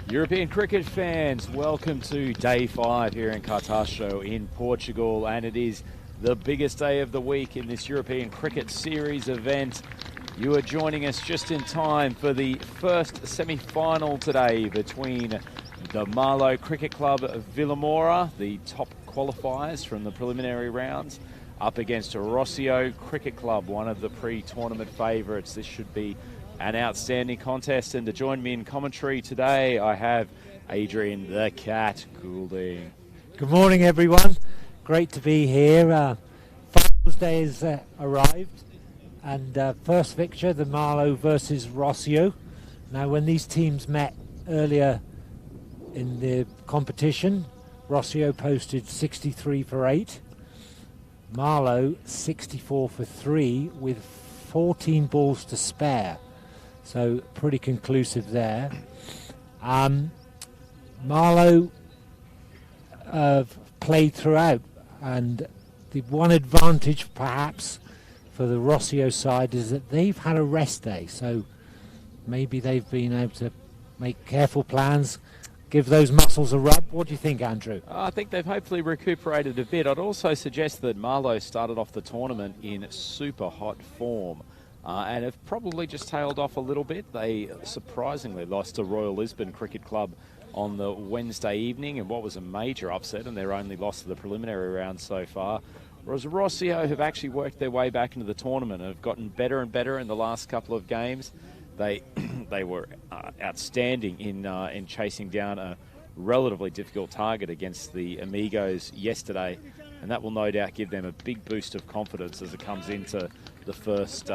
European cricket fans, welcome to day 5 here in Cartaxo in Portugal, and it is the biggest day of the week in this European Cricket Series event. You are joining us just in time for the first semi-final today between the Marlow Cricket Club of Villamora, the top qualifiers from the preliminary rounds, up against Rossio Cricket Club, one of the pre-tournament favourites. This should be an outstanding contest, and to join me in commentary today, I have Adrian the Cat Goulding. Good morning, everyone. Great to be here. Finals Day has arrived, and first fixture, the Marlow versus Rossio. Now, when these teams met earlier in the competition, Rossio posted 63 for 8, Marlow 64 for 3 with 14 balls to spare. So pretty conclusive there. Marlow have played throughout, and the one advantage perhaps for the Rossio side is that they've had a rest day, so maybe they've been able to make careful plans, give those muscles a rub. What do you think, Andrew? I think they've hopefully recuperated a bit. I'd also suggest that Marlow started off the tournament in super hot form. And have probably just tailed off a little bit. They surprisingly lost to Royal Lisbon Cricket Club on the Wednesday evening in what was a major upset, and their only loss to the preliminary round so far. Whereas Rossio have actually worked their way back into the tournament and have gotten better and better in the last couple of games. They were outstanding in chasing down a relatively difficult target against the Amigos yesterday, and that will no doubt give them a big boost of confidence as it comes into the first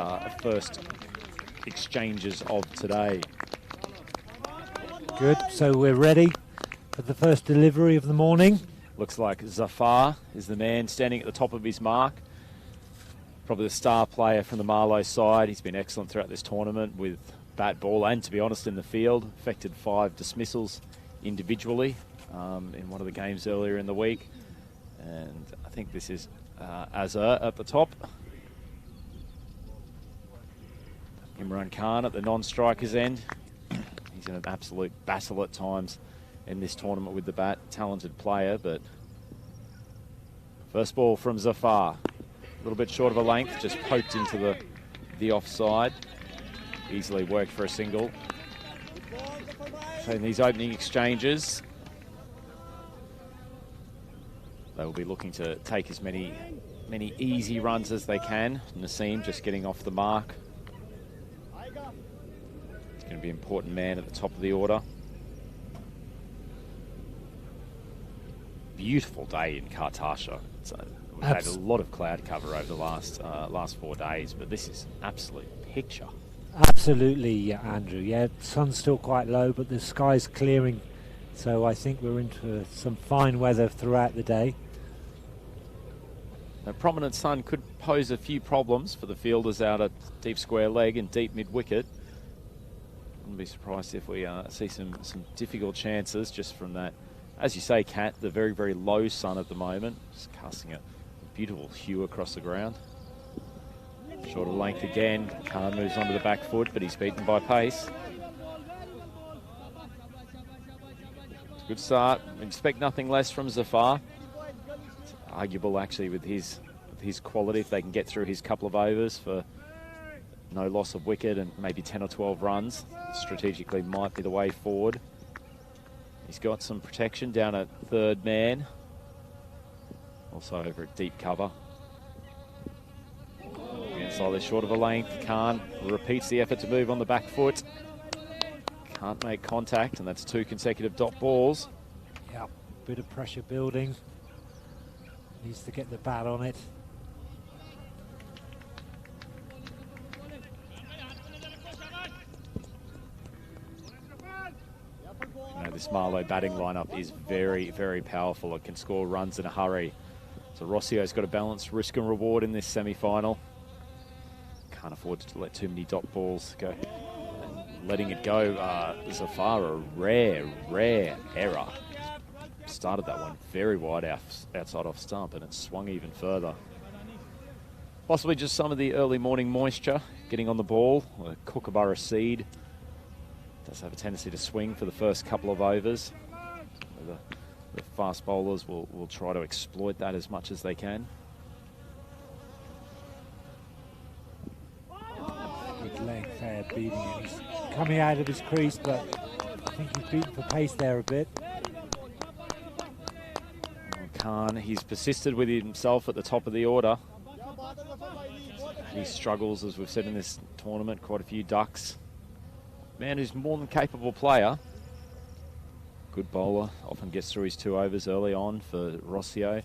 exchanges of today. Good, so we're ready for the first delivery of the morning. Looks like Zafar is the man standing at the top of his mark. Probably the star player from the Marlow side. He's been excellent throughout this tournament with bat, ball, and to be honest in the field. Affected 5 dismissals individually in one of the games earlier in the week. And I think this is Azhar at the top. Imran Khan at the non-striker's end. He's an absolute battle at times in this tournament with the bat. Talented player, but first ball from Zafar. A little bit short of a length, just poked into the offside. Easily worked for a single. So in these opening exchanges, they will be looking to take as many easy runs as they can. Naseem just getting off the mark. He's going to be an important man at the top of the order. Beautiful day in Cartaxo. We've had a lot of cloud cover over the last 4 days, but this is an absolute picture. Absolutely, Andrew. Yeah, sun's still quite low, but the sky's clearing, so I think we're into some fine weather throughout the day. A prominent sun could pose a few problems for the fielders out at deep square leg and deep mid-wicket. Wouldn't be surprised if we see some difficult chances just from that. As you say, Kat, the very, very low sun at the moment, just casting a beautiful hue across the ground. Short of length again. Khan moves onto the back foot, but he's beaten by pace. It's a good start. Expect nothing less from Zafar. It's arguable, actually, with his quality, if they can get through his couple of overs for no loss of wicket and maybe 10 or 12 runs. Strategically might be the way forward. He's got some protection down at third man. Also over at deep cover. Again, slightly short of a length. Khan repeats the effort to move on the back foot. Can't make contact, and that's 2 consecutive dot balls. Yeah, bit of pressure building. Needs to get the bat on it. This Marlow batting lineup is very, very powerful. It can score runs in a hurry. So Rossio's got a balanced risk and reward in this semi-final. Can't afford to let too many dot balls go. Letting it go, Zafar, a rare error. Started that one very wide outside off stump, and it swung even further. Possibly just some of the early morning moisture getting on the ball. A kookaburra seed Does have a tendency to swing for the first couple of overs. The fast bowlers will try to exploit that as much as they can. Good length there, beating him. He's coming out of his crease, but I think he's beaten for pace there a bit. Khan, he's persisted with himself at the top of the order. He struggles, as we've said in this tournament, quite a few ducks. Man who's more than capable player. Good bowler, often gets through his 2 overs early on for Rossio.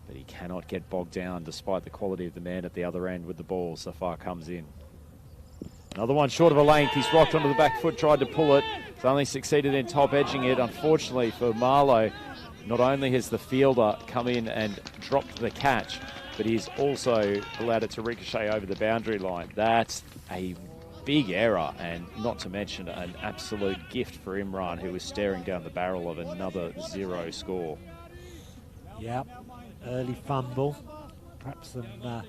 But he cannot get bogged down despite the quality of the man at the other end with the ball. Zafar comes in. Another one short of a length. He's rocked onto the back foot, tried to pull it. He's only succeeded in top edging it. Unfortunately for Marlowe, not only has the fielder come in and dropped the catch, but he's also allowed it to ricochet over the boundary line. That's a big error, and not to mention an absolute gift for Imran, who was staring down the barrel of another 0 score. Yep, early fumble. Perhaps some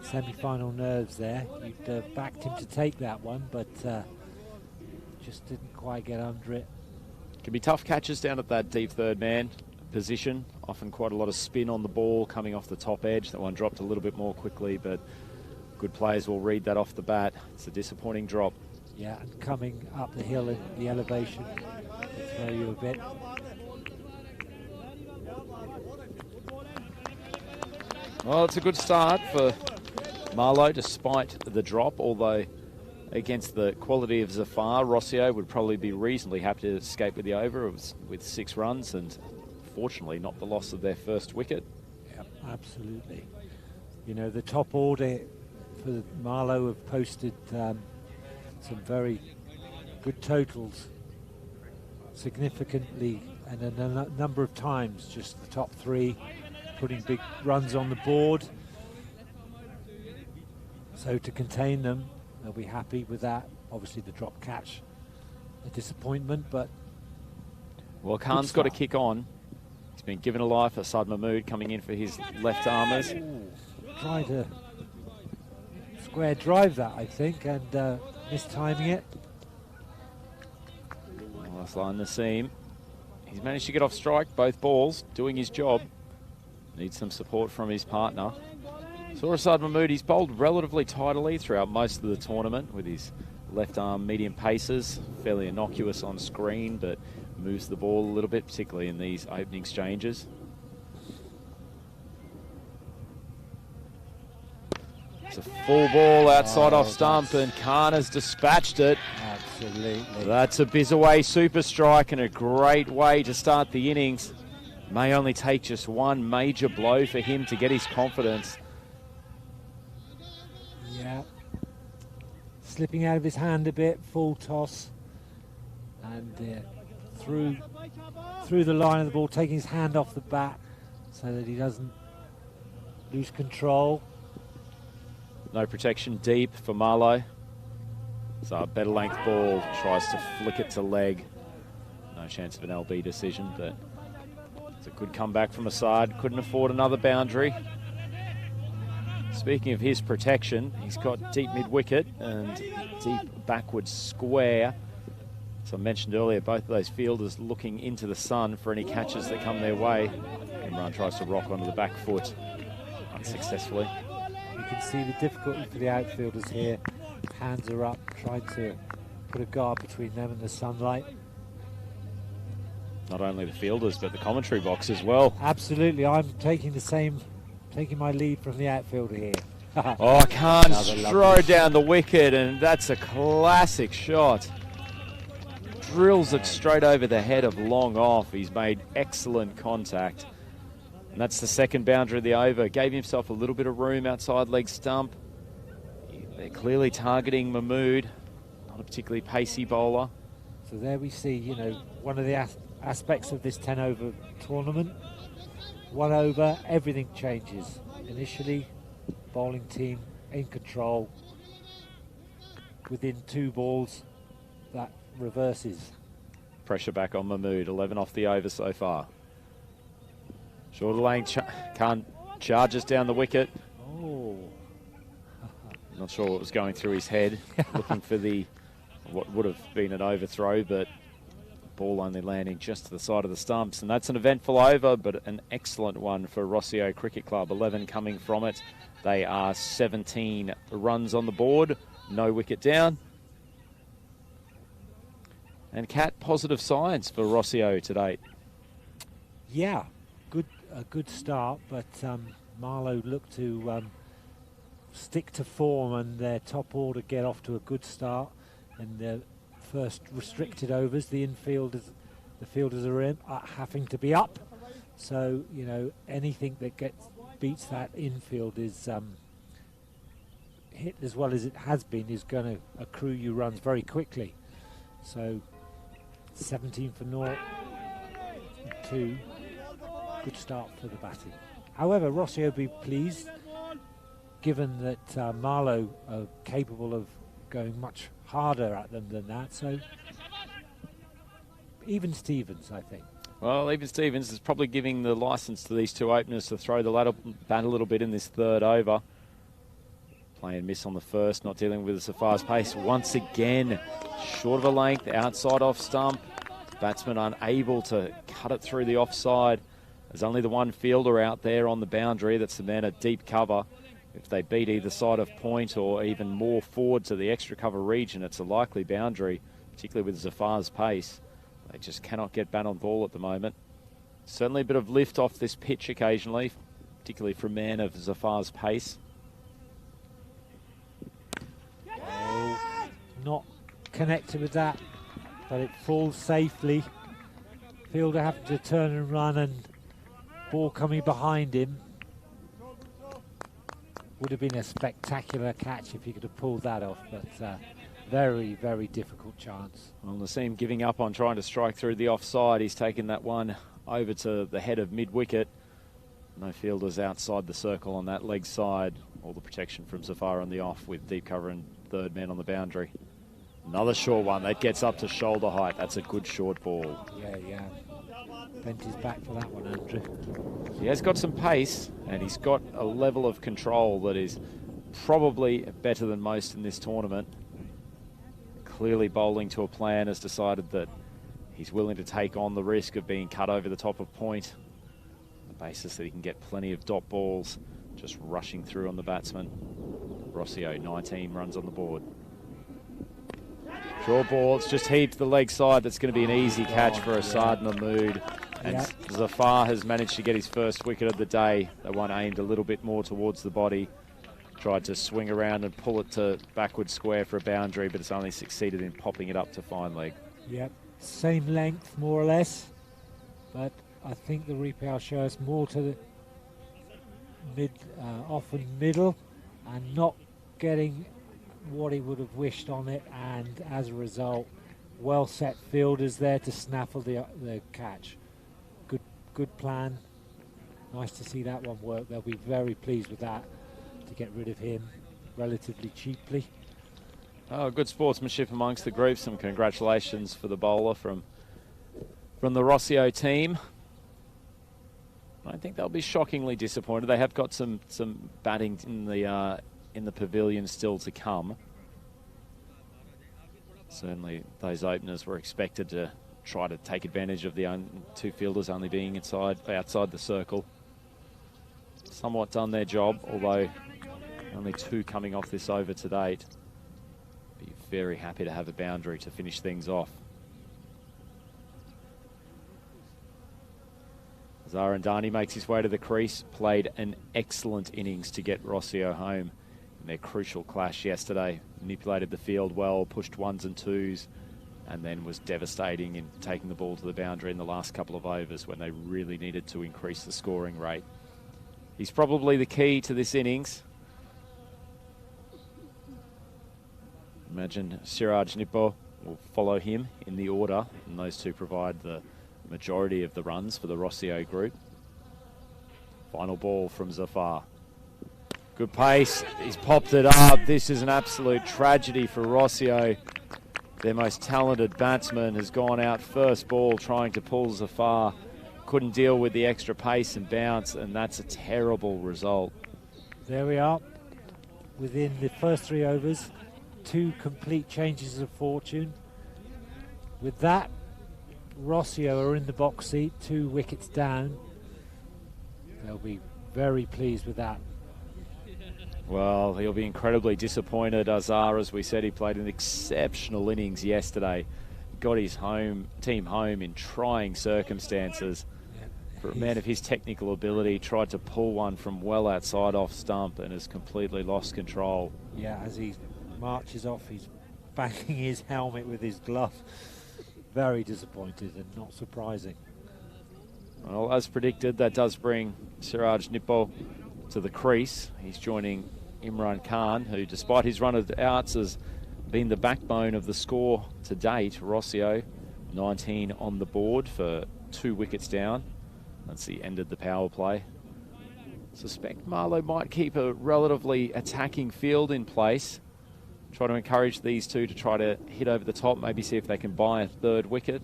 semi-final nerves there. You'd backed him to take that one, but just didn't quite get under it. Can be tough catches down at that deep third man position. Often quite a lot of spin on the ball coming off the top edge. That one dropped a little bit more quickly, but good players will read that off the bat. It's a disappointing drop. Yeah, and coming up the hill and the elevation will throw you a bit. Well, it's a good start for Marlowe despite the drop, although against the quality of Zafar, Rossio would probably be reasonably happy to escape with the over. It was with 6 runs and fortunately not the loss of their first wicket. Yep, absolutely. You know, the top order for Marlowe have posted some very good totals significantly, and a number of times just the top 3 putting big runs on the board. So to contain them, they'll be happy with that. Obviously the drop catch, a disappointment, but... Well, Khan's got to kick on. He's been given a life. Asad Mahmood coming in for his left armers. Try to square drive that, I think, and mistiming it. Last line the seam. He's managed to get off strike, both balls, doing his job. Needs some support from his partner. So Asad Mahmood, he's bowled relatively tidily throughout most of the tournament with his left arm medium paces, fairly innocuous on screen, but moves the ball a little bit, particularly in these opening exchanges. It's a full ball outside off stump, and Khan has dispatched it. Absolutely. That's a Bizaway super strike and a great way to start the innings. May only take just one major blow for him to get his confidence. Yeah. Slipping out of his hand a bit, full toss. And through the line of the ball, taking his hand off the bat so that he doesn't lose control. No protection deep for Marlowe. So a better length ball, tries to flick it to leg. No chance of an LB decision, but it's a good comeback from Asad. Couldn't afford another boundary. Speaking of his protection, he's got deep mid-wicket and deep backward square. As I mentioned earlier, both of those fielders looking into the sun for any catches that come their way. Imran tries to rock onto the back foot unsuccessfully. You can see the difficulty for the outfielders here. Hands are up, trying to put a guard between them and the sunlight. Not only the fielders, but the commentary box as well. Absolutely, I'm taking my lead from the outfielder here. Oh, Khan strode down the wicket, and that's a classic shot. Drills it straight over the head of long off. He's made excellent contact. And that's the second boundary of the over. Gave himself a little bit of room outside leg stump. They're clearly targeting Mahmood, not a particularly pacey bowler. So there we see, you know, one of the aspects of this 10-over tournament. 1 over, everything changes. Initially, bowling team in control. Within 2 balls, that reverses. Pressure back on Mahmood, 11 off the over so far. Shorter lane, Khan charges down the wicket. Oh. Not sure what was going through his head. Looking for the what would have been an overthrow, but ball only landing just to the side of the stumps. And that's an eventful over, but an excellent one for Rossio Cricket Club. 11 coming from it. They are 17 runs on the board, no wicket down. And Cat, positive signs for Rossio to date. Yeah, a good start, but Marlow look to stick to form, and their top order get off to a good start. And the first restricted overs, the fielders are having to be up. So, you know, anything that beats that infield is hit as well as it has been is going to accrue you runs very quickly. So 17 for 0, 2. Good start for the batting. However, Rossio will be pleased, given that Marlow are capable of going much harder at them than that. So even Stevens, I think. Well, even Stevens is probably giving the licence to these two openers to throw the bat a little bit in this third over. Play and miss on the first, not dealing with a fast pace. Once again, short of a length, outside off stump. Batsman unable to cut it through the offside. There's only the one fielder out there on the boundary. That's the man at deep cover. If they beat either side of point or even more forward to the extra cover region, it's a likely boundary, particularly with Zafar's pace. They just cannot get bat on ball at the moment. Certainly a bit of lift off this pitch occasionally, particularly for a man of Zafar's pace. Oh, not connected with that, but it falls safely. Fielder having to turn and run, and ball coming behind him. Would have been a spectacular catch if he could have pulled that off, but very, very difficult chance. Well, Naseem giving up on trying to strike through the offside. He's taken that one over to the head of mid-wicket. No fielders outside the circle on that leg side. All the protection from Zafar on the off with deep cover and third man on the boundary. Another short one. That gets up to shoulder height. That's a good short ball. Yeah. Bent his back for that one, Andrew. He has got some pace, and he's got a level of control that is probably better than most in this tournament. Clearly bowling to a plan, has decided that he's willing to take on the risk of being cut over the top of point on the basis that he can get plenty of dot balls just rushing through on the batsman. Rossio, 19 runs on the board. Draw ball, it's just heaved to the leg side. That's going to be an easy catch for Asad Mahmood. And Zafar has managed to get his first wicket of the day. The one aimed a little bit more towards the body. Tried to swing around and pull it to backward square for a boundary, but it's only succeeded in popping it up to fine leg. Yep, same length more or less, but I think the replay will show us more to the mid, off and middle, and not getting what he would have wished on it, and as a result, well set fielders there to snaffle the catch. Good plan. Nice to see that one work. They'll be very pleased with that, to get rid of him relatively cheaply. Oh, good sportsmanship amongst the group. Some congratulations for the bowler from the Rossio team. I think they'll be shockingly disappointed. They have got some batting in the pavilion still to come. Certainly those openers were expected to try to take advantage of the two fielders only being outside the circle. Somewhat done their job, although only two coming off this over to date. Be very happy to have a boundary to finish things off. Zarandani makes his way to the crease, played an excellent innings to get Rossio home in their crucial clash yesterday. Manipulated the field well, pushed ones and twos, and then was devastating in taking the ball to the boundary in the last couple of overs when they really needed to increase the scoring rate. He's probably the key to this innings. Imagine Siraj Nippo will follow him in the order, and those two provide the majority of the runs for the Rossio group. Final ball from Zafar. Good pace, he's popped it up. This is an absolute tragedy for Rossio. Their most talented batsman has gone out first ball trying to pull Zafar. Couldn't deal with the extra pace and bounce, and that's a terrible result. There we are. Within the first 3 overs, 2 complete changes of fortune. With that, Rossio are in the box seat, 2 wickets down. They'll be very pleased with that. Well, he'll be incredibly disappointed. Azar, as we said, he played an exceptional innings yesterday. Got his team home in trying circumstances. For a man of his technical ability, tried to pull one from well outside off stump and has completely lost control. Yeah, as he marches off, he's banging his helmet with his glove. Very disappointed and not surprising. Well, as predicted, that does bring Siraj Nippo to the crease. He's joining Imran Khan, who, despite his run of outs, has been the backbone of the score to date. Rossio, 19 on the board for 2 wickets down. That's the end of the power play. Suspect Marlow might keep a relatively attacking field in place. Try to encourage these two to try to hit over the top, maybe see if they can buy a 3rd wicket.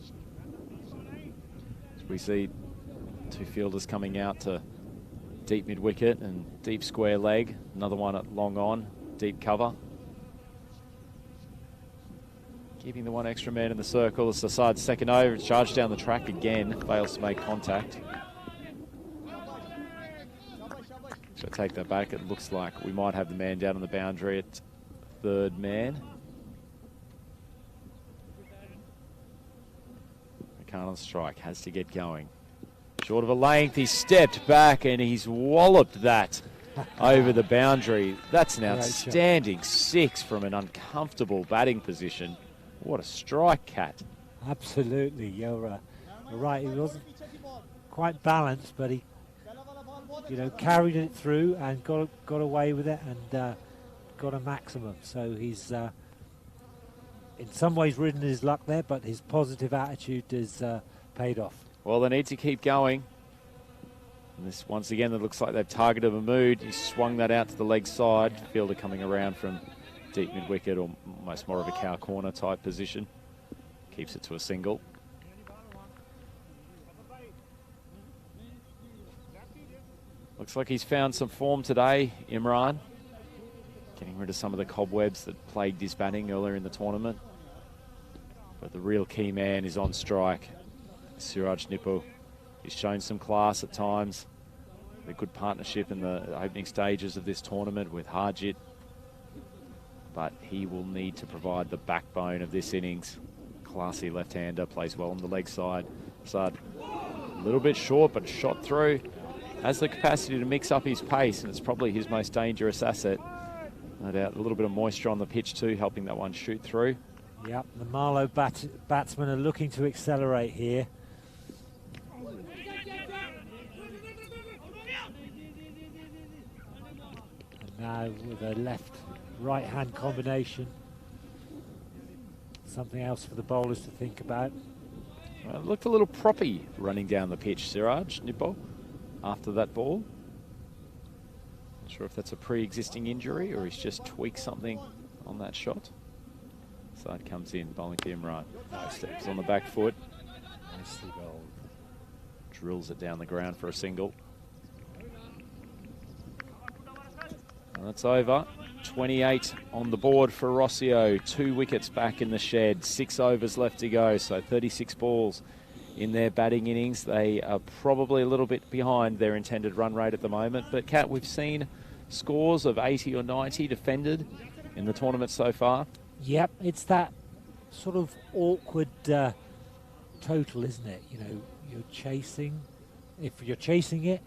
As we see 2 fielders coming out to deep mid-wicket and deep square leg. Another one at long on, deep cover. Keeping the 1 extra man in the circle as the side's second over. It's charged down the track again, fails to make contact. So take that back. It looks like we might have the man down on the boundary at 3rd man. McCartney's strike has to get going. Short of a length, he stepped back and he's walloped that over the boundary. That's an outstanding 6 from an uncomfortable batting position. What a strike, Cat. Absolutely, you're right. He wasn't quite balanced, but he, carried it through and got away with it and got a maximum. So he's in some ways ridden his luck there, but his positive attitude is paid off. Well, they need to keep going. And this, once again, it looks like they've targeted a mood. He swung that out to the leg side. Fielder coming around from deep mid-wicket, or almost more of a cow corner type position. Keeps it to a single. Looks like he's found some form today, Imran. Getting rid of some of the cobwebs that plagued his batting earlier in the tournament. But the real key man is on strike. Siraj Nippo. He's shown some class at times. A good partnership in the opening stages of this tournament with Harjit. But he will need to provide the backbone of this innings. Classy left-hander, plays well on the leg side. Sard, a little bit short, but shot through. Has the capacity to mix up his pace, and it's probably his most dangerous asset. No doubt a little bit of moisture on the pitch too, helping that one shoot through. Yep, the Marlow batsmen are looking to accelerate here. And now with a left-right-hand combination. Something else for the bowlers to think about. Well, it looked a little proppy running down the pitch, Siraj Nippo, after that ball. Not sure if that's a pre-existing injury or he's just tweaked something on that shot. Side comes in, bowling to Imran. Steps on the back foot. Nicely bowled. Drills it down the ground for a single. And that's over. 28 on the board for Rossio. 2 wickets back in the shed. 6 overs left to go. So 36 balls in their batting innings. They are probably a little bit behind their intended run rate at the moment. But, Kat, we've seen scores of 80 or 90 defended in the tournament so far. Yep, it's that sort of awkward total, isn't it? You're chasing. If you're chasing it,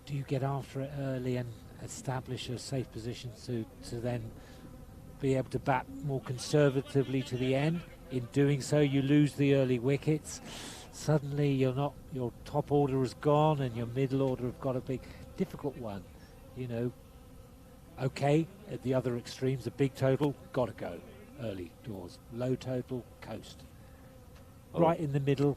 do you get after it early and establish a safe position to then be able to bat more conservatively to the end? In doing so, you lose the early wickets. Suddenly, your top order is gone, and your middle order have got a big, difficult one. Okay, at the other extremes, a big total, got to go early doors. Low total, coast. Right in the middle.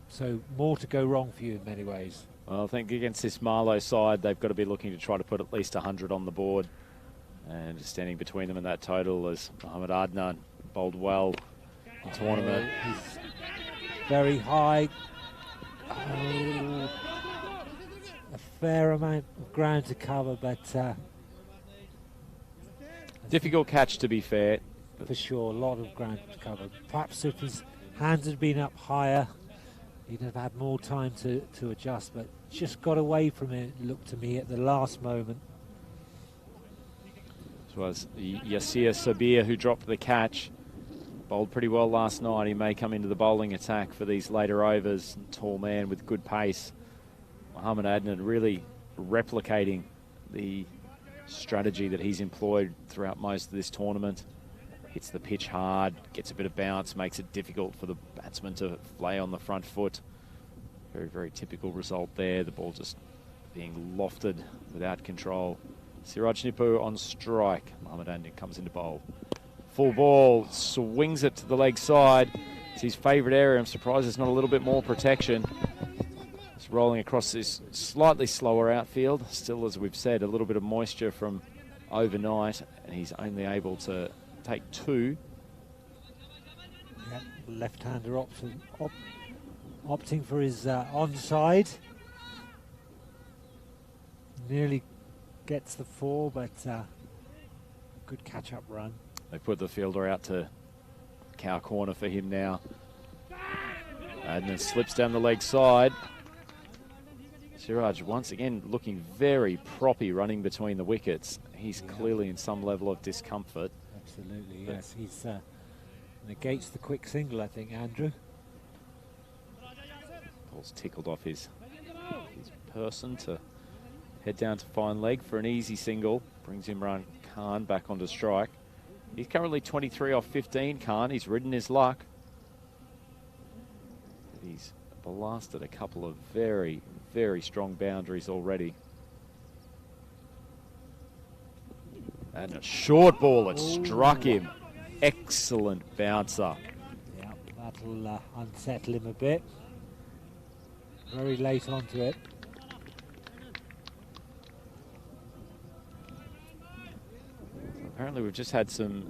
So more to go wrong for you in many ways. Well, I think against this Marlow side, they've got to be looking to try to put at least 100 on the board. And just standing between them and that total is Mohammad Adnan, bowled well in the tournament. He's very high. Oh, a fair amount of ground to cover, but Difficult catch, to be fair. For sure, a lot of ground to cover. Perhaps if his hands had been up higher, he'd have had more time to adjust, but just got away from it, looked to me, at the last moment. This was Yassir Sabir who dropped the catch. Bowled pretty well last night. He may come into the bowling attack for these later overs. Tall man with good pace. Mohamed Adnan really replicating the strategy that he's employed throughout most of this tournament. Hits the pitch hard, gets a bit of bounce, makes it difficult for the batsman to lay on the front foot. Very, very typical result there. The ball just being lofted without control. Siraj Nippu on strike. Mohamed Adnan comes into bowl. Full ball, swings it to the leg side. It's his favourite area. I'm surprised there's not a little bit more protection. It's rolling across this slightly slower outfield. Still, as we've said, a little bit of moisture from overnight, and he's only able to take 2. Yep, left-hander opting for his onside. Nearly gets the 4, but good catch-up run. They put the fielder out to cow corner for him now. Adnan slips down the leg side. Siraj once again looking very proppy running between the wickets. He's clearly in some level of discomfort. Absolutely, yes. He's negates the quick single, I think, Andrew. Ball's tickled off his person to head down to fine leg for an easy single. Brings Imran Khan back onto strike. He's currently 23 off 15, Khan. He's ridden his luck. He's blasted a couple of very, very strong boundaries already. And a short ball that struck him. Excellent bouncer. Yeah, that'll unsettle him a bit. Very late onto it. Apparently we've just had some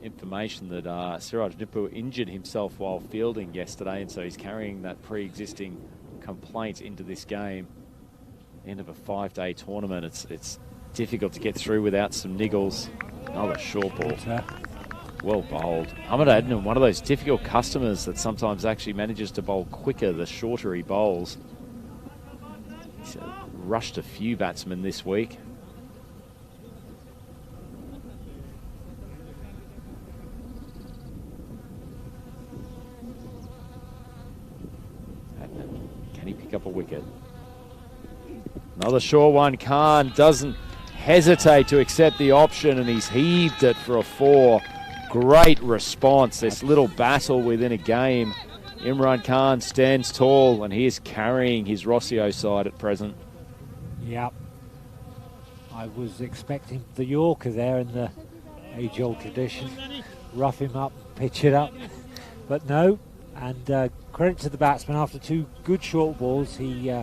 information that Siraj Nippu injured himself while fielding yesterday, and so he's carrying that pre-existing complaint into this game. End of a 5-day tournament. It's difficult to get through without some niggles. Another short ball. Well bowled. Mohamed Adnan, one of those difficult customers that sometimes actually manages to bowl quicker the shorter he bowls. He's rushed a few batsmen this week. Can he pick up a wicket? Another short one. Khan doesn't hesitate to accept the option, and he's heaved it for a 4. Great response. This little battle within a game. Imran Khan stands tall, and he is carrying his Rossio side at present. Yep. I was expecting the Yorker there in the age-old tradition. Rough him up, pitch it up. But no. And credit to the batsman, after 2 good short balls, he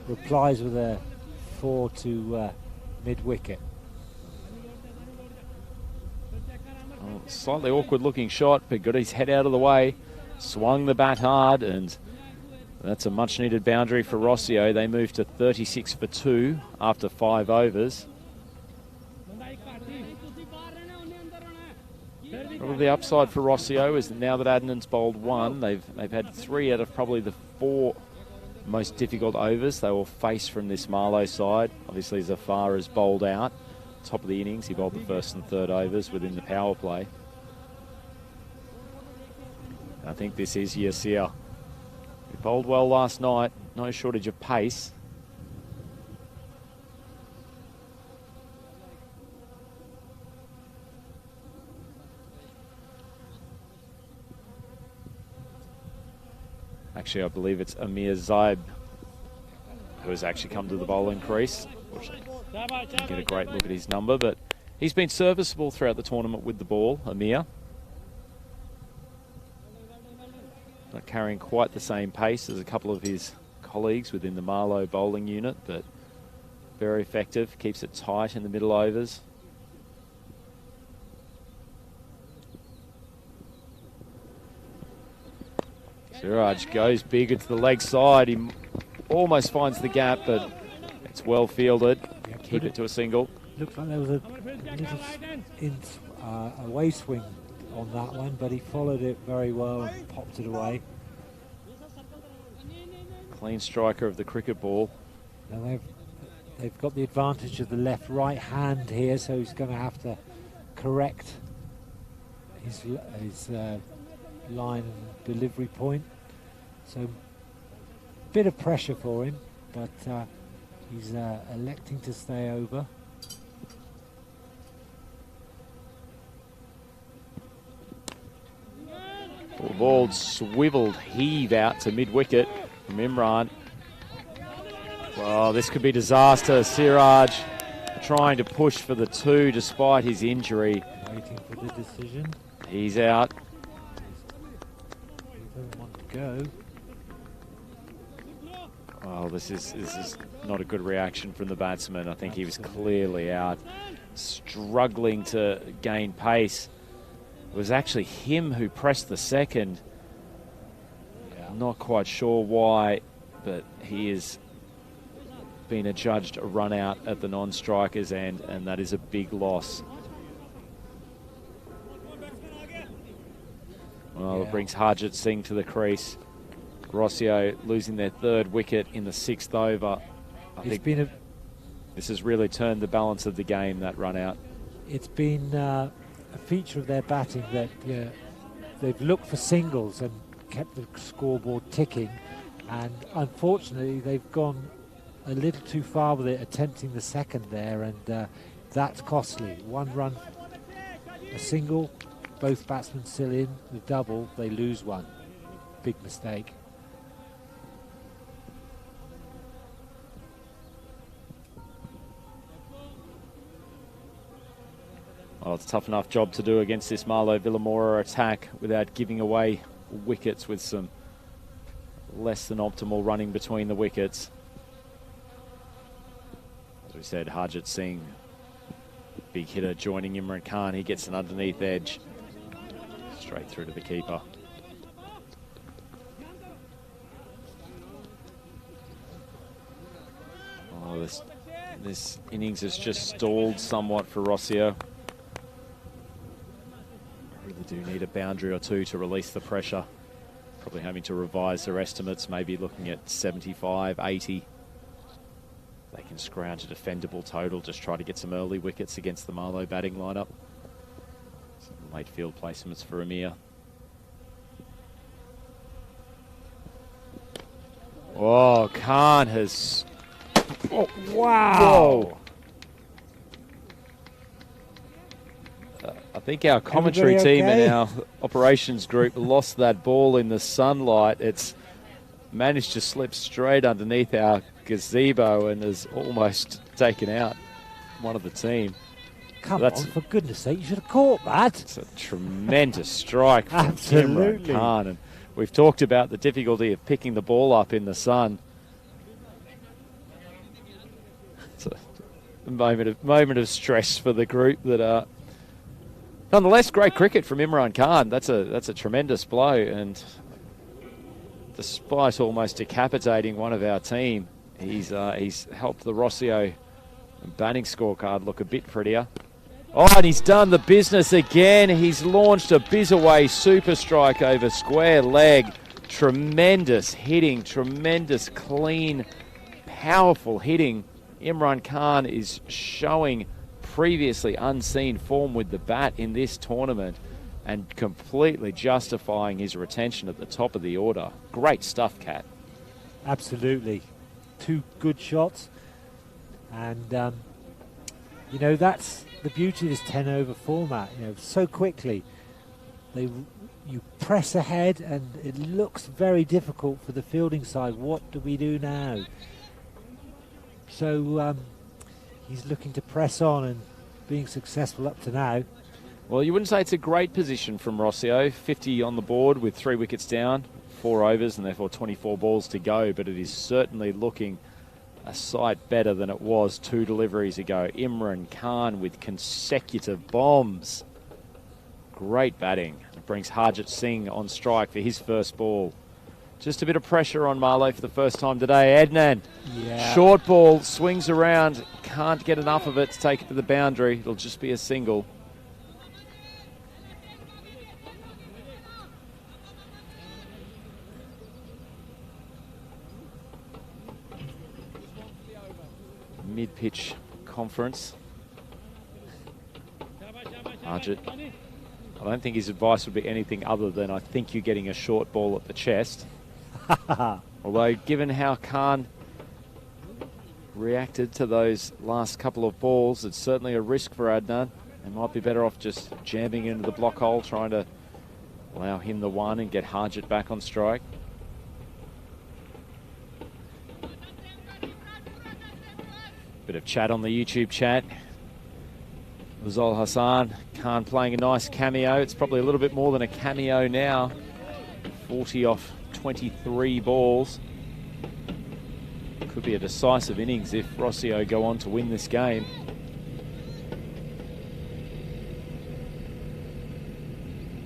replies with a 4 to mid-wicket. Well, slightly awkward looking shot, but got his head out of the way. Swung the bat hard, and that's a much needed boundary for Rossio. They move to 36 for 2 after 5 overs. Probably the upside for Rossio is that now that Adnan's bowled 1, they've had 3 out of probably the 4 most difficult overs they will face from this Marlow side. Obviously, Zafar has bowled out. Top of the innings, he bowled the first and third overs within the power play. I think this is Yassir. He bowled well last night, no shortage of pace. Actually, I believe it's Amir Zaib who has actually come to the bowling crease. Didn't get a great look at his number, but he's been serviceable throughout the tournament with the ball, Amir. Not carrying quite the same pace as a couple of his colleagues within the Marlow bowling unit, but very effective, keeps it tight in the middle overs. Siraj goes big into the leg side. He almost finds the gap, but it's well fielded. Keep it to a single. Looks like there was a little away swing on that one, but he followed it very well and popped it away. Clean striker of the cricket ball. And they've got the advantage of the left-right hand here, so he's going to have to correct his line and delivery point. So bit of pressure for him, but he's electing to stay over. Full ball swiveled heave out to mid-wicket from Imran. Well, this could be disaster. Siraj trying to push for the 2 despite his injury. Waiting for the decision. He's out. He doesn't want to go. Well, this is not a good reaction from the batsman. I think he was clearly out, struggling to gain pace. It was actually him who pressed the second. Yeah. Not quite sure why, but he has been adjudged a run out at the non-strikers end, and that is a big loss. Well, it brings Harjit Singh to the crease. Rossio losing their 3rd wicket in the 6th over. I think this has really turned the balance of the game, that run out. It's been a feature of their batting that they've looked for singles and kept the scoreboard ticking, and unfortunately they've gone a little too far with it, attempting the second there, and that's costly. 1 run, a single, both batsmen still in. The double, they lose 1. Big mistake. Well, it's a tough enough job to do against this Marlo Villamora attack without giving away wickets, with some less than optimal running between the wickets. As we said, Harjit Singh, big hitter, joining Imran Khan. He gets an underneath edge, straight through to the keeper. Oh, this innings has just stalled somewhat for Rossio. Really do need a boundary or 2 to release the pressure. Probably having to revise their estimates, maybe looking at 75, 80. They can scrounge a defendable total, just try to get some early wickets against the Marlo batting lineup. Some late field placements for Amir. Oh, Khan has... Oh, wow! Whoa. I think our commentary team and our operations group lost that ball in the sunlight. It's managed to slip straight underneath our gazebo and has almost taken out one of the team. Come on, for goodness sake, you should have caught that. It's a tremendous strike from Absolutely. Imran Khan. And we've talked about the difficulty of picking the ball up in the sun. It's a moment of stress for the group that are... Nonetheless, great cricket from Imran Khan. That's a tremendous blow, and despite almost decapitating one of our team, he's helped the Rossio batting scorecard look a bit prettier. Oh, and he's done the business again. He's launched a biz-away super strike over square leg. Tremendous hitting, tremendous clean, powerful hitting. Imran Khan is showing previously unseen form with the bat in this tournament and completely justifying his retention at the top of the order. Great stuff, Kat. Absolutely. 2 good shots. And, you know, that's the beauty of this 10 over format. You know, so quickly you press ahead and it looks very difficult for the fielding side. What do we do now? So he's looking to press on and being successful up to now. Well, you wouldn't say it's a great position from Rossio. 50 on the board with 3 wickets down, 4 overs and therefore 24 balls to go, but it is certainly looking a sight better than it was 2 deliveries ago. Imran Khan with consecutive bombs. Great batting. It brings Harjit Singh on strike for his first ball. Just a bit of pressure on Marlo for the first time today. Adnan, short ball, swings around, can't get enough of it to take it to the boundary. It'll just be a single. mid-pitch conference. Harjit, I don't think his advice would be anything other than I think you're getting a short ball at the chest. Although, given how Khan reacted to those last couple of balls, it's certainly a risk for Adnan. They might be better off just jamming into the block hole, trying to allow him the one and get Harjit back on strike. Bit of chat on the YouTube chat. Uzal Hassan, Khan playing a nice cameo. It's probably a little bit more than a cameo now. 40 off 23 balls. Could be a decisive innings if Rossio go on to win this game.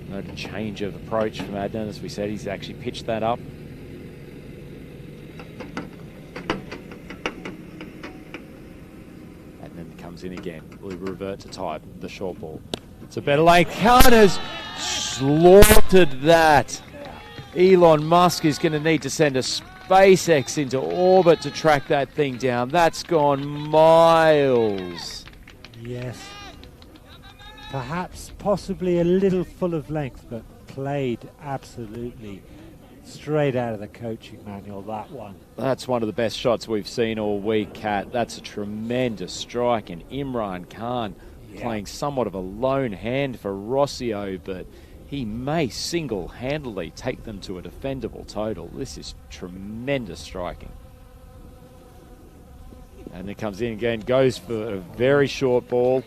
Note a change of approach from Adnan. As we said, he's actually pitched that up. In again. Will he revert to type the short ball? It's a better lane. Khan has slaughtered that. Elon Musk is going to need to send a SpaceX into orbit to track that thing down. That's gone miles. Yes. Perhaps possibly a little full of length, but played absolutely straight out of the coaching manual, that one. That's one of the best shots we've seen all week, Kat. That's a tremendous strike, and Imran Khan playing somewhat of a lone hand for Rossio, but he may single-handedly take them to a defendable total. This is tremendous striking. And it comes in again, goes for a very short ball.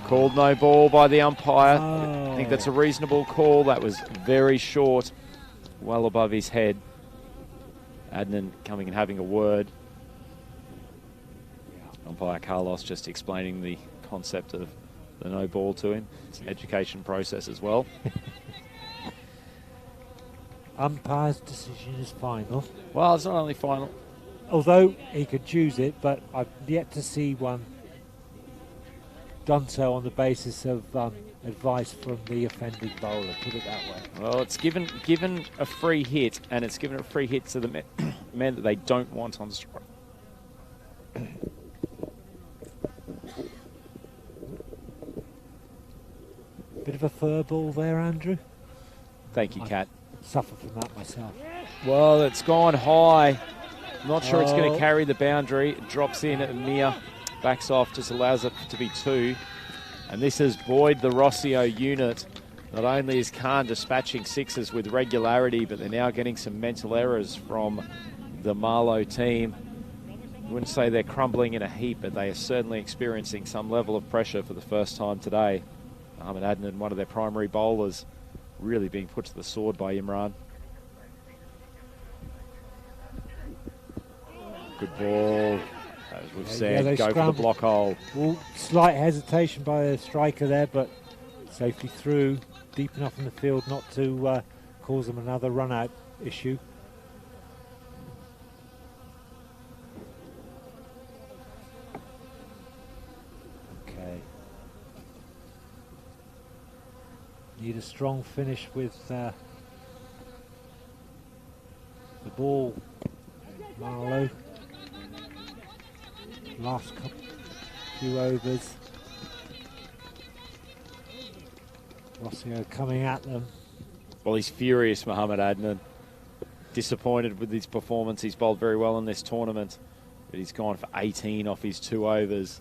Called no ball by the umpire. I think that's a reasonable call. That was very short, well above his head. Adnan coming and having a word. Umpire Carlos just explaining the concept of the no ball to him. It's an education process as well. Umpire's decision is final. Well, it's not only final. Although he could choose it, but I've yet to see one done so on the basis of advice from the offending bowler, put it that way. Well, it's given a free hit, and it's given a free hit to the men that they don't want on strike. Bit of a fur ball there, Andrew. Thank you, Kat. Suffer from that myself. Well, it's gone high. Not sure it's going to carry the boundary. It drops in at Mia. Backs off, just allows it to be two. And this has buoyed the Rossio unit. Not only is Khan dispatching sixes with regularity, but they're now getting some mental errors from the Marlow team. I wouldn't say they're crumbling in a heap, but they are certainly experiencing some level of pressure for the first time today. Ahmed Adnan, one of their primary bowlers, really being put to the sword by Imran. Good ball. As we've said, go for the block hole. Well, slight hesitation by the striker there, but safely through, deep enough in the field not to cause them another run-out issue. Okay. Need a strong finish with the ball, Marlow. Last few overs. Rossio coming at them. Well, he's furious, Mohamed Adnan. Disappointed with his performance. He's bowled very well in this tournament, but he's gone for 18 off his 2 overs.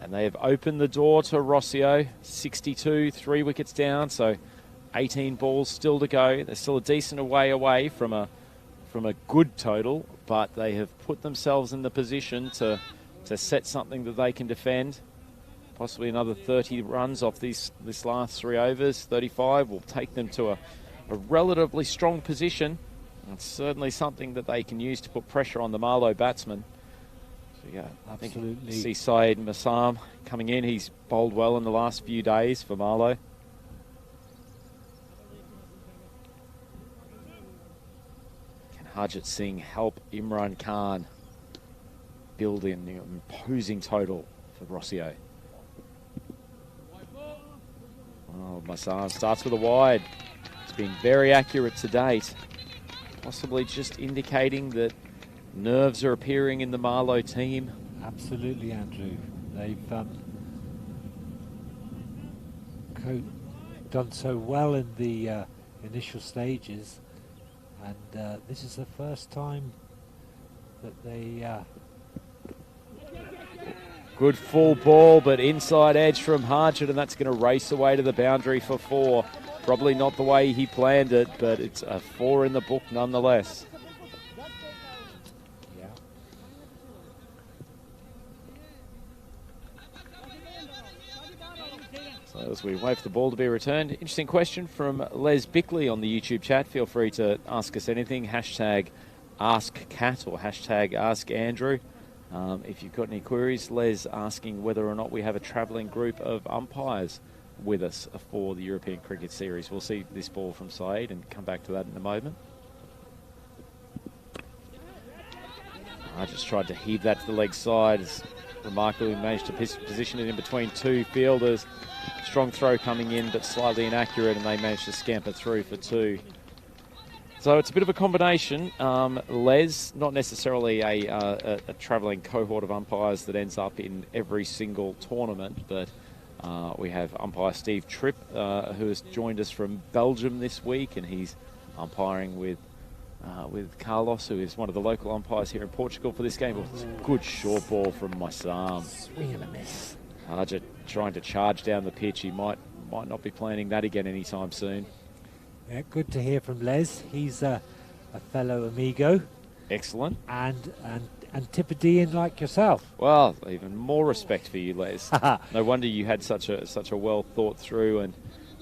And they have opened the door to Rossio. 62, 3 wickets down, so 18 balls still to go. They're still a decent way away from a good total, but they have put themselves in the position to set something that they can defend. Possibly another 30 runs off this last 3 overs. 35 will take them to a relatively strong position. It's certainly something that they can use to put pressure on the Marlow batsmen. So yeah, I think you see Syed Massam coming in. He's bowled well in the last few days for Marlow. Can Harjit Singh help Imran Khan build in the imposing total for Rossio? Oh, Massam starts with a wide. It's been very accurate to date. Possibly just indicating that Nerves are appearing in the Marlow team. Absolutely, Andrew. They've done so well in the initial stages, and this is the first time that they... Good full ball, but inside edge from Hargett, and that's going to race away to the boundary for 4. Probably not the way he planned it, but it's a 4 in the book nonetheless. Yeah. So as we wait for the ball to be returned, interesting question from Les Bickley on the YouTube chat. Feel free to ask us anything. Hashtag AskCat or hashtag AskAndrew. If you've got any queries, Les asking whether or not we have a travelling group of umpires with us for the European Cricket Series. We'll see this ball from Saeed and come back to that in a moment. I just tried to heave that to the leg side. It's remarkably managed to position it in between 2 fielders. Strong throw coming in, but slightly inaccurate, and they managed to scamper through for 2. So it's a bit of a combination. Les, not necessarily a travelling cohort of umpires that ends up in every single tournament, but we have umpire Steve Tripp, who has joined us from Belgium this week, and he's umpiring with Carlos, who is one of the local umpires here in Portugal for this game. It's a good short ball from Maisam. Swing and a miss. Hargett trying to charge down the pitch. He might not be planning that again anytime soon. Yeah, good to hear from Les. He's a fellow amigo. Excellent. And Antipodean like yourself. Well, even more respect for you, Les. No wonder you had such a well thought through and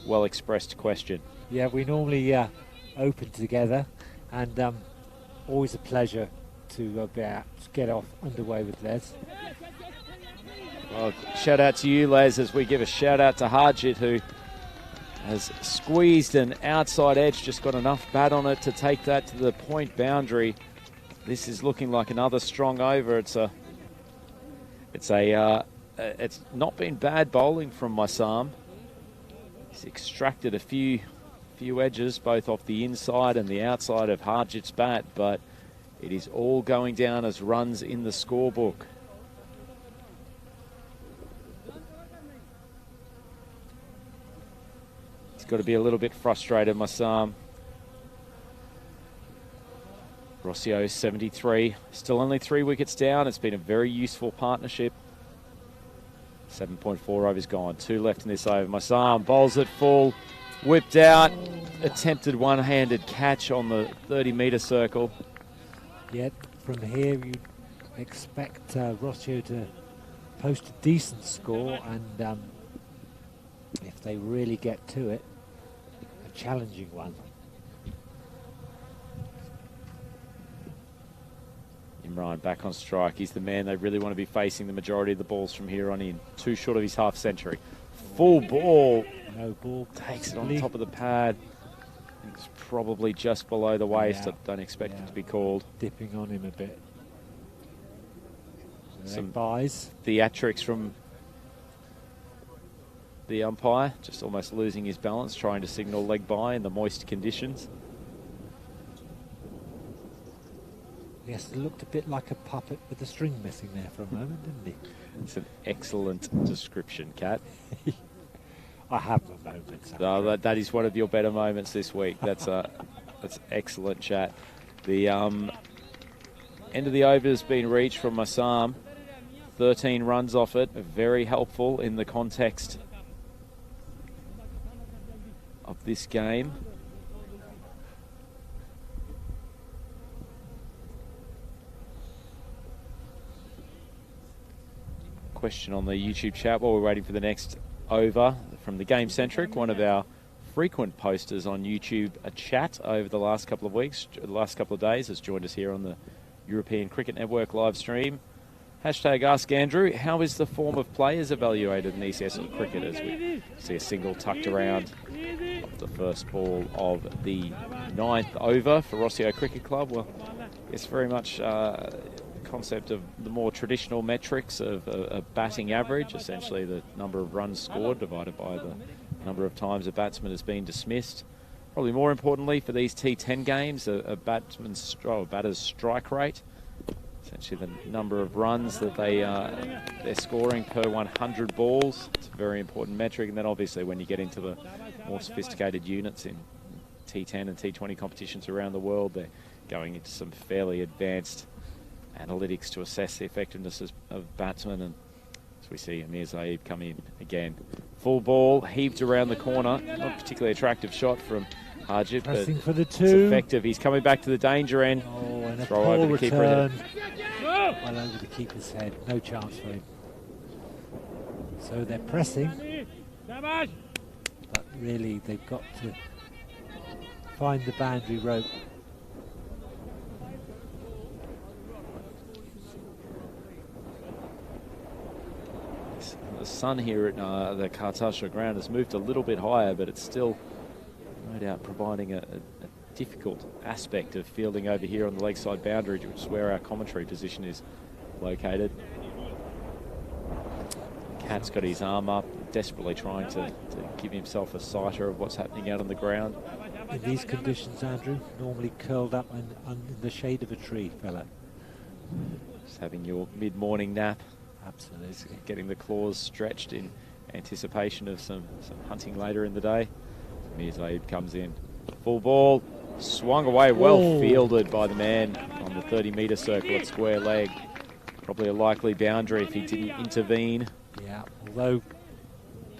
well expressed question. Yeah, we normally open together, and always a pleasure to be able to get off underway with Les. Well, shout out to you, Les, as we give a shout out to Hargett, who has squeezed an outside edge, just got enough bat on it to take that to the point boundary. This is looking like another strong over. It's not been bad bowling from Maisam. He's extracted a few edges, both off the inside and the outside of Hargett's bat, but it is all going down as runs in the scorebook. He's got to be a little bit frustrated, Maisam. Rossio 73, still only 3 wickets down. It's been a very useful partnership. 7.4 overs gone, 2 left in this over. Maisam bowls it full, whipped out, attempted one-handed catch on the 30-metre circle. Yet from here you'd expect Rossio to post a decent score, and if they really get to it, a challenging one. Imran back on strike. He's the man they really want to be facing the majority of the balls from here on in. 2 short of his half century. Full ball. No ball. Takes it on top of the pad. It's probably just below the waist. Yeah. I don't expect it to be called. Dipping on him a bit. Some buys. Theatrics from the umpire. Just almost losing his balance, trying to signal leg by in the moist conditions. Yes, it looked a bit like a puppet with a string missing there for a moment, didn't he? It's an excellent description, Kat. I have my moments. That is one of your better moments this week. That's excellent chat. The end of the over has been reached from Maisam. 13 runs off it. Very helpful in the context of this game. Question on the YouTube chat while we're waiting for the next over from the Game Centric, one of our frequent posters on YouTube. A chat over the last couple of weeks, the last couple of days, has joined us here on the European Cricket Network live stream. Hashtag Ask Andrew. How is the form of players evaluated in ECS cricket as we see a single tucked around off the first ball of the 9th over for Rossio Cricket Club? Well, it's very much concept of the more traditional metrics of a batting average, essentially the number of runs scored divided by the number of times a batsman has been dismissed. Probably more importantly for these T10 games, a batter's strike rate, essentially the number of runs that they're scoring per 100 balls. It's a very important metric. And then obviously when you get into the more sophisticated units in T10 and T20 competitions around the world, they're going into some fairly advanced analytics to assess the effectiveness of batsmen. And as we see Amir Zaid come in again. Full ball, heaved around the corner. Not a particularly attractive shot from Harjit, but for the it's two. effective. He's coming back to the danger end. Oh, and a Throw poor over the keeper. return. Well over the keeper's head. No chance for him. So they're pressing. But really, they've got to find the boundary rope. The sun here at the Cartaxo ground has moved a little bit higher, but it's still no doubt providing a difficult aspect of fielding over here on the leg side boundary, which is where our commentary position is located. Cat's got his arm up, desperately trying to give himself a sighter of what's happening out on the ground. In these conditions, Andrew, normally curled up in the shade of a tree, fella. Just having your mid-morning nap. Absolutely. Getting the claws stretched in anticipation of some hunting later in the day. Amir Zaid comes in. Full ball, swung away, well fielded by the man on the 30-metre circle at square leg. Probably a likely boundary if he didn't intervene. Yeah, although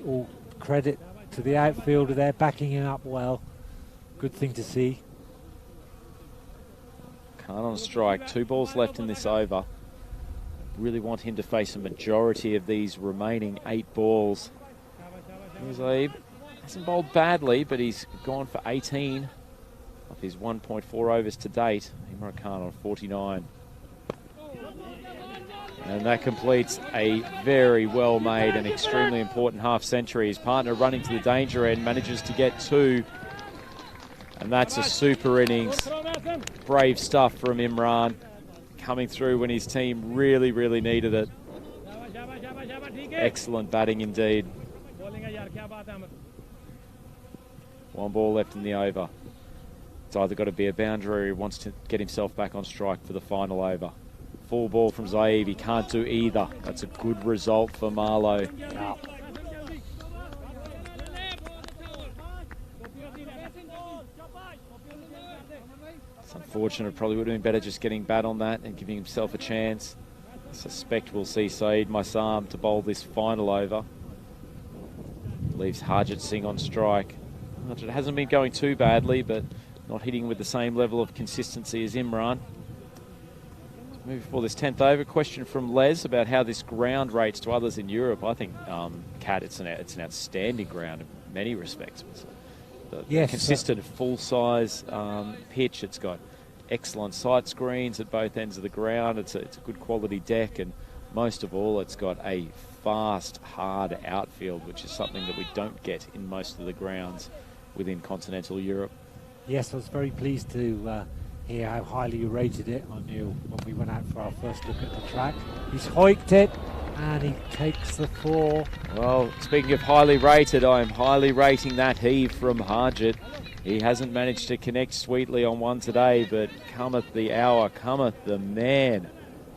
all credit to the outfielder there, backing him up well. Good thing to see. Khan on strike, 2 balls left in this over. Really want him to face a majority of these remaining 8 balls. Zaid hasn't bowled badly, but he's gone for 18 of his 1.4 overs to date. Imran Khan on 49. And that completes a very well-made and extremely important half-century. His partner running to the danger end manages to get 2. And that's a super innings. Brave stuff from Imran, coming through when his team really, really needed it. Excellent batting indeed. 1 ball left in the over. It's either got to be a boundary or he wants to get himself back on strike for the final over. Full ball from Zaid. He can't do either. That's a good result for Marlow. It's unfortunate. Probably would have been better just getting bat on that and giving himself a chance. I suspect we'll see Saeed Maisam to bowl this final over. Leaves Harjit Singh on strike. Harjit hasn't been going too badly, but not hitting with the same level of consistency as Imran. Moving for this 10th over, question from Les about how this ground rates to others in Europe. I think, Kat, it's an outstanding ground in many respects. The consistent full-size pitch. It's got excellent sight screens at both ends of the ground. It's a good quality deck, and most of all, it's got a fast, hard outfield, which is something that we don't get in most of the grounds within continental Europe. Yes, I was very pleased to hear how highly you rated it on you when we went out for our first look at the track. He's hoiked it and he takes the 4. Well, speaking of highly rated, I am highly rating that heave from Harjit. He hasn't managed to connect sweetly on one today, but cometh the hour, cometh the man.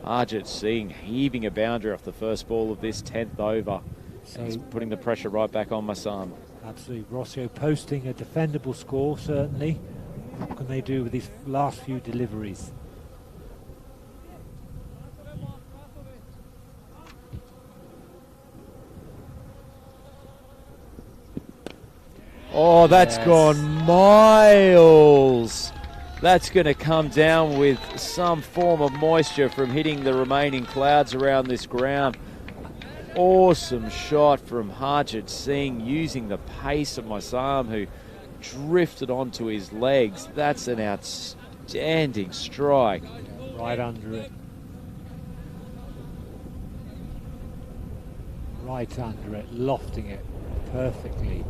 Harjit Singh heaving a boundary off the first ball of this 10th over. So he's putting the pressure right back on Maisam. Absolutely. Rossio posting a defendable score, certainly. What can they do with these last few deliveries? Oh, that's gone miles. That's going to come down with some form of moisture from hitting the remaining clouds around this ground. Awesome shot from Harjit Singh using the pace of Maisam, who drifted onto his legs. That's an outstanding strike. Right under it. Right under it, lofting it perfectly.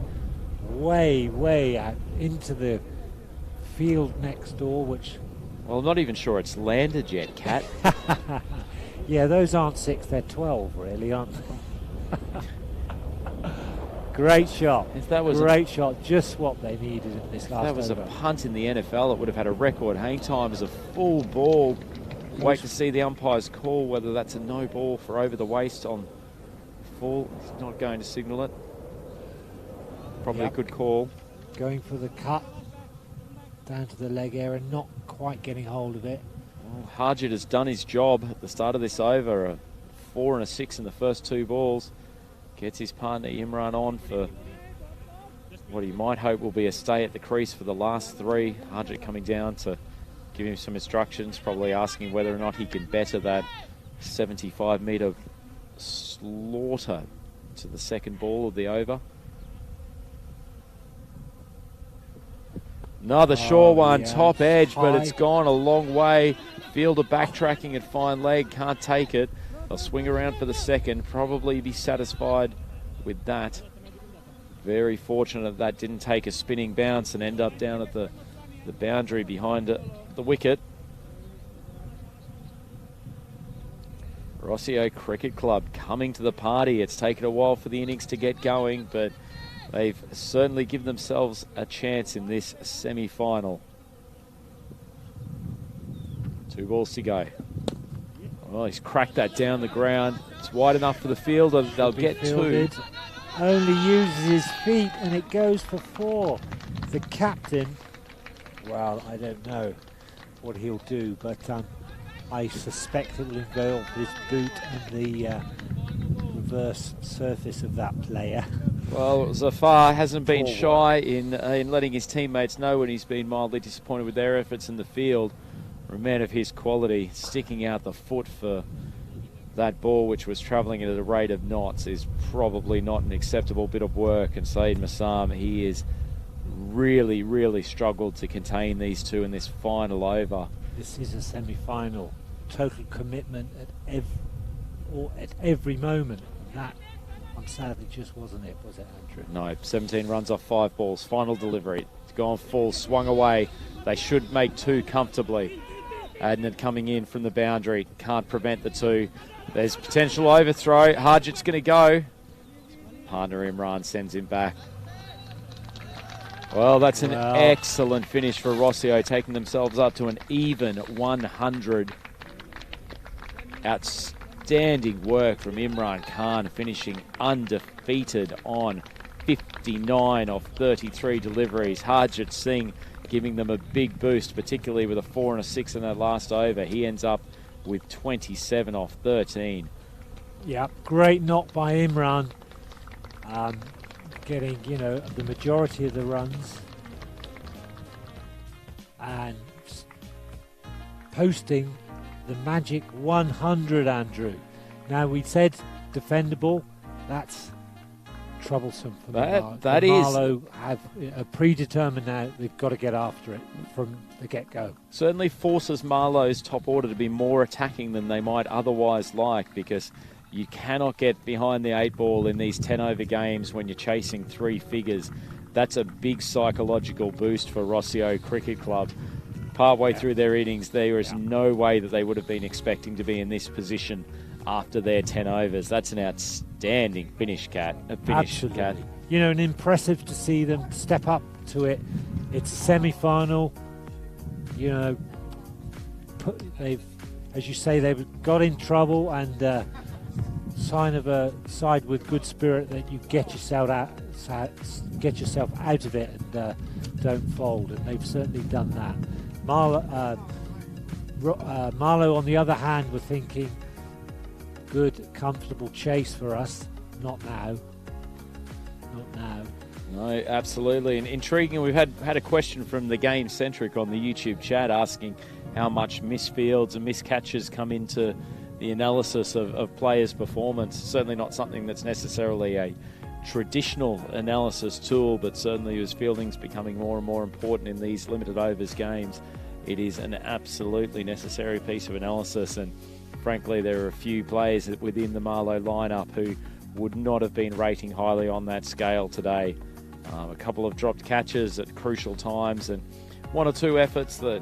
Way, way out into the field next door, which... Well, I'm not even sure it's landed yet, Kat. Yeah, those aren't 6, they're 12, really, aren't they? Great shot. If that was great shot, just what they needed in this last over. If that was a punt in the NFL, it would have had a record hang time as a full ball wait to see the umpire's call, whether that's a no ball for over the waist on full. He's not going to signal it. Probably a good call. Going for the cut down to the leg area, not quite getting hold of it. Well, Harjit has done his job at the start of this over. A 4 and a 6 in the first 2 balls. Gets his partner Imran on for what he might hope will be a stay at the crease for the last 3. Harjit coming down to give him some instructions, probably asking whether or not he can better that 75-metre slaughter to the second ball of the over. Another short one, top edge, but it's gone a long way. Fielder backtracking at fine leg, can't take it. They'll swing around for the second, probably be satisfied with that. Very fortunate that didn't take a spinning bounce and end up down at the boundary behind the wicket. Rossio Cricket Club coming to the party. It's taken a while for the innings to get going, but they've certainly given themselves a chance in this semi-final. 2 balls to go. Well, he's cracked that down the ground. It's wide enough for the fielder. They'll get 2. Only uses his feet and it goes for 4. The captain, well, I don't know what he'll do, but I suspect it will involve his boot and the reverse surface of that player. Well, Zafar hasn't been shy in letting his teammates know when he's been mildly disappointed with their efforts in the field. For a man of his quality, sticking out the foot for that ball, which was travelling at a rate of knots, is probably not an acceptable bit of work. And Saeed Massam, he is really, really struggled to contain these 2 in this final over. This is a semi-final. Total commitment at every moment. That, sadly, just wasn't it, was it, Andrew? No, 17 runs off 5 balls. Final delivery. It's gone full, swung away. They should make 2 comfortably. Adnan coming in from the boundary. Can't prevent the 2. There's potential overthrow. Harjit's going to go. Partner Imran sends him back. Well, that's an excellent finish for Rossio, taking themselves up to an even 100. Outstanding work from Imran Khan, finishing undefeated on 59 off 33 deliveries. Harjit Singh giving them a big boost, particularly with a 4 and a 6 in that last over. He ends up with 27 off 13. Yeah, great knock by Imran. Getting, the majority of the runs and posting the magic 100, Andrew. Now, we said defendable. That's troublesome for Marlow. That is. Marlow have predetermined now they've got to get after it from the get-go. Certainly forces Marlow's top order to be more attacking than they might otherwise like, because you cannot get behind the 8 ball in these 10-over games when you're chasing 3 figures. That's a big psychological boost for Rossio Cricket Club. Partway through their innings, there is no way that they would have been expecting to be in this position after their 10 overs. That's an outstanding finish, Cat. Absolutely. Cat. And impressive to see them step up to it. It's a semi-final. They've, as you say, they've got in trouble, and sign of a side with good spirit that you get yourself out of it and don't fold, and they've certainly done that. Marlow, on the other hand, were thinking, good, comfortable chase for us. Not now. Not now. No, absolutely. And intriguing, we've had a question from the Game Centric on the YouTube chat asking how much misfields and miscatches come into the analysis of players' performance. Certainly not something that's necessarily a traditional analysis tool, but certainly as fielding's becoming more and more important in these limited overs games, it is an absolutely necessary piece of analysis. And frankly, there are a few players within the Marlow lineup who would not have been rating highly on that scale today. A couple of dropped catches at crucial times, and 1 or 2 efforts that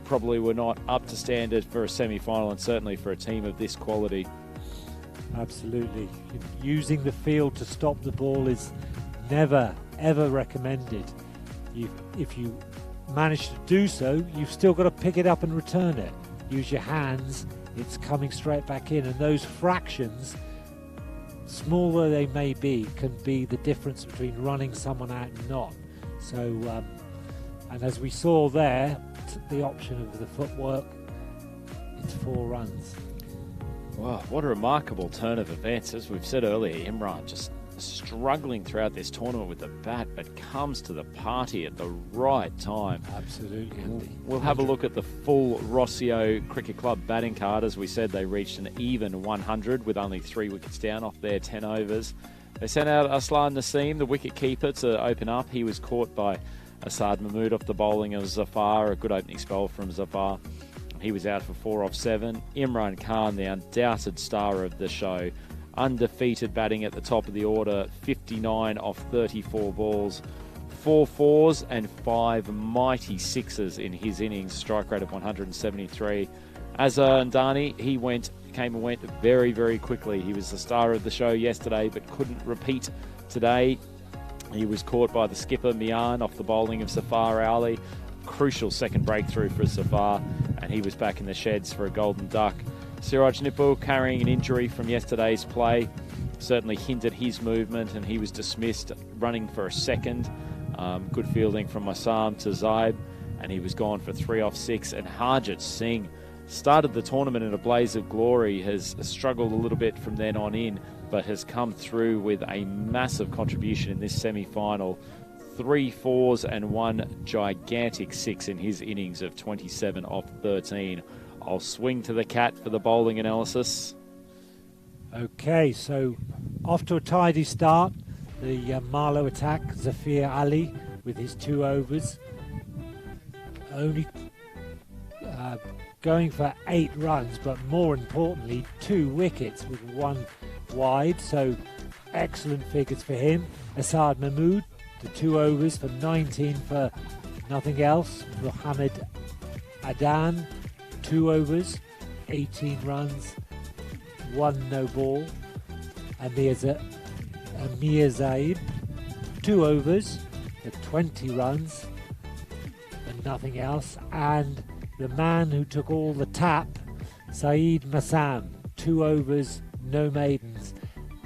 probably were not up to standard for a semi-final, and certainly for a team of this quality. Absolutely. Using the field to stop the ball is never, ever recommended. If you manage to do so, you've still got to pick it up and return it. use your hands, it's coming straight back in. And those fractions, smaller they may be, can be the difference between running someone out and not. So, and as we saw there, the option of the footwork, it's 4 runs. Wow, what a remarkable turn of events. As we've said earlier, Imran just struggling throughout this tournament with the bat, but comes to the party at the right time. Absolutely, Andy. We'll have a look at the full Rossio Cricket Club batting card. As we said, they reached an even 100 with only 3 wickets down off their 10 overs. They sent out Aslan Naseem, the wicket keeper, to open up. He was caught by Asad Mahmood off the bowling of Zafar, a good opening spell from Zafar. He was out for 4 off 7. Imran Khan, the undoubted star of the show, undefeated batting at the top of the order, 59 off 34 balls, 4 fours and 5 mighty sixes in his innings, strike rate of 173. Azhar Andani, he came and went very, very quickly. He was the star of the show yesterday, but couldn't repeat today. He was caught by the skipper, Mian, off the bowling of Zafar Ali. Crucial second breakthrough for Zafar, and he was back in the sheds for a golden duck. Siraj Nipul, carrying an injury from yesterday's play, certainly hindered his movement, and he was dismissed running for a second. Good fielding from Masam to Zaib, and he was gone for 3 off 6. And Harjit Singh started the tournament in a blaze of glory, has struggled a little bit from then on in, but has come through with a massive contribution in this semi-final. 3 fours and 1 gigantic 6 in his innings of 27 off 13. I'll swing to the cat for the bowling analysis. Okay, so off to a tidy start. The Marlow attack, Zafir Ali with his 2 overs. Only going for 8 runs, but more importantly, 2 wickets with 1 wide. So excellent figures for him. Asad Mahmood, the 2 overs for 19 for nothing else. Mohammed Adan, 2 overs, 18 runs, 1 no ball. Amir Zaid, 2 overs for 20 runs and nothing else. And the man who took all the tap, Saeed Massam, 2 overs, no maidens,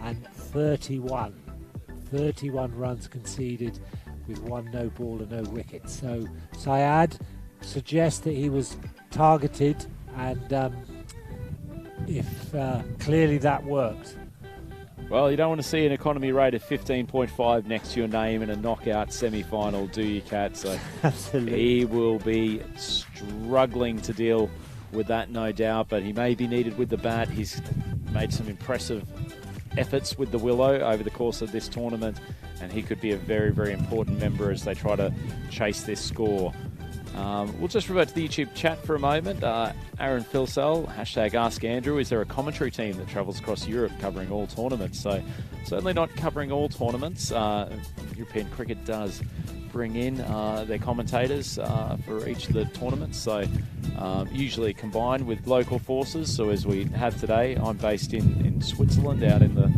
and 31 runs conceded with 1 no ball and no wicket. So Syed suggests that he was targeted, and if clearly that worked. Well, you don't want to see an economy rate of 15.5 next to your name in a knockout semi-final, do you, Kat? So Absolutely. He will be struggling to deal with that, no doubt, but he may be needed with the bat. He's made some impressive efforts with the Willow over the course of this tournament, and he could be a very, very important member as they try to chase this score. We'll just revert to the YouTube chat for a moment. Aaron Filsell, hashtag Ask Andrew, is there a commentary team that travels across Europe covering all tournaments? So certainly not covering all tournaments. European cricket does bring in their commentators for each of the tournaments, so usually combined with local forces. So as we have today, I'm based in Switzerland, out in the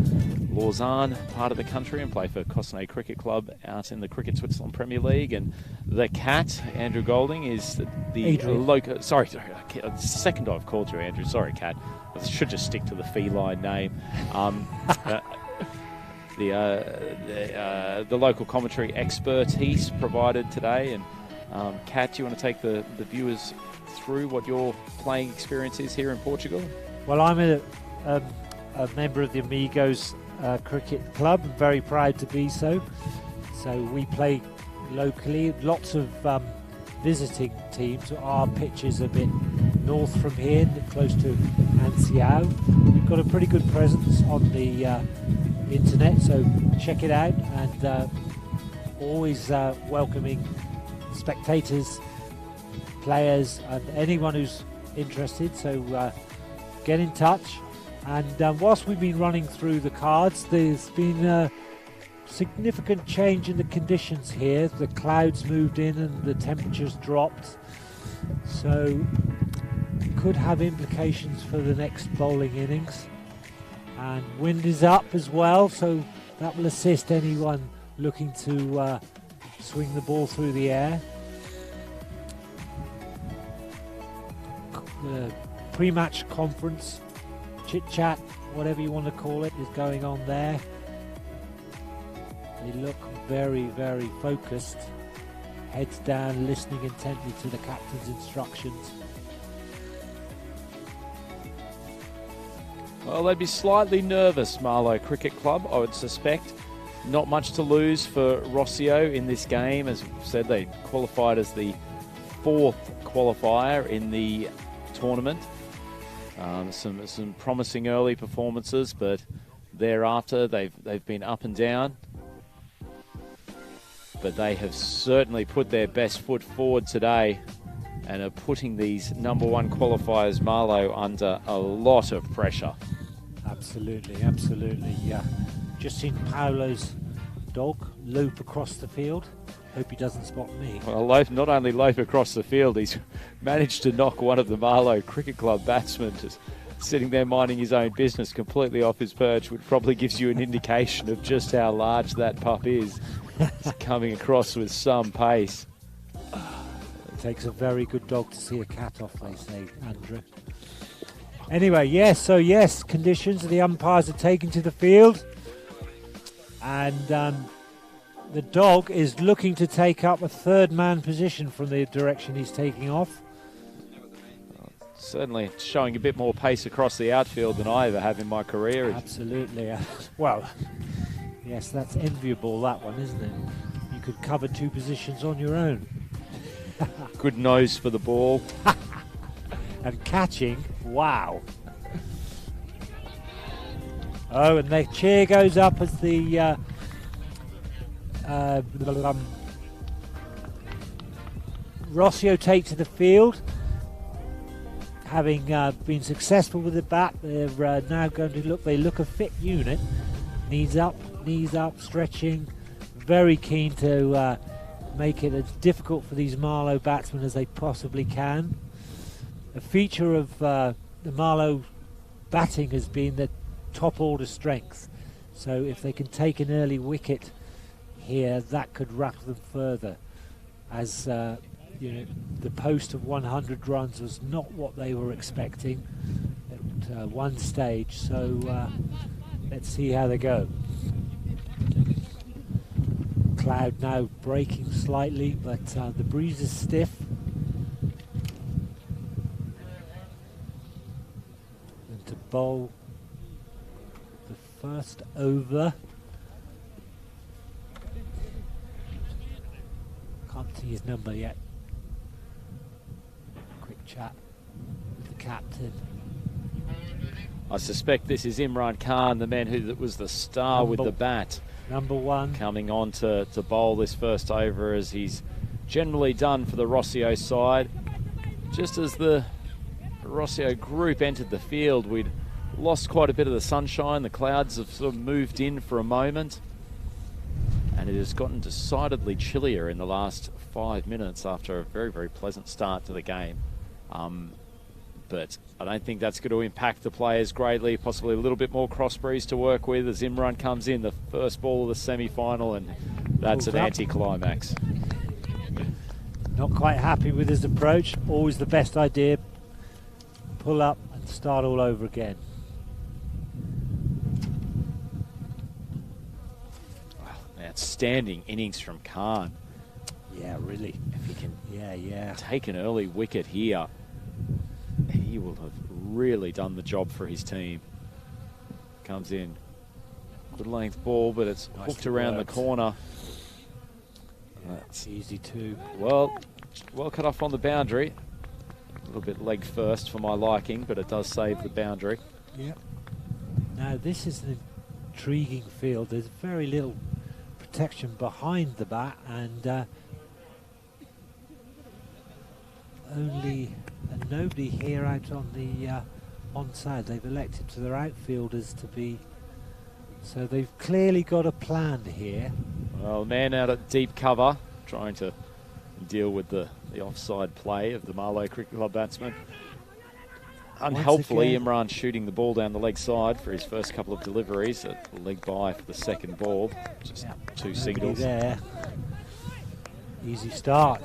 Lausanne part of the country, and play for Cossonay Cricket Club out in the Cricket Switzerland Premier League. And the cat, Andrew Golding, is the local... Sorry, second I've called you, Andrew. Sorry, cat. I should just stick to the feline name. The local commentary expertise provided today. And Kat, do you want to take the viewers through what your playing experience is here in Portugal? Well, I'm a member of the Amigos Cricket Club. I'm very proud to be so. So we play locally. Lots of visiting teams. Our pitch is a bit north from here, close to Anciao. We've got a pretty good presence on the internet, so check it out, and always welcoming spectators, players, and anyone who's interested. So get in touch. And whilst we've been running through the cards, there's been a significant change in the conditions here. The clouds moved in and the temperatures dropped, so could have implications for the next bowling innings. And wind is up as well, so that will assist anyone looking to swing the ball through the air. the pre-match conference, chit-chat, whatever you want to call it, is going on there. They look very, very focused, heads down, listening intently to the captain's instructions. Well, they'd be slightly nervous, Marlow Cricket Club, I would suspect. Not much to lose for Rossio in this game. As I've said, they qualified as the 4th qualifier in the tournament. Some promising early performances, but thereafter they've been up and down. But they have certainly put their best foot forward today and are putting these #1 qualifiers, Marlow, under a lot of pressure. Absolutely, absolutely, yeah. Just seen Paolo's dog lope across the field. Hope he doesn't spot me. Well, not only lope across the field, he's managed to knock one of the Marlow Cricket Club batsmen just sitting there minding his own business completely off his perch, which probably gives you an indication of just how large that pup is. It's coming across with some pace. It takes a very good dog to see a cat off, they say, Andrew. Anyway, yes, conditions. The umpires are taken to the field. And the dog is looking to take up a third-man position from the direction he's taking off. Certainly showing a bit more pace across the outfield than I ever have in my career. Absolutely. Well, yes, that's enviable, that one, isn't it? You could cover 2 positions on your own. Good nose for the ball. And catching, wow. Oh, and the cheer goes up as the Rossio take to the field. Having been successful with the bat, they're now going to look a fit unit. Knees up, stretching. Very keen to make it as difficult for these Marlow batsmen as they possibly can. A feature of the Marlow batting has been the top order strength. So if they can take an early wicket here, that could rattle them further. As the post of 100 runs was not what they were expecting at one stage. So let's see how they go. Cloud now breaking slightly, but the breeze is stiff. And to bowl the first over. Can't see his number yet. Quick chat with the captain. I suspect this is Imran Khan, the man who was the star with the bat. #1. Coming on to bowl this first over, as he's generally done for the Rossio side. Just as the Rossio group entered the field, we'd lost quite a bit of the sunshine. The clouds have sort of moved in for a moment. And it has gotten decidedly chillier in the last 5 minutes after a very, very pleasant start to the game. But I don't think that's going to impact the players greatly. Possibly a little bit more cross breeze to work with as Imran comes in, the first ball of the semi-final, and that's an anti-climax. Not quite happy with his approach. Always the best idea. Pull up and start all over again. Outstanding innings from Khan. Yeah, really. If he can yeah. take an early wicket here, he will have really done the job for his team. Comes in. Good length ball, but it's hooked around the corner. That's easy too. Well cut off on the boundary. A little bit leg first for my liking, but it does save the boundary. Yep. Now this is an intriguing field. There's very little protection behind the bat, and nobody here out on the onside. They've elected to their outfielders to be, so they've clearly got a plan here. Well, man out at deep cover, trying to deal with the offside play of the Marlow Cricket Club batsman. Unhelpfully, Imran shooting the ball down the leg side for his first couple of deliveries. A leg by for the second ball. Just two singles. There. Easy start.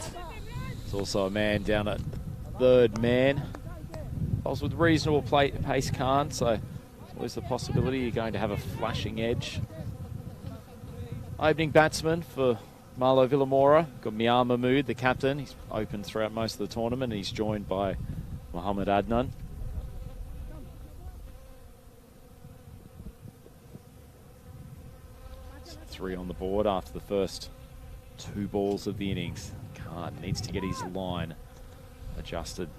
There's also a man down at third man. bowls with reasonable pace, Khan, so there's the possibility you're going to have a flashing edge. Opening batsman for Marlo Villamora, got Miar Mahmood, the captain. He's opened throughout most of the tournament. He's joined by Mohammad Adnan. So 3 on the board after the first 2 balls of the innings. Khan needs to get his line adjusted.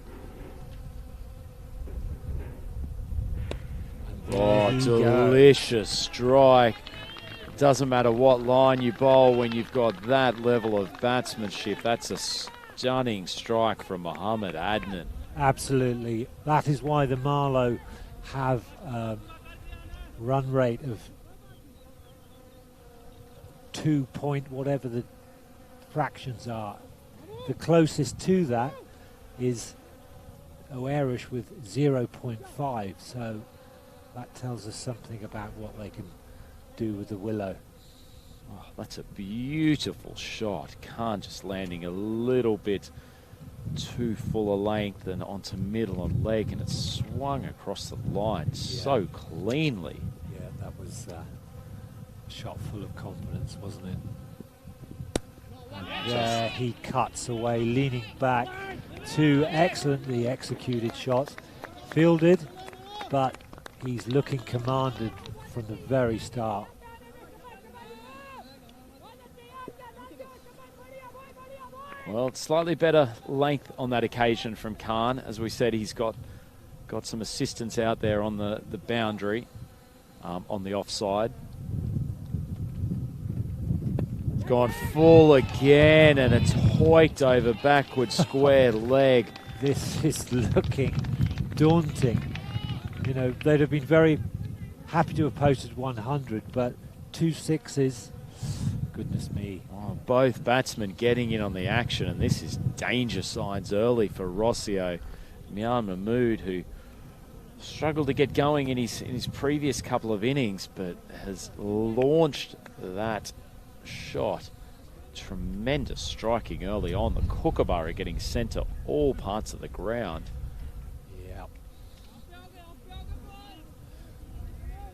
Oh, delicious strike. Doesn't matter what line you bowl when you've got that level of batsmanship. That's a stunning strike from Mohammad Adnan. Absolutely. That is why the Marlow have run rate of 2 point whatever the fractions are. The closest to that is Oerish with 0.5. So that tells us something about what they can do with the willow. Oh, that's a beautiful shot. Khan just landing a little bit too full of length and onto middle and leg, and it swung across the line so cleanly. Yeah, that was a shot full of confidence, wasn't it? And there he cuts away, leaning back. 2 excellently executed shots, fielded, but he's looking commanded from the very start. Well, it's slightly better length on that occasion from Khan. As we said, he's got some assistance out there on the boundary, on the offside. Gone full again, and it's hoiked over backward square leg. This is looking daunting. You know, they'd have been very happy to have posted 100, but 2 sixes, goodness me. Oh, both batsmen getting in on the action, and this is danger signs early for Rossio. Miar Mahmood, who struggled to get going in his previous couple of innings, but has launched that shot. Tremendous striking early on. The kookaburra getting sent to all parts of the ground.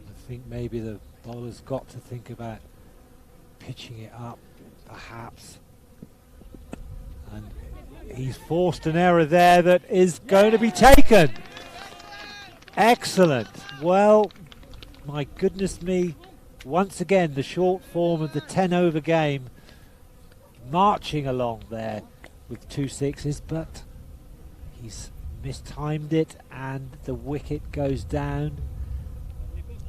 I think maybe the bowler's got to think about pitching it up, perhaps. And he's forced an error there that is going to be taken. Excellent. Well, my goodness me. Once again, the short form of the 10-over game marching along there with 2 sixes, but he's mistimed it and the wicket goes down.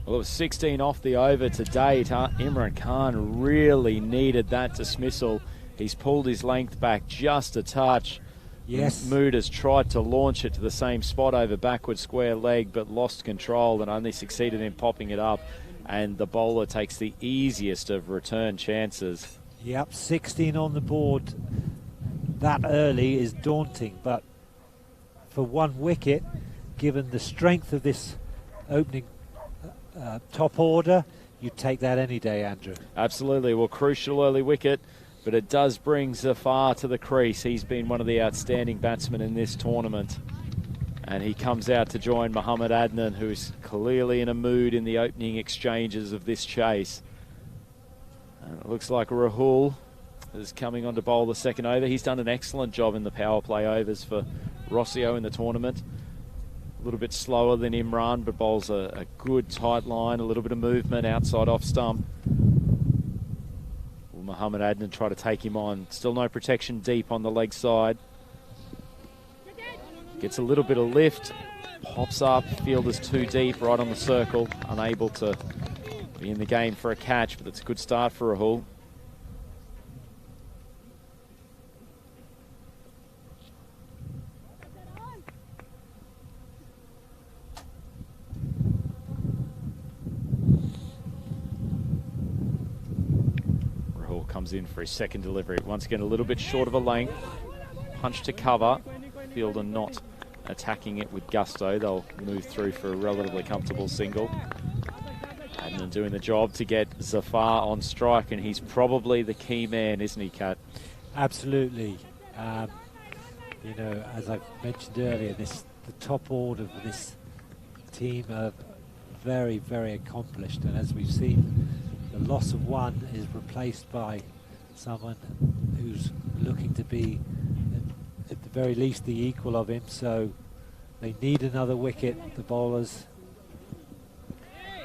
Well, it was 16 off the over to date. Imran Khan really needed that dismissal. He's pulled his length back just a touch. Yes. Mahmood has tried to launch it to the same spot over backward square leg, but lost control and only succeeded in popping it up. And the bowler takes the easiest of return chances. Yep, 16 on the board that early is daunting, but for 1 wicket, given the strength of this opening top order, you take that any day, Andrew. Absolutely. Well, crucial early wicket, but it does bring Zafar to the crease. He's been one of the outstanding batsmen in this tournament. And he comes out to join Mohammad Adnan, who's clearly in a mood in the opening exchanges of this chase. And it looks like Rahul is coming on to bowl the second over. He's done an excellent job in the power play overs for Rossio in the tournament. A little bit slower than Imran, but bowls a good tight line, a little bit of movement outside off stump. Will Mohammad Adnan try to take him on? Still no protection deep on the leg side. Gets a little bit of lift, pops up, fielder's too deep, right on the circle, unable to be in the game for a catch, but it's a good start for Rahul. Rahul comes in for his second delivery. Once again, a little bit short of a length. Punch to cover. Fielder not attacking it with gusto. They'll move through for a relatively comfortable single. Adnan doing the job to get Zafar on strike, and he's probably the key man, isn't he, Kat? Absolutely. You know, as I've mentioned earlier, this the top order for this team are very, very accomplished, and as we've seen, the loss of one is replaced by someone who's looking to be at the very least the equal of him, so they need another wicket, the bowlers.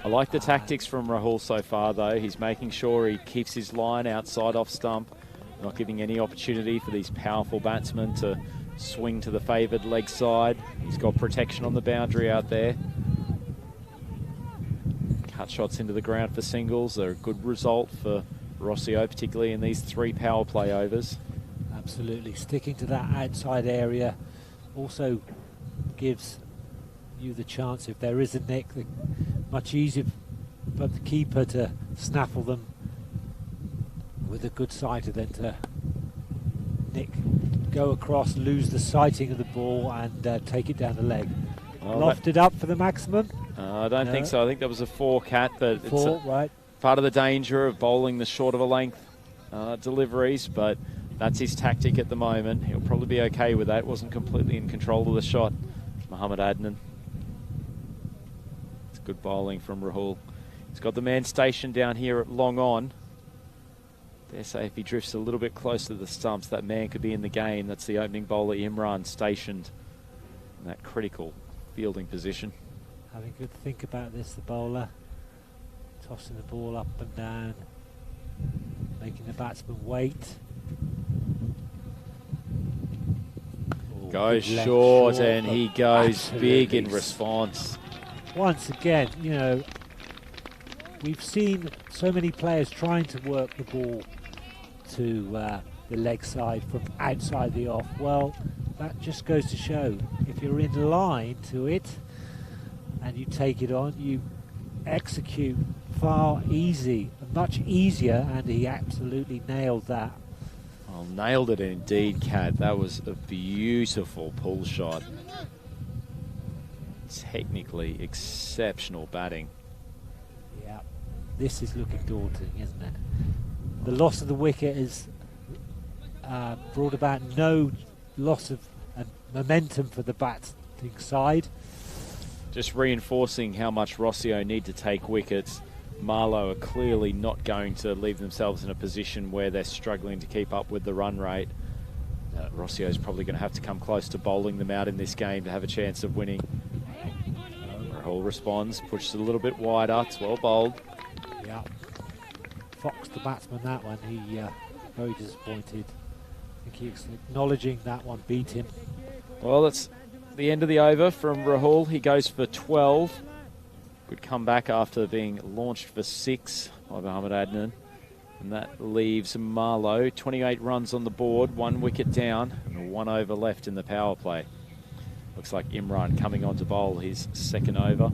I like the tactics from Rahul so far, though. He's making sure he keeps his line outside off stump, not giving any opportunity for these powerful batsmen to swing to the favoured leg side. He's got protection on the boundary out there. Cut shots into the ground for singles. They're a good result for Rossio, particularly in these 3 power play overs. Absolutely. Sticking to that outside area also gives you the chance, if there is a nick, much easier for the keeper to snaffle them with a good sighter than to nick, go across, lose the sighting of the ball and take it down the leg. Lofted up for the maximum? I don't think so. I think that was a 4, Cat, but it's right. Part of the danger of bowling the short of a length deliveries, but that's his tactic at the moment. He'll probably be okay with that. Wasn't completely in control of the shot, Mohammad Adnan. It's good bowling from Rahul. He's got the man stationed down here at long on. Dare say if he drifts a little bit closer to the stumps, that man could be in the game. That's the opening bowler, Imran, stationed in that critical fielding position. Having a good think about this, the bowler. Tossing the ball up and down. Making the batsman wait. Goes short and he goes big in response. Once again, you know, we've seen so many players trying to work the ball to the leg side from outside the off. Well, that just goes to show if you're in line to it and you take it on, you execute much easier, and he absolutely nailed that. Oh, nailed it indeed, Kat. That was a beautiful pull shot. Technically exceptional batting. Yeah, this is looking daunting, isn't it? The loss of the wicket has brought about no loss of momentum for the batting side. Just reinforcing how much Rossio need to take wickets. Marlow are clearly not going to leave themselves in a position where they're struggling to keep up with the run rate. Rossio is probably going to have to come close to bowling them out in this game to have a chance of winning. Rahul responds, pushes it a little bit wider. It's well bowled. Yeah. Fox, the batsman, that one, he very disappointed. I think he's acknowledging that one beat him. Well, that's the end of the over from Rahul. He goes for 12. Good comeback after being launched for 6 by Mohammad Adnan. And that leaves Marlow 28 runs on the board, 1 wicket down, and 1 over left in the power play. Looks like Imran coming on to bowl his 2nd over.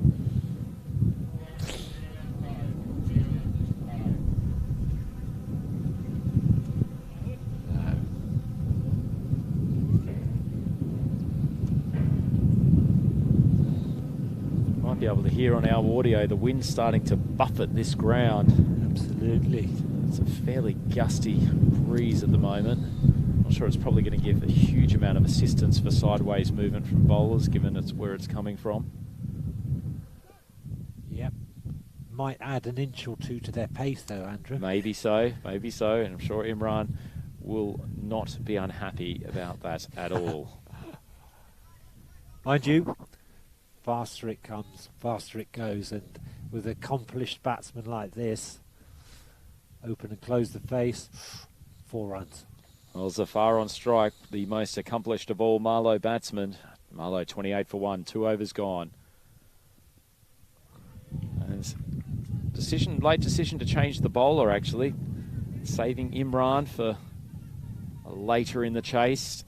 Might be able to hear on our audio the wind starting to buffet this ground. Absolutely. It's a fairly gusty breeze at the moment. I'm sure it's probably going to give a huge amount of assistance for sideways movement from bowlers, given it's where it's coming from. Yep. Might add an inch or 2 to their pace, though, Andrew. Maybe so, maybe so. And I'm sure Imran will not be unhappy about that at all. Mind you, faster it comes, faster it goes, and with an accomplished batsman like this, open and close the face, 4 runs. Well, Zafar on strike, the most accomplished of all Marlow batsmen. Marlow 28 for 1, 2 overs gone. And late decision to change the bowler, actually. Saving Imran for later in the chase.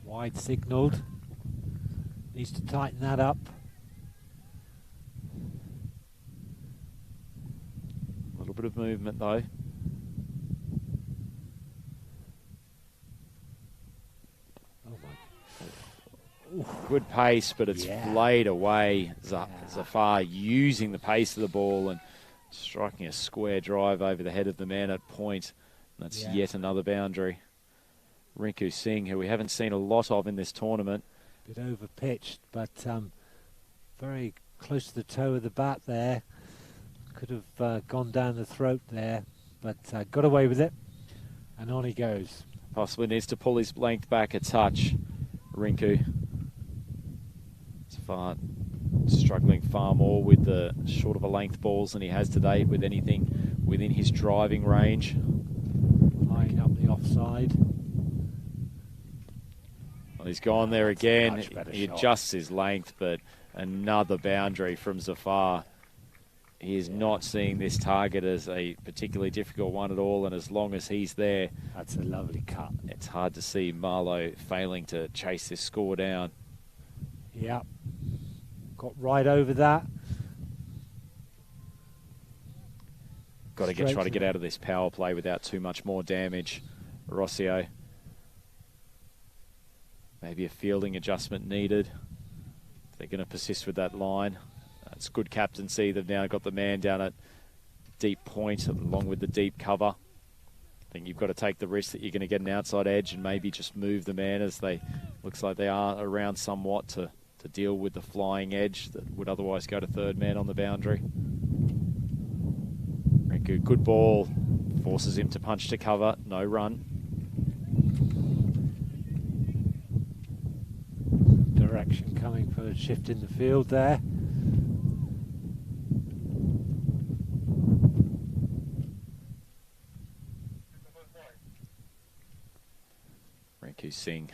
Wide signalled. Needs to tighten that up. A little bit of movement, though. Good pace, but it's flayed away. Zafar using the pace of the ball and striking a square drive over the head of the man at point. That's yet another boundary. Rinku Singh, who we haven't seen a lot of in this tournament, Bit over pitched, but very close to the toe of the bat there. Could have gone down the throat there, but got away with it. And on he goes. Possibly needs to pull his length back a touch, Rinku. Struggling far more with the short of a length balls than he has today with anything within his driving range. Eyeing up the offside. Well, he's gone there again. He shot. adjusts his length, but another boundary from Zafar. He is not seeing this target as a particularly difficult one at all, and as long as he's there, that's a lovely cut. It's hard to see Marlowe failing to chase this score down. Yep. Got right over that. Got to try to get out of this power play without too much more damage. Rossio. Maybe a fielding adjustment needed. They're going to persist with that line. It's good captaincy. They've now got the man down at deep point along with the deep cover. I think you've got to take the risk that you're going to get an outside edge and maybe just move the man as they looks like they are around somewhat to deal with the flying edge that would otherwise go to third man on the boundary. Rinku, good ball. Forces him to punch to cover. No run. Direction coming for a shift in the field there. Rinku Singh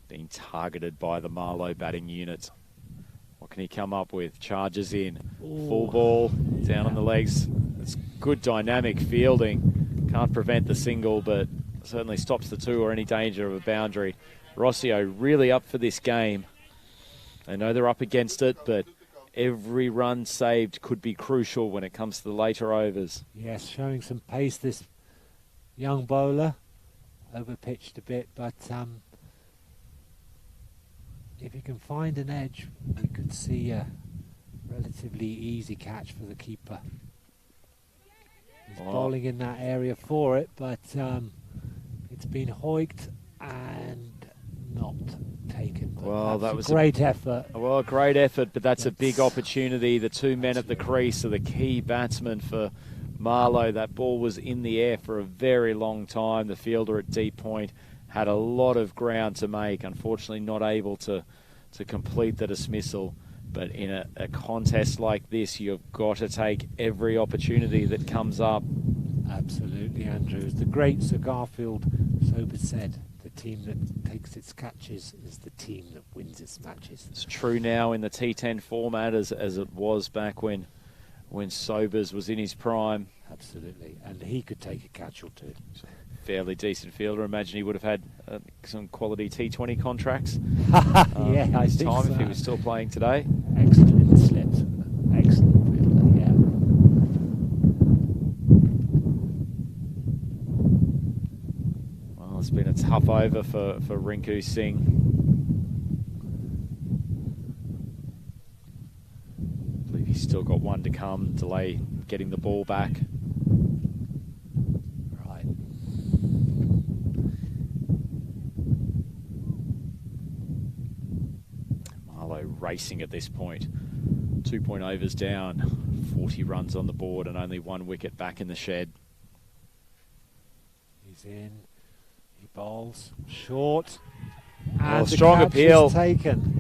being targeted by the Marlowe batting unit. What can he come up with? Charges in. Ooh. Full ball, down on the legs. It's good dynamic fielding. Can't prevent the single, but certainly stops the two or any danger of a boundary. Rossio really up for this game. They know they're up against it, but every run saved could be crucial when it comes to the later overs. Yes, showing some pace, this young bowler. Overpitched a bit, but if he can find an edge, we could see a relatively easy catch for the keeper. He's bowling in that area for it, but it's been hoiked and not taken. But well, that was a great effort. Well, great effort, but that's a big opportunity. The two men at the crease are the key batsmen for Marlowe. That ball was in the air for a very long time. The fielder at deep point had a lot of ground to make. Unfortunately, not able to complete the dismissal. But in a contest like this, you've got to take every opportunity that comes up. Absolutely, Andrew. As the great Sir Garfield Sober said, the team that takes its catches is the team that wins its matches. It's true now in the T10 format as it was back when Sobers was in his prime. Absolutely, and he could take a catch or two. Fairly decent fielder. Imagine he would have had some quality T20 contracts. Yeah, I his think time so. if he was still playing today. Excellent slips. Excellent fielder, yeah. Well, it's been a tough over for Rinku Singh. I believe he's still got one to come. Delay getting the ball back. Right. Marlowe racing at this point. 2 point overs down. 40 runs on the board and only one wicket back in the shed. He's in. He bowls short. Oh, And the strong catch appeal. is taken.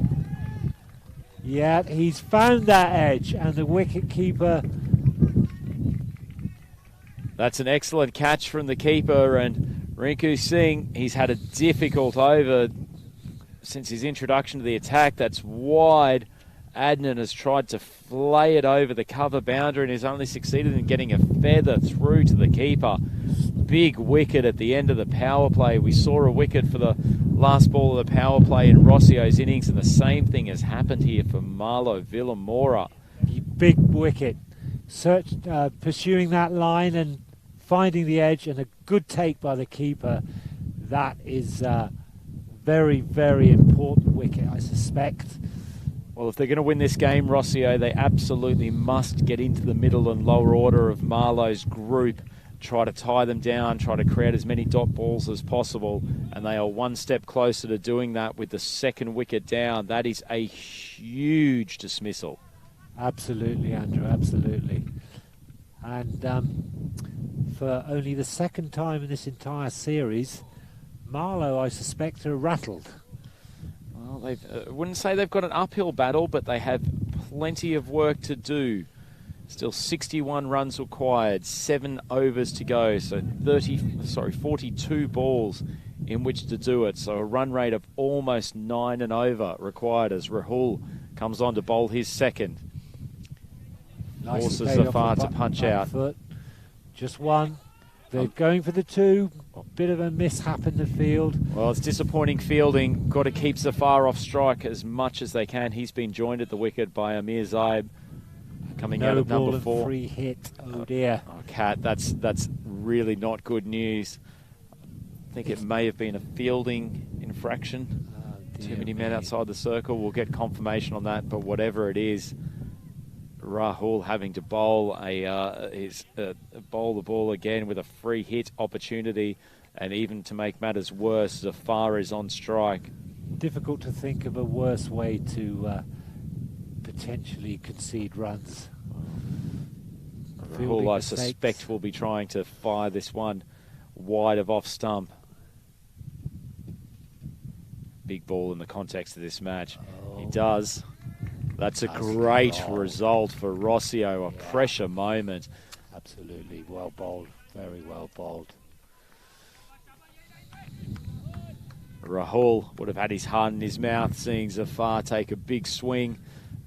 Yeah, he's found that edge, and the wicket keeper. That's an excellent catch from the keeper, and Rinku Singh, he's had a difficult over since his introduction to the attack. That's wide. Adnan has tried to flay it over the cover boundary and has only succeeded in getting a feather through to the keeper. Big wicket at the end of the power play. We saw a wicket for the last ball of the power play in Rossio's innings, and the same thing has happened here for Marlo Villamora. Big wicket. Pursuing that line and finding the edge, and a good take by the keeper. That is a very, very important wicket, I suspect. Well, if they're going to win this game, Rossio, they absolutely must get into the middle and lower order of Marlowe's group. try to tie them down, try to create as many dot balls as possible, and they are one step closer to doing that with the second wicket down. That is a huge dismissal. Absolutely, Andrew, absolutely. And for only the second time in this entire series, Marlow, I suspect, are rattled. Well, I wouldn't say they've got an uphill battle, but they have plenty of work to do. Still 61 runs required, 7 overs to go, so 42 balls in which to do it. So a run rate of almost 9 and over required as Rahul comes on to bowl his second. Forces Zafar to punch out. Foot. Just one. They're going for the 2. Bit of a mishap in the field. Well, it's disappointing fielding. Got to keep Zafar off strike as much as they can. He's been joined at the wicket by Amir Zaib. Coming out of number 4. Free hit. Oh dear. Oh, Cat, that's really not good news. I think it may have been a fielding infraction. Too many men outside the circle. We'll get confirmation on that, but whatever it is, Rahul having to bowl bowl the ball again with a free hit opportunity, and even to make matters worse, Zafar is on strike. Difficult to think of a worse way to potentially concede runs. Rahul, I suspect, will be trying to fire this one wide of off stump. Big ball in the context of this match. He does. That's a great result for Rossio, a pressure moment. Absolutely, well bowled, very well bowled. Rahul would have had his heart in his mouth seeing Zafar take a big swing.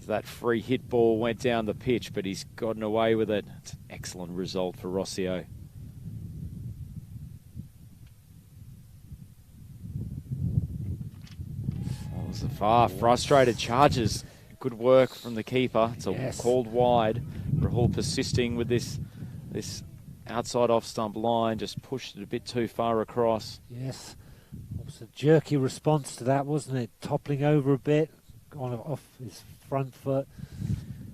That free hit ball went down the pitch, but he's gotten away with it. It's an excellent result for Rossio. Oh, Zafar frustrated, charges. Good work from the keeper. It's a called wide. Rahul persisting with this outside off stump line, just pushed it a bit too far across. Yes, it was a jerky response to that, wasn't it? Toppling over a bit, off his front foot.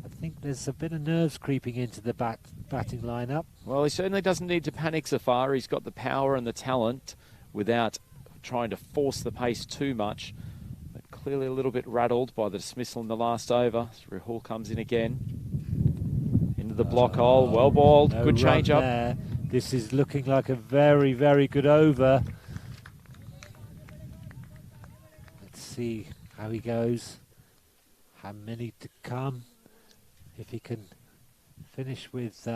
I think there's a bit of nerves creeping into the batting lineup. Well, he certainly doesn't need to panic Zafar. He's got the power and the talent without trying to force the pace too much. But clearly a little bit rattled by the dismissal in the last over. So Rahul comes in again. Into the block hole. Well balled. No good change up. There. This is looking like a very, very good over. Let's see how he goes. How many to come? If he can finish with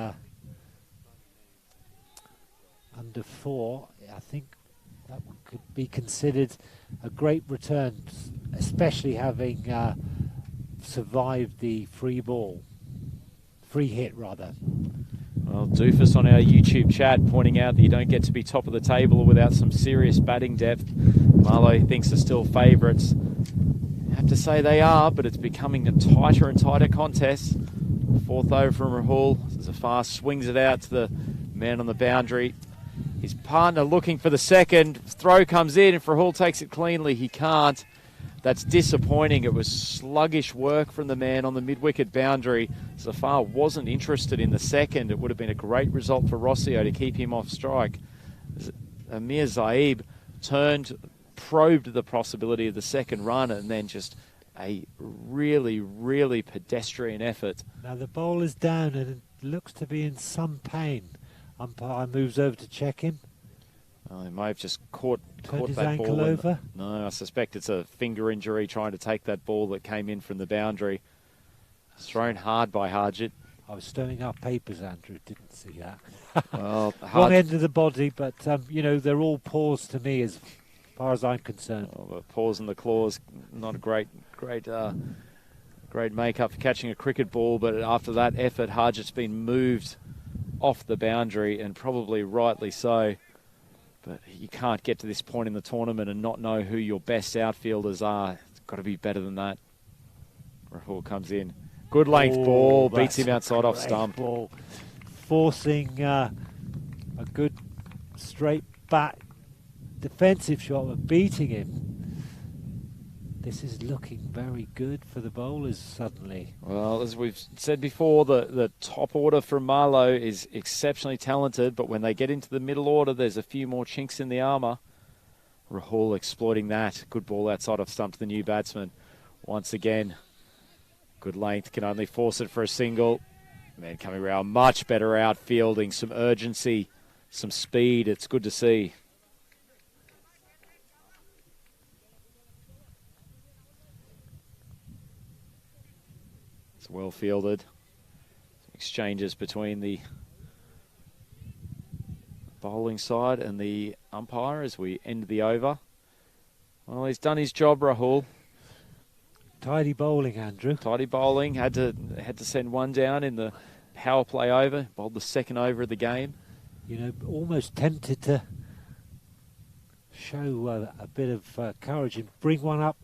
under 4, I think that could be considered a great return, especially having survived the free hit rather. Well, Doofus on our YouTube chat pointing out that you don't get to be top of the table without some serious batting depth. Marlow thinks they're still favourites. I have to say they are, but it's becoming a tighter and tighter contest. 4th over from Rahul. Zafar swings it out to the man on the boundary. His partner looking for the second. Throw comes in. If Rahul takes it cleanly, he can't. That's disappointing. It was sluggish work from the man on the mid-wicket boundary. Zafar wasn't interested in the second. It would have been a great result for Rossio to keep him off strike. Amir Zaib turned, probed the possibility of the second run, and then just a really, really pedestrian effort. Now the ball is down and it looks to be in some pain. Umpire moves over to check him. Well, he may have just caught his that ankle ball. Over. No, I suspect it's a finger injury trying to take that ball that came in from the boundary. It's thrown hard by Harjit. I was stowing up papers, Andrew. Didn't see that. Well, wrong end of the body, but you know, they're all paws to me as far as I'm concerned. Well, the paws and the claws, not a great make-up for catching a cricket ball, but after that effort, Harjit's been moved off the boundary, and probably rightly so. But you can't get to this point in the tournament and not know who your best outfielders are. It's got to be better than that. Rahul comes in. Good length ball, beats him outside off stump. Ball. Forcing a good straight back defensive shot, but beating him. This is looking very good for the bowlers suddenly. Well, as we've said before, the top order from Marlow is exceptionally talented, but when they get into the middle order, there's a few more chinks in the armour. Rahul exploiting that. Good ball outside of stump to the new batsman. Once again, good length, can only force it for a single. Man coming around, much better outfielding, some urgency, some speed. It's good to see. It's well fielded. Exchanges between the bowling side and the umpire as we end the over. Well, he's done his job, Rahul. Tidy bowling, Andrew. Tidy bowling. Had to send one down in the power play over. Bowled the second over of the game. You know, almost tempted to show a bit of courage and bring one up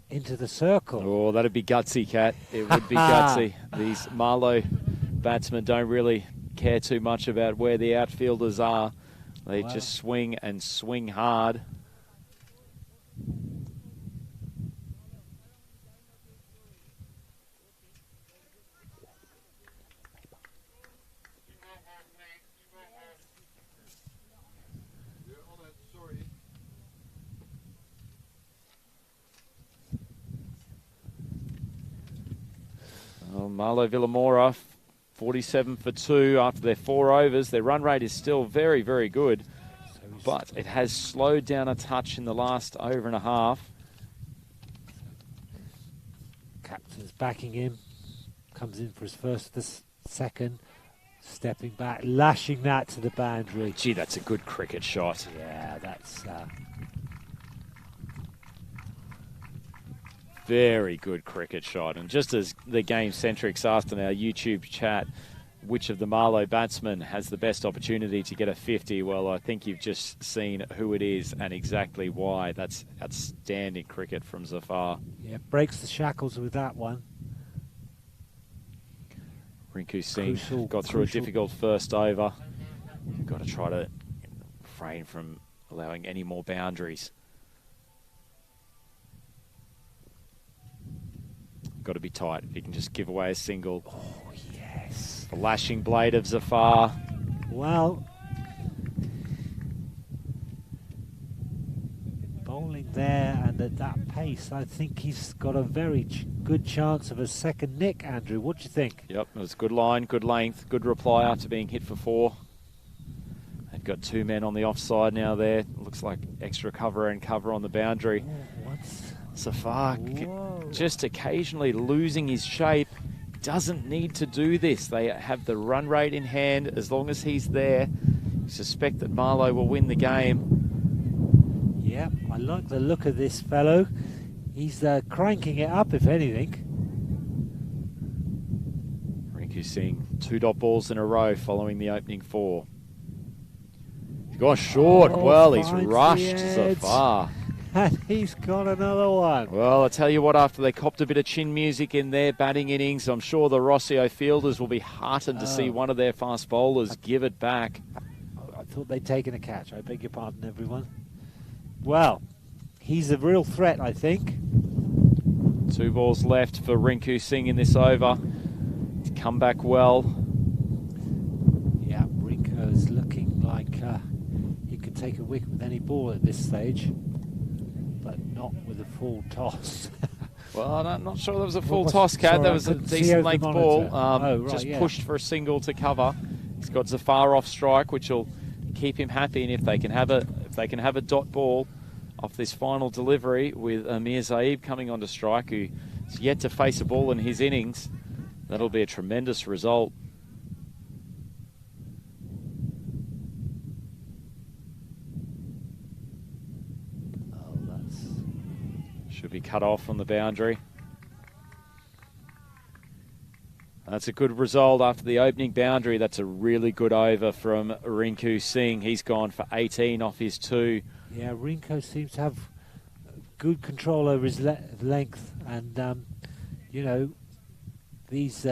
into the circle. Oh, that'd be gutsy, Cat. It would be gutsy. These Marlow batsmen don't really care too much about where the outfielders are. They just swing and swing hard. Well, Marlow Villamora, 47 for 2 after their 4 overs. Their run rate is still very, very good, but it has slowed down a touch in the last over and a half. Captain's backing him. Comes in for his first, the second. Stepping back, lashing that to the boundary. Gee, that's a good cricket shot. Yeah, that's... Very good cricket shot. And just as the Game Centrics asked in our YouTube chat, which of the Marlow batsmen has the best opportunity to get a 50, well, I think you've just seen who it is and exactly why. That's outstanding cricket from Zafar. Yeah, breaks the shackles with that one. Rinku Singh got through a difficult first over. You've got to try to refrain from allowing any more boundaries. Got to be tight. If you can just give away a single. Oh, yes. The lashing blade of Zafar. Well, bowling there and at that pace, I think he's got a very good chance of a second nick, Andrew. What do you think? Yep, it was a good line, good length, good reply after being hit for 4. They've got 2 men on the offside now there. Looks like extra cover and cover on the boundary. Oh, what's... Safar just occasionally losing his shape. Doesn't need to do this. They have the run rate in hand. As long as he's there, you suspect that Marlow will win the game. Yeah, I like the look of this fellow. He's cranking it up, if anything. Rinku Singh, 2 dot balls in a row following the opening 4. He's gone short. Well, he's rushed Zafar. And he's got another one. Well, I tell you what, after they copped a bit of chin music in their batting innings, I'm sure the Rossio fielders will be heartened to see one of their fast bowlers give it back. I thought they'd taken a catch. I beg your pardon, everyone. Well, he's a real threat, I think. 2 balls left for Rinku Singh in this over. He's come back well. Yeah, Rinko's looking like he could take a wicket with any ball at this stage. But not with a full toss. Well, I'm not sure there was a full toss, Cat. That was a decent length ball. Just pushed for a single to cover. He's got Zafar off strike, which will keep him happy. And if they can have a dot ball off this final delivery with Amir Zaib coming onto strike, who's yet to face a ball in his innings, that'll be a tremendous result. Should be cut off on the boundary. That's a good result after the opening boundary. That's a really good over from Rinku Singh. He's gone for 18 off his 2. Yeah, Rinko seems to have good control over his length. And, you know, these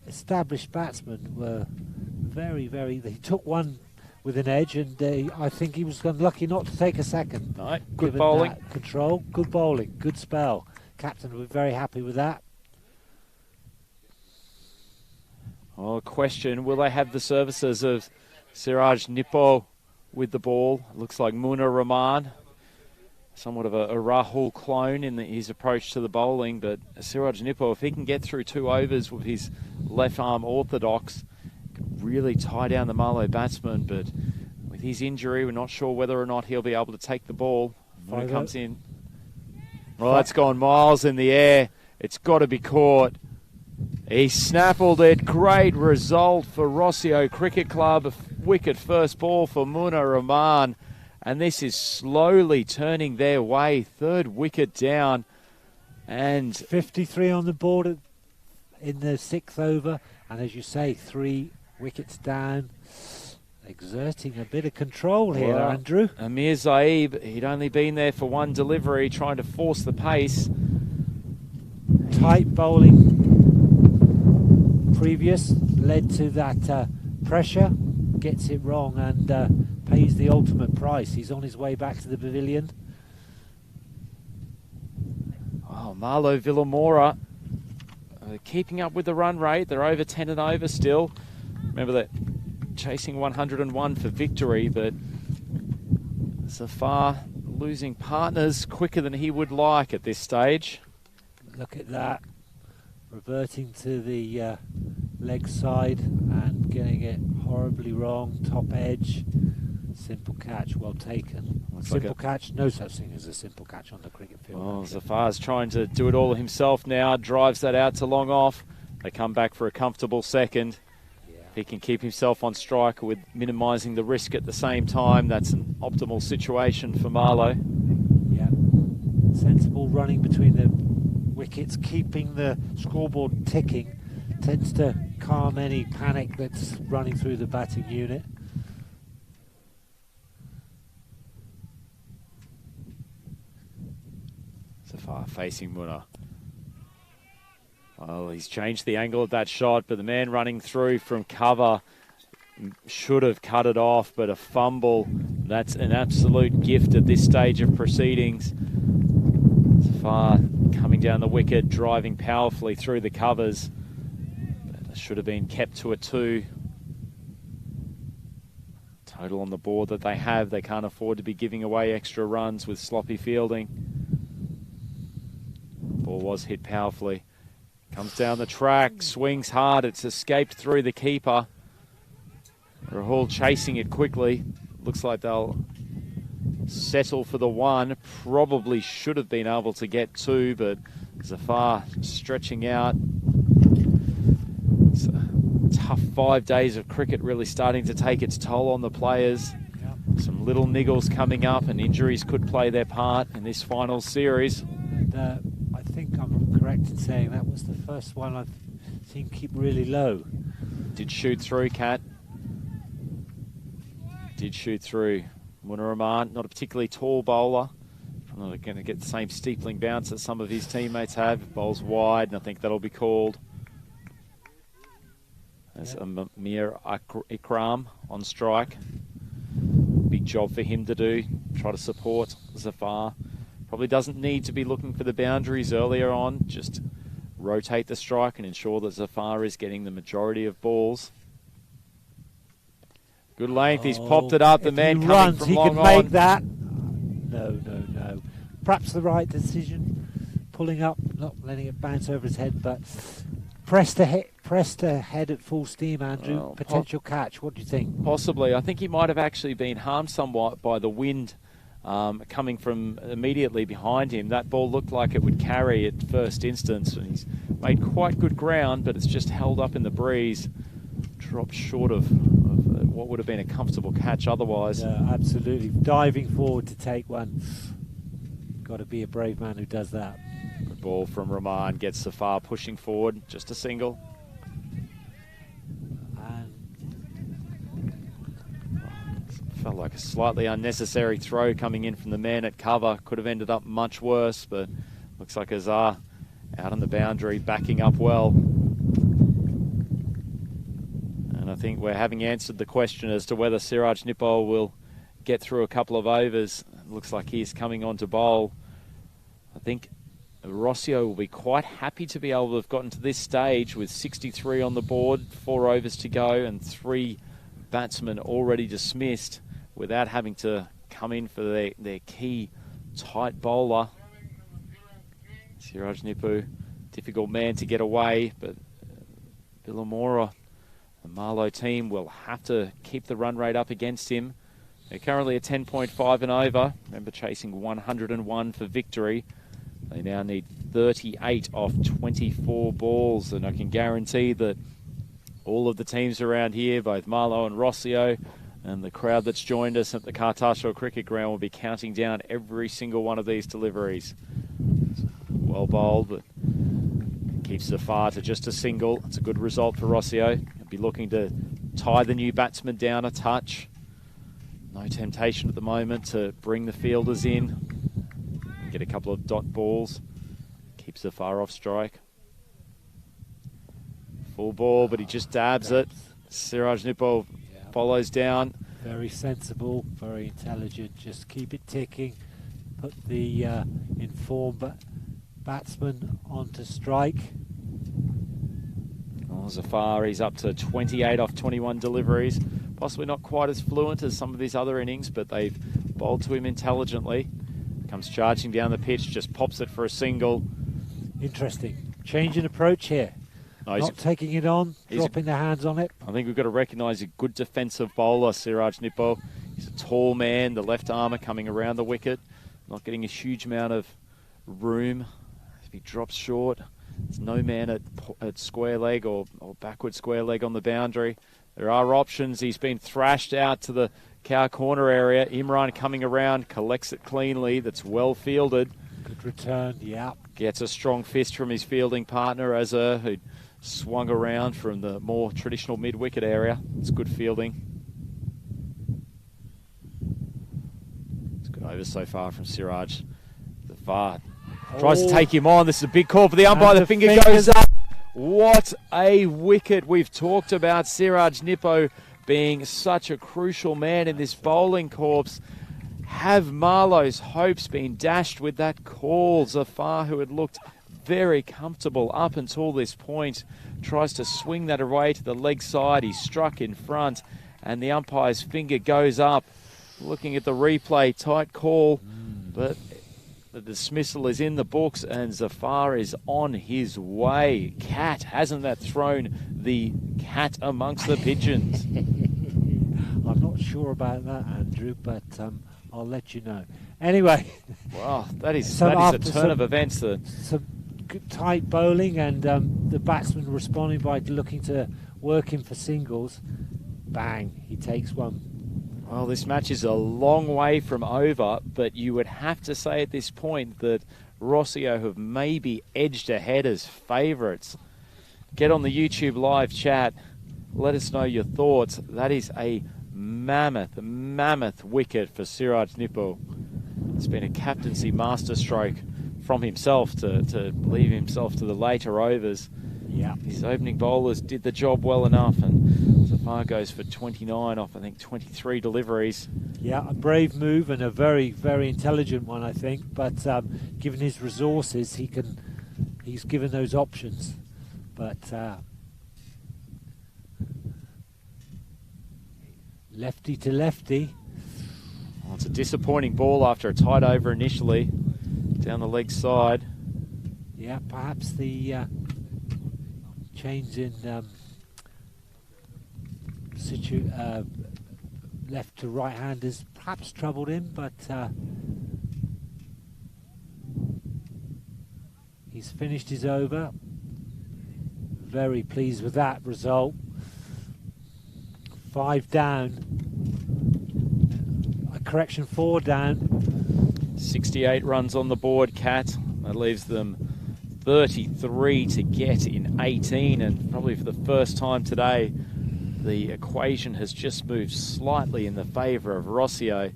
established batsmen were very, very... They took one with an edge, and I think he was lucky not to take a second. No, good given bowling. that control, good bowling, good spell. Captain will be very happy with that. Oh, question, will they have the services of Siraj Nippo with the ball? Looks like Munir Rahman, somewhat of a Rahul clone in his approach to the bowling, but Siraj Nippo, if he can get through 2 overs with his left arm orthodox, could really tie down the Marlow batsman, but with his injury, we're not sure whether or not he'll be able to take the ball when it comes in. Well, that's gone miles in the air. It's got to be caught. He snaffled it. Great result for Rossio Cricket Club. A wicket first ball for Munir Rahman. And this is slowly turning their way. 3rd wicket down. And 53 on the board in the 6th over. And as you say, 3 wickets down. Exerting a bit of control here, Andrew. Amir Zaib, he'd only been there for 1 delivery, trying to force the pace. Tight bowling previous led to that pressure, gets it wrong and pays the ultimate price. He's on his way back to the pavilion. Oh, Marlow Villamora keeping up with the run rate. They're over 10 and over still. Remember that chasing 101 for victory, but Zafar losing partners quicker than he would like at this stage. Look at that. Reverting to the leg side and getting it horribly wrong. Top edge. Simple catch, well taken. Simple catch, no such thing as a simple catch on the cricket field. Oh, Zafar's trying to do it all himself now. Drives that out to long off. They come back for a comfortable second. If he can keep himself on strike with minimising the risk at the same time, that's an optimal situation for Marlow. Yeah. Sensible running between the wickets, keeping the scoreboard ticking, tends to calm any panic that's running through the batting unit. Zafar facing Munir. Well, he's changed the angle of that shot, but the man running through from cover should have cut it off, but a fumble, that's an absolute gift at this stage of proceedings. Zafar coming down the wicket, driving powerfully through the covers. But it should have been kept to a 2. Total on the board that they have, they can't afford to be giving away extra runs with sloppy fielding. Ball was hit powerfully. Comes down the track, swings hard, it's escaped through the keeper. Rahul chasing it quickly. Looks like they'll settle for the 1. Probably should have been able to get 2, but Zafar stretching out. It's a tough 5 days of cricket really starting to take its toll on the players. Some little niggles coming up and injuries could play their part in this final series. And, I think I'm correct in saying that was the first one I've seen keep really low. Did shoot through, Cat. Did shoot through. Munir Rahman, not a particularly tall bowler. Not going to get the same steepling bounce that some of his teammates have. Bowls wide, and I think that'll be called. There's Amir Ikram on strike. Big job for him to do. Try to support Zafar. Probably doesn't need to be looking for the boundaries earlier on. Just rotate the strike and ensure that Zafar is getting the majority of balls. Good length. He's popped it up. The man coming runs, from he long can make on. that. No. Perhaps the right decision. Pulling up, not letting it bounce over his head, but pressed ahead at full steam, Andrew. Well, potential catch. What do you think? Possibly. I think he might have actually been harmed somewhat by the wind coming from immediately behind him. That ball looked like it would carry at first instance, and he's made quite good ground, but it's just held up in the breeze. Dropped short of what would have been a comfortable catch otherwise. Yeah, absolutely. Diving forward to take one. Got to be a brave man who does that. Good ball from Rahman, gets Zafar pushing forward, just a single. Felt like a slightly unnecessary throw coming in from the man at cover. Could have ended up much worse, but looks like Azhar out on the boundary, backing up well. And I think we're having answered the question as to whether Siraj Nipol will get through a couple of overs. It looks like he's coming on to bowl. I think Rossio will be quite happy to be able to have gotten to this stage with 63 on the board, 4 overs to go, and 3 batsmen already dismissed without having to come in for their key tight bowler. Siraj Nipu, difficult man to get away, but Billamora, the Marlow team, will have to keep the run rate up against him. They're currently at 10.5 and over. Remember, chasing 101 for victory. They now need 38 off 24 balls, and I can guarantee that all of the teams around here, both Marlow and Rossio, and the crowd that's joined us at the Cartaxo cricket ground, will be counting down every single one of these deliveries. Well bowled, but keeps Zafar to just a single. It's a good result for Rossio. He'll be looking to tie the new batsman down a touch. No temptation at the moment to bring the fielders in. Get a couple of dot balls. Keeps Zafar off strike. Full ball, but he just dabs it. Siraj Nipol follows down. Very sensible, very intelligent. Just keep it ticking. Put the informed batsman onto strike. Oh, Zafar, he's up to 28 off 21 deliveries. Possibly not quite as fluent as some of his other innings, but they've bowled to him intelligently. Comes charging down the pitch, just pops it for a single. Interesting. Change in approach here. No, not taking it on, dropping the hands on it. I think we've got to recognise a good defensive bowler, Siraj Nipol. He's a tall man, the left armour coming around the wicket, not getting a huge amount of room. If he drops short, there's no man at square leg or backward square leg on the boundary. There are options. He's been thrashed out to the cow corner area. Imran coming around, collects it cleanly. That's well fielded. Good return, yeah. Gets a strong fist from his fielding partner, Azhar, who swung around from the more traditional mid-wicket area. It's good fielding. It's good over so far from Siraj. Zafar tries to take him on. This is a big call for the umpire. The finger goes up. What a wicket. We've talked about Siraj Nipol being such a crucial man in this bowling corps. Have Marlow's hopes been dashed with that call? Zafar, who had looked very comfortable up until this point, tries to swing that away to the leg side. He's struck in front, and the umpire's finger goes up. Looking at the replay, tight call, but the dismissal is in the books, and Zafar is on his way. Cat, hasn't that thrown the cat amongst the pigeons? I'm not sure about that, Andrew, but I'll let you know. Anyway. Wow, that is a turn of events. Some good tight bowling, and the batsman responding by looking to work him for singles. Bang, he takes one. Well, this match is a long way from over, but you would have to say at this point that Rossio have maybe edged ahead as favourites. Get on the YouTube live chat. Let us know your thoughts. That is a mammoth wicket for Siraj Nipol. It's been a captaincy masterstroke from himself to leave himself to the later overs. Yeah, his opening bowlers did the job well enough, and Zafar goes for 29 off, I think, 23 deliveries. Yeah, a brave move and a very, very intelligent one, I think. But given his resources, he's given those options. But lefty to lefty. Well, it's a disappointing ball after a tight over initially down the leg side. Yeah, perhaps the change in left to right hand has perhaps troubled him, but he's finished his over. Very pleased with that result. 5 down. Correction, 4 down. 68 runs on the board, Cat. That leaves them 33 to get in 18, and probably for the first time today, the equation has just moved slightly in the favour of Rossio.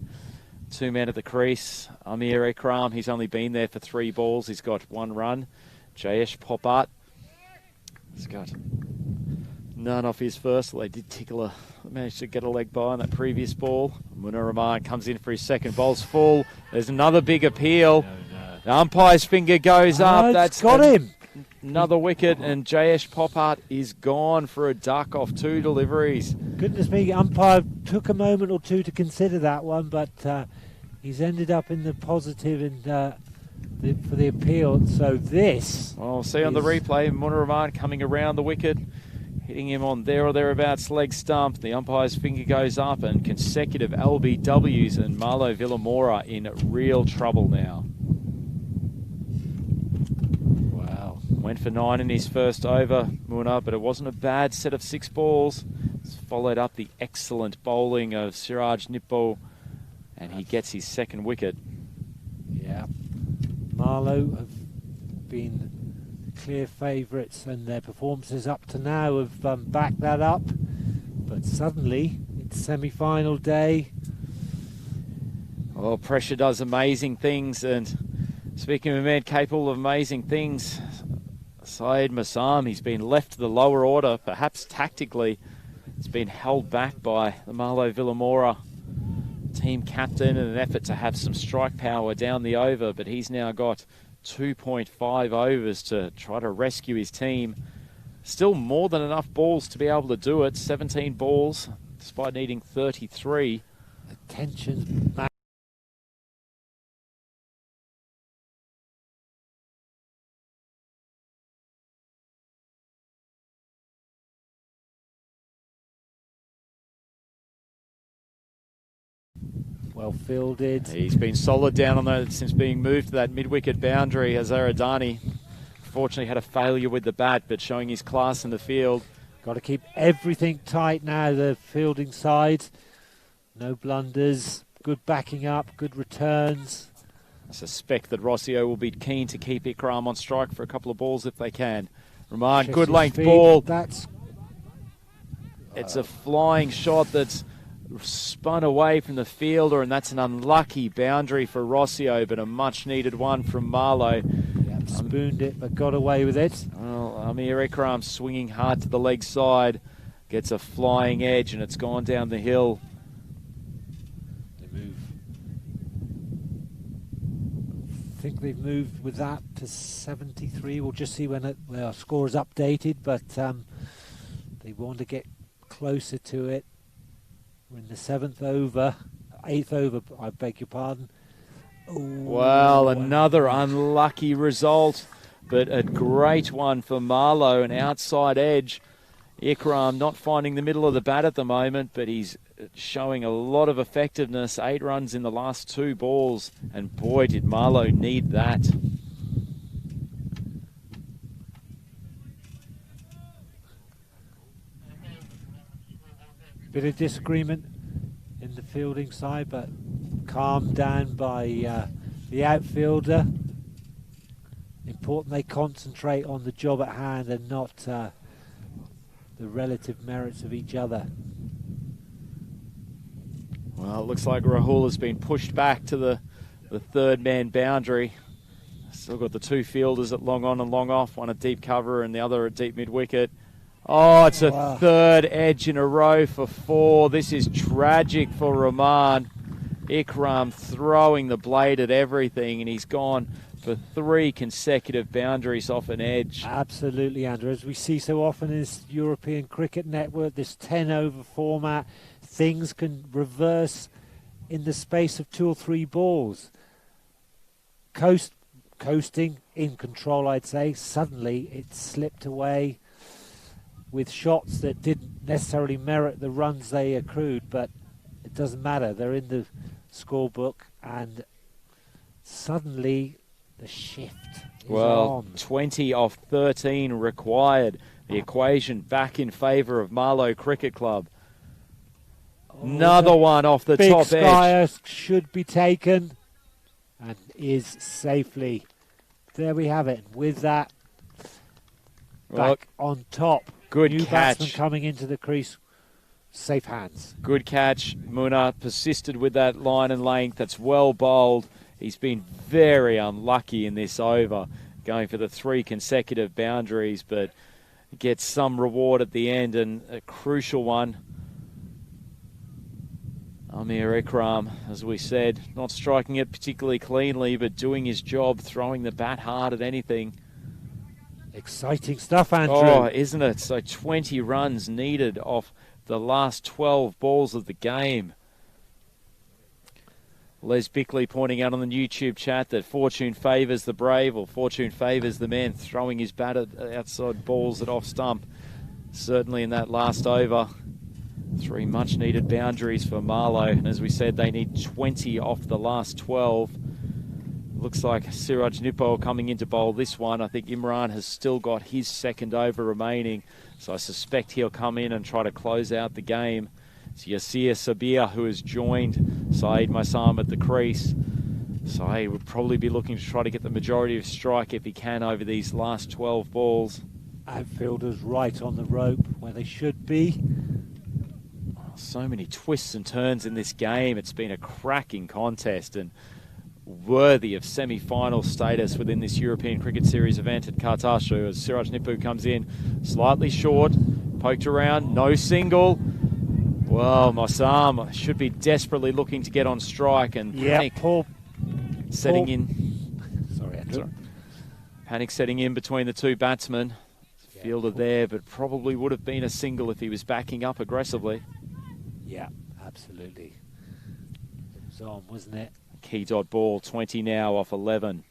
2 men at the crease. Amir Ikram, he's only been there for 3 balls. He's got 1 run. Jayesh Popat, he's got None off his first. Well, they did managed to get a leg by on that previous ball. Munir Rahman comes in for his second. Bowl's full. There's another big appeal. No. The umpire's finger goes up. That's got him. Another wicket, and Jayesh Popat is gone for a duck off 2 deliveries. Goodness me, umpire took a moment or two to consider that one, but he's ended up in the positive for the appeal. So this... Well, see on the replay, Munir Rahman coming around the wicket, hitting him on there or thereabouts leg stump. The umpire's finger goes up, and consecutive LBWs, and Marlo Villamora in real trouble now. Wow. Went for 9 in his first over, Munir, but it wasn't a bad set of 6 balls. It's followed up the excellent bowling of Siraj Nippo, and he gets his second wicket. Yeah. Marlow have been clear favourites, and their performances up to now have backed that up. But suddenly, it's semi-final day. Well, pressure does amazing things, and speaking of a man capable of amazing things, Syed Masam, he's been left to the lower order, perhaps tactically. It's been held back by the Marlo Villamora team captain in an effort to have some strike power down the over, but he's now got 2.5 overs to try to rescue his team. Still more than enough balls to be able to do it. 17 balls, despite needing 33. The tension's back. Well fielded. He's been solid down on that since being moved to that mid-wicket boundary. Hazaradani fortunately had a failure with the bat, but showing his class in the field. Got to keep everything tight now, the fielding side. No blunders, good backing up, good returns. I suspect that Rossio will be keen to keep Ikram on strike for a couple of balls if they can. Rahman, good length ball. It's a flying shot that's spun away from the fielder, and that's an unlucky boundary for Rossio, but a much needed one from Marlo. Yep, spooned it but got away with it. Well, Amir Ikram swinging hard to the leg side, gets a flying edge, and it's gone down the hill. They move. I think they've moved with that to 73. We'll just see when our score is updated, but they want to get closer to it. We're in the 8th over, I beg your pardon. Ooh, well, another unlucky result, but a great one for Marlo, an outside edge. Ikram not finding the middle of the bat at the moment, but he's showing a lot of effectiveness. 8 runs in the last 2 balls, and boy, did Marlo need that. Bit of disagreement in the fielding side, but calmed down by the outfielder. Important they concentrate on the job at hand and not the relative merits of each other. Well, it looks like Rahul has been pushed back to the 3rd man boundary. Still got the 2 fielders at long on and long off, one at deep cover and the other at deep mid-wicket. Oh, it's a 3rd edge in a row for 4. This is tragic for Rahman. Ikram throwing the blade at everything, and he's gone for 3 consecutive boundaries off an edge. Absolutely, Andrew. As we see so often in this European Cricket Network, this 10-over format, things can reverse in the space of 2 or 3 balls. Coasting, in control, I'd say. Suddenly, it slipped away with shots that didn't necessarily merit the runs they accrued, but it doesn't matter. They're in the scorebook, and suddenly the shift is on. 20 off 13 required. The equation back in favour of Marlo Cricket Club. Another one off the top edge. Big Skyer should be taken, and is safely. There we have it. With that, back on top. Good New catch. batsman coming into the crease. Safe hands. Good catch. Munir persisted with that line and length. That's well bowled. He's been very unlucky in this over, going for the 3 consecutive boundaries. But gets some reward at the end, and a crucial one. Amir Ikram, as we said, not striking it particularly cleanly, but doing his job, throwing the bat hard at anything. Exciting stuff, Andrew. Oh, isn't it? So 20 runs needed off the last 12 balls of the game. Les Bickley pointing out on the YouTube chat that fortune favours the brave, or fortune favours the man throwing his bat at outside balls at off stump. Certainly in that last over. 3 much needed boundaries for Marlow, and as we said, they need 20 off the last 12. Looks like Siraj Nippo coming into bowl this one. I think Imran has still got his second over remaining, so I suspect he'll come in and try to close out the game. It's Yasir Sabir who has joined Saeed Maisam at the crease. So he would probably be looking to try to get the majority of strike if he can over these last 12 balls. Outfielders right on the rope where they should be. So many twists and turns in this game. It's been a cracking contest and worthy of semi-final status within this European Cricket Series event at Cartaxo, as Siraj Nippu comes in slightly short, poked around, no single. Well, Maisam should be desperately looking to get on strike, and panic setting in. Sorry, Andrew. Sorry. Panic setting in between the two batsmen. Fielder there, but probably would have been a single if he was backing up aggressively. Yeah, absolutely. It was on, wasn't it? Key dot ball, 20 now off 11.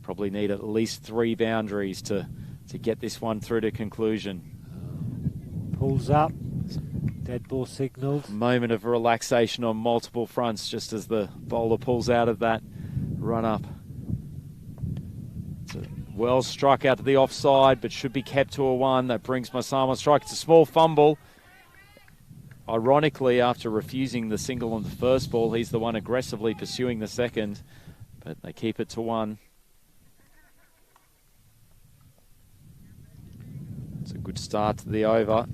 Probably need at least 3 boundaries to get this one through to conclusion. Pulls up, dead ball signals. Moment of relaxation on multiple fronts just as the bowler pulls out of that run-up. Well struck out to the offside, but should be kept to a 1. That brings Maisam on strike. It's a small fumble. Ironically, after refusing the single on the first ball, he's the one aggressively pursuing the second, but they keep it to 1. It's a good start to the over.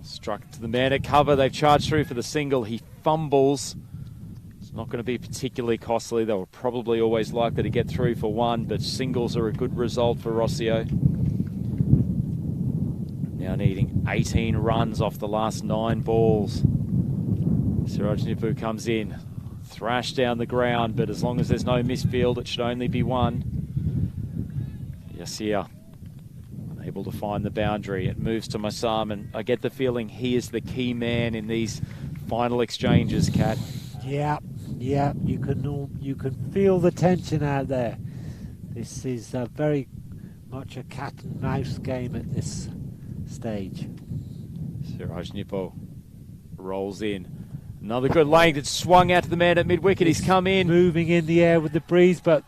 Struck to the man at cover. They've charged through for the single. He fumbles. It's not going to be particularly costly. They were probably always likely to get through for 1, but singles are a good result for Rossio. Now needing 18 runs off the last 9 balls. Siraj Nippu comes in, thrashed down the ground, but as long as there's no misfield, it should only be 1. Yasir unable to find the boundary. It moves to Maisam, and I get the feeling he is the key man in these final exchanges, Kat. Yeah, you can feel the tension out there. This is very much a cat and mouse game at this stage. Siraj Nippo rolls in. Another good length. It's swung out to the man at mid-wicket. He's come in. Moving in the air with the breeze, but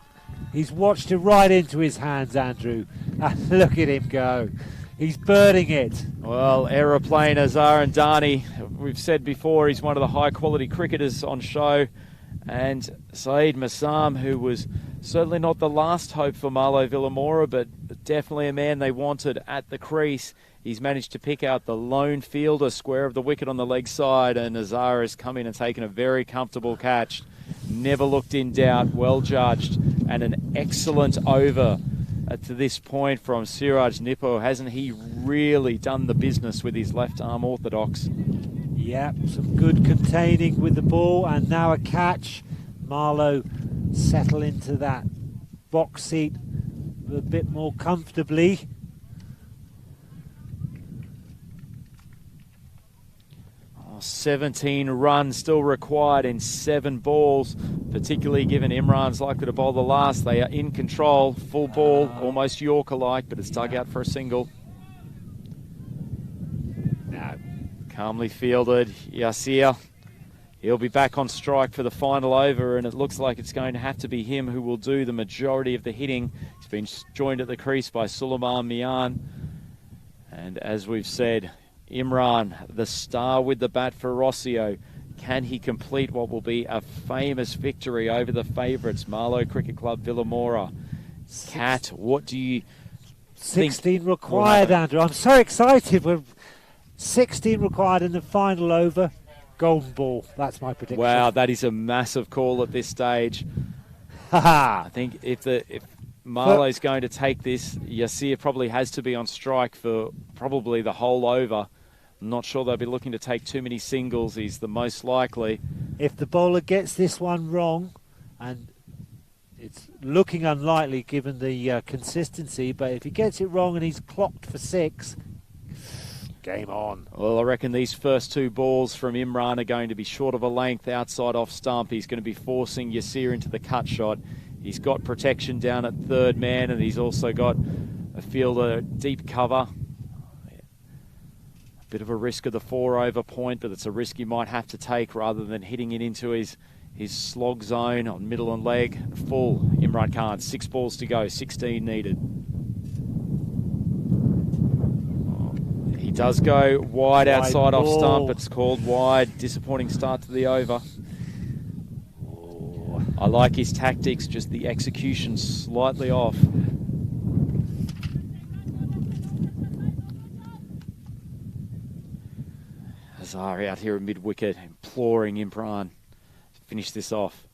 he's watched it right into his hands, Andrew. Look at him go. He's birding it. Well, aeroplane Azhar and Dani, we've said before, he's one of the high-quality cricketers on show. And Saeed Maisam, who was certainly not the last hope for Marlow Villamora, but definitely a man they wanted at the crease. He's managed to pick out the lone fielder square of the wicket on the leg side, and Azhar has come in and taken a very comfortable catch. Never looked in doubt, well judged, and an excellent over to this point from Siraj Nippo. Hasn't he really done the business with his left arm orthodox? Yeah, some good containing with the ball, and now a catch. Marlow settle into that box seat a bit more comfortably. 17 runs still required in 7 balls, particularly given Imran's likely to bowl the last. They are in control, full ball, almost Yorker-like, but it's dug out for a single. No. Calmly fielded, Yasir. He'll be back on strike for the final over, and it looks like it's going to have to be him who will do the majority of the hitting. He's been joined at the crease by Suleiman Mian. And as we've said, Imran, the star with the bat for Rossio. Can he complete what will be a famous victory over the favourites, Marlow Cricket Club Villamora? Kat, what do you 16 required, Andrew. I'm so excited. We're 16 required in the final over. Golden ball. That's my prediction. Wow, that is a massive call at this stage. I think if Marlowe's going to take this, Yasir probably has to be on strike for probably the whole over. I'm not sure they'll be looking to take too many singles. He's the most likely. If the bowler gets this one wrong, and it's looking unlikely given the consistency, but if he gets it wrong and he's clocked for 6, game on. Well, I reckon these first 2 balls from Imran are going to be short of a length outside off stump. He's going to be forcing Yasir into the cut shot. He's got protection down at third man, and he's also got a fielder deep cover. A bit of a risk of the 4-over point, but it's a risk he might have to take rather than hitting it into his slog zone on middle and leg. Full Imran Khan, 6 balls to go, 16 needed. He does go wide outside off stump. It's called wide. Disappointing start to the over. I like his tactics, just the execution slightly off. Azhar out here at mid-wicket, imploring Imran to finish this off.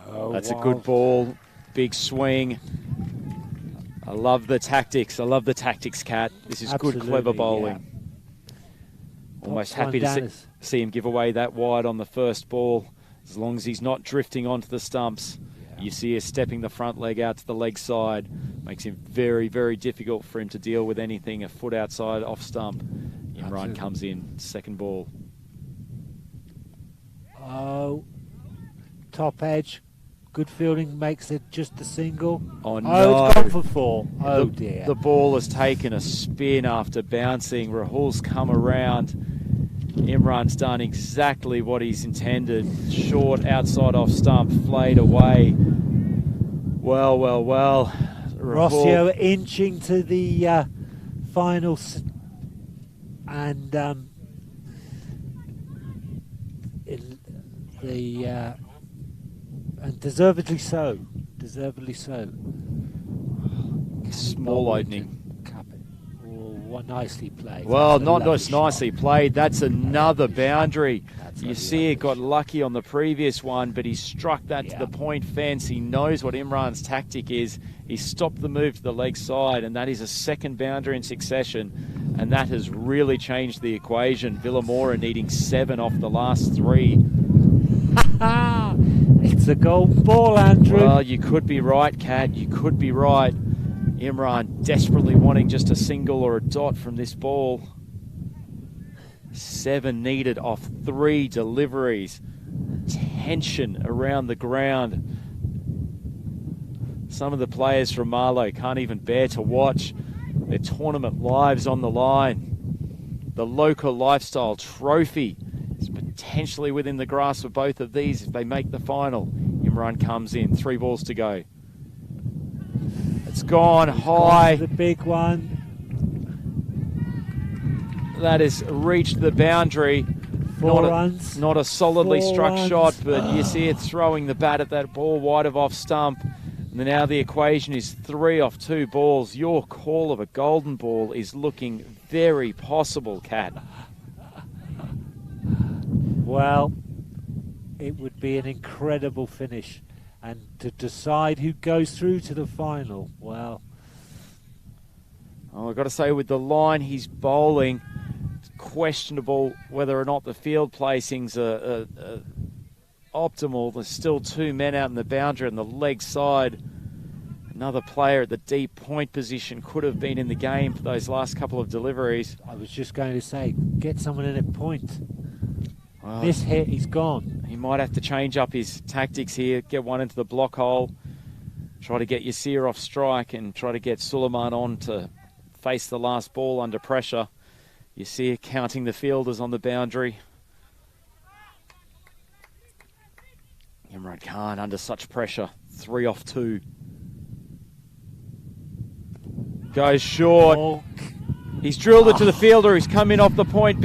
Oh, that's a good ball, big swing. I love the tactics. I love the tactics, Kat. This is good, clever bowling. Yeah. Almost happy to see him give away that wide on the first ball. As long as he's not drifting onto the stumps, you see him stepping the front leg out to the leg side. Makes him very, very difficult for him to deal with anything a foot outside off stump. Imran comes in, second ball. Oh, top edge. Good fielding makes it just a single. Oh, no. Oh, it's gone for 4. Oh, dear. The ball has taken a spin after bouncing. Rahul's come around. Imran's done exactly what he's intended. Short, outside off stump, flayed away. Well. Rossio inching to the final, and and deservedly so. Small opening. Nicely played. Well, not just nicely played. That's another boundary. You see it got lucky on the previous one, but he struck that to the point fence. He knows what Imran's tactic is. He stopped the move to the leg side, and that is a second boundary in succession. And that has really changed the equation. Villamora needing 7 off the last 3. It's a golden ball, Andrew. Well, you could be right, Kat. You could be right. Imran desperately wanting just a single or a dot from this ball. 7 needed off 3 deliveries. Tension around the ground. Some of the players from Marlow can't even bear to watch their tournament lives on the line. The local lifestyle trophy is potentially within the grasp of both of these if they make the final. Imran comes in, 3 balls to go. It's gone high. The big one. That has reached the boundary. 4 runs. Not a solidly 4 struck runs. shot, but you see it throwing the bat at that ball wide of off stump. And now the equation is 3 off 2 balls. Your call of a golden ball is looking very possible, Kat. Well, it would be an incredible finish. And to decide who goes through to the final, well. Oh, I've got to say, with the line he's bowling, it's questionable whether or not the field placings are optimal. There's still 2 men out in the boundary on the leg side. Another player at the deep point position could have been in the game for those last couple of deliveries. I was just going to say, get someone in at point. Well, this hit, he's gone. He might have to change up his tactics here, get one into the block hole, try to get Yasir off strike and try to get Suleiman on to face the last ball under pressure. Yasir counting the fielders on the boundary. Imran Khan under such pressure, 3 off 2. Goes short. Oh. He's drilled it to the fielder. He's come in off the point,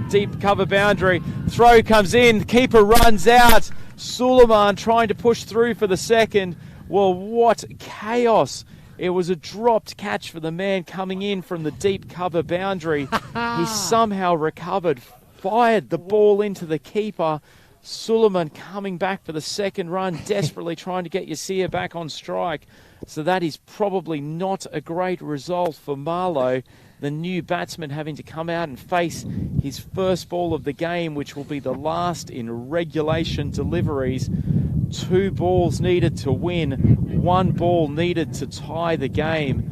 deep cover boundary. Throw comes in. Keeper runs out. Suleiman trying to push through for the second. Well, what chaos. It was a dropped catch for the man coming in from the deep cover boundary. He somehow recovered, fired the ball into the keeper. Suleiman coming back for the second run, desperately trying to get Yasir back on strike. So that is probably not a great result for Marlowe, the new batsman having to come out and face his first ball of the game, which will be the last in regulation deliveries. 2 balls needed to win, 1 ball needed to tie the game.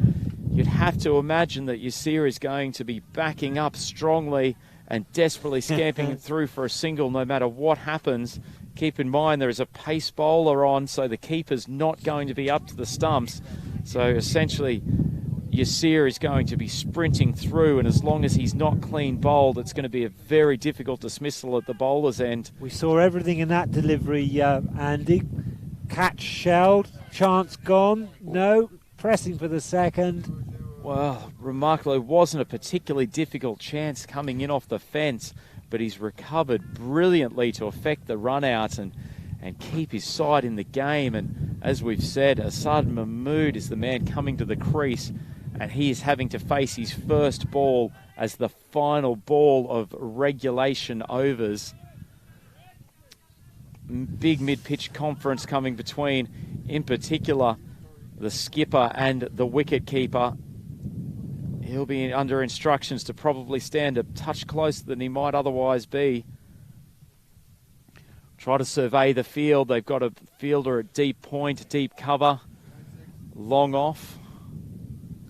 You'd have to imagine that Yasir is going to be backing up strongly and desperately scamping it through for a single no matter what happens. Keep in mind there is a pace bowler on, so the keeper's not going to be up to the stumps. So essentially Yasir is going to be sprinting through, and as long as he's not clean bowled, it's going to be a very difficult dismissal at the bowler's end. We saw everything in that delivery, Andy. Catch shelled, chance gone, no, pressing for the second. Well, remarkably, it wasn't a particularly difficult chance coming in off the fence, but he's recovered brilliantly to effect the run out and keep his side in the game. And as we've said, Asad Mahmood is the man coming to the crease, and he is having to face his first ball as the final ball of regulation overs. Big mid-pitch conference coming between, in particular, the skipper and the wicket-keeper. He'll be under instructions to probably stand a touch closer than he might otherwise be. Try to survey the field. They've got a fielder at deep point, deep cover, long off.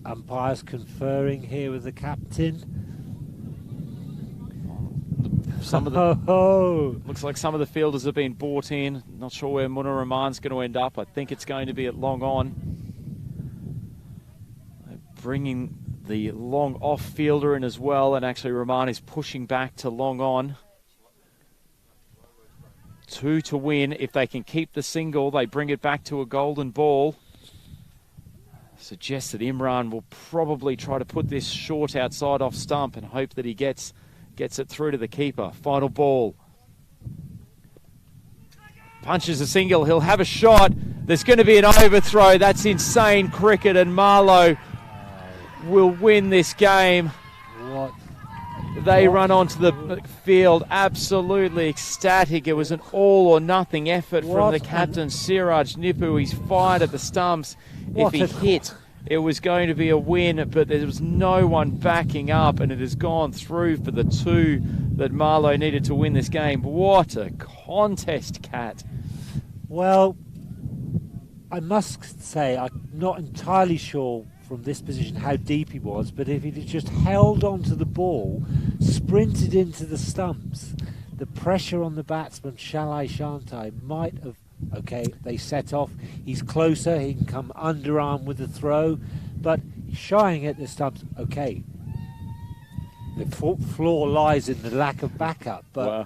Umpires conferring here with the captain. Some of the looks like some of the fielders have been brought in. Not sure where Munir Rahman's going to end up. I think it's going to be at long on. They're bringing the long off fielder in as well, and actually Rahman is pushing back to long on. 2 to win. If they can keep the single, they bring it back to a golden ball. Suggests that Imran will probably try to put this short outside off stump and hope that he gets it through to the keeper. Final ball. Punches a single. He'll have a shot. There's going to be an overthrow. That's insane cricket, and Marlowe will win this game. They run onto the field absolutely ecstatic. It was an all or nothing effort from the captain, Siraj Nipu. He's fired at the stumps. If he hit, it was going to be a win, but there was no one backing up, and it has gone through for the 2 that Marlowe needed to win this game. What a contest, Cat. Well, I must say I'm not entirely sure from this position how deep he was, but if he'd just held on to the ball, sprinted into the stumps, the pressure on the batsman, Shalai Shantai, might have, okay, they set off, he's closer, he can come underarm with the throw, but shying at the stumps, okay, the flaw lies in the lack of backup, but wow.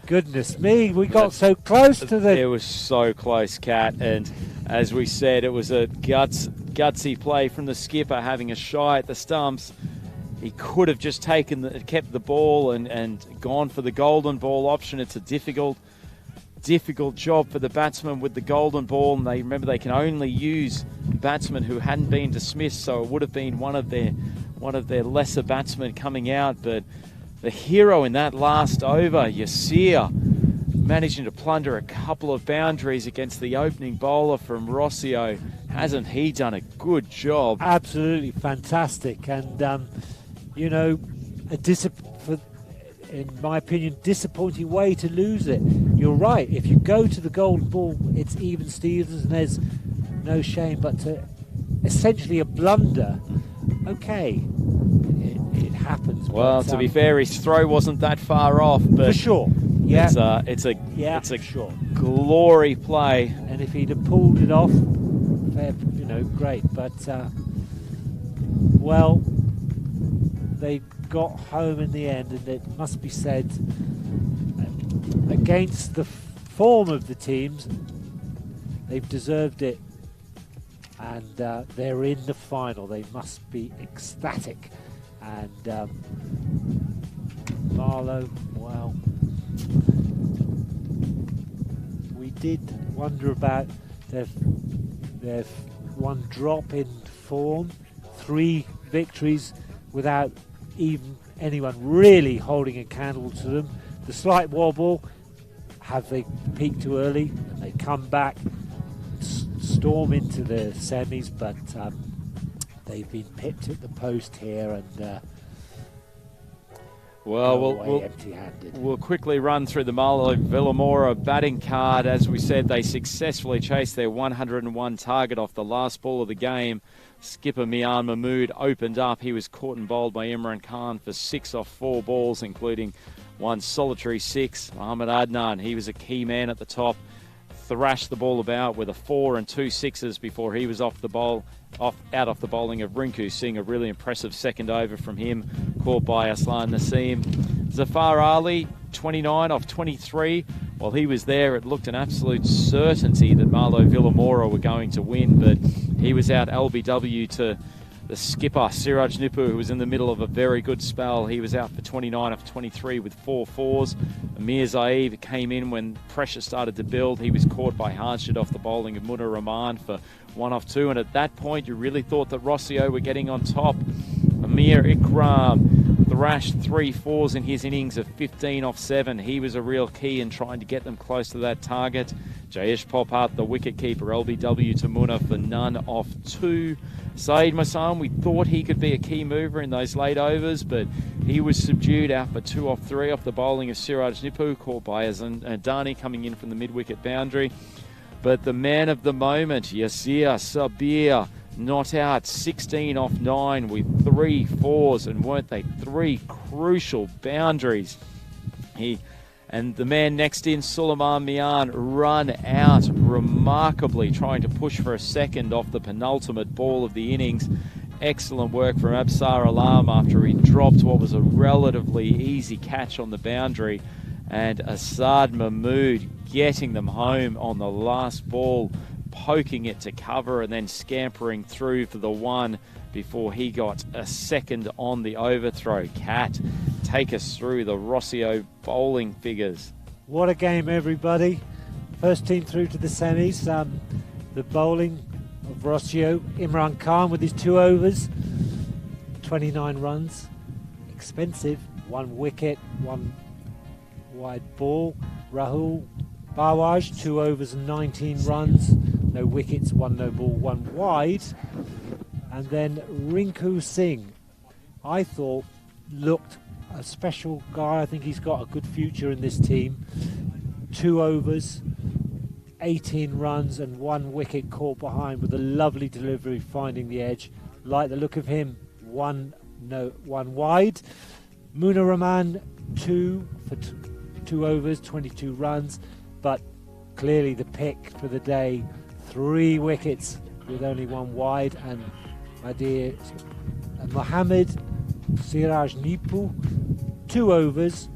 Goodness me, we got so close to the... It was so close, Cat, and as we said, it was a gutsy play from the skipper having a shy at the stumps. He could have just kept the ball and gone for the golden ball option. It's a difficult job for the batsman with the golden ball, and they can only use batsmen who hadn't been dismissed, so it would have been one of their lesser batsmen coming out. But the hero in that last over, Yasir, managing to plunder a couple of boundaries against the opening bowler from Rossio. Hasn't he done a good job? Absolutely fantastic, and you know, in my opinion, disappointing way to lose it. You're right, if you go to the golden ball, it's even Stevens and there's no shame, but to essentially a blunder, okay, it happens. Well, to be fair, his throw wasn't that far off, but for sure, yeah, it's a sure glory play. And if he'd have pulled it off, fair, you know, great. But well, they got home in the end, and it must be said, against the form of the teams, they've deserved it, and they're in the final. They must be ecstatic. And Marlowe, well, we did wonder about their one drop in form, 3 victories without even anyone really holding a candle to them. The slight wobble, have they peaked too early and they come back, storm into the semis, but they've been pipped at the post here and empty-handed. We'll quickly run through the Marlow Villamora batting card. As we said, they successfully chased their 101 target off the last ball of the game. Skipper Mian Mahmood opened up. He was caught and bowled by Imran Khan for 6 off 4 balls, including one solitary 6. Mohammad Adnan, he was a key man at the top. Thrashed the ball about with a 4 and 2 sixes before he was out off the bowling of Rinku Singh. A really impressive second over from him, caught by Aslan Naseem. Zafar Ali, 29 off 23. While he was there, it looked an absolute certainty that Marlow Villamora were going to win, but he was out LBW to the skipper, Siraj Nipu, who was in the middle of a very good spell. He was out for 29 off 23 with 4 fours. Amir Zaev came in when pressure started to build. He was caught by Harshad off the bowling of Munir Rahman for 1 off 2. And at that point, you really thought that Rossio were getting on top. Amir Ikram thrashed 3 fours in his innings of 15 off 7. He was a real key in trying to get them close to that target. Jayesh Popat, the wicket-keeper, LBW to Munna for none off 2. Saeed Masam, we thought he could be a key mover in those late overs, but he was subdued out for 2 off 3 off the bowling of Siraj Nipu, caught by Adani coming in from the mid-wicket boundary. But the man of the moment, Yasir Sabir, not out, 16 off 9 with 3 fours, and weren't they 3 crucial boundaries? And the man next in, Suleiman Mian, run out remarkably, trying to push for a second off the penultimate ball of the innings. Excellent work from Absar Alam after he dropped what was a relatively easy catch on the boundary. And Asad Mahmood getting them home on the last ball, poking it to cover and then scampering through for the 1 before he got a second on the overthrow. Cat, take us through the Rossio bowling figures. What a game, everybody. First team through to the semis. The bowling of Rossio, Imran Khan with his 2 overs, 29 runs. Expensive, 1 wicket, 1 wide ball. Rahul Bawaj, 2 overs and 19 runs. No wickets, 1 no ball, 1 wide. And then Rinku Singh, I thought, looked a special guy. I think he's got a good future in this team. 2 overs, 18 runs and 1 wicket caught behind with a lovely delivery, finding the edge. Like the look of him, 1 wide. Munir Rahman, 2 for 2 overs, 22 runs. But clearly the pick for the day, 3 wickets with only 1 wide. And my dear Mohammed Siraj Nipu, 2 overs,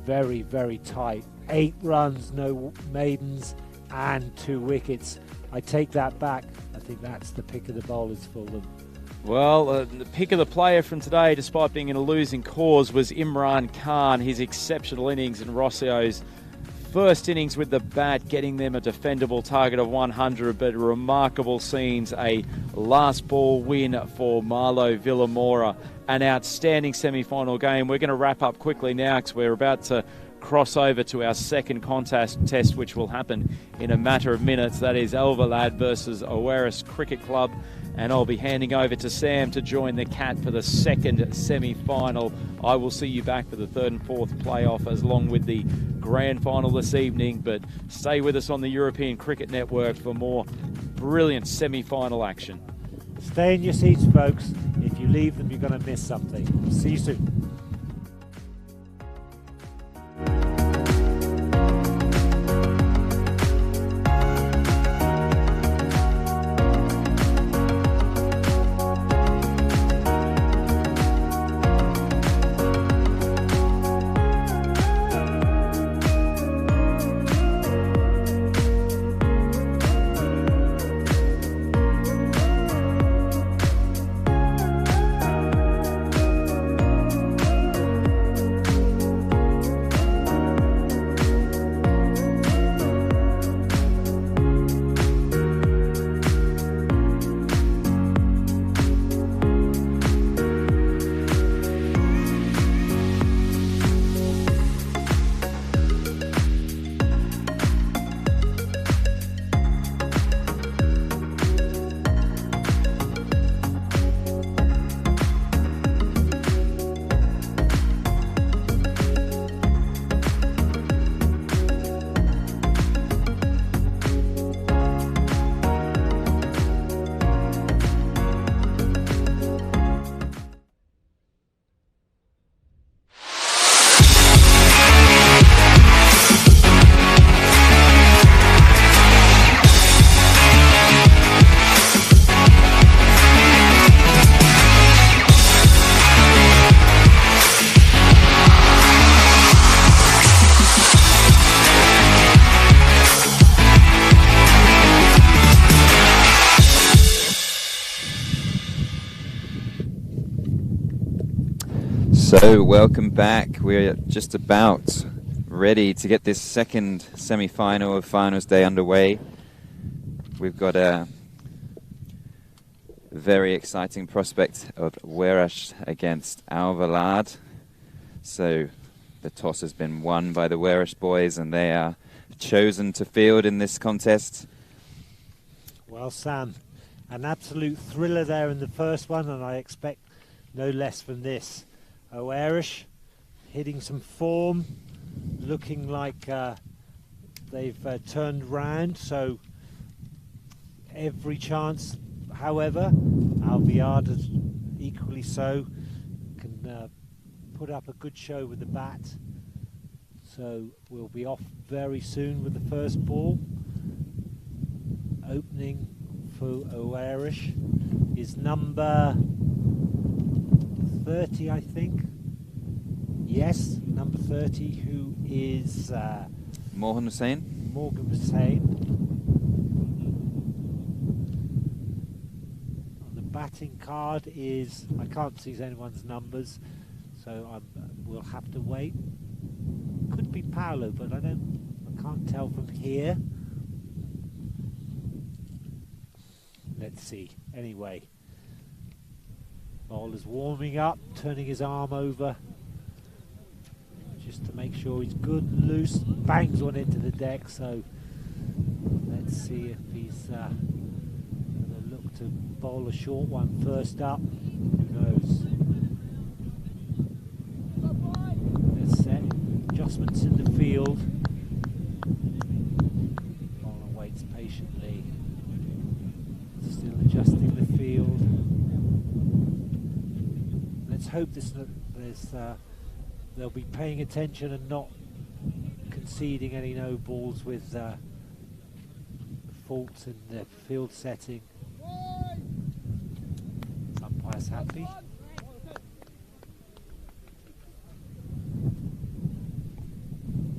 very, very tight. 8 runs, no maidens, and 2 wickets. I take that back. I think that's the pick of the bowlers for them. Well, the pick of the player from today, despite being in a losing cause, was Imran Khan. His exceptional innings in Rossio's first innings with the bat, getting them a defendable target of 100, but remarkable scenes. A last ball win for Marlow Villamora. An outstanding semi-final game. We're going to wrap up quickly now because we're about to cross over to our second contest test, which will happen in a matter of minutes. That is Elvalad versus Owaris Cricket Club. And I'll be handing over to Sam to join the Cat for the second semi-final. I will see you back for the third and fourth playoff as along with the grand final this evening. But stay with us on the European Cricket Network for more brilliant semi-final action. Stay in your seats, folks. If you leave them, you're going to miss something. See you soon. Hello, welcome back. We're just about ready to get this second semi-final of Finals Day underway. We've got a very exciting prospect of Werash against Alvalade. So the toss has been won by the Werash boys and they are chosen to field in this contest. Well, Sam, an absolute thriller there in the first one, and I expect no less from this. Werash hitting some form, looking like they've turned round, so every chance. However, Alvalade equally so can put up a good show with the bat. So we'll be off very soon with the first ball. Opening for Werash is number 30, I think. Yes, number 30, who is Morgan Hussain. Morgan Hussain. On the batting card is, I can't see anyone's numbers, so we'll have to wait. Could be Paolo, but I can't tell from here. Let's see. Anyway, bowler's warming up, turning his arm over just to make sure he's good and loose. Bangs one into the deck, so let's see if he's going to look to bowl a short one first up. Who knows? They're set. Adjustments in the field. Bowler waits patiently. Still adjusting the field. Let's hope they'll be paying attention and not conceding any no balls with faults in the field setting. Umpire's happy.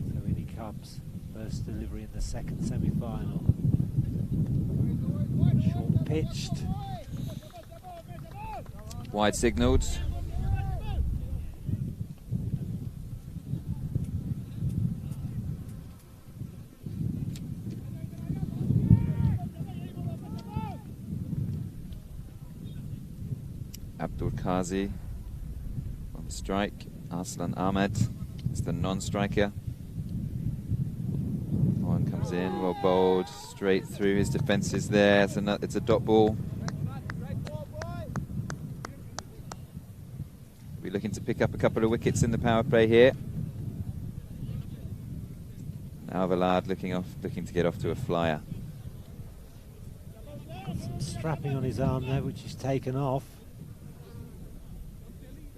So in he comes. First delivery in the second semi-final. Short pitched. Wide signalled. Abdul Qazi on the strike. Arslan Ahmed is the non-striker. One comes in, well bowled, straight through his defences there. It's a dot ball. We're looking to pick up a couple of wickets in the power play here. Alvalade looking to get off to a flyer. Got some strapping on his arm there, which he's taken off.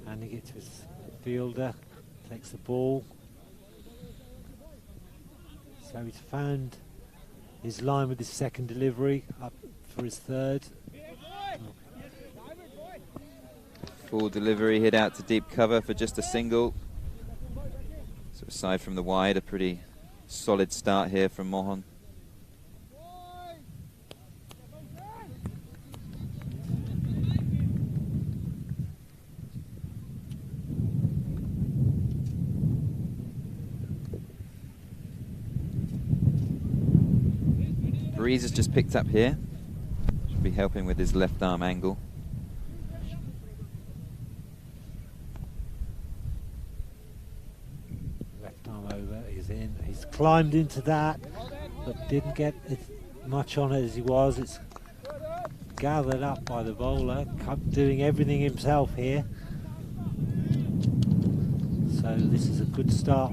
Handing it to his fielder, takes the ball. So he's found his line with his second delivery, up for his third. Full delivery, hit out to deep cover for just a single. So aside from the wide, a pretty solid start here from Mohan. Breeze has just picked up here. Should be helping with his left arm angle. Left arm over, he's in. He's climbed into that, but didn't get as much on it as he was. It's gathered up by the bowler, doing everything himself here. So this is a good start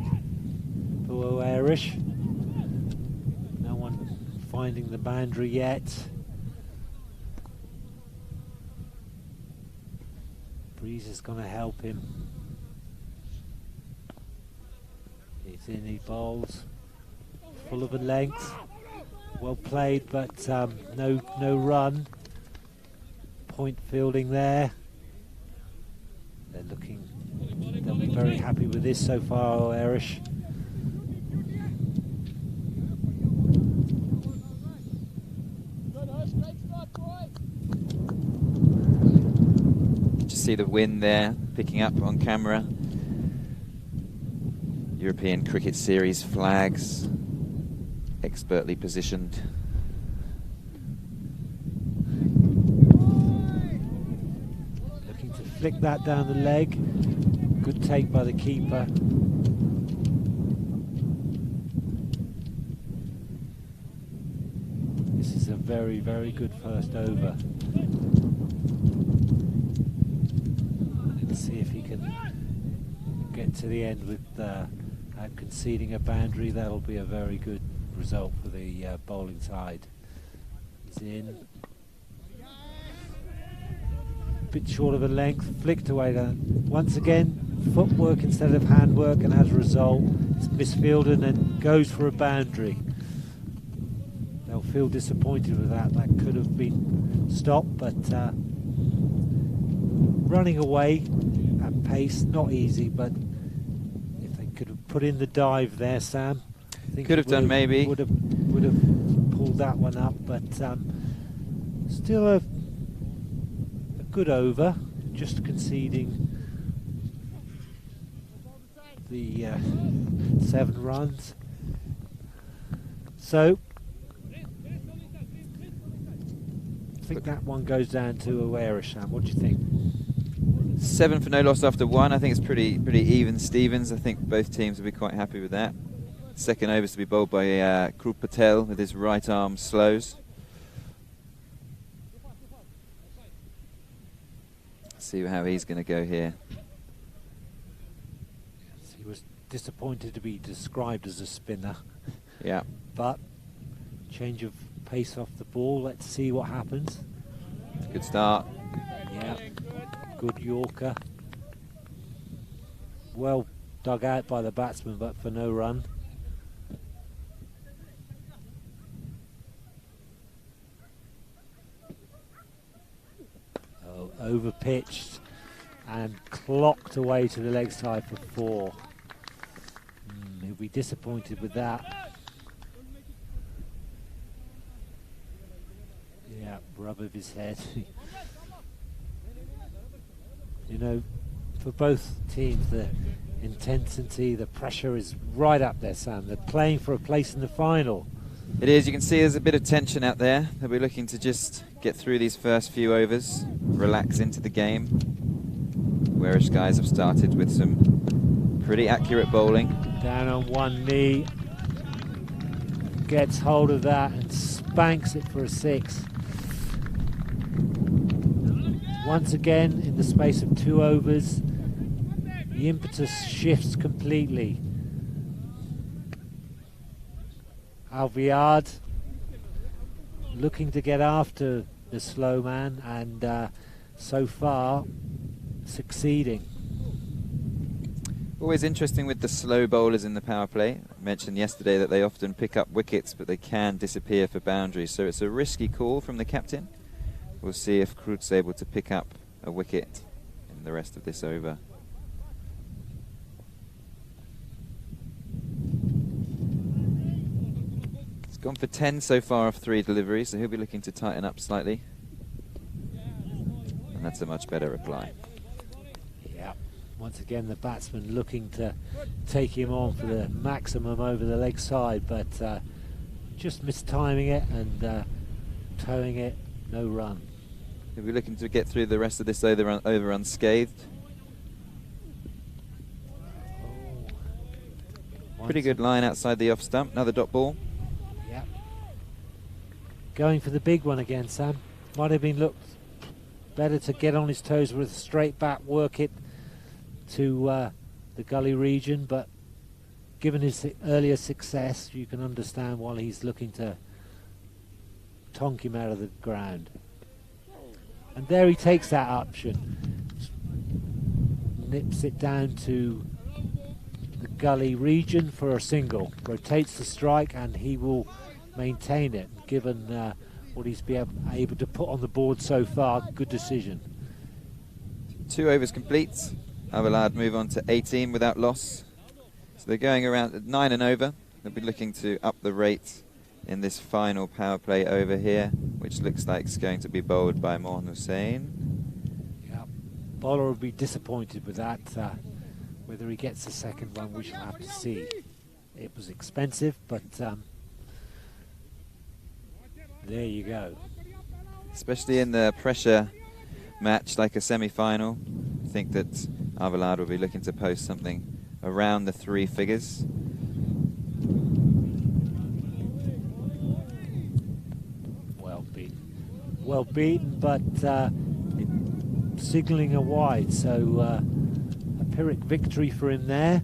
for Werash. No one finding the boundary yet. Breeze is going to help him. He's in, he bowls. Full of a length. Well played, but no run. Point fielding there. They'll be very happy with this so far, Werash. Just see the wind there picking up on camera. European Cricket Series flags, expertly positioned. Looking to flick that down the leg. Good take by the keeper. This is a very, very good first over. Let's see if he can get to the end without conceding a boundary. That'll be a very good result for the bowling side. He's in. Bit short of a length, flicked away there. Once again, footwork instead of handwork, and as a result, it's misfielded and goes for a boundary. They'll feel disappointed with that. That could have been stopped, but running away at pace, not easy, but if they could have put in the dive there, Sam, I think could have done maybe. Would have pulled that one up, but still a good over, just conceding the 7 runs. So I think that one goes down to Awerisham. What do you think? 7 for no loss after 1. I think it's pretty even Stevens. I think both teams will be quite happy with that. Second over is to be bowled by Krul Patel with his right arm slows. See how he's going to go here. He was disappointed to be described as a spinner. Yeah. But change of pace off the ball. Let's see what happens. Good start. Yeah. Good Yorker. Well dug out by the batsman, but for no run. Over pitched and clocked away to the leg side for 4. He'll be disappointed with that. Yeah, rub of his head. You know, for both teams, the intensity, the pressure is right up there, Sam. They're playing for a place in the final. It is. You can see there's a bit of tension out there. They'll be looking to just get through these first few overs, relax into the game. Whereas guys have started with some pretty accurate bowling. Down on one knee, gets hold of that and spanks it for a 6. Once again, in the space of 2 overs, the impetus shifts completely. Alviard looking to get after the slow man, and so far succeeding. Always interesting with the slow bowlers in the power play. I mentioned yesterday that they often pick up wickets, but they can disappear for boundaries, so it's a risky call from the captain. We'll see if Krul's able to pick up a wicket in the rest of this over. Gone for 10 so far off 3 deliveries, so he'll be looking to tighten up slightly. And that's a much better reply. Yeah, once again the batsman looking to take him on for the maximum over the leg side, but just mistiming it and towing it, no run. He'll be looking to get through the rest of this over unscathed. Pretty good line outside the off stump, another dot ball. Going for the big one again, Sam. Might have been looked better to get on his toes with a straight bat, work it to the gully region, but given his earlier success, you can understand why he's looking to tonk him out of the ground. And there he takes that option. Nips it down to the gully region for a single. Rotates the strike and he will maintain it, given what he's been able to put on the board so far. Good decision. 2 overs complete. Avelard move on to 18 without loss. So they're going around at 9 and over. They'll be looking to up the rate in this final power play over here, which looks like it's going to be bowled by Mohan Hussain. Yeah, bowler will be disappointed with that. Whether he gets the second one, we shall have to see. It was expensive, but there you go. Especially in the pressure match like a semi-final, I think that Avelard will be looking to post something around the 3 figures. Well beaten, but signalling a wide, so a Pyrrhic victory for him there.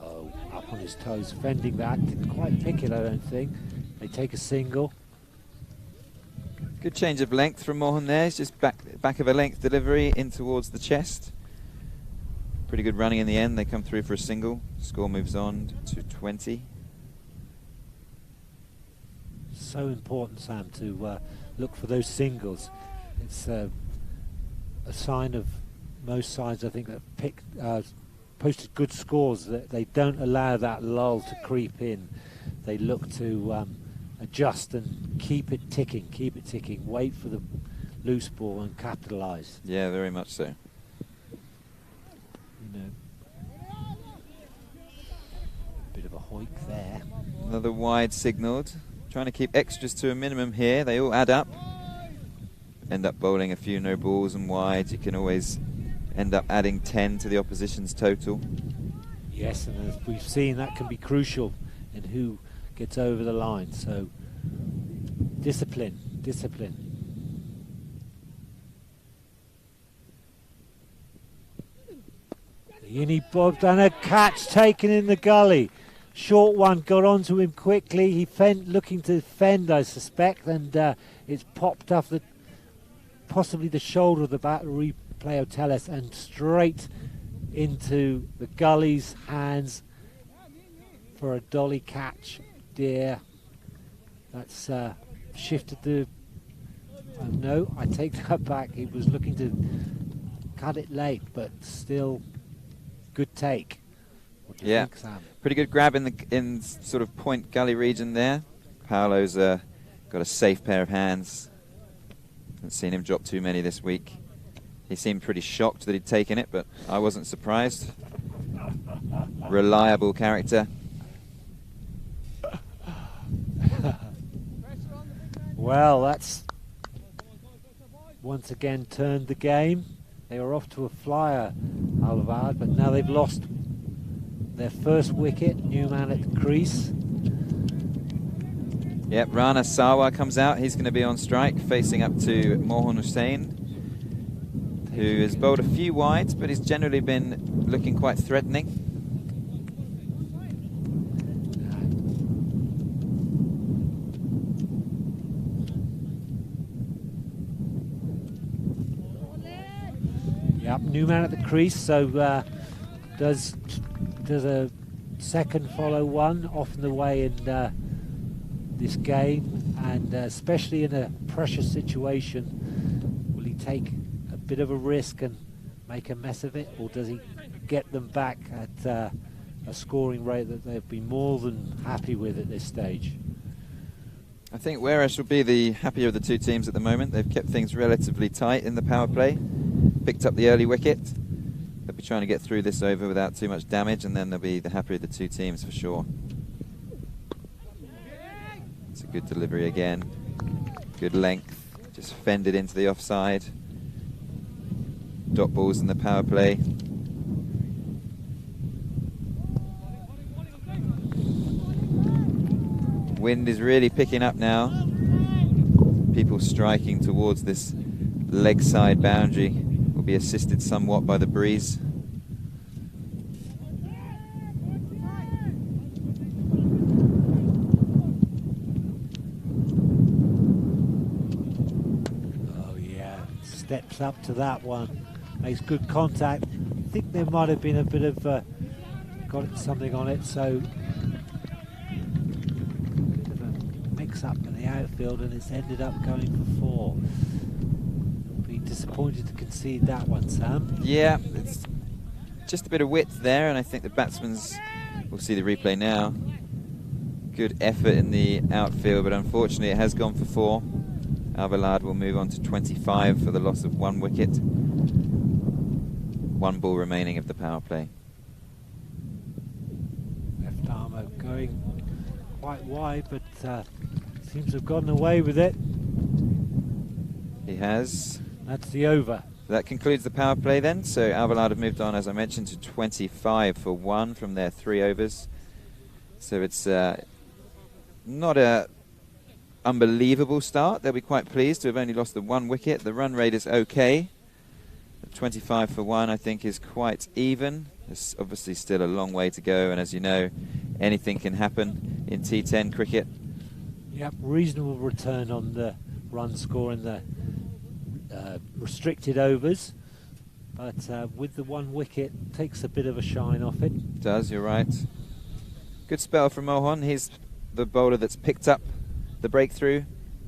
Oh, up on his toes, fending that. Didn't quite pick it, I don't think. They take a single. Good change of length from Mohan there. It's just back of a length delivery in towards the chest. Pretty good running in the end. They come through for a single. Score moves on to 20. So important, Sam, to look for those singles. It's a sign of most sides, I think, that posted good scores, that they don't allow that lull to creep in. They look to adjust and keep it ticking, wait for the loose ball and capitalise. Yeah, very much so. You know, bit of a hoik there. Another wide signalled. Trying to keep extras to a minimum here. They all add up. End up bowling a few no balls and wides. You can always end up adding 10 to the opposition's total. Yes, and as we've seen, that can be crucial in who gets over the line. So discipline. Yini bobbed and a catch taken in the gully. Short one got onto him quickly. He looking to fend, I suspect, and it's popped off possibly the shoulder of the bat. Replay will tell us, and straight into the gully's hands for a dolly catch. Dear, that's shifted the. No, I take that back. He was looking to cut it late, but still good take. What do you think, Sam? Pretty good grab in sort of point gully region there. Paolo's got a safe pair of hands. Haven't seen him drop too many this week. He seemed pretty shocked that he'd taken it, but I wasn't surprised. Reliable character. Well, that's once again turned the game. They were off to a flyer, Alvard, but now they've lost their first wicket. New man at the crease. Yep, Rana Sawa comes out. He's going to be on strike, facing up to Mohan Hussain, who has bowled a few wides, but he's generally been looking quite threatening. Yep, new man at the crease, so does a second follow one often the way in this game, and especially in a pressure situation, will he take a bit of a risk and make a mess of it, or does he get them back at a scoring rate that they'll be more than happy with at this stage? I think Weresh will be the happier of the two teams at the moment. They've kept things relatively tight in the power play, picked up the early wicket. They'll be trying to get through this over without too much damage, and then they'll be the happier of the two teams for sure. It's a good delivery again. Good length. Just fended into the offside. Dot balls in the power play. Wind is really picking up now. People striking towards this leg side boundary will be assisted somewhat by the breeze. Oh yeah, steps up to that one, makes good contact. I think there might have been a bit of got something on it, so bit of a mix up in the outfield, and it's ended up going for 4. Be disappointed to concede that one, Sam. Yeah, it's just a bit of width there, and I think the batsman's We'll see the replay now. Good effort in the outfield, but unfortunately it has gone for 4. Alvalade will move on to 25 for the loss of 1 wicket. 1 ball remaining of the power play. Left armour going quite wide, but seems to have gotten away with it. He has. That's the over. That concludes the power play then. So Alvalade have moved on, as I mentioned, to 25 for 1 from their 3 overs. So it's not a unbelievable start. They'll be quite pleased to have only lost the 1 wicket. The run rate is okay. 25 for 1, I think, is quite even. There's obviously still a long way to go, and as you know, anything can happen in T10 cricket. Yep, reasonable return on the run score in the restricted overs, but with the 1 wicket, takes a bit of a shine off it. Does, you're right. Good spell from Mohan. He's the bowler that's picked up the breakthrough.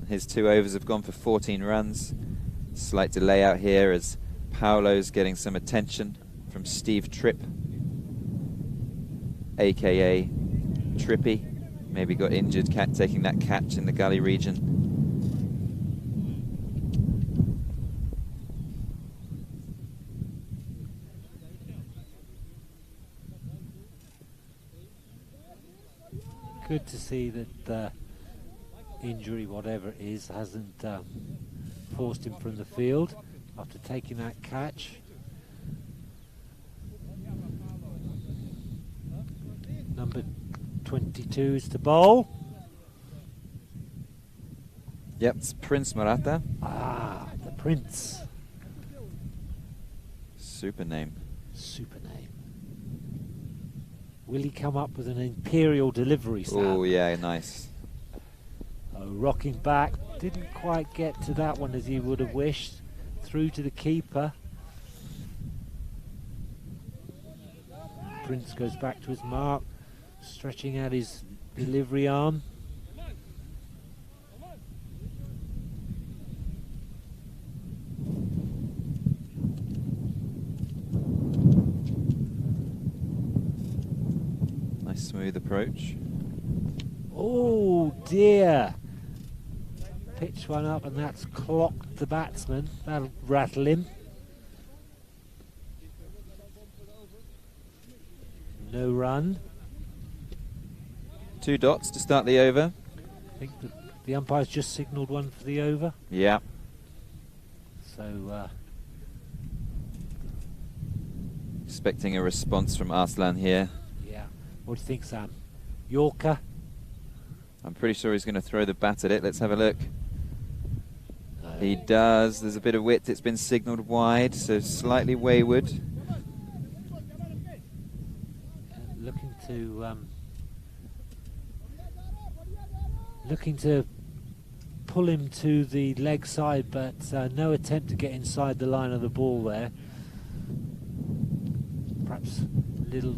His 2 overs have gone for 14 runs. Slight delay out here as Paolo's getting some attention from Steve Tripp, aka Trippy. Maybe got injured taking that catch in the gully region. Good to see that injury, whatever it is, hasn't forced him from the field after taking that catch. Number 22 is to bowl. Yep, it's Prince Maratha. Ah, the Prince. Super name. Super name. Will he come up with an imperial delivery, Sam? Oh, yeah, nice. Oh, rocking back. Didn't quite get to that one as he would have wished. Through to the keeper. Prince goes back to his mark, stretching out his delivery arm. Nice smooth approach. Oh dear. Pitched one up and that's clocked the batsman. That'll rattle him. No run. 2 dots to start the over. I think the umpire's just signalled one for the over. Yeah. So Expecting a response from Arslan here. yeah. What do you think, Sam? Yorker? I'm pretty sure he's going to throw the bat at it. Let's have a look. No. He does. There's a bit of width. It's been signalled wide, so slightly wayward. Looking to pull him to the leg side, but no attempt to get inside the line of the ball there. Perhaps a little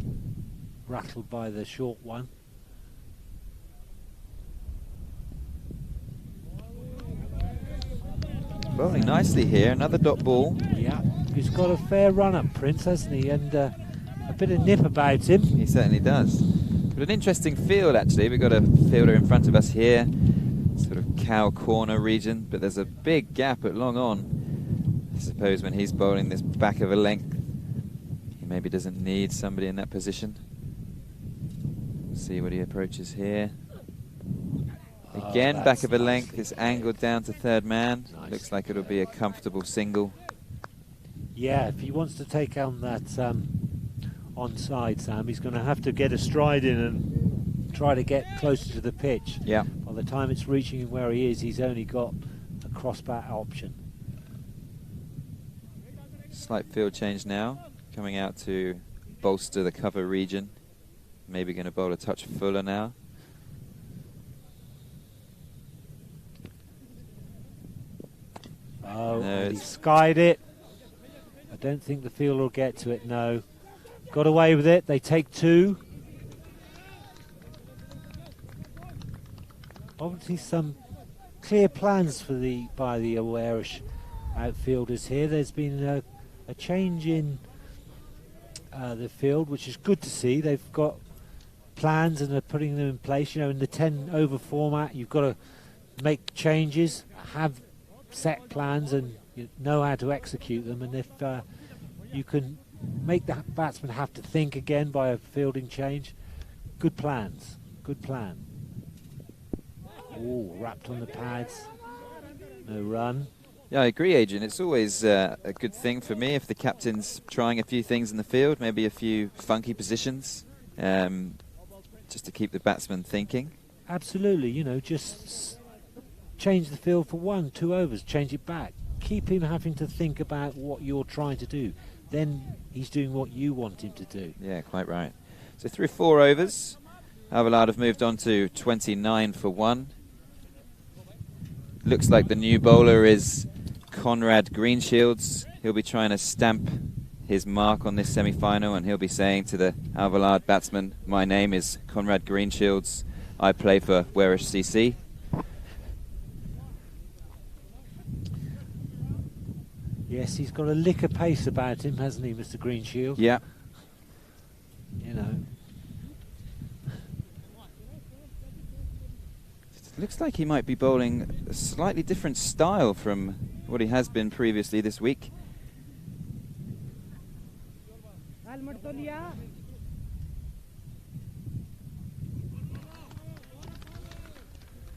rattled by the short one. Bowling nicely here. Another dot ball. Yeah, he's got a fair run up, Prince, hasn't he? And a bit of nip about him. He certainly does. But an interesting field, actually. We've got a fielder in front of us here, sort of cow corner region, but there's a big gap at long on. I suppose when he's bowling this back of a length, he maybe doesn't need somebody in that position. See what he approaches here. Again, back of a length, it's angled down to third man. Nice. Looks like it'll be a comfortable single. Yeah, if he wants to take on that onside, Sam, he's going to have to get a stride in and try to get closer to the pitch. Yeah. By the time it's reaching him where he is, he's only got a cross-bat option. Slight field change now, coming out to bolster the cover region. Maybe going to bowl a touch fuller now. Oh, No, and he it's- skied it. I don't think the fielder will get to it, no. Got away with it, they take 2. Obviously some clear plans by the Awarish outfielders here. There's been a change in the field, which is good to see. They've got plans and are putting them in place. You know, in the 10-over format, you've got to make changes, have set plans, and you know how to execute them. And if you can make the batsman have to think again by a fielding change, good plans, good plan. Oh, wrapped on the pads, no run. Yeah, I agree, Adrian. It's always a good thing for me if the captain's trying a few things in the field, maybe a few funky positions, just to keep the batsman thinking. Absolutely, you know, just change the field for 1-2 overs, change it back. Keep him having to think about what you're trying to do. Then he's doing what you want him to do. Yeah, quite right. So through 4 overs, Alvalade have moved on to 29 for 1. Looks like the new bowler is Conrad Greenshields. He'll be trying to stamp his mark on this semi-final, and he'll be saying to the Alvalade batsman, "My name is Conrad Greenshields. I play for Wearish CC." Yes, he's got a lick of pace about him, hasn't he, Mr. Greenshield? Yeah. You know. Looks like he might be bowling a slightly different style from what he has been previously this week.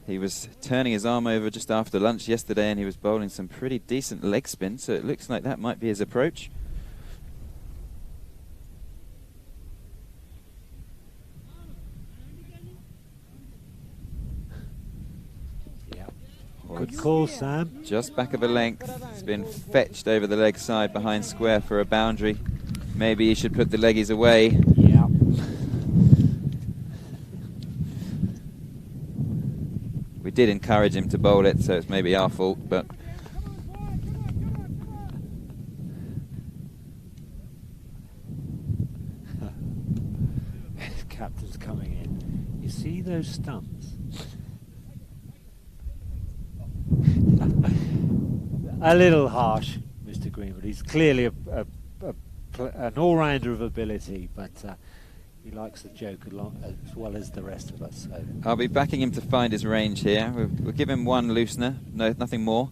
He was turning his arm over just after lunch yesterday, and he was bowling some pretty decent leg spin, so it looks like that might be his approach. Good call, Sam. Just back of a length. It's been fetched over the leg side behind square for a boundary. Maybe he should put the leggies away. Yeah. We did encourage him to bowl it, so it's maybe our fault, but Captain's coming in. You see those stumps? A little harsh, Mr. Greenwood. He's clearly an all-rounder of ability, but he likes the joke as well as the rest of us. So. I'll be backing him to find his range here. We'll give him one loosener, no, nothing more.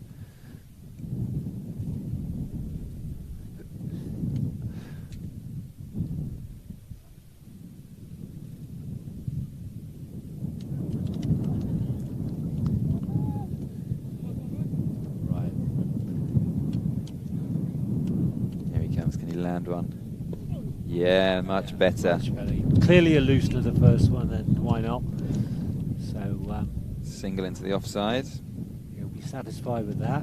Yeah, much better. Clearly a loosener, the first one, and why not? So single into the offside. You'll be satisfied with that.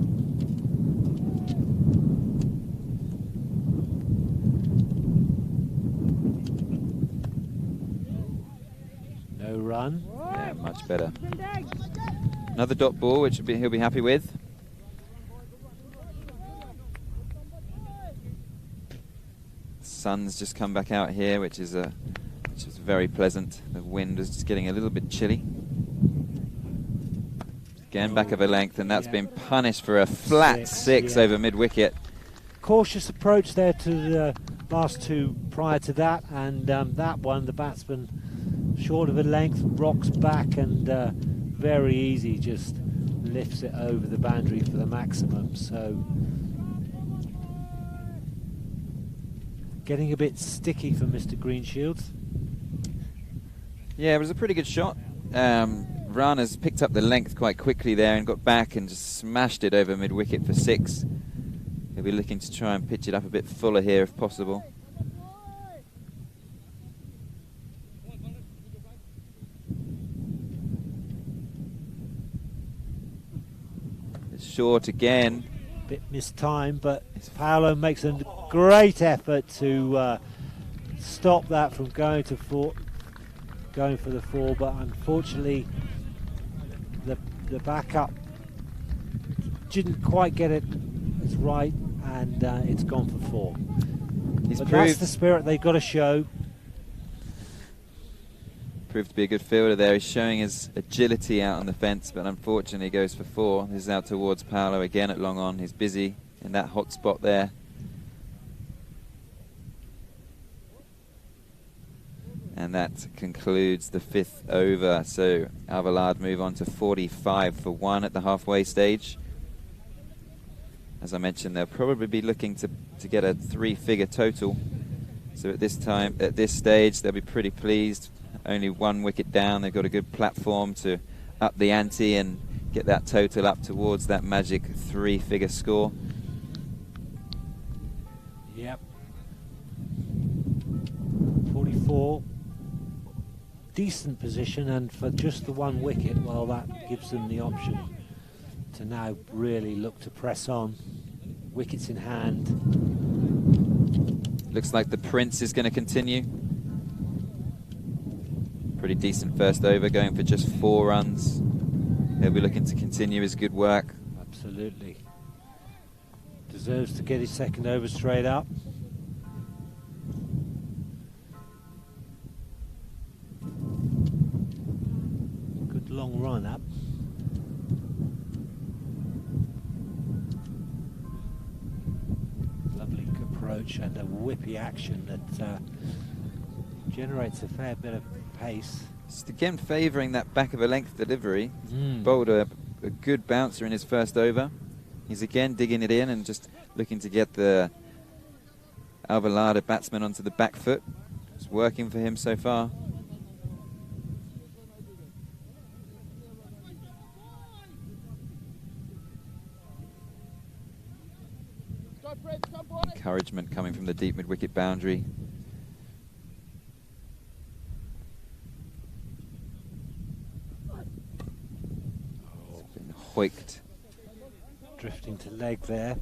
No run. Yeah, much better. Another dot ball, which he'll be happy with. Sun's just come back out here, which is very pleasant. The wind is just getting a little bit chilly. Again, back of a length, and that's been punished for a flat six over mid-wicket. Cautious approach there to the last two prior to that, and that one, the batsman short of a length, rocks back, and very easy, just lifts it over the boundary for the maximum. So getting a bit sticky for Mr. Greenshields. Yeah, it was a pretty good shot. Rana's picked up the length quite quickly there and got back and just smashed it over mid-wicket for 6. He'll be looking to try and pitch it up a bit fuller here if possible. It's short again. Bit mistimed, but Paolo makes a great effort to stop that from going for the 4, but unfortunately the backup didn't quite get it as right, and it's gone for 4. But that's the spirit they've got to show. Proved to be a good fielder there. He's showing his agility out on the fence, but unfortunately goes for 4. This is out towards Paolo again at long on. He's busy in that hot spot there. And that concludes the 5th over. So Alvalade move on to 45 for 1 at the halfway stage. As I mentioned, they'll probably be looking to get a 3-figure total. So at this stage, they'll be pretty pleased. Only 1 wicket down. They've got a good platform to up the ante and get that total up towards that magic 3-figure score. Yep. 44. Decent position, and for just the 1 wicket, well, that gives them the option to now really look to press on. Wickets in hand. Looks like the Prince is going to continue. Pretty decent first over, going for just 4 runs. He'll be looking to continue his good work. Absolutely. Deserves to get his second over straight up. Good long run up. Lovely approach and a whippy action that generates a fair bit of pace. Just again favouring that back of a length delivery. Bowled a good bouncer in his first over. He's again digging it in and just looking to get the Alvalade batsman onto the back foot. It's working for him so far. Encouragement coming from the deep mid-wicket boundary. It's been hoiked. Drifting to leg there,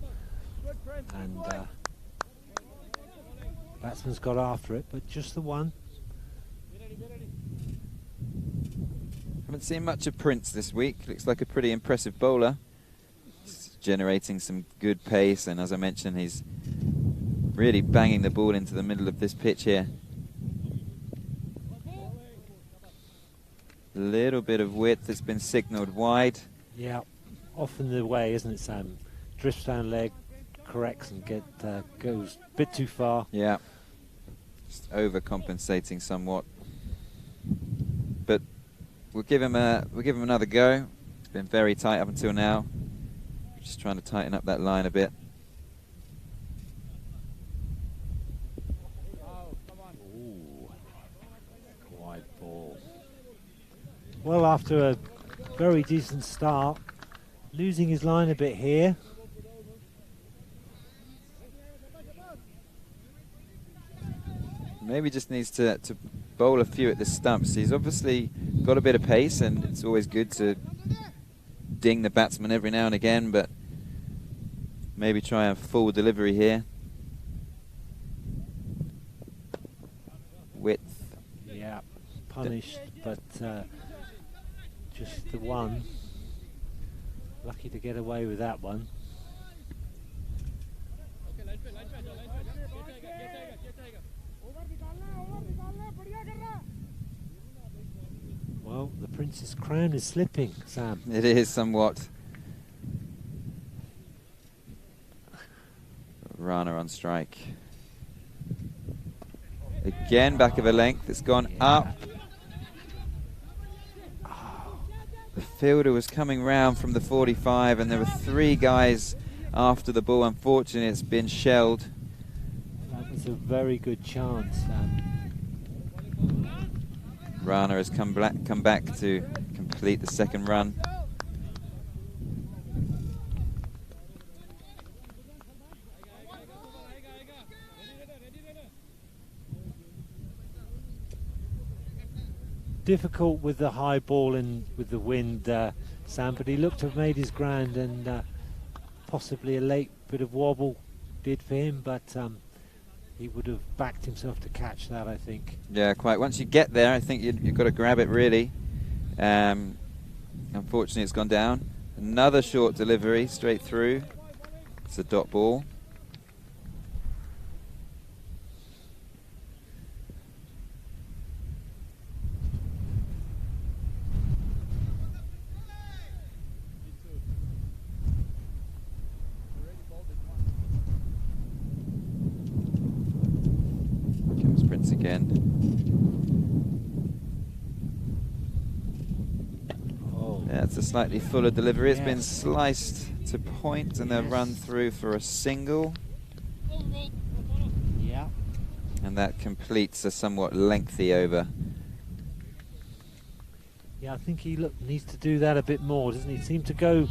and batsman's got after it, but just the 1. Haven't seen much of Prince this week. Looks like a pretty impressive bowler. He's generating some good pace, and as I mentioned, he's really banging the ball into the middle of this pitch here. A little bit of width has been signalled wide. Yeah, often the way, isn't it, Sam? Drifts down leg, corrects and goes a bit too far. Yeah, just overcompensating somewhat. But we'll give him another go. It's been very tight up until now. Just trying to tighten up that line a bit. Ooh, wide ball. Well, after a very decent start, losing his line a bit here. Maybe just needs to bowl a few at the stumps. He's obviously got a bit of pace, and it's always good to ding the batsman every now and again, but maybe try a full delivery here. Width. Yeah, punished, but just the 1. Lucky to get away with that one. Well, the Prince's crown is slipping, Sam. It is somewhat. Rana on strike. Again, back of a length. It's gone up. The fielder was coming round from the 45, and there were 3 guys after the ball. Unfortunately, it's been shelled. That was a very good chance, Sam. Rana has come back to complete the second run. Difficult with the high ball and with the wind, Sam, but he looked to have made his ground, and possibly a late bit of wobble did for him, but he would have backed himself to catch that, I think. Yeah, quite. Once you get there, I think you've got to grab it, really. Unfortunately, it's gone down. Another short delivery straight through. It's a dot ball. Comes Prince again. That's a slightly fuller delivery. It's Yes. been sliced to point and they'll Yes. run through for a single. Yeah. And that completes a somewhat lengthy over. Yeah, I think he needs to do that a bit more, doesn't he? Seemed to go,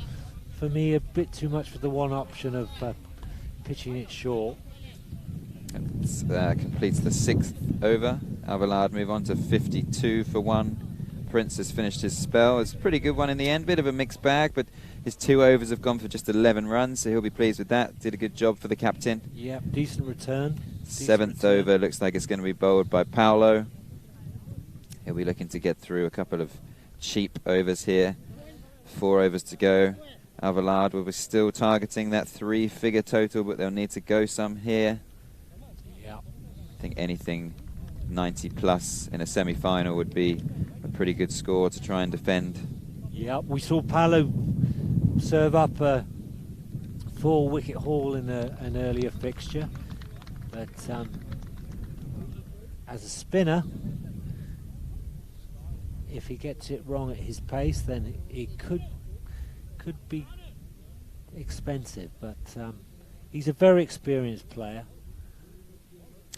for me, a bit too much for the one option of pitching it short. It completes the 6th over. Alvalade move on to 52 for 1. Prince has finished his spell. It's a pretty good one in the end. Bit of a mixed bag, but his 2 overs have gone for just 11 runs, so he'll be pleased with that. Did a good job for the captain. Yeah, decent return. 7th over looks like it's going to be bowled by Paolo. He'll be looking to get through a couple of cheap overs here. 4 overs to go. Alvalade will be still targeting that 3-figure total, but they'll need to go some here. Yeah. I think anything 90 plus in a semi-final would be a pretty good score to try and defend. Yeah, we saw Paolo serve up a 4-wicket haul in an earlier fixture, but as a spinner, if he gets it wrong at his pace, then it could be expensive. But he's a very experienced player.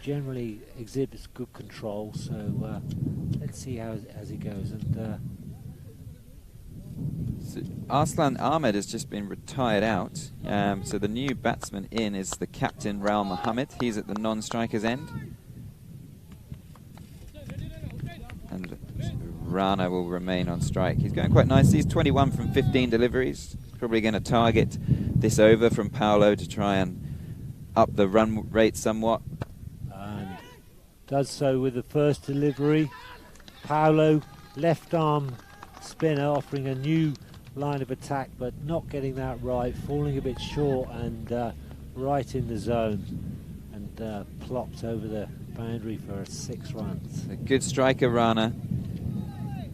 Generally exhibits good control, so let's see how as he goes. And so Arslan Ahmed has just been retired out, so the new batsman in is the captain Raul Mohammed. He's at the non-strikers end, and Rana will remain on strike. He's going quite nicely. He's 21 from 15 deliveries. Probably going to target this over from Paolo to try and up the run rate somewhat. Does so with the first delivery. Paolo, left arm spinner, offering a new line of attack, but not getting that right, falling a bit short and right in the zone, and plopped over the boundary for 6 runs. A good striker, Rana,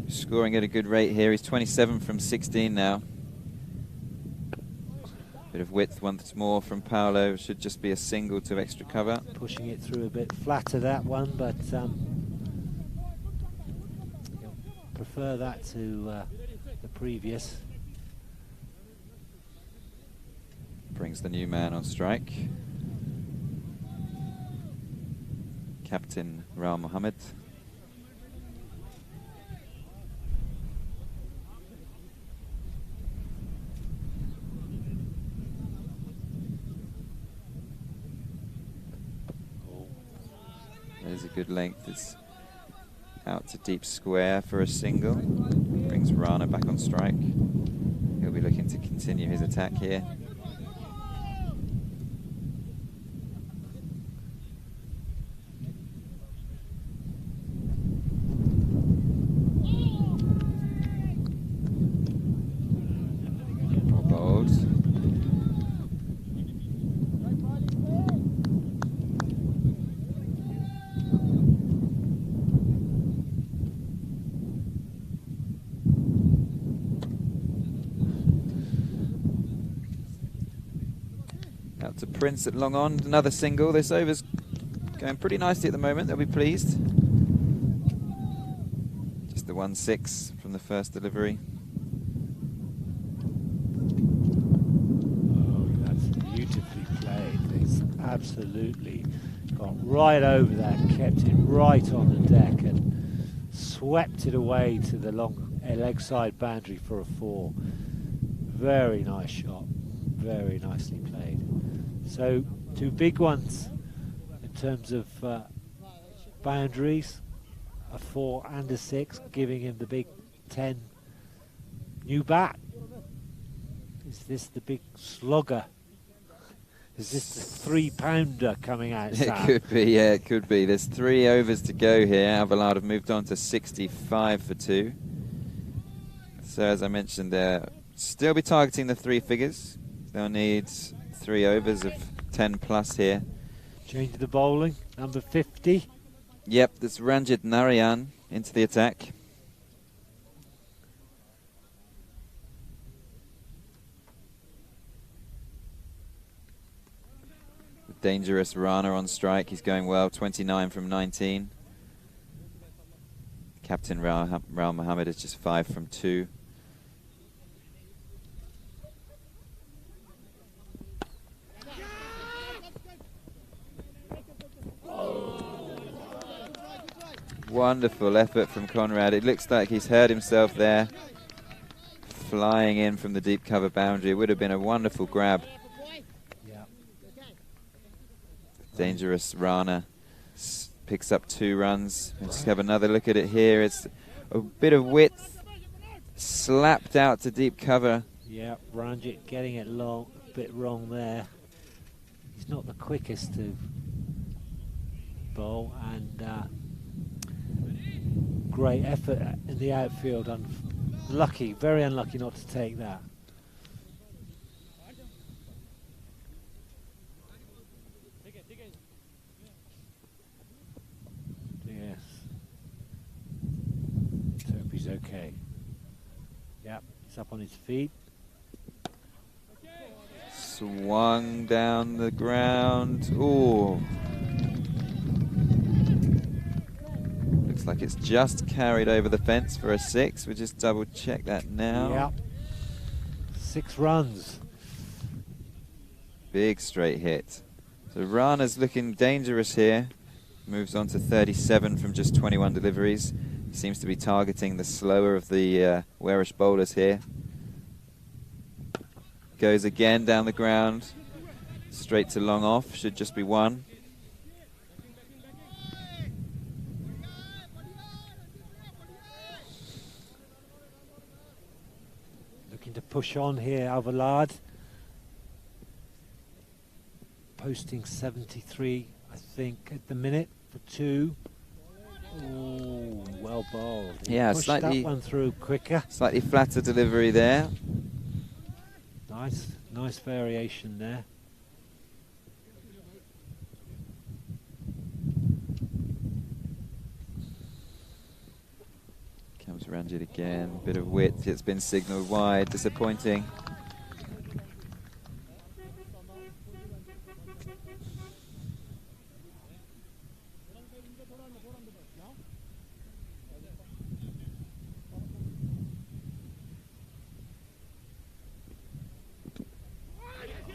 scoring at a good rate here. He's 27 from 16 now. Bit of width once more from Paolo. Should just be a single to extra cover. Pushing it through a bit flatter, that one, but prefer that to the previous. Brings the new man on strike. Captain Raul Mohammed. There's a good length. It's out to deep square for a single. Brings Rana back on strike. He'll be looking to continue his attack here. Bowled. Out to Prince at long on, another single. This over's going pretty nicely at the moment, they'll be pleased. Just the 1-6 from the first delivery. Oh, that's beautifully played. It's absolutely got right over that, kept it right on the deck and swept it away to the long leg side boundary for a 4. Very nice shot, very nicely played. So 2 big ones in terms of boundaries, a 4 and a 6, giving him the big 10. New bat. Is this the big slugger? Is this the 3-pounder coming out, It Sam? could be, yeah, it could be. There's 3 overs to go here. Alvalade have moved on to 65 for 2. So as I mentioned, they'll still be targeting the 3 figures. They'll need 3 overs of 10 plus here. Change the bowling, number 50. Yep, that's Ranjit Narayan into the attack. Dangerous Rana on strike. He's going well, 29 from 19. Captain Raul Mohammed is just 5 from 2. Wonderful effort from Conrad. It looks like he's hurt himself there. Flying in from the deep cover boundary. It would have been a wonderful grab. Yeah. Dangerous Rana picks up 2 runs. Let's have another look at it here. It's a bit of width. Slapped out to deep cover. Yeah, Ranjit getting it long, a bit wrong there. He's not the quickest to bowl, and great effort in the outfield. Unlucky, very unlucky not to take that. Yes. Hope he's okay. Yep, he's up on his feet. Swung down the ground. Ooh. Looks like it's just carried over the fence for a 6. We'll just double check that now. Yep. 6 runs. Big straight hit. So Rana's looking dangerous here. Moves on to 37 from just 21 deliveries. Seems to be targeting the slower of the Warish bowlers here. Goes again down the ground. Straight to long off. Should just be 1. Looking to push on here, Alvalade. Posting 73, I think, at the minute for 2. Ooh, well bowled. He Yeah, pushed slightly that one through quicker. Slightly flatter delivery there. Nice variation there. Comes Ranjit again. Bit of width. It's been signalled wide. Disappointing.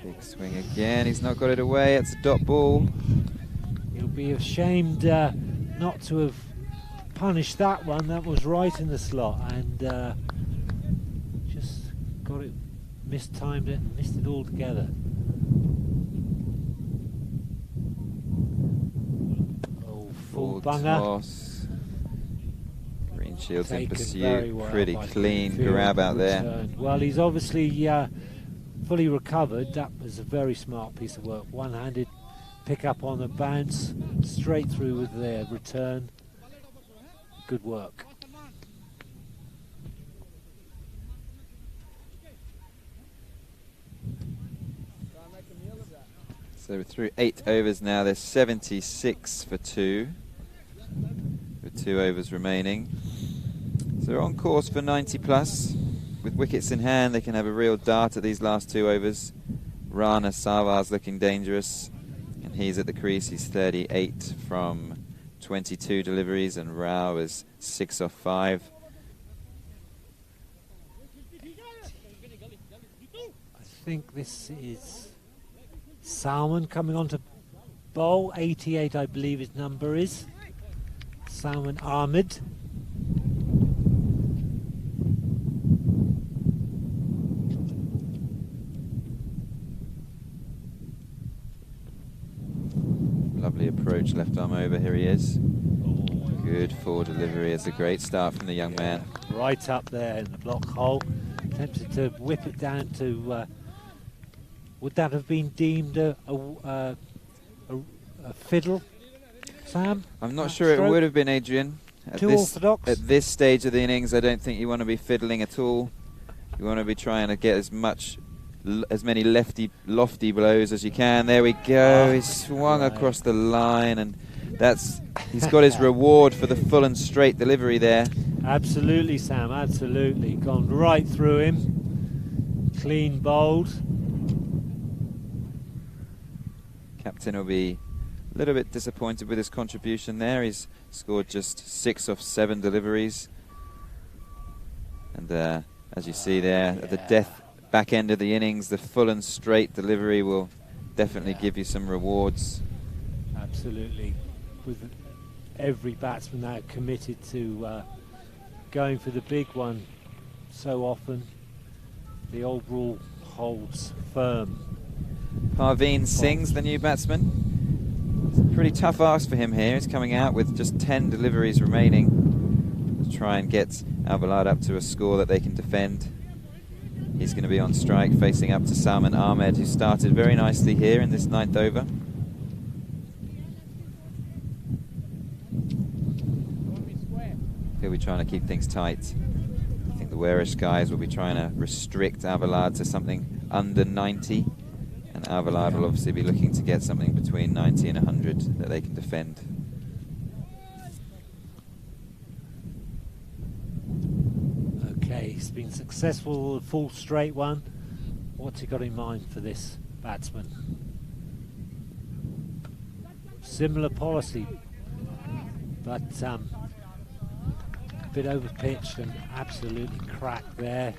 Big swing again. He's not got it away. It's a dot ball. He'll be ashamed not to have punished that one. That was right in the slot, and just got it, mistimed it, and missed it altogether. Oh, full bunger. Toss. Green Shields in Taken pursuit. very well Pretty by clean Greenfield. grab out there. Returned. Well, he's obviously fully recovered. That was a very smart piece of work. One-handed pick up on the bounce, straight through with the return. Good work. So we're through 8 overs now. There's 76 for 2. With 2 overs remaining. So they're on course for 90 plus. With wickets in hand, they can have a real dart at these last 2 overs. Rana Sarwar's looking dangerous, and he's at the crease. He's 38 from 22 deliveries, and Rao is 6 off 5. I think this is Salman coming on to bowl. 88, I believe his number is. Salman Ahmed. Lovely approach, left arm over, here he is. Good forward delivery. It's a great start from the young man. Right up there in the block hole. Attempted to whip it down to, would that have been deemed a fiddle, Sam? I'm not sure it would have been, Adrian. Too orthodox? At this stage of the innings, I don't think you want to be fiddling at all. You want to be trying to get as many lofty blows as you can. There we go. Oh, He swung across the line, and he's got his reward for the full and straight delivery there. Absolutely, Sam, absolutely. Gone right through him. Clean bowled. Captain will be a little bit disappointed with his contribution there. He's scored just 6 off 7 deliveries. And as you see there, at the back end of the innings, the full and straight delivery will definitely give you some rewards. Absolutely. With every batsman now committed to going for the big one so often. The old rule holds firm. Parveen Singh's the new batsman. It's a pretty tough ask for him here. He's coming out with just 10 deliveries remaining to try and get Alvalade up to a score that they can defend. He's going to be on strike, facing up to Salman Ahmed, who started very nicely here in this 9th over. He'll be trying to keep things tight. I think the Warish guys will be trying to restrict Alvalade to something under 90. And Alvalade will obviously be looking to get something between 90 and 100 that they can defend. Okay, he's been successful with a full straight one. What's he got in mind for this batsman? Similar policy, but a bit over-pitched and absolutely cracked there.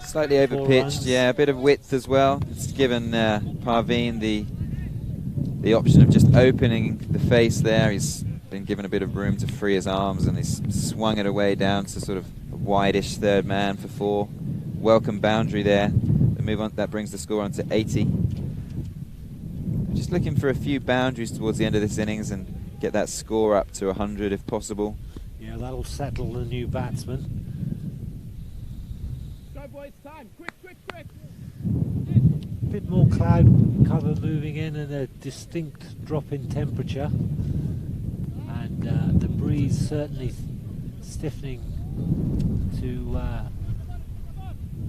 Slightly over-pitched, yeah, a bit of width as well. It's given Parveen the option of just opening the face there. He's been given a bit of room to free his arms, and he's swung it away down to sort of a wide-ish third man for 4. Welcome boundary there. The move on, that brings the score on to 80. Just looking for a few boundaries towards the end of this innings and get that score up to 100 if possible. Yeah, that'll settle the new batsman. A bit more cloud cover moving in and a distinct drop in temperature, and the breeze certainly stiffening to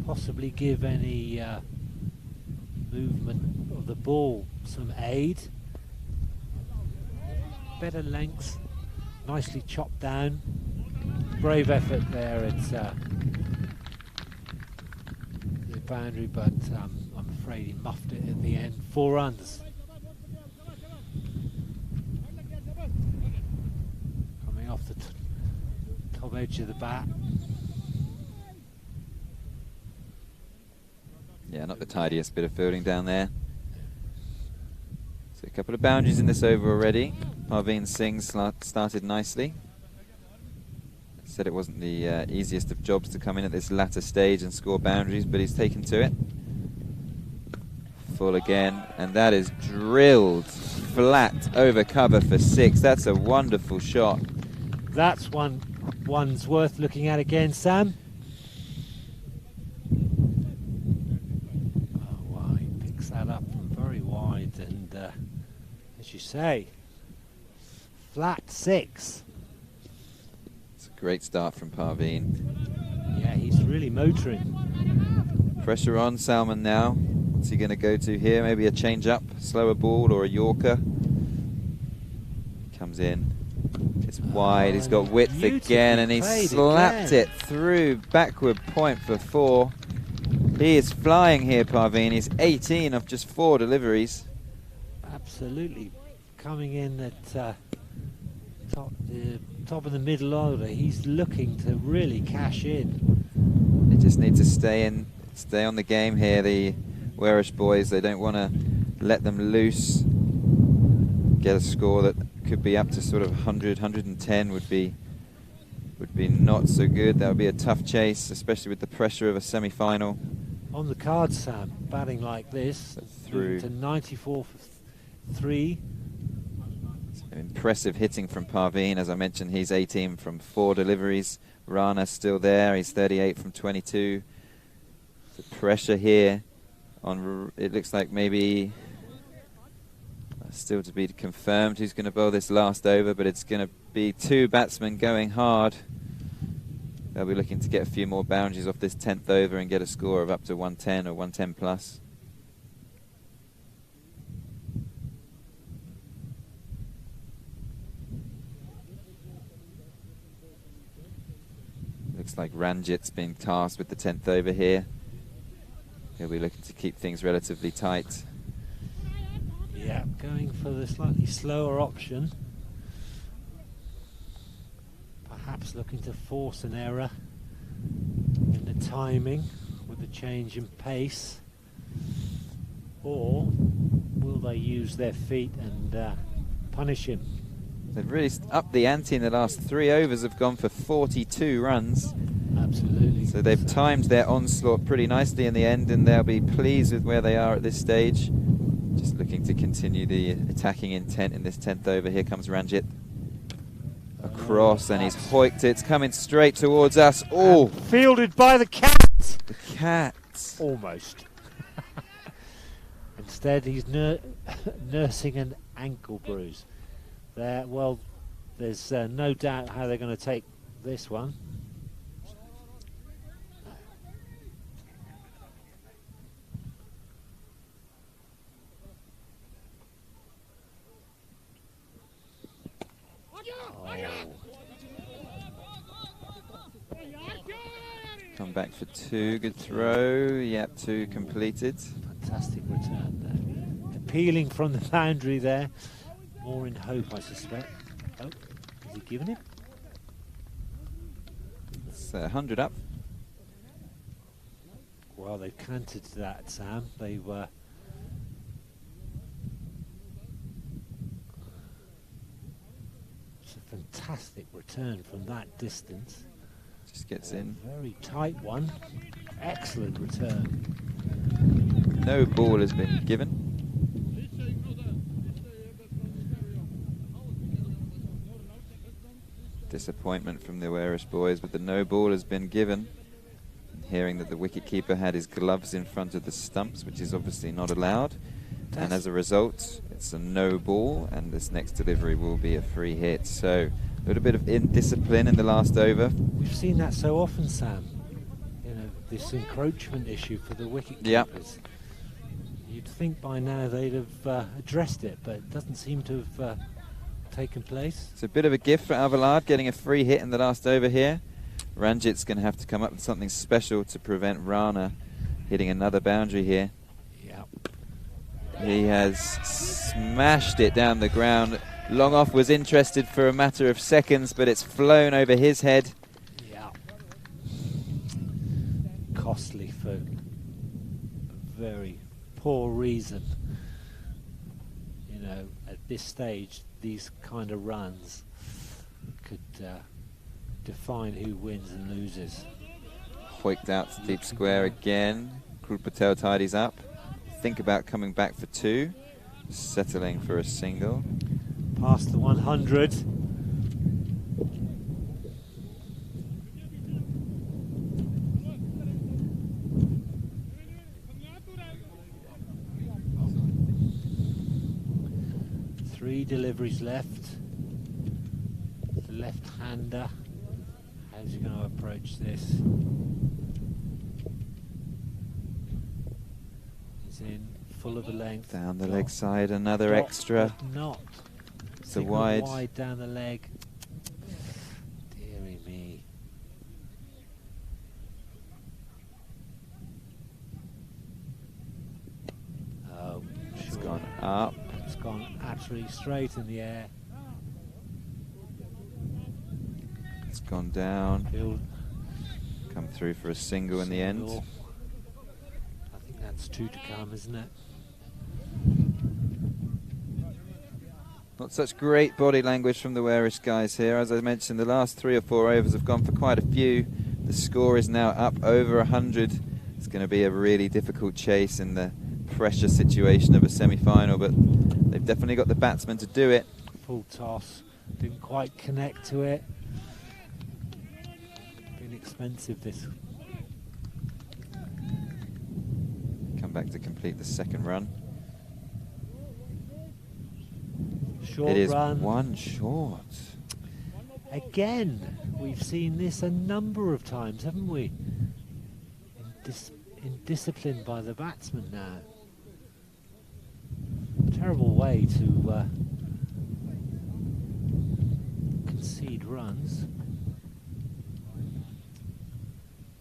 possibly give any movement of the ball some aid. Better length, nicely chopped down. Brave effort there at the boundary, but I'm afraid he muffed it at the end. 4 runs. Coming off the top edge of the bat. Yeah, not the tidiest bit of fielding down there. So a couple of boundaries in this over already. Parveen Singh started nicely. Said it wasn't the easiest of jobs to come in at this latter stage and score boundaries, but he's taken to it. Full again, and that is drilled flat over cover for 6. That's a wonderful shot. That's one's worth looking at again, Sam. Oh, wow, he picks that up from very wide, and as you say, flat 6. It's a great start from Parveen. Yeah, he's really motoring. Pressure on Salman now. What's he going to go to here? Maybe a change-up, slower ball, or a Yorker. Comes in. It's wide. He's got width again, and he slapped it through. Backward point for 4. He is flying here, Parveen. He's 18 of just 4 deliveries. Absolutely coming in at top of the middle order. He's looking to really cash in. They just need to stay on the game here, the Warish boys. They don't want to let them loose. Get a score that could be up to sort of 100, 110 would be not so good. That would be a tough chase, especially with the pressure of a semi-final. On the cards, Sam, batting like this, through to 94 for 3. Impressive hitting from Parveen. As I mentioned, he's 18 from 4 deliveries. Rana still there. He's 38 from 22. The pressure here on, it looks like maybe still to be confirmed who's going to bowl this last over, but it's going to be 2 batsmen going hard. They'll be looking to get a few more boundaries off this 10th over and get a score of up to 110 or 110 plus. Looks like Ranjit's been tasked with the 10th over here. He'll be looking to keep things relatively tight. Yeah, going for the slightly slower option. Perhaps looking to force an error in the timing with the change in pace. Or will they use their feet and punish him? They've really upped the ante in the last 3 overs, have gone for 42 runs. Absolutely. So they've timed their onslaught pretty nicely in the end, and they'll be pleased with where they are at this stage. Just looking to continue the attacking intent in this 10th over. Here comes Ranjit across, and he's hoiked it. It's coming straight towards us. Oh! And fielded by the cat! The cat. Almost. Instead, he's nursing an ankle bruise. There, well, there's no doubt how they're going to take this one. Come back for 2. Good throw. Yep, 2 completed. Fantastic return there. Appealing from the boundary there. More in hope, I suspect. Oh, is he giving it? It's 100 up. Well, they've canted to that, Sam. They were... It's a fantastic return from that distance. Just gets in. Very tight one. Excellent return. No ball has been given. Disappointment from the Warish boys, but the no ball has been given. Hearing that the wicketkeeper had his gloves in front of the stumps, which is obviously not allowed. And as a result, it's a no ball, and this next delivery will be a free hit. So a little bit of indiscipline in the last over. We've seen that so often, Sam. You know, this encroachment issue for the wicketkeepers. Yep. You'd think by now they'd have addressed it, but it doesn't seem to have taken place. It's a bit of a gift for Alvalade, getting a free hit in the last over here. Ranjit's going to have to come up with something special to prevent Rana hitting another boundary here. Yep. He has smashed it down the ground. Long off was interested for a matter of seconds, but it's flown over his head. Yeah. Costly for a very poor reason. You know, at this stage, these kind of runs could define who wins and loses. Hoiked out to deep square again. Krul Patel tidies up. Think about coming back for 2. Settling for a single. Past the 100. Three deliveries left. The left-hander. How's he going to approach this? He's in full of a length. Down the leg side, another extra. Not. It's a wide. Wide down the leg. Dearie me. Oh, It's sure. gone up. It's gone absolutely straight in the air. It's gone down. Field Come through for a single in the end. single. I think that's 2 to come, isn't it? Not such great body language from the Warish guys here. As I mentioned, the last 3 or 4 overs have gone for quite a few. The score is now up over 100. It's going to be a really difficult chase in the pressure situation of a semi-final, but they've definitely got the batsmen to do it. Full toss. Didn't quite connect to it. Been expensive, this. Come back to complete the second run. Short It is run. 1 short. Again, we've seen this a number of times, haven't we? Indisciplined by the batsman now. Terrible way to concede runs.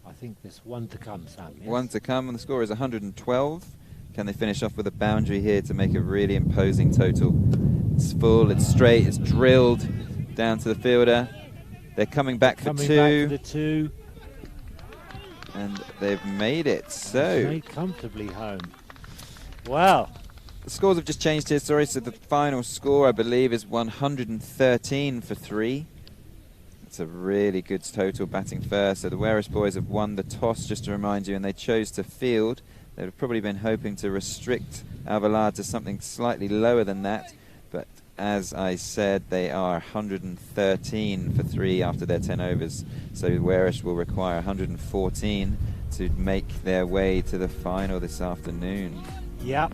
I think there's 1 to come, Sam. Yes? 1 to come, and the score is 112. Can they finish off with a boundary here to make a really imposing total? It's full, it's straight, it's drilled down to the fielder. They're coming back for 2. Back for the 2. And they've made it. So made comfortably home. Well, the scores have just changed here, sorry. So the final score, I believe, is 113 for 3. It's a really good total batting first. So the Warish boys have won the toss, just to remind you, and they chose to field. They'd have probably been hoping to restrict Alvalade to something slightly lower than that. But as I said, they are 113 for 3 after their 10 overs. So Warish will require 114 to make their way to the final this afternoon. Yep,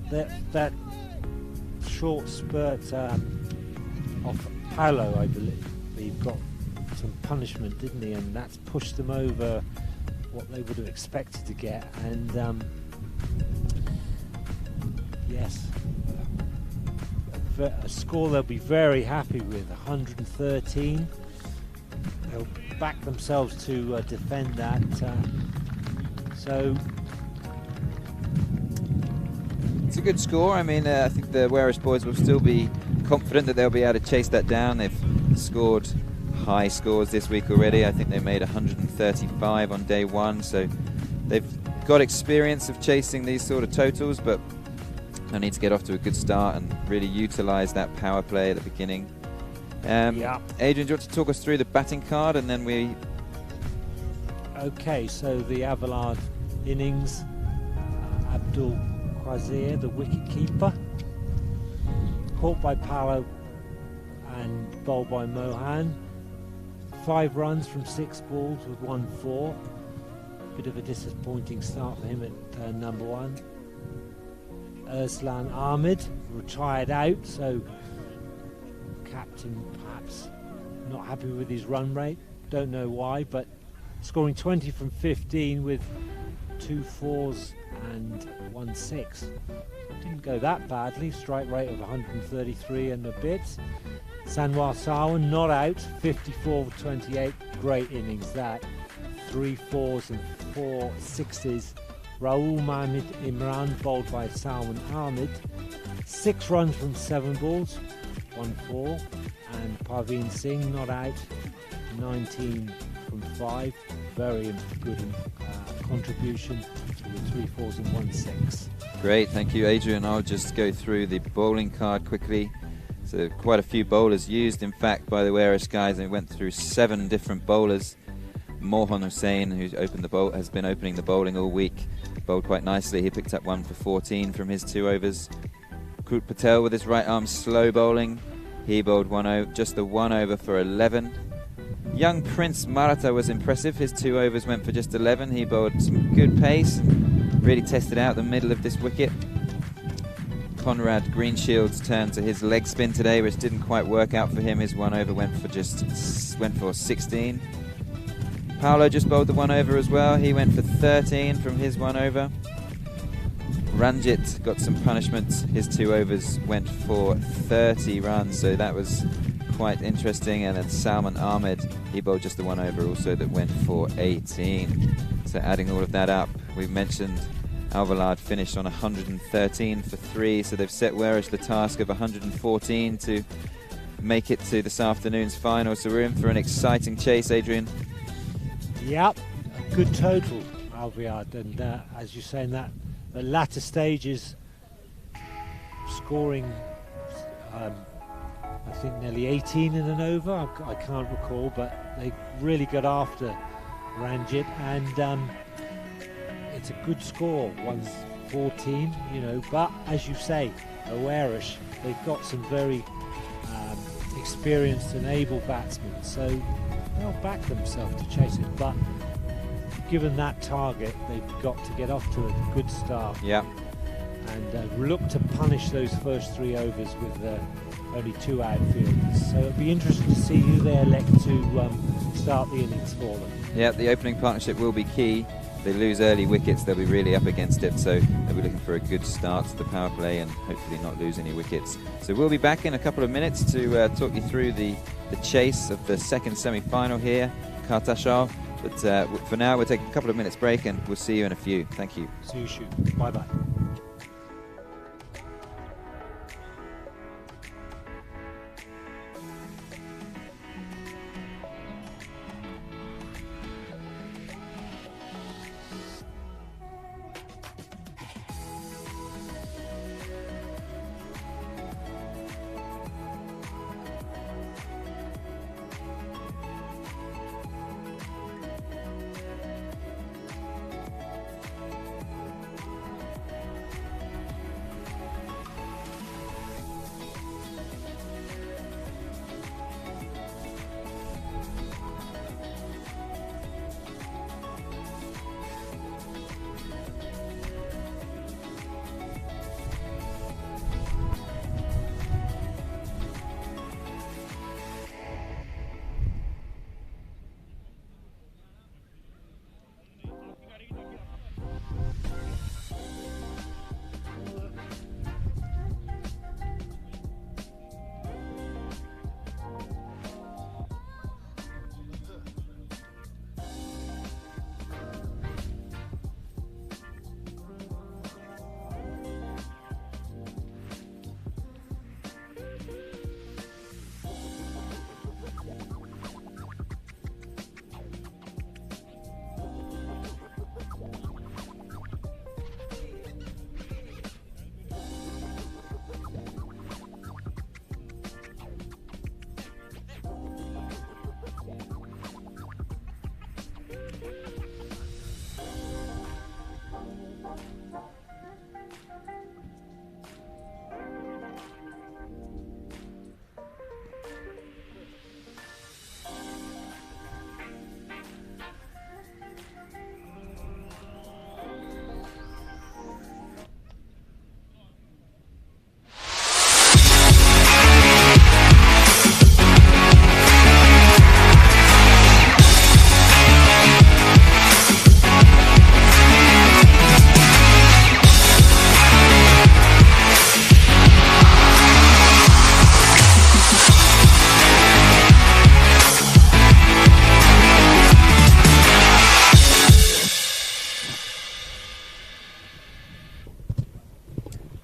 that short spurt off Paolo, I believe, got some punishment, didn't he? And that's pushed them over what they would have expected to get. And yes, a score they'll be very happy with, 113. They'll back themselves to defend that. So it's a good score. I mean, I think the Warish boys will still be confident that they'll be able to chase that down. They've scored high scores this week already. I think they made 135 on day 1, so they've got experience of chasing these sort of totals, but they need to get off to a good start and really utilise that power play at the beginning. yeah. Adrian, do you want to talk us through the batting card, and then we... Okay, so the Alvalade innings, Abdul Quazir, the wicket keeper, caught by Paolo and bowled by Mohan. 5 runs from 6 balls with 1-4. Bit of a disappointing start for him at number 1. Erslan Ahmed retired out, so captain perhaps not happy with his run rate. Don't know why, but scoring 20 from 15 with 2 4s and 1 6. Didn't go that badly. Strike rate of 133 and a bit. Sanwar Sarwan not out, 54 for 28. Great innings that. 3 4s and 4 6s. Raul Mahmoud Imran bowled by Salman Ahmed. 6 runs from 7 balls, 1 4. And Parveen Singh not out, 19 from 5. Very good contribution with 3 4s and 1 6. Great, thank you, Adrian. I'll just go through the bowling card quickly. So quite a few bowlers used, in fact, by the Warish guys. They went through 7 different bowlers. Mohan Hussain, who's has been opening the bowling all week, bowled quite nicely. He picked up 1 for 14 from his 2 overs. Krut Patel with his right arm slow bowling. He bowled just the 1 over for 11. Young Prince Maratha was impressive. His 2 overs went for just 11. He bowled some good pace and really tested out the middle of this wicket. Conrad Greenshields turned to his leg spin today, which didn't quite work out for him. His 1 over went for 16. Paolo just bowled the 1 over as well. He went for 13 from his 1 over. Ranjit got some punishment. His 2 overs went for 30 runs, so that was quite interesting. And then Salman Ahmed, he bowled just the 1 over also that went for 18. So adding all of that up, we mentioned Alvalade finished on 113 for 3, so they've set Warish the task of 114 to make it to this afternoon's final. So we're in for an exciting chase, Adrian. Yep, a good total, Alvalade, and as you're saying, that the latter stages scoring I think nearly 18 in an over. I can't recall, but they really got after Ranjit, and it's a good score, 114, you know. But as you say, Warish, they've got some very experienced and able batsmen, so they'll back themselves to chase it. But given that target, they've got to get off to a good start. Yeah. And look to punish those first 3 overs with only 2 outfielders. So it'll be interesting to see who they elect to start the innings for them. Yeah, the opening partnership will be key. If they lose early wickets, they'll be really up against it, so they'll be looking for a good start to the power play and hopefully not lose any wickets. So we'll be back in a couple of minutes to talk you through the chase of the second semi-final here, Cartaxo. But for now, we'll take a couple of minutes break and we'll see you in a few. Thank you. See you soon. Bye-bye.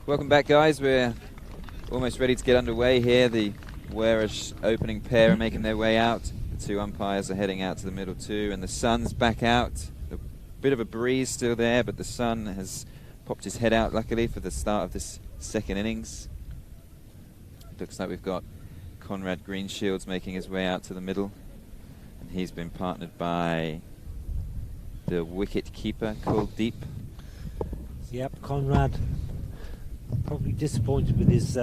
Welcome back, guys. We're almost ready to get underway here. The Wearish opening pair are making their way out. The two umpires are heading out to the middle two, and the sun's back out. A bit of a breeze still there, but the sun has popped his head out, luckily, for the start of this second innings. Looks like we've got Conrad Greenshields making his way out to the middle, and he's been partnered by the wicket keeper, Kuldeep. Yep, Conrad probably disappointed with his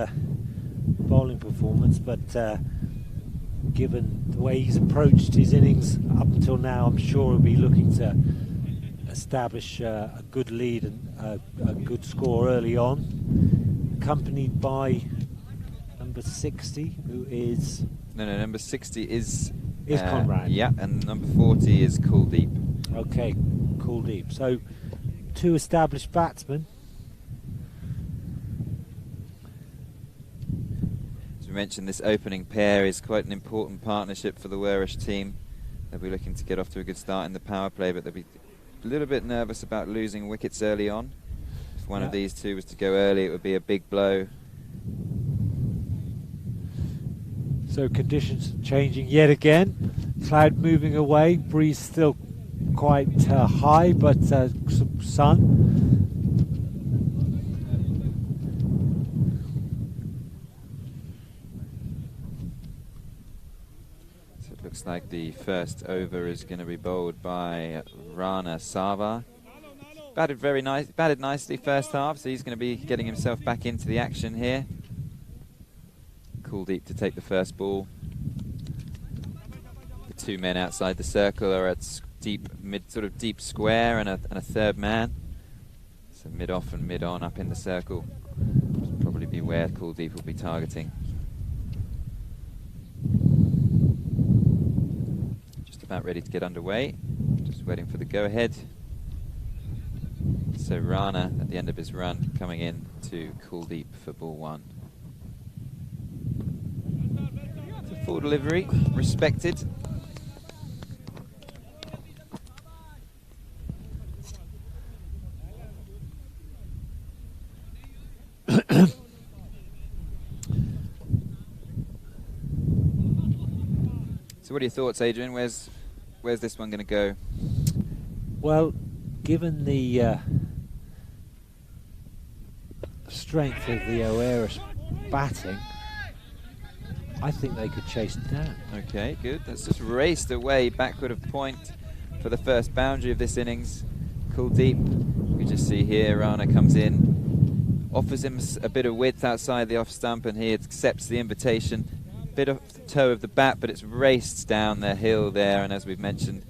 bowling performance, but given the way he's approached his innings up until now, I'm sure he'll be looking to establish a good lead and a good score early on, accompanied by number 60, who is... No, number 60 is Conrad. Yeah, and number 40 is Kuldeep. Okay, Kuldeep. So, two established batsmen. As we mentioned, this opening pair is quite an important partnership for the Wearish team. They'll be looking to get off to a good start in the power play, but they'll be a little bit nervous about losing wickets early on. If one of these two was to go early, it would be a big blow. So conditions changing yet again. Cloud moving away, breeze still quite high, but some sun. So it looks like the first over is going to be bowled by Rana Sarwar. Batted nicely first half, so he's going to be getting himself back into the action here. Kuldeep to take the first ball. The two men outside the circle are at sort of deep square and a third man. So mid off and mid on up in the circle. Probably be where Kuldeep will be targeting. Just about ready to get underway. Just waiting for the go ahead. So Rana at the end of his run coming in to Kuldeep for ball one. Full delivery, respected. So what are your thoughts, Adrian? Where's this one going to go? Well, given the strength of the Wearish batting, I think they could chase it down. Okay, good. That's just raced away backward of point for the first boundary of this innings. Kuldeep, you just see here, Rana comes in, offers him a bit of width outside the off stump, and he accepts the invitation. Bit off the toe of the bat, but it's raced down the hill there, and as we've mentioned,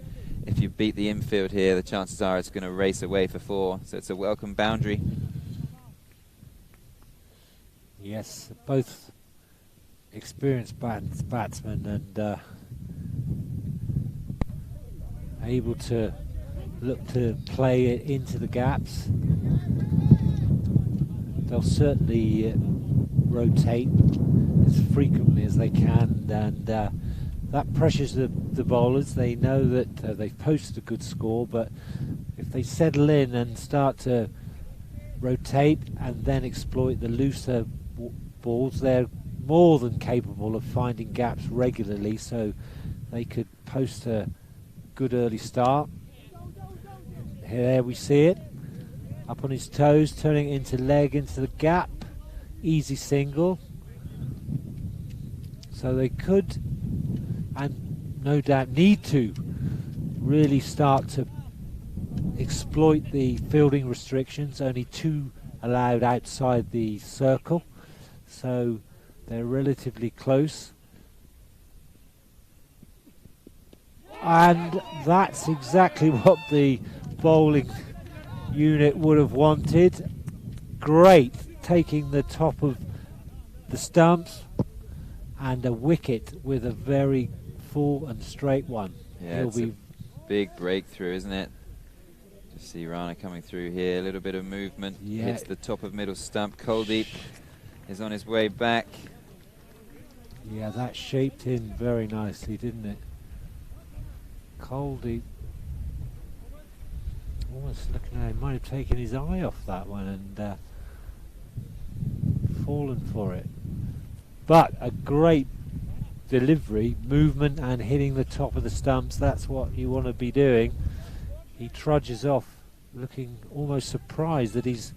if you beat the infield here, the chances are it's going to race away for four, so it's a welcome boundary. Yes, both experienced batsmen and able to look to play it into the gaps. They'll certainly rotate as frequently as they can, and that pressures the bowlers. They know that they've posted a good score, but if they settle in and start to rotate and then exploit the looser balls, they're more than capable of finding gaps regularly, so they could post a good early start. Here we see it, up on his toes, turning it into leg into the gap, easy single. So they could, and no doubt need to, really start to exploit the fielding restrictions. Only two allowed outside the circle, so they're relatively close. And that's exactly what the bowling unit would have wanted. Great, taking the top of the stumps, and a wicket with a very full and straight one. Yeah, it's a big breakthrough, isn't it? Just see Rana coming through here, a little bit of movement, hits the top of middle stump. Kuldeep is on his way back. Yeah, that shaped in very nicely, didn't it? Kuldeep almost looking at him, might have taken his eye off that one, and fallen for it. But a great delivery, movement and hitting the top of the stumps. That's what you want to be doing. He trudges off looking almost surprised that he's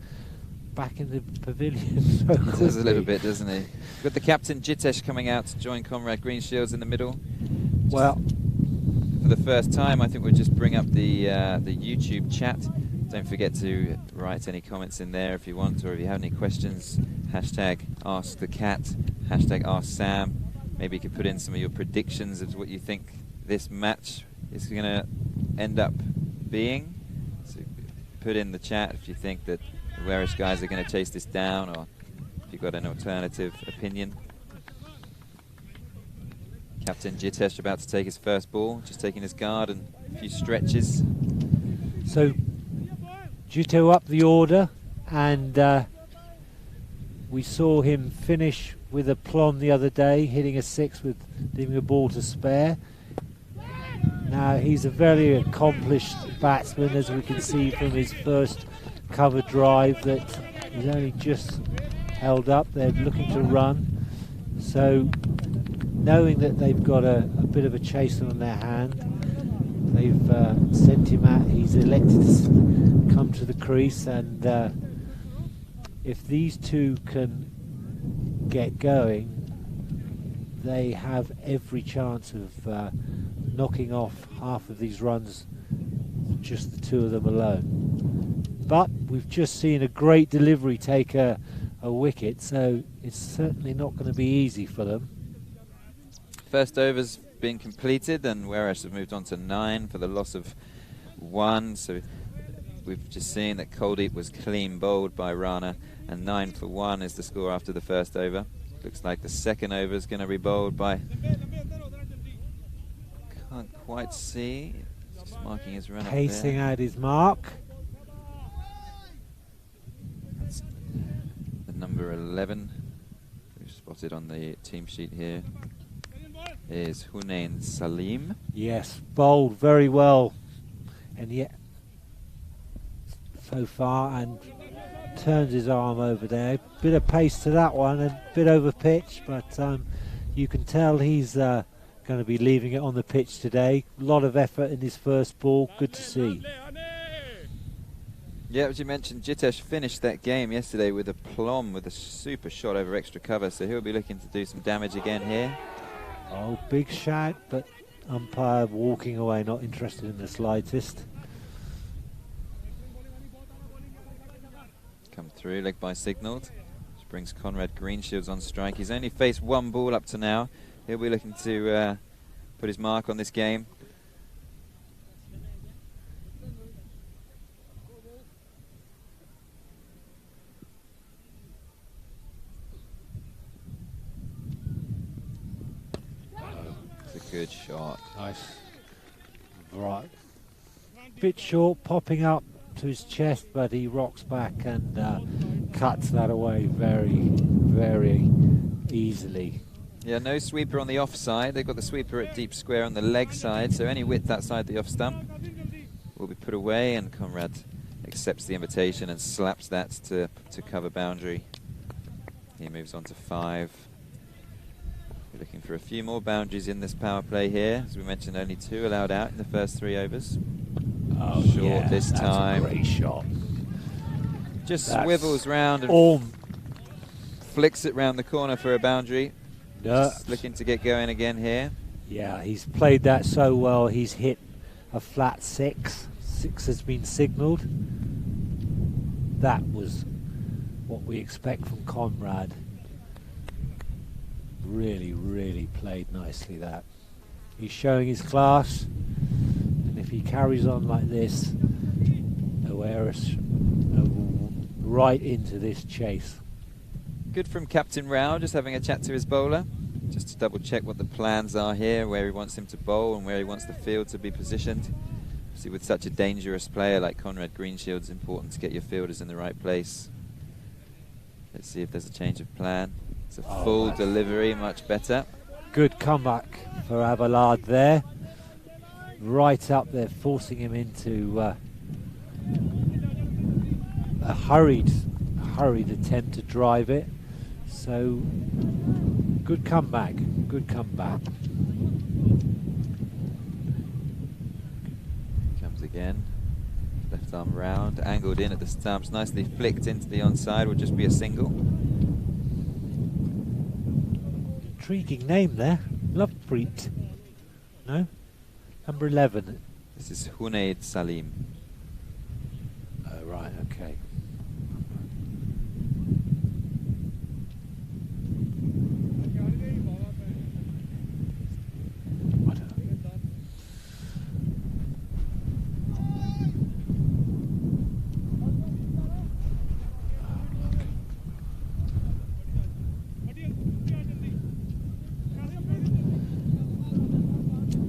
back in the pavilion so He does a little quickly. bit, doesn't he? Got the captain Jitesh coming out to join Conrad Greenshields in the middle. Well, For the first time, I think we'll just bring up the YouTube chat. Don't forget to write any comments in there if you want, or if you have any questions, hashtag ask the cat, hashtag ask Sam. Maybe you could put in some of your predictions of what you think this match is going to end up being. So put in the chat if you think that the Warish guys are going to chase this down, or if you've got an alternative opinion. Captain Jitesh about to take his first ball, just taking his guard and a few stretches. so Juto up the order, and we saw him finish with a plum the other day, hitting a 6 with leaving a ball to spare. Now he's a very accomplished batsman, as we can see from his first cover drive that he's only just held up. They're looking to run, so knowing that they've got a bit of a chaser on their hand, they've sent him out. He's elected to come to the crease, and if these two can get going, they have every chance of knocking off half of these runs, just the two of them alone. But we've just seen a great delivery take a wicket, so it's certainly not going to be easy for them. First over's been completed, and Warish have moved on to 9 for the loss of 1. So we've just seen that Kuldeep was clean bowled by Rana, and 9 for 1 is the score after the first over. Looks like the second over is going to be bowled by... Can't quite see. Just marking his run up Pacing there. out his mark. That's the number 11 we've spotted on the team sheet here is Hunain Salim. Yes, bowled very well, and yet so far, and turns his arm over there. Bit of pace to that one, and a bit over pitch, but you can tell he's going to be leaving it on the pitch today. A lot of effort in his first ball. Good to see. Yeah, as you mentioned, Jitesh finished that game yesterday with a plum, with a super shot over extra cover, so he'll be looking to do some damage again here. Oh, big shout, but umpire walking away, not interested in the slightest. Come through, leg by signalled, which brings Conrad Greenshields on strike. He's only faced 1 ball up to now. He'll be looking to put his mark on this game. It's a good shot. Nice. Right. Bit short, popping up to his chest, but he rocks back and cuts that away very, very easily. Yeah, no sweeper on the offside. They've got the sweeper at deep square on the leg side, so any width outside the off stump will be put away, and Conrad accepts the invitation and slaps that to cover boundary. He moves on to 5. We're looking for a few more boundaries in this power play here. As we mentioned, only 2 allowed out in the first 3 overs. Oh, Short yeah, this that's time. a great shot. Just That's swivels round and flicks it round the corner for a boundary. Just looking to get going again here. Yeah, he's played that so well. He's hit a flat 6. 6 has been signalled. That was what we expect from Conrad. Really, really played nicely that. He's showing his class, and if he carries on like this, Warish right into this chase. Good from Captain Rao, just having a chat to his bowler, just to double check what the plans are here, where he wants him to bowl and where he wants the field to be positioned. See, with such a dangerous player like Conrad Greenshields, it's important to get your fielders in the right place. Let's see if there's a change of plan. It's a full delivery, much better. Good comeback for Avalard there. Right up there, forcing him into a hurried attempt to drive it. So, good comeback, good comeback. Comes again. Left arm round, angled in at the stumps, nicely flicked into the onside, will just be a single. Intriguing name there, Lovepreet. No? Number 11. This is Hunaid Salim. Oh, right, okay.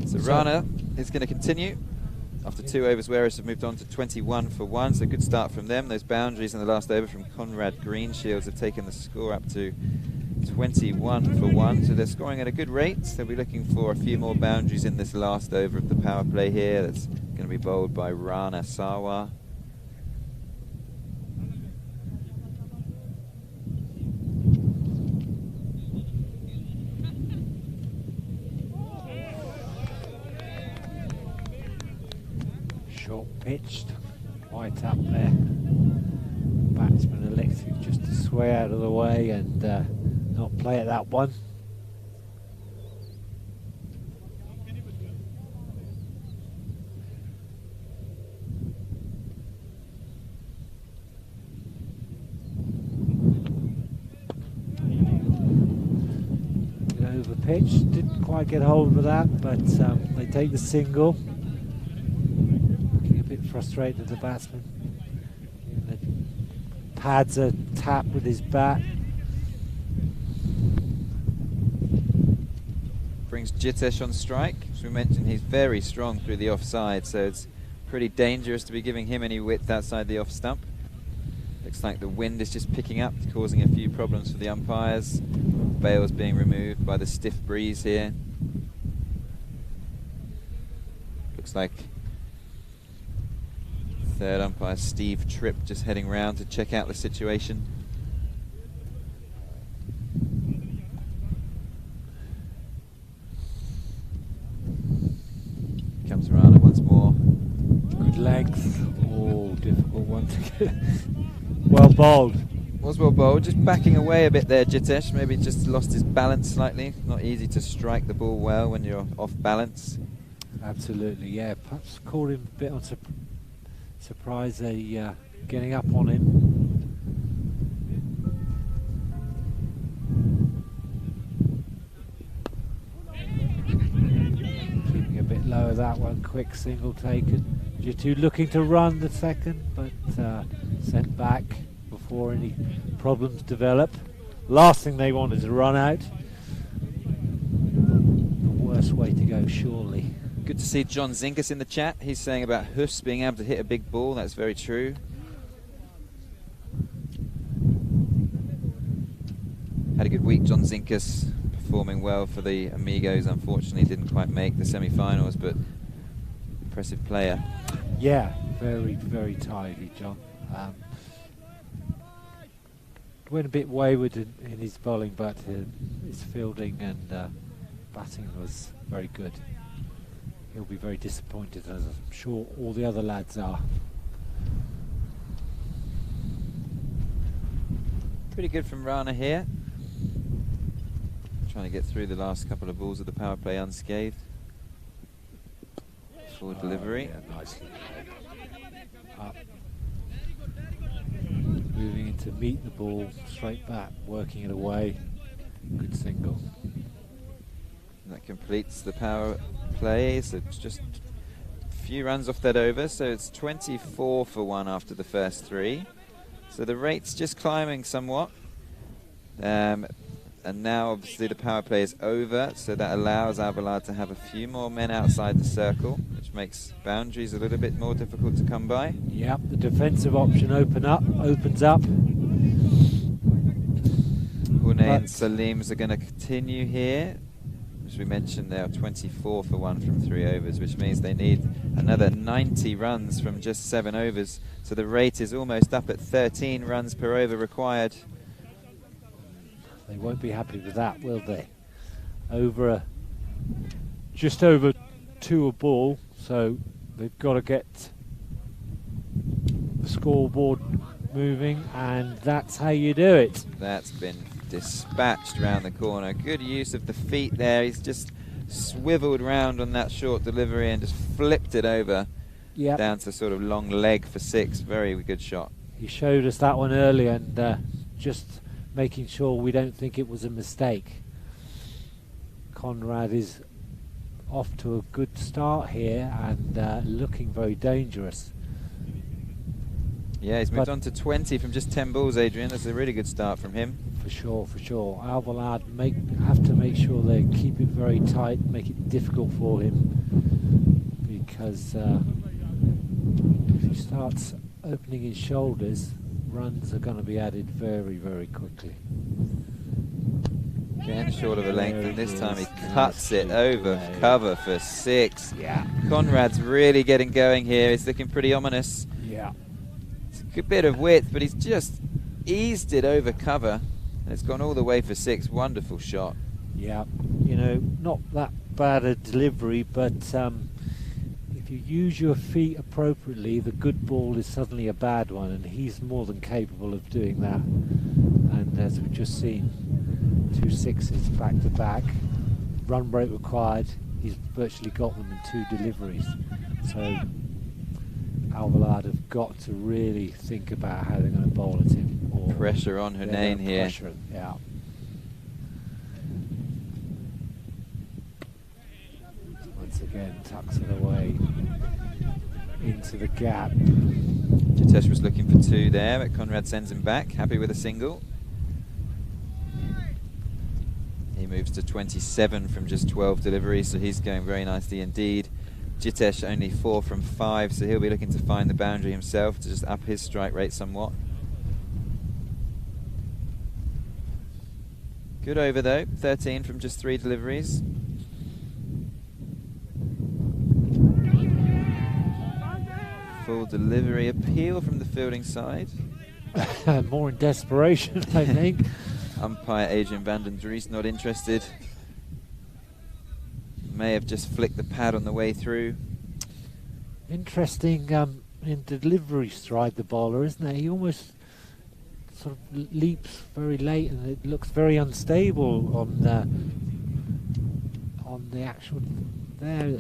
So Rana is going to continue. After 2 overs, Wearish have moved on to 21 for 1, so good start from them. Those boundaries in the last over from Conrad Greenshields have taken the score up to 21 for 1, so they're scoring at a good rate. They'll be looking for a few more boundaries in this last over of the power play here. That's going to be bowled by Rana Sawa. Short pitched, right up there. Batsman elected just to sway out of the way and not play at that one. Over pitch, didn't quite get hold of that, but they take the single. Looking a bit frustrated, the batsman. The pads a tap with his bat. Brings Jitesh on strike. As we mentioned, he's very strong through the offside, so it's pretty dangerous to be giving him any width outside the off stump. Looks like the wind is just picking up, causing a few problems for the umpires. Bails being removed by the stiff breeze here. Looks like third umpire Steve Tripp just heading round to check out the situation. Comes around once more. Good length. Oh, difficult one to get. Well bowled. Was well bowled, just backing away a bit there, Jitesh. Maybe just lost his balance slightly. Not easy to strike the ball well when you're off balance. Absolutely, yeah. Perhaps caught him a bit on surprise, getting up on him. Keeping a bit lower that one, quick single taken. Jitu looking to run the second, but sent back before any problems develop. Last thing they wanted to run out. The worst way to go, surely. Good to see John Zinkus in the chat. He's saying about Hus being able to hit a big ball. That's very true. Had a good week, John Zinkus, performing well for the Amigos. Unfortunately, didn't quite make the semi-finals, but impressive player. Yeah, very, very tidy, John. Went a bit wayward in his bowling, but his fielding and batting was very good. He'll be very disappointed, as I'm sure all the other lads are. Pretty good from Rana here. Trying to get through the last couple of balls of the power play unscathed. Full delivery. Yeah, nicely. Up. Moving in to meet the ball, straight back, working it away. Good single. That completes the power play, so it's just a few runs off that over, so it's 24 for 1 after the first 3. So the rate's just climbing somewhat. And now obviously the power play is over, so that allows Avalad to have a few more men outside the circle, which makes boundaries a little bit more difficult to come by. Yep, the defensive option opens up. Hune and Salims are going to continue here. As we mentioned, they are 24 for 1 from 3 overs, which means they need another 90 runs from just 7 overs. So the rate is almost up at 13 runs per over required. They won't be happy with that, will they? Just over 2 a ball, so they've got to get the scoreboard moving, and that's how you do it. That's been dispatched round the corner. Good use of the feet there. He's just swiveled round on that short delivery and just flipped it over down to sort of long leg for 6. Very good shot. He showed us that one earlier, and just making sure we don't think it was a mistake. Conrad is off to a good start here and looking very dangerous. Yeah, he's moved on to 20 from just 10 balls, Adrian. That's a really good start from him. For sure, for sure. Alvalade have to make sure they keep it very tight, make it difficult for him, because if he starts opening his shoulders, runs are going to be added very, very quickly. Again, short of a length, and this time he cuts it over cover for 6. Yeah. Conrad's really getting going here. He's looking pretty ominous. Yeah. It's a good bit of width, but he's just eased it over cover. And it's gone all the way for 6. Wonderful shot. Yeah. You know, not that bad a delivery, but if you use your feet appropriately, the good ball is suddenly a bad one, and he's more than capable of doing that. And as we've just seen, 2 6s back to back, run break required. He's virtually got them in 2 deliveries. So Alvalade have got to really think about how they're going to bowl at him. Or pressure on Hunain here. Pressure, yeah. Once again, tucks it away into the gap. Jitesh was looking for 2 there, but Conrad sends him back, happy with a single. He moves to 27 from just 12 deliveries, so he's going very nicely indeed. Jitesh only 4 from 5, so he'll be looking to find the boundary himself to just up his strike rate somewhat. Good over though, 13 from just 3 deliveries. Full delivery appeal from the fielding side. More in desperation, I think. Umpire Adrian van den Dries not interested. May have just flicked the pad on the way through. Interesting in delivery stride, the bowler, isn't it? He almost sort of leaps very late, and it looks very unstable on the actual there.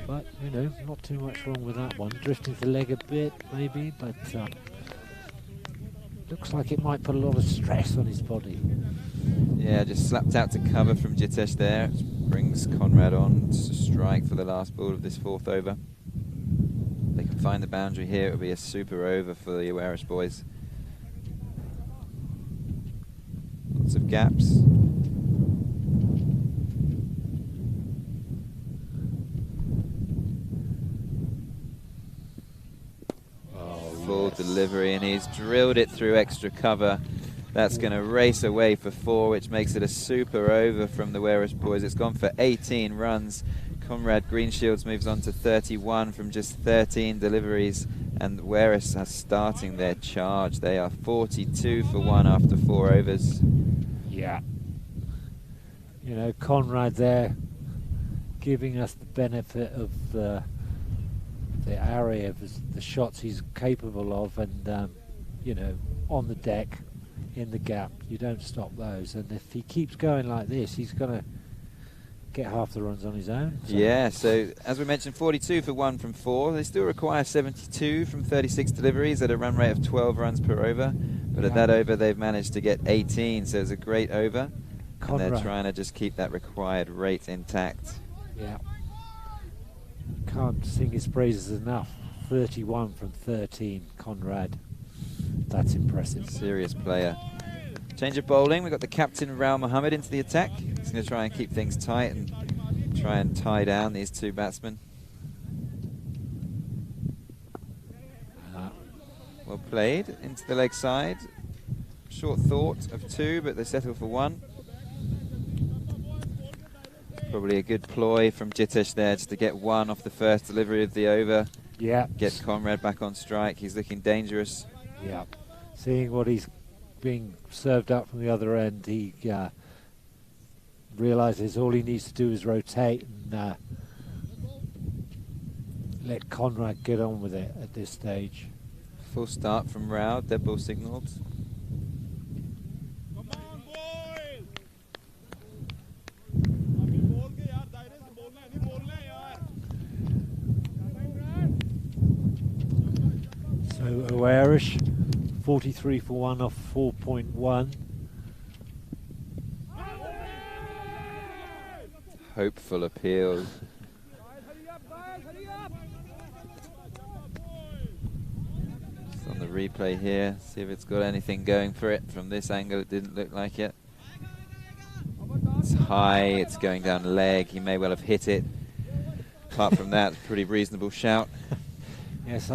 But you know, not too much wrong with that one. Drifting the leg a bit, maybe, but looks like it might put a lot of stress on his body. Yeah, just slapped out to cover from Jitesh there. Brings Conrad on to strike for the last ball of this 4th over. If they can find the boundary here, it will be a super over for the Welsh boys. Lots of gaps. Full delivery, and he's drilled it through extra cover. That's going to race away for 4, which makes it a super over from the Welsh boys. It's gone for 18 runs. Conrad Greenshields moves on to 31 from just 13 deliveries, and Welsh are starting their charge. They are 42 for 1 after 4 overs. Yeah. You know, Conrad there giving us the benefit of the array of the shots he's capable of, and you know, on the deck, in the gap, you don't stop those. And if he keeps going like this, he's going to get half the runs on his own. So. Yeah, so as we mentioned, 42 for 1 from 4. They still require 72 from 36 deliveries at a run rate of 12 runs per over. But at that over, they've managed to get 18, so it's a great over. Conrad. And they're trying to just keep that required rate intact. Yeah. Can't sing his praises enough. 31 from 13, Conrad. That's impressive. Serious player. Change of bowling. We've got the captain, Raul Mohammed, into the attack. He's going to try and keep things tight and try and tie down these 2 batsmen. Well played into the leg side. Short thought of 2, but they settle for 1. Probably a good ploy from Jitesh there, just to get 1 off the first delivery of the over. Yeah. Get Conrad back on strike. He's looking dangerous. Yeah. Seeing what he's being served up from the other end, he realizes all he needs to do is rotate and let Conrad get on with it at this stage. Full start from Rao, dead ball signalled. So Irish, 43 for 1 off 4.1. Hopeful appeal. Just on the replay here, see if it's got anything going for it. From this angle, it didn't look like it. It's high, it's going down leg. He may well have hit it. Apart from that, pretty reasonable shout. Yes,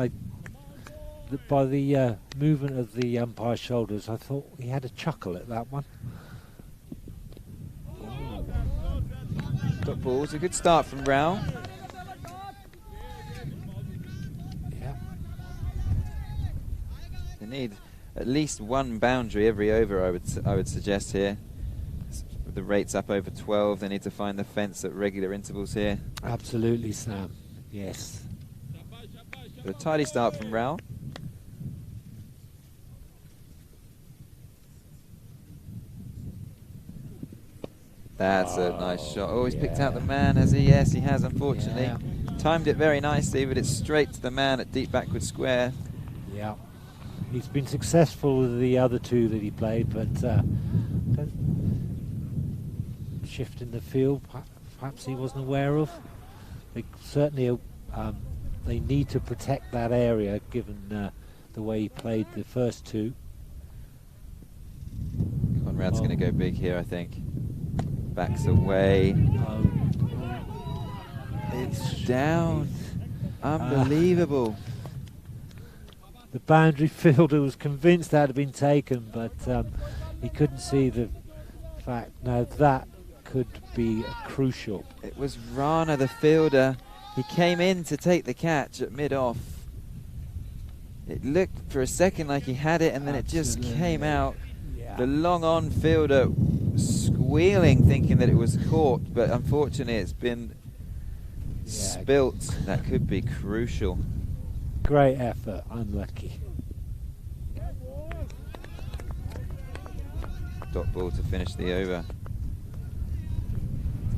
by the movement of the umpire's shoulders, I thought he had a chuckle at that one. Dot ball's a good start from Rao. Yeah. They need at least one boundary every over, I would suggest here. With the rates up over 12, they need to find the fence at regular intervals here. Absolutely, Sam. Yes. But a tidy start from Rao. That's a nice shot. Oh, he's picked out the man, has he? Yes, he has, unfortunately. Yeah. Timed it very nicely, but it's straight to the man at deep backward square. Yeah. He's been successful with the other two that he played, but shift in the field, perhaps he wasn't aware of. They certainly they need to protect that area, given the way he played the first two. Conrad's going to go big here, I think. Backs away. It's down. Unbelievable. The boundary fielder was convinced that had been taken, but he couldn't see the fact. Now that could be crucial. It was Rana, the fielder. He came in to take the catch at mid-off. It looked for a second like he had it, and then it just came out. Yeah. The long-on fielder squealing, thinking that it was caught, but unfortunately it's been spilt. That could be crucial. Great effort, unlucky. Dot ball to finish the over.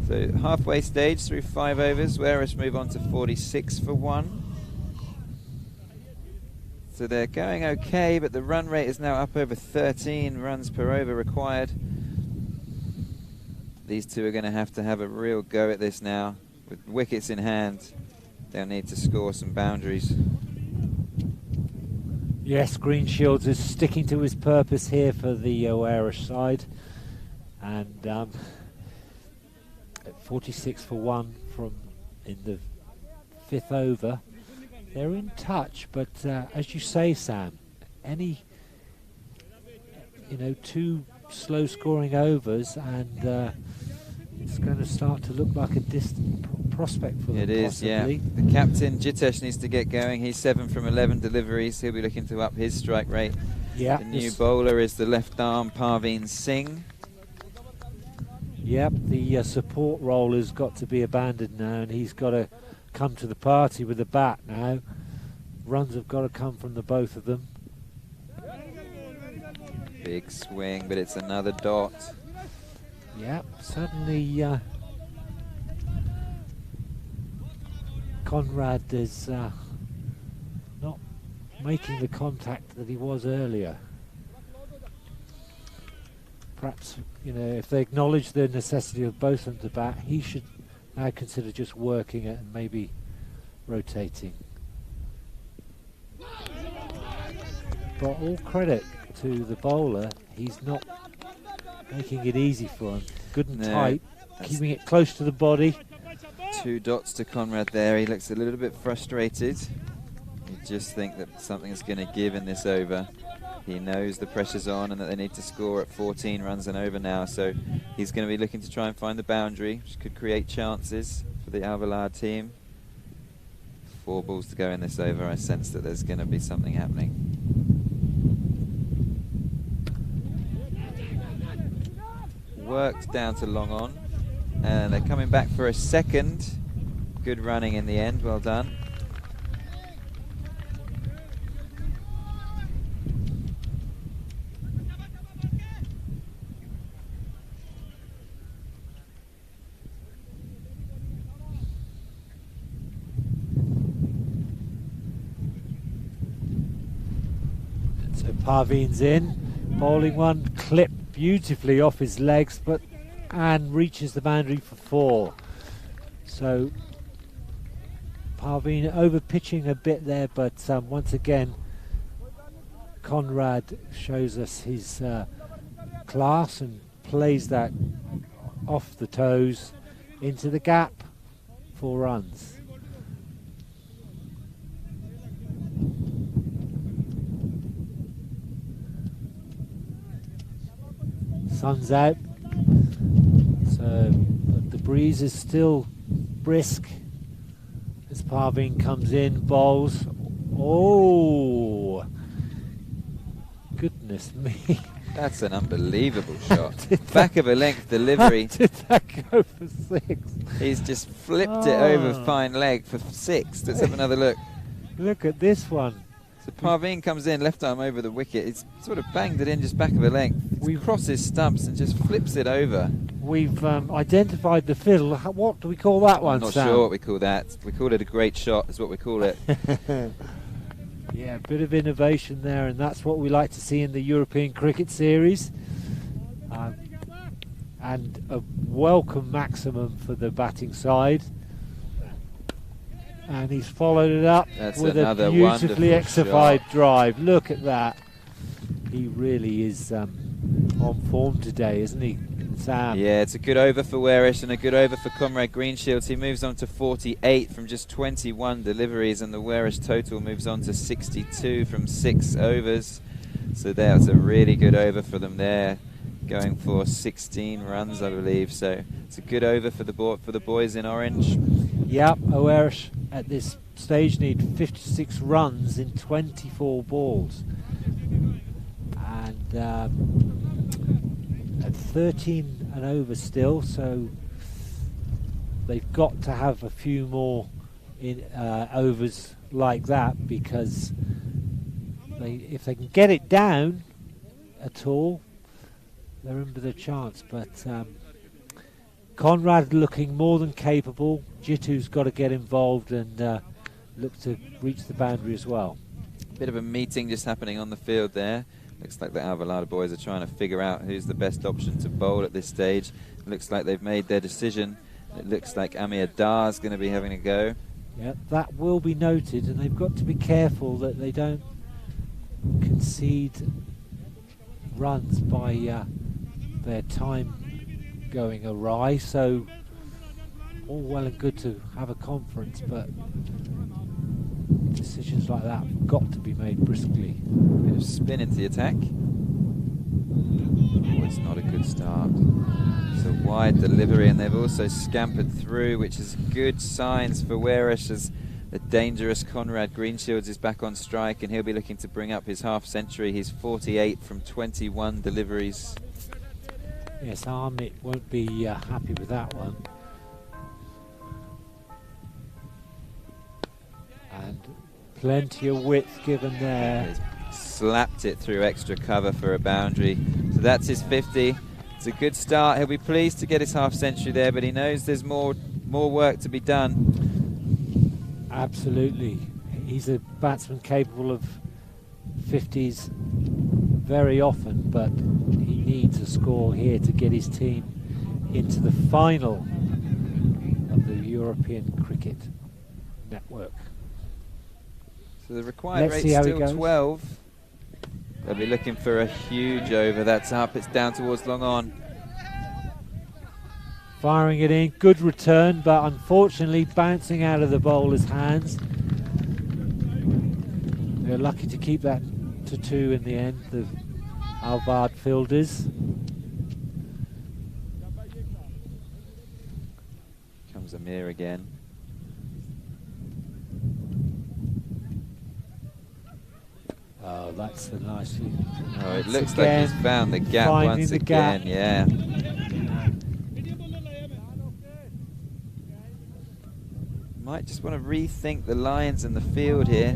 So halfway stage through 5 overs, Warish move on to 46 for 1. So they're going okay, but the run rate is now up over 13 runs per over required. These two are going to have a real go at this now. With wickets in hand, they'll need to score some boundaries. Yes, Green Shields is sticking to his purpose here for the Irish side. And at 46 for 1 in the 5th over, they're in touch. But as you say, Sam, two slow scoring overs and it's going to start to look like a distant prospect for them. It is, possibly. yeah. The captain, Jitesh, needs to get going. He's 7 from 11 deliveries. He'll be looking to up his strike rate. Yeah. The new bowler is the left arm Parveen Singh. Yep, the support role has got to be abandoned now, and he's got to come to the party with the bat now. Runs have got to come from the both of them. Big swing, but it's another dot. Yep, suddenly Conrad is not making the contact that he was earlier. Perhaps, if they acknowledge the necessity of both of them to bat, he should now consider just working it and maybe rotating. But all credit to the bowler, he's not making it easy for him. Good and tight, keeping it close to the body. 2 dots to Conrad there. He looks a little bit frustrated. You just think that something's going to give in this over. He knows the pressure's on and that they need to score at 14 runs and over now, so he's going to be looking to try and find the boundary, which could create chances for the Alvalade team. 4 balls to go in this over. I sense that there's going to be something happening. worked down to long on. And they're coming back for a second. Good running in the end, well done. So Parveen's in, bowling one, clipped beautifully off his legs, and reaches the boundary for 4. So Parveen over pitching a bit there, but once again Conrad shows us his class and plays that off the toes into the gap, 4 runs. Sun's out, so but the breeze is still brisk as Parveen comes in, bowls. Oh, goodness me. That's an unbelievable shot. Back of a length delivery. How did that go for 6? He's just flipped it over fine leg for 6. Let's have another look. Look at this one. So Parveen comes in, left arm over the wicket. He's sort of banged it in just back of a length. He crosses stumps and just flips it over. We've identified the fiddle. What do we call that one, I'm not Sam? sure what we call that. We call it a great shot, is what we call it. Yeah, a bit of innovation there, and that's what we like to see in the European Cricket Series. And a welcome maximum for the batting side. And he's followed it up with a beautifully exercised drive. Look at that. He really is on form today, isn't he, Sam? Yeah, it's a good over for Wearish and a good over for Comrade Greenshields. He moves on to 48 from just 21 deliveries, and the Wearish total moves on to 62 from 6 overs. So that's a really good over for them there, going for 16 runs, I believe. So it's a good over for the boys in orange. Yep, Wearish at this stage need 56 runs in 24 balls. And at 13 and over still, so they've got to have a few more in overs like that, because if they can get it down at all, they're in with a chance. But Conrad looking more than capable. Jitu's got to get involved and look to reach the boundary as well. Bit of a meeting just happening on the field there. Looks like the Alvarado boys are trying to figure out who's the best option to bowl at this stage. Looks like they've made their decision. It looks like Amir Dar is going to be having a go. Yeah, that will be noted, and they've got to be careful that they don't concede runs by their time going awry. So all well and good to have a conference, but decisions like that have got to be made briskly. Bit of spin into the attack. Oh, it's not a good start. It's a wide delivery, and they've also scampered through, which is good signs for Wearish, as the dangerous Conrad Greenshields is back on strike, and he'll be looking to bring up his half century. He's 48 from 21 deliveries. Yes, Amit won't be happy with that one. And plenty of width given there. He's slapped it through extra cover for a boundary. So that's his 50. It's a good start. He'll be pleased to get his half century there, but he knows there's more work to be done. Absolutely. He's a batsman capable of 50s very often, but he needs a score here to get his team into the final of the European Cricket Network. So the required rate's still 12. They'll be looking for a huge over. That's up. It's down towards long on. Firing it in. Good return, but unfortunately bouncing out of the bowler's hands. They're lucky to keep that to 2 in the end, the Alvard fielders. Comes Amir again. Oh, that's a nice. Oh, it looks like he's found the gap once again. Yeah. might just want to rethink the lines in the field here.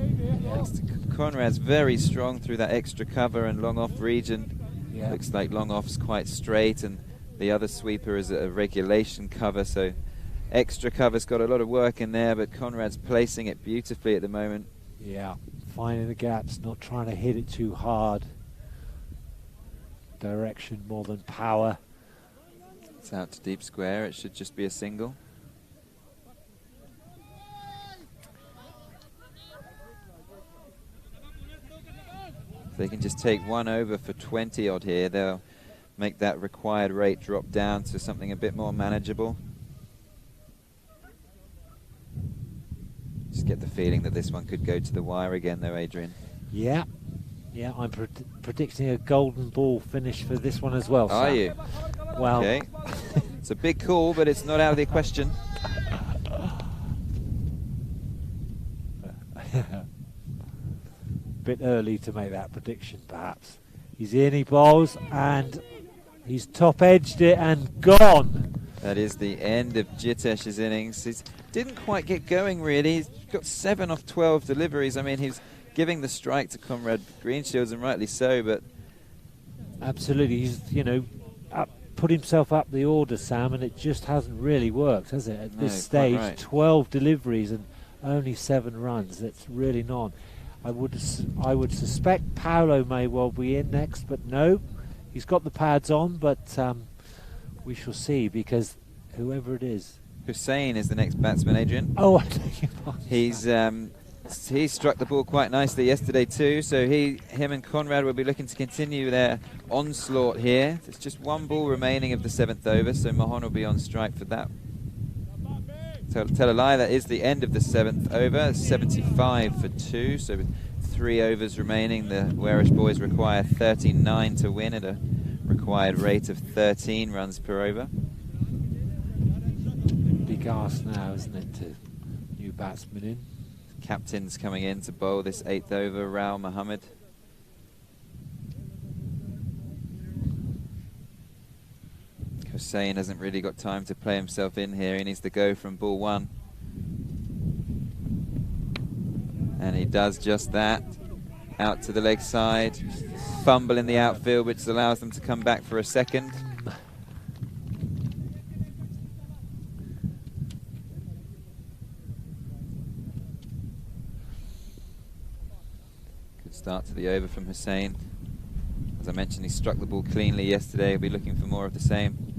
Conrad's very strong through that extra cover and long off region. Yeah. Looks like long off's quite straight, and the other sweeper is a regulation cover, so extra cover's got a lot of work in there, but Conrad's placing it beautifully at the moment. Yeah, finding the gaps, not trying to hit it too hard. Direction more than power. It's out to deep square. It should just be a single. If they can just take one over for 20 odd here, they'll make that required rate drop down to something a bit more manageable. Just get the feeling that this one could go to the wire again though, Adrian. Yeah. Yeah, I'm predicting a golden ball finish for this one as well. Are Sam. you? Well, okay. It's a big call, but it's not out of the question. Bit early to make that prediction, perhaps. He's in, he bowls, and he's top-edged it and gone. That is the end of Jitesh's innings. He didn't quite get going, really. He's got 7 off 12 deliveries. I mean, he's giving the strike to Conrad Greenshields, and rightly so, but... Absolutely. He's, you know, put himself up the order, Sam, and it just hasn't really worked, has it? At this stage, right. 12 deliveries and only 7 runs. That's really not. I would suspect Paolo may well be in next, but no. He's got the pads on, but we shall see, because whoever it is... Hussain is the next batsman, Adrian. Oh, I think he struck the ball quite nicely yesterday too, so him and Conrad will be looking to continue their onslaught here. There's just 1 ball remaining of the 7th over, so Mahon will be on strike for that. Tell a lie, that is the end of the 7th over, 75 for 2, so with 3 overs remaining, the Warish boys require 39 to win at a required rate of 13 runs per over. Big ask now, isn't it, to new batsman in? Captain's coming in to bowl this 8th over, Rao Muhammad. Hussain hasn't really got time to play himself in here. He needs to go from ball 1. And he does just that. Out to the leg side. Fumble in the outfield, which allows them to come back for a second. Good start to the over from Hussain. As I mentioned, he struck the ball cleanly yesterday. He'll be looking for more of the same.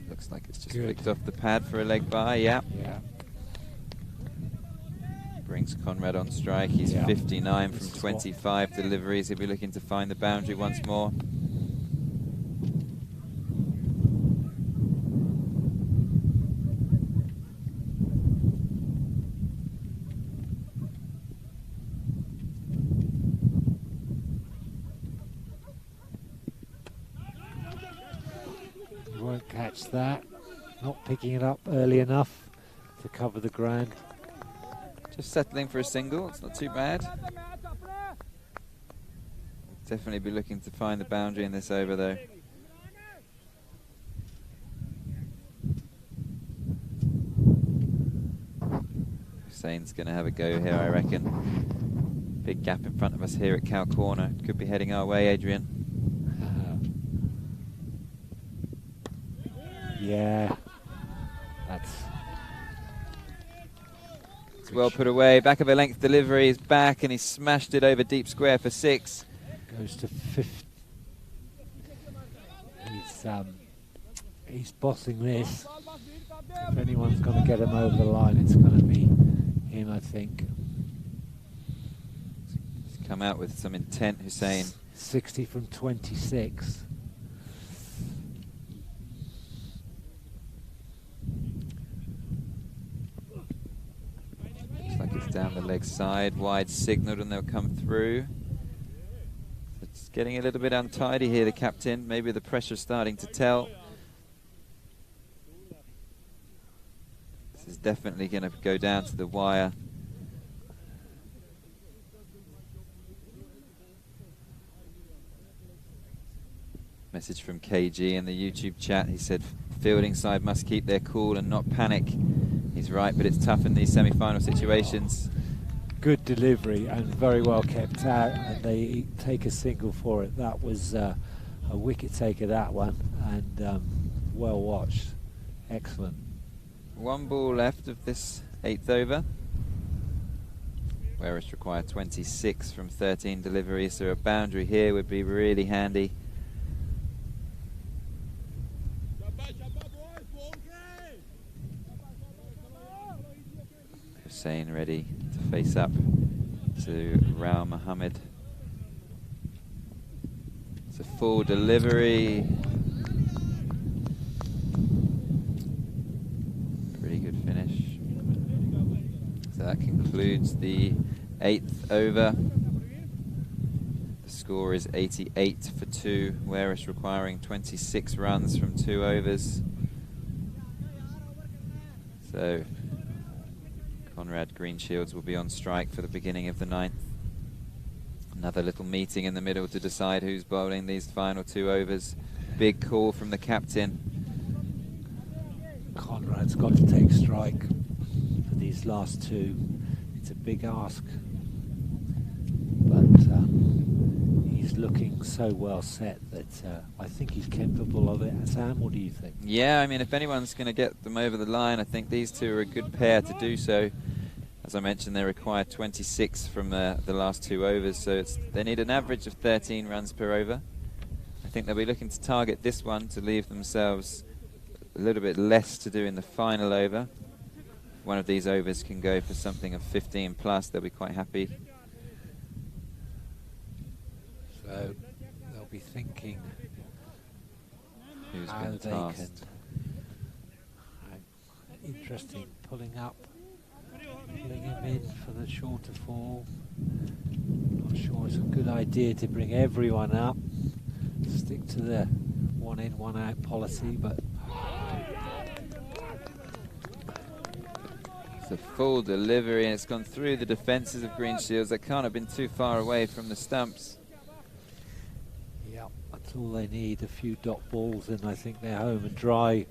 Looks like it's just flicked off the pad for a leg by, yeah. Brings Conrad on strike. He's 59 from 25 deliveries. He'll be looking to find the boundary once more. Won't catch that. Not picking it up early enough to cover the ground. Just settling for a single. It's not too bad. Definitely be looking to find the boundary in this over, though. Hussain's going to have a go here, I reckon. Big gap in front of us here at Cow Corner. Could be heading our way, Adrian. Yeah, that's... It's well put away. Back of a length delivery. He's back and he smashed it over deep square for 6. Goes to 50. He's bossing this. If anyone's going to get him over the line, it's going to be him, I think. He's come out with some intent, Hussain. 60 from 26. Looks like it's down the leg side, wide signalled, and they'll come through. It's getting a little bit untidy here, the captain. Maybe the pressure's starting to tell. This is definitely going to go down to the wire. Message from KG in the YouTube chat. He said fielding side must keep their cool and not panic. He's right, but it's tough in these semi-final situations. Good delivery and very well kept out, and they take a single for it. That was a wicket taker, that one, and well watched. Excellent. 1 ball left of this 8th over. Whereas require 26 from 13 deliveries, so a boundary here would be really handy. Hussain ready to face up to Rao Muhammad. It's a full delivery. Pretty good finish. So that concludes the 8th over. The score is 88 for 2. Whereas requiring 26 runs from 2 overs. So Conrad Greenshields will be on strike for the beginning of the 9th. Another little meeting in the middle to decide who's bowling these final 2 overs. Big call from the captain. Conrad's got to take strike for these last 2. It's a big ask, but he's looking so well set that I think he's capable of it. Sam, what do you think? Yeah, I mean, if anyone's going to get them over the line, I think these two are a good pair to do so. As I mentioned, they require 26 from the last 2 overs, so they need an average of 13 runs per over. I think they'll be looking to target this one to leave themselves a little bit less to do in the final over. If one of these overs can go for something of 15 plus, they'll be quite happy. So they'll be thinking Who's how been they tasked? can. Interesting, pulling him in for the shorter fall. Not sure it's a good idea to bring everyone up. Stick to the 1 in, 1 out policy, but it's a full delivery and it's gone through the defences of Greenshields. They can't have been too far away from the stumps. yeah, that's all they need. A few dot balls and I think they're home and dry.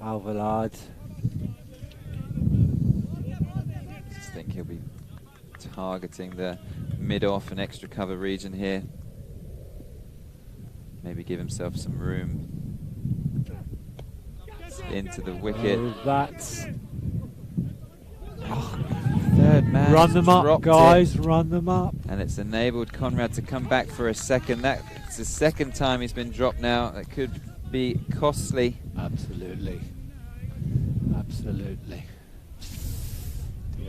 Alvalade. I think he'll be targeting the mid-off and extra cover region here. Maybe give himself some room into the wicket. Oh, that's... Third man. Run them up, guys, run them up. And it's enabled Conrad to come back for a second. That's the 2nd time he's been dropped now. That could be costly. Absolutely. Absolutely.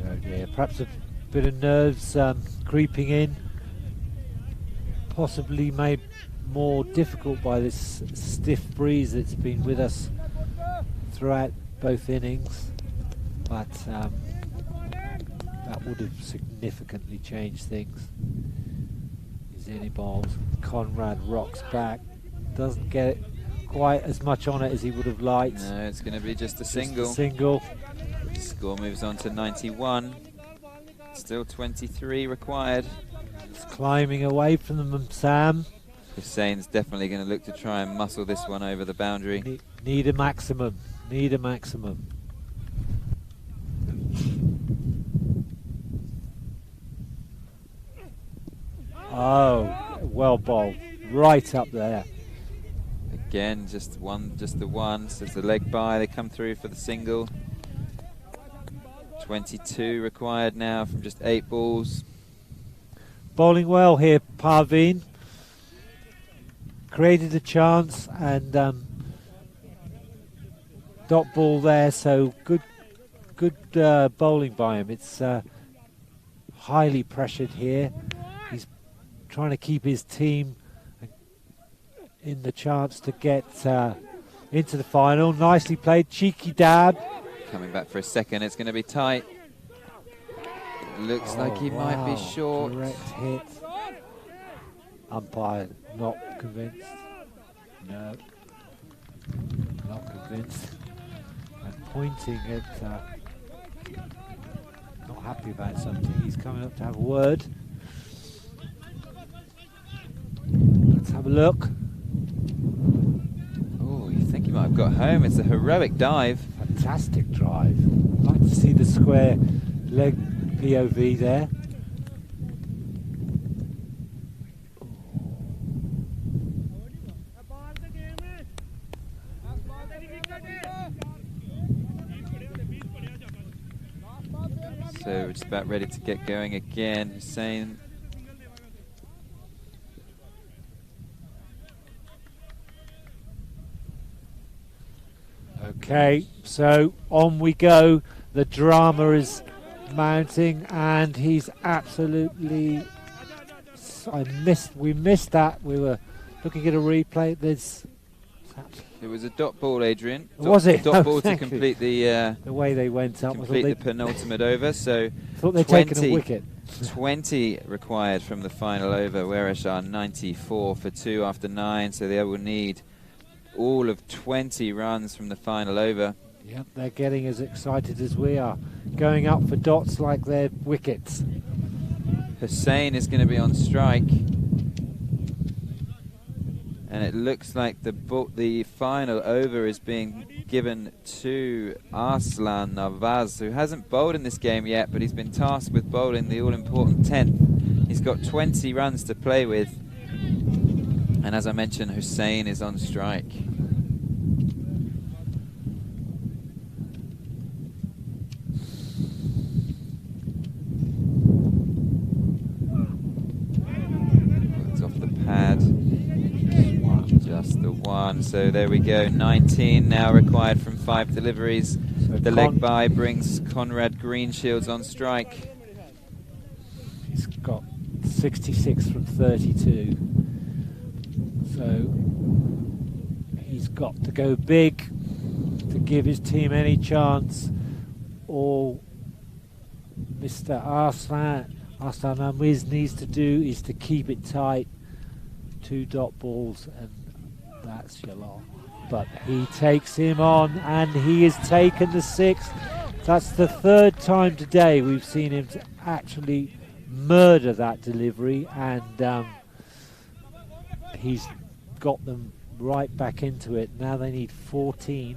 Oh dear. Perhaps a bit of nerves creeping in. Possibly made more difficult by this stiff breeze that's been with us throughout both innings. But that would have significantly changed things. He's in, he bowls. Conrad rocks back. Doesn't get quite as much on it as he would have liked. No, it's going to be just a Just single. a single. Score moves on to 91. Still 23 required. It's climbing away from them, Sam. Hussain's definitely going to look to try and muscle this one over the boundary. Need a maximum. Need a maximum. Oh, well bowled. Right up there. Again, just the one. So it's the leg by. They come through for the single. 22 required now from just 8 balls. Bowling well here, Parveen. Created a chance and dot ball there, so good bowling by him. It's highly pressured here. He's trying to keep his team in the chance to get into the final. Nicely played, cheeky dab. Coming back for a second, it's going to be tight. Looks like he might be short. Direct hit. Umpire not convinced. No, not convinced. And pointing at, not happy about something. He's coming up to have a word. Let's have a look. got home. It's a heroic dive. Fantastic drive. I'd like to see the square leg POV there. So we're just about ready to get going again. Hussein. Okay, so on we go. The drama is mounting, and he's absolutely. We missed that. We were looking at a replay. It was a dot ball, Adrian. Was it? Dot Oh, ball to thank you. complete the way they went up. complete the penultimate over. So thought they'd taken a wicket. 20 required from the final over. Weresh are 94 for 2 after 9, so they will need all of 20 runs from the final over. Yep, they're getting as excited as we are, going up for dots like they're wickets. Hussein is going to be on strike, and it looks like the final over is being given to Arslan Nawaz, who hasn't bowled in this game yet, but he's been tasked with bowling the all-important 10th. He's got 20 runs to play with, and as I mentioned, Hussein is on strike. It's off the pad. Just the one. So there we go. 19 now required from 5 deliveries. So the leg bye brings Conrad Greenshields on strike. He's got 66 from 32. So he's got to go big to give his team any chance. All Mr. Arslan Amiz needs to do is to keep it tight. 2 dot balls, and that's your lot. But he takes him on, and he has taken the 6th. That's the 3rd time today we've seen him to actually murder that delivery, and he's got them right back into it. Now they need 14.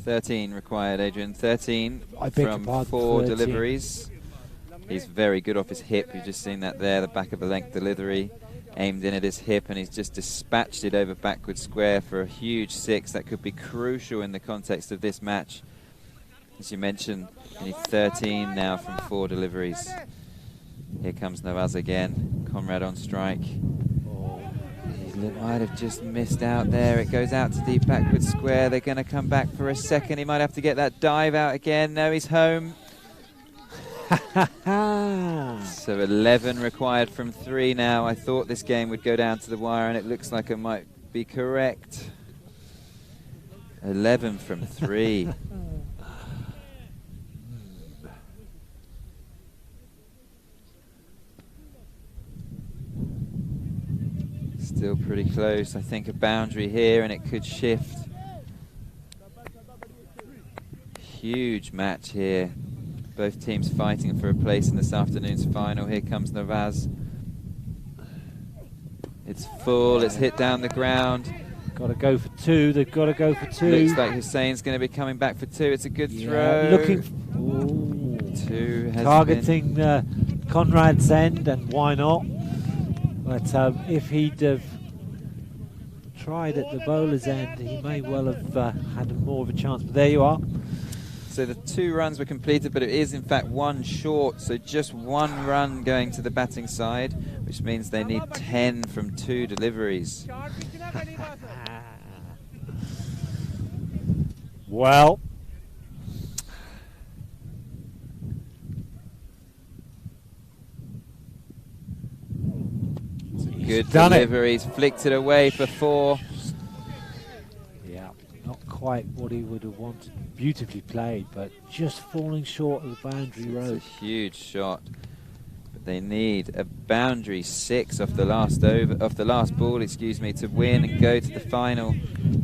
$13 required, Adrian. 13 from 4 13. deliveries. He's very good off his hip. You've just seen that there, the back of the length delivery aimed in at his hip, and he's just dispatched it over backward square for a huge 6. That could be crucial in the context of this match. As you mentioned, you need 13 now from 4 deliveries. Here comes Nawaz again. Conrad on strike. He might have just missed out there. It goes out to deep backward square. They're going to come back for a second. He might have to get that dive out again. No, he's home. So 11 required from 3 now. I thought this game would go down to the wire, and it looks like I might be correct. 11 from 3. Still pretty close. I think a boundary here, and it could shift. Huge match here. Both teams fighting for a place in this afternoon's final. Here comes Nawaz. It's full. It's hit down the ground. Got to go for 2. They've got to go for 2. Looks like Hussein's going to be coming back for 2. It's a good throw. Looking 2 has targeting Conrad's end, and why not? But if he'd have tried at the bowler's end, he may well have had more of a chance. But there you are. So the 2 runs were completed, but it is in fact 1 short. So just 1 run going to the batting side, which means they need 10 from 2 deliveries. Well, good delivery. He's flicked it away for 4. Yeah, not quite what he would have wanted. Beautifully played, but just falling short of the boundary road. It's a huge shot, but they need a boundary 6 off the last over, off the last ball, excuse me, to win and go to the final.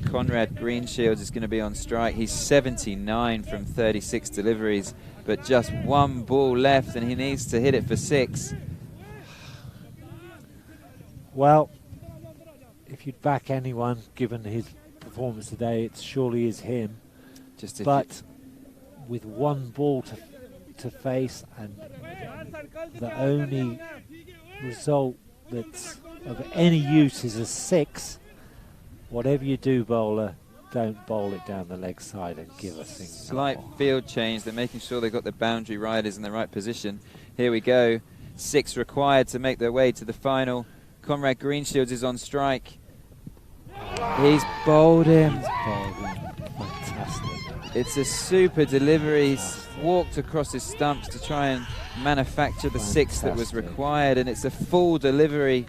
Conrad Greenshields is going to be on strike. He's 79 from 36 deliveries, but just 1 ball left, and he needs to hit it for 6. Well, if you'd back anyone, given his performance today, it surely is him. But with one ball to face, and the only result that's of any use is a 6, whatever you do, bowler, don't bowl it down the leg side and give us things. Slight field change. They're making sure they've got the boundary riders in the right position. Here we go. 6 required to make their way to the final. Conrad Greenshields is on strike. He's bowled him. Fantastic. It's a super delivery. He's walked across his stumps to try and manufacture the 6 that was required, and it's a full delivery,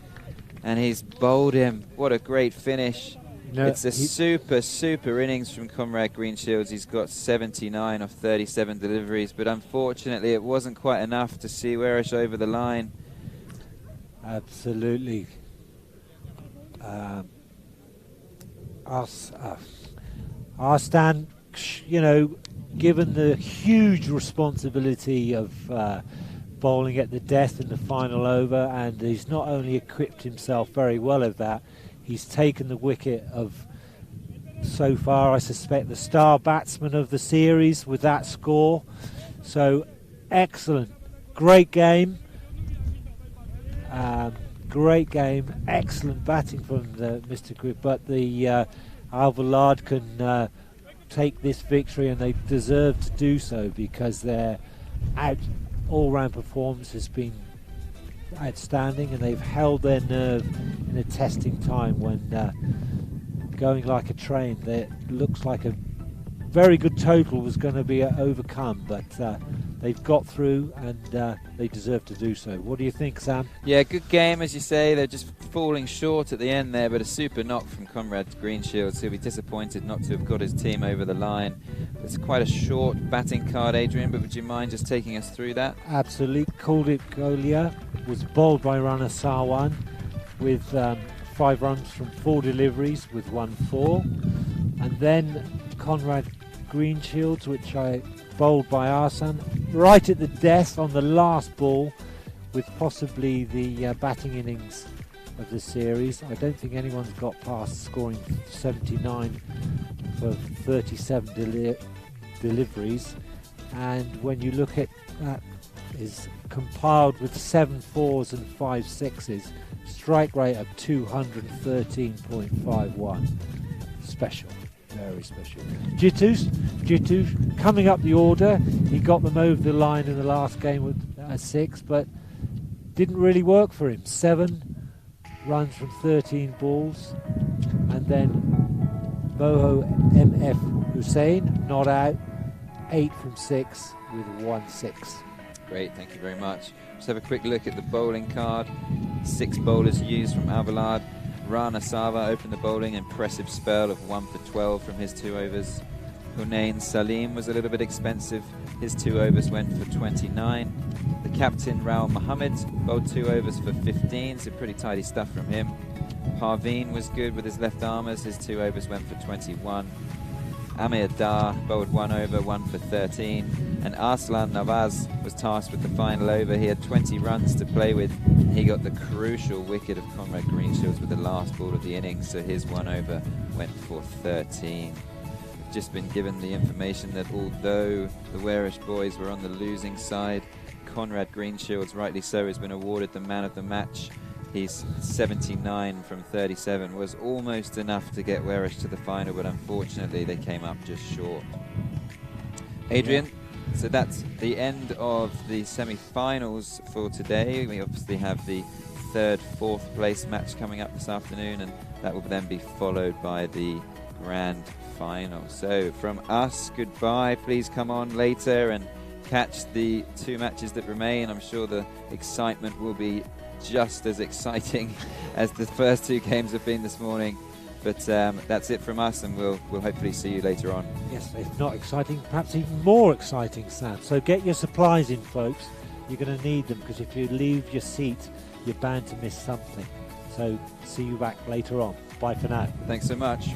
and he's bowled him. What a great finish. It's a super innings from Conrad Greenshields. He's got 79 of 37 deliveries, but unfortunately it wasn't quite enough to see Wearish over the line. Absolutely. Arstan, you know, given the huge responsibility of bowling at the death in the final over, and he's not only equipped himself very well of that, he's taken the wicket of, so far, I suspect, the star batsman of the series with that score. So, excellent. Great game. Great game. Excellent batting from Mr. Grip. But the Alvalade can take this victory, and they deserve to do so because their all-round performance has been outstanding, and they've held their nerve in a testing time when going like a train. It looks like a very good total was going to be overcome, but they've got through, and they deserve to do so. What do you think, Sam? Yeah, good game, as you say. They're just falling short at the end there, but a super knock from Conrad Greenshields. He'll be disappointed not to have got his team over the line. It's quite a short batting card, Adrian, but would you mind just taking us through that? Absolutely. Kuldeep Golia was bowled by Rana Sarwan with 5 runs from 4 deliveries with 1 4. And then Conrad Greenshields, which I bowled by Arsan, right at the death on the last ball, with possibly the batting innings of the series. I don't think anyone's got past scoring 79 for 37 deliveries, and when you look at that, is compiled with 7 4s and 5 6s, strike rate of 213.51. Special, very special. Jitu coming up the order. He got them over the line in the last game with 6, but didn't really work for him. 7 runs from 13 balls, and then Moho MF Hussain not out, 8 from 6 with 1 6. Great, thank you very much. Let's have a quick look at the bowling card. 6 bowlers used from Alvalade. Rana Sava opened the bowling, impressive spell of 1 for 12 from his 2 overs. Hunain Salim was a little bit expensive. His 2 overs went for 29. The captain, Raul Mohammed, bowled 2 overs for 15, so pretty tidy stuff from him. Parveen was good with his left armers. His 2 overs went for 21. Amir Dar bowled 1 over, 1 for 13. And Arslan Nawaz was tasked with the final over. He had 20 runs to play with. He got the crucial wicket of Conrad Greenshields with the last ball of the innings, so his 1 over went for 13. We've just been given the information that although the Wearish boys were on the losing side, Conrad Greenshields, rightly so, has been awarded the man of the match. He's 79 from 37, was almost enough to get Wearish to the final, but unfortunately they came up just short. Adrian, so that's the end of the semi-finals for today. We obviously have the 3rd, 4th place match coming up this afternoon, and that will then be followed by the grand final. So from us, goodbye. Please come on later and catch the 2 matches that remain. I'm sure the excitement will be just as exciting as the first 2 games have been this morning. But that's it from us, and we'll hopefully see you later on. Yes, if not exciting, perhaps even more exciting, Sam. So get your supplies in, folks. You're going to need them, because if you leave your seat, you're bound to miss something. So see you back later on. Bye for now. Thanks so much.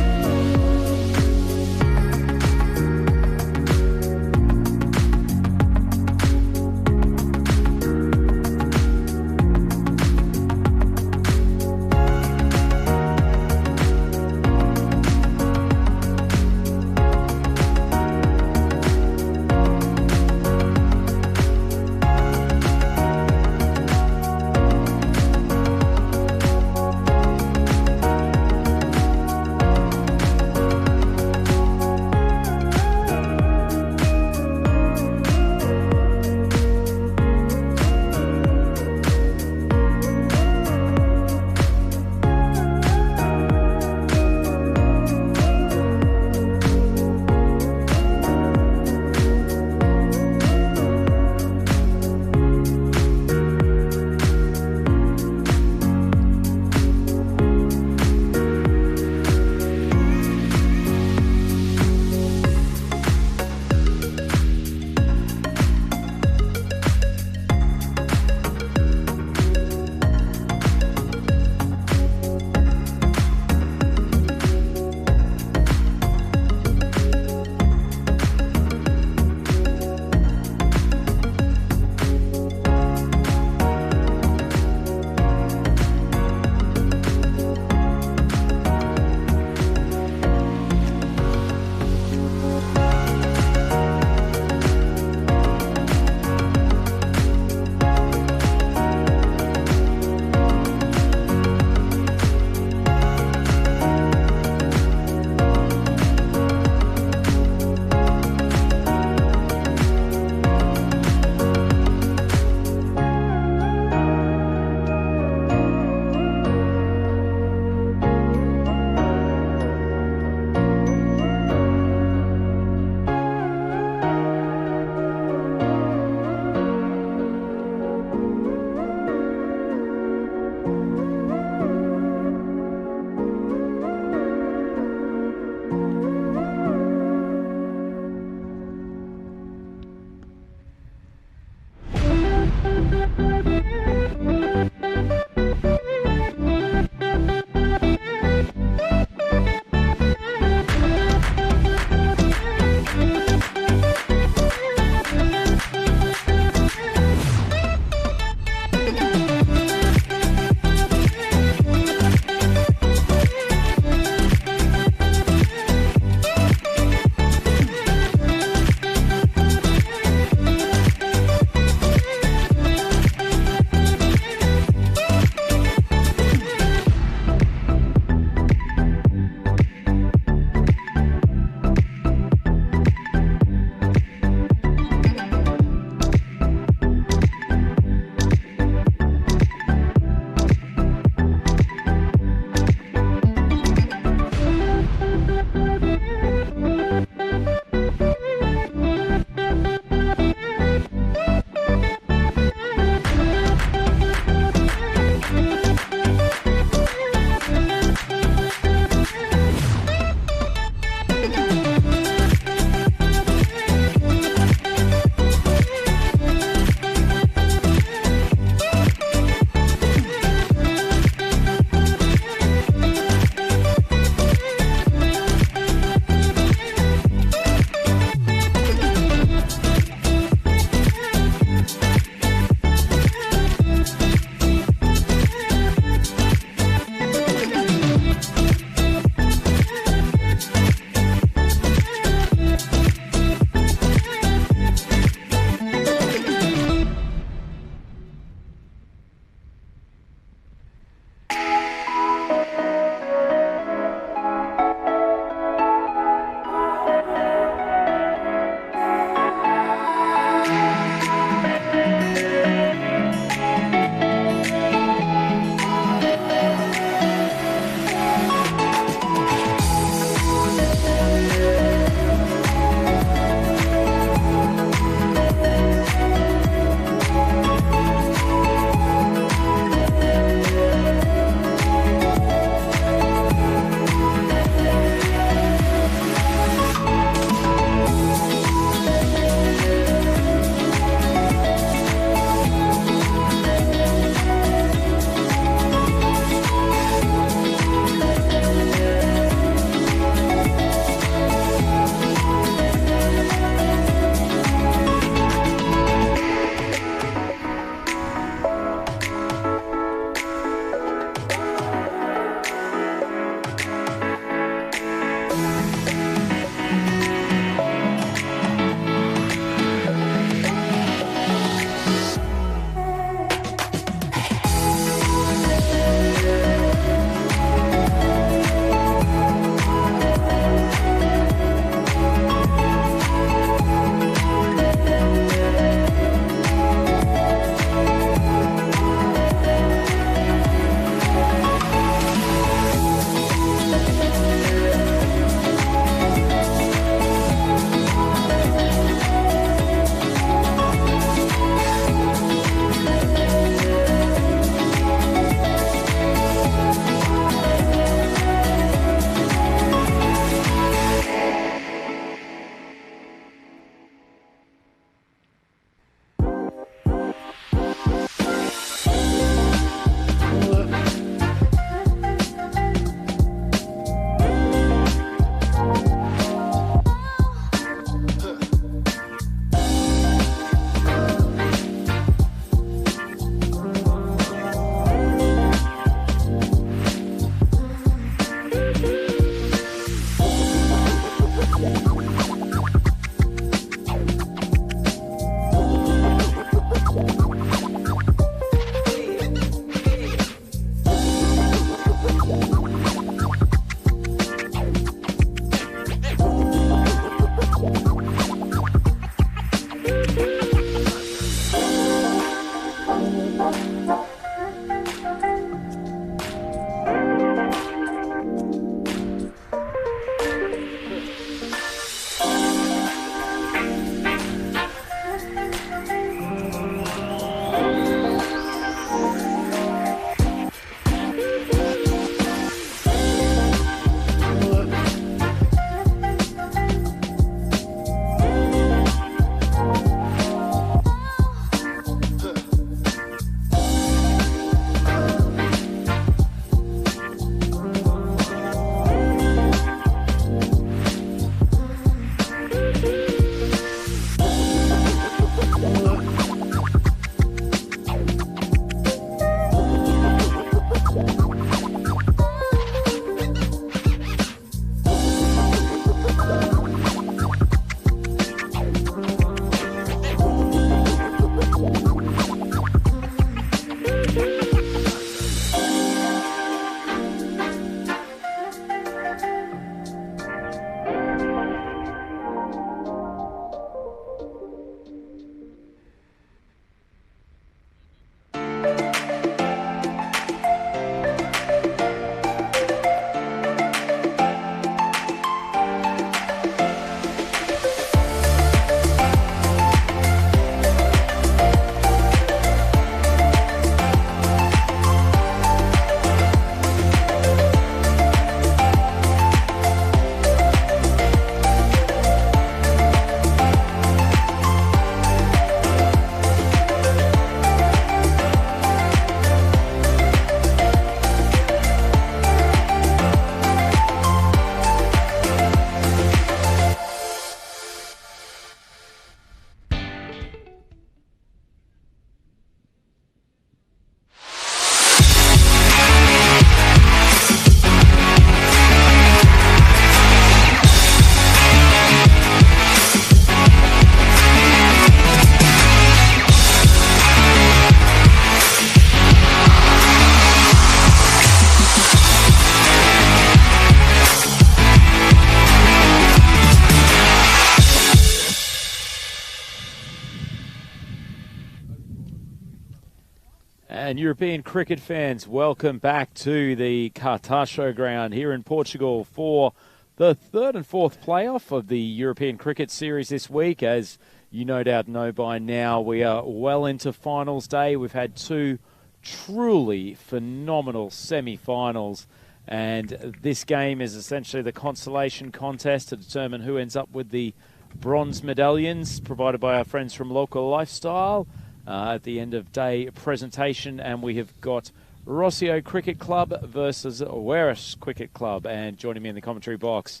And European cricket fans, welcome back to the Cartaxo ground here in Portugal for the third and fourth playoff of the European Cricket Series this week. As you no doubt know by now, we are well into finals day. We've had two truly phenomenal semi-finals, and this game is essentially the consolation contest to determine who ends up with the bronze medallions provided by our friends from Local Lifestyle. At the end of day presentation, and we have got Rossio Cricket Club versus Werris Cricket Club. And joining me in the commentary box,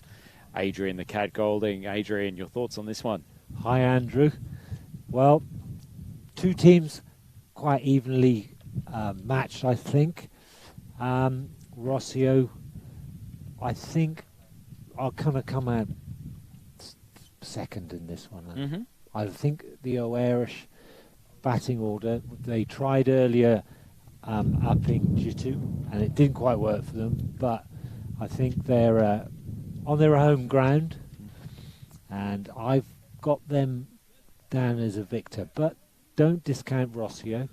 Adrian the Cat Golding. Adrian, your thoughts on this one? Hi, Andrew. Well, two teams quite evenly matched, I think. Rossio, I think, are going to come out second in this one. I think the Oerish batting order, they tried earlier upping Jitu, and it didn't quite work for them, but I think they're on their home ground, and I've got them down as a victor. But don't discount Rossio.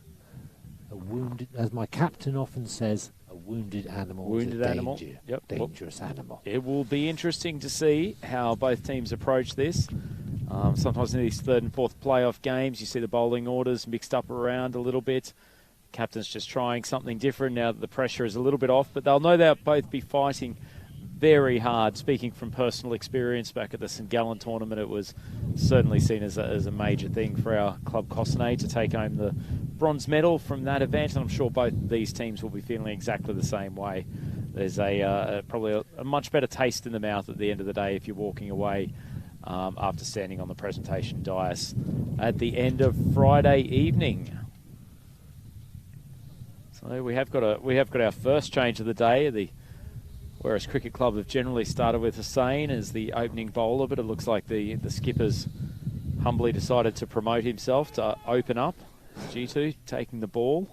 A wounded, as my captain often says, a wounded animal is a dangerous animal. It will be interesting to see how both teams approach this. Sometimes in these third and fourth playoff games, you see the bowling orders mixed up around a little bit. Captain's just trying something different now that the pressure is a little bit off, but they'll no doubt both be fighting very hard. Speaking from personal experience, back at the St Gallen tournament, it was certainly seen as a major thing for our club Cossonay to take home the bronze medal from that event, and I'm sure both these teams will be feeling exactly the same way. There's probably a much better taste in the mouth at the end of the day if you're walking away after standing on the presentation dais at the end of Friday evening. So we have got our first change of the day. The Werris Cricket Club have generally started with Hussain as the opening bowler, but it looks like the skipper's humbly decided to promote himself to open up. G2 taking the ball,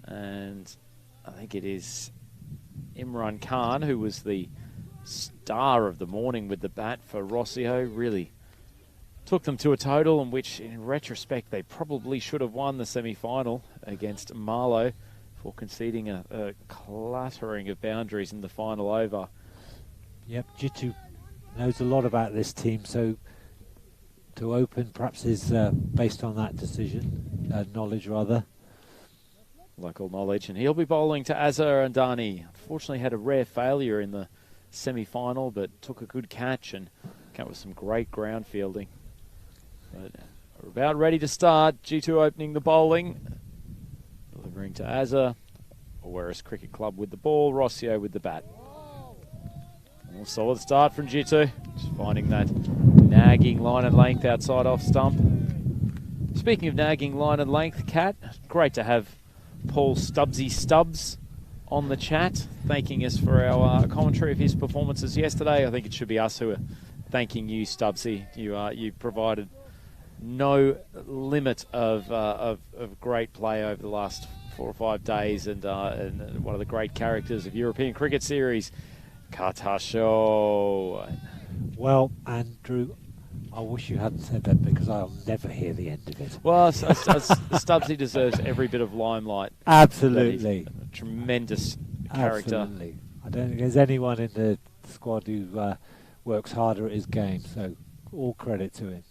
and I think it is Imran Khan who was the star of the morning with the bat for Rossio. Really took them to a total in which, in retrospect, they probably should have won the semi-final against Marlow for conceding a clattering of boundaries in the final over. Yep, Jitu knows a lot about this team, so to open perhaps is based on that decision, knowledge rather. Local knowledge, and he'll be bowling to Azhar Andani. Unfortunately had a rare failure in the semi-final, but took a good catch and came with some great ground fielding. But we're about ready to start. G2 opening the bowling, delivering to Azhar. Werris Cricket Club with the ball, Rossio with the bat. A solid start from G2, just finding that nagging line and length outside off stump. Speaking of nagging line and length, Cat, great to have Paul Stubbsy Stubbs on the chat, thanking us for our commentary of his performances yesterday. I think it should be us who are thanking you, Stubbsy. You provided no limit of great play over the last 4 or 5 days, and one of the great characters of European Cricket Series, Cartaxo. Well, Andrew, I wish you hadn't said that because I'll never hear the end of it. Well, Stubbsy deserves every bit of limelight. Absolutely. A tremendous character. Absolutely. I don't think there's anyone in the squad who works harder at his game, so all credit to him.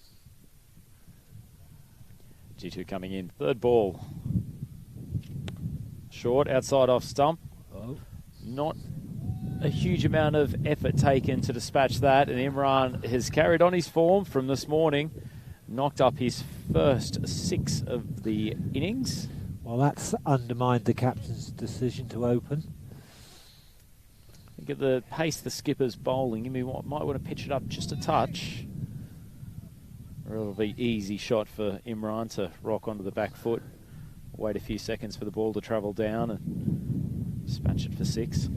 G2 coming in. Third ball. Short, outside off stump. Oh. Not a huge amount of effort taken to dispatch that, and Imran has carried on his form from this morning, knocked up his first 6 of the innings. Well, that's undermined the captain's decision to open. I think at the pace the skipper's bowling, you might want to pitch it up just a touch. A relatively easy shot for Imran to rock onto the back foot. Wait a few seconds for the ball to travel down and dispatch it for 6.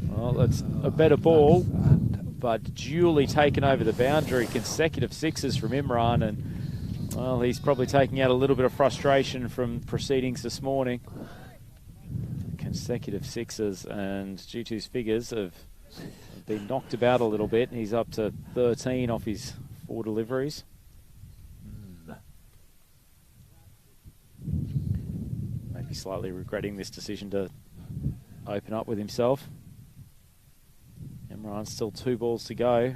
Well, that's a better ball, but duly taken over the boundary. Consecutive 6s from Imran, and well, he's probably taking out a little bit of frustration from proceedings this morning. Consecutive 6s, and G2's figures have been knocked about a little bit. He's up to 13 off his 4 deliveries. Maybe slightly regretting this decision to open up with himself. Imran still 2 balls to go.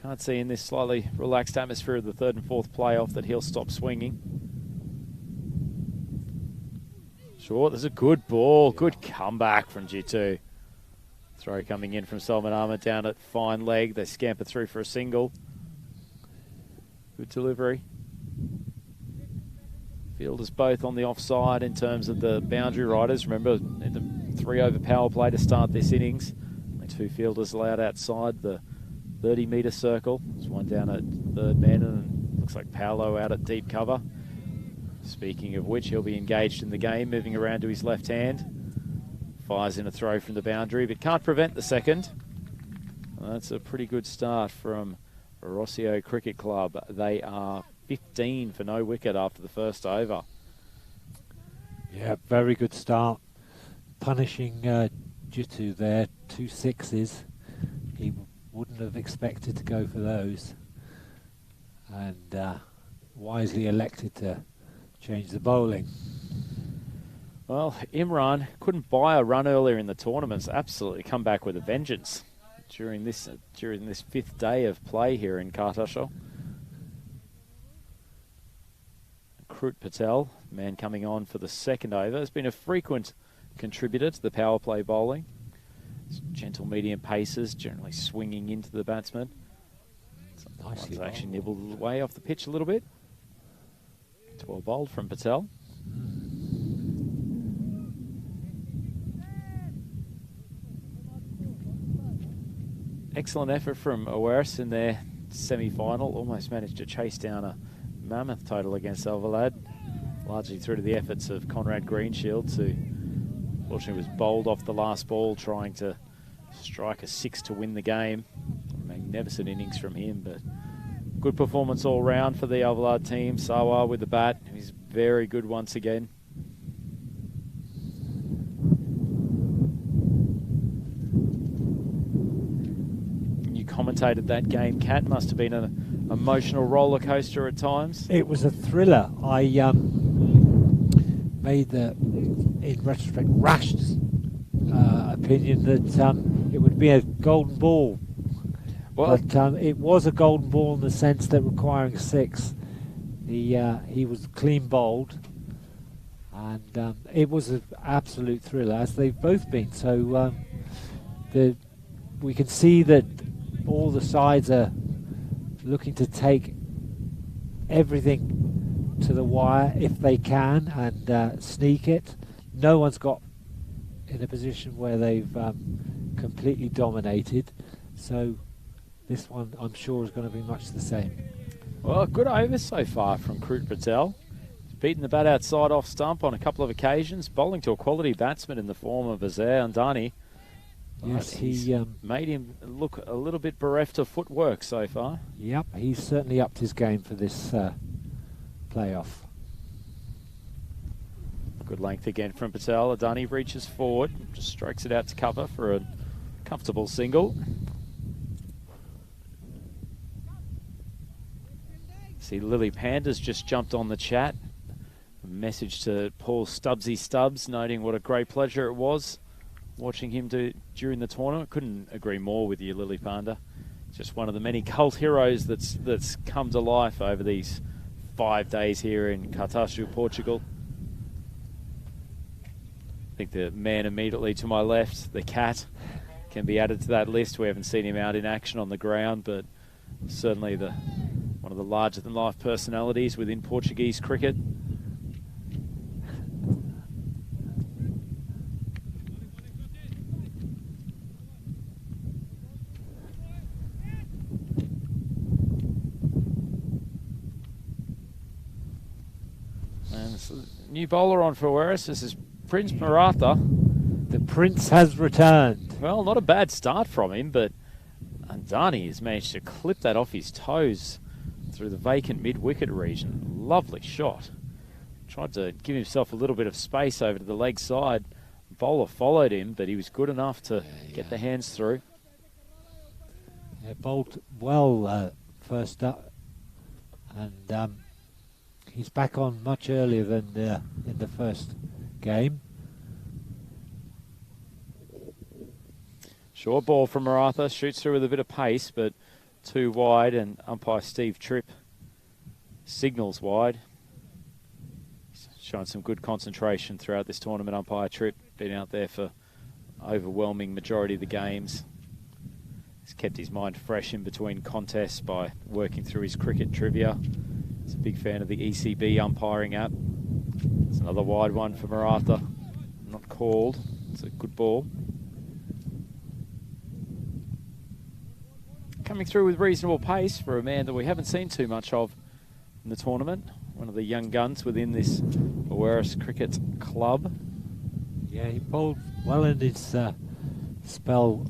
Can't see in this slightly relaxed atmosphere of the 3rd and 4th playoff that he'll stop swinging. Short, there's a good ball. Good comeback from G2. Throw coming in from Salman Ahmed down at fine leg. They scamper through for a single. Good delivery. Fielders both on the offside in terms of the boundary riders. Remember, in the 3-over power play to start this innings. Only 2 fielders allowed outside the 30-metre circle. There's one down at 3rd man, and looks like Paolo out at deep cover. Speaking of which, he'll be engaged in the game, moving around to his left hand. Fires in a throw from the boundary, but can't prevent the second. Well, that's a pretty good start from Rossio Cricket Club. They are 15 for no wicket after the first over. Yeah, very good start. Punishing Jitu there, 2 sixes. He wouldn't have expected to go for those. And wisely elected to change the bowling. Well, Imran couldn't buy a run earlier in the tournament. Absolutely come back with a vengeance during this 5th day of play here in Cartaxo. Krut Patel, man coming on for the 2nd over, has been a frequent contributor to the power play bowling. Gentle medium paces, generally swinging into the batsman. Sometimes actually nibbled away off the pitch a little bit. 12 bowled from Patel. Excellent effort from Owaris in their semi-final. Almost managed to chase down a mammoth total against Alvalade, largely through to the efforts of Conrad Greenshields, who fortunately was bowled off the last ball trying to strike a 6 to win the game. Magnificent innings from him, but good performance all round for the Alvalade team. Sawa with the bat, he's very good once again. Commentated that game, Cat. Must have been an emotional roller coaster at times. It was a thriller. I made the, in retrospect, rash opinion that it would be a golden ball. Well, but it was a golden ball in the sense that requiring 6, he was clean bowled, and it was an absolute thriller, as they've both been. So we can see that all the sides are looking to take everything to the wire if they can and sneak it. No one's got in a position where they've completely dominated. So this one, I'm sure, is going to be much the same. Well, good over so far from Krut Patel. He's beaten the bat outside off stump on a couple of occasions, bowling to a quality batsman in the form of Azar Andani. Yes, he made him look a little bit bereft of footwork so far. Yep, he's certainly upped his game for this playoff. Good length again from Patel. Adani reaches forward, just strokes it out to cover for a comfortable single. See, Lily Panda's just jumped on the chat. A message to Paul Stubbsy Stubbs, noting what a great pleasure it was watching him do during the tournament. Couldn't agree more with you, Lily Panda. Just one of the many cult heroes that's come to life over these 5 days here in Cartaxo, Portugal. I think the man immediately to my left, the Cat, can be added to that list. We haven't seen him out in action on the ground, but certainly one of the larger-than-life personalities within Portuguese cricket. New bowler on for Owaris. This is Prince Maratha. The Prince has returned. Well, not a bad start from him, but Andani has managed to clip that off his toes through the vacant mid-wicket region. Lovely shot. Tried to give himself a little bit of space over to the leg side. Bowler followed him, but he was good enough to get the hands through. Yeah, bowled well first up, and he's back on much earlier than in the first game. Short ball from Maratha, shoots through with a bit of pace, but too wide, and umpire Steve Tripp signals wide. He's shown some good concentration throughout this tournament. Umpire Tripp been out there for overwhelming majority of the games. He's kept his mind fresh in between contests by working through his cricket trivia. He's a big fan of the ECB umpiring app. It's another wide one for Maratha. Not called. It's a good ball. Coming through with reasonable pace for a man that we haven't seen too much of in the tournament. One of the young guns within this Awaris Cricket Club. Yeah, he bowled well in his spell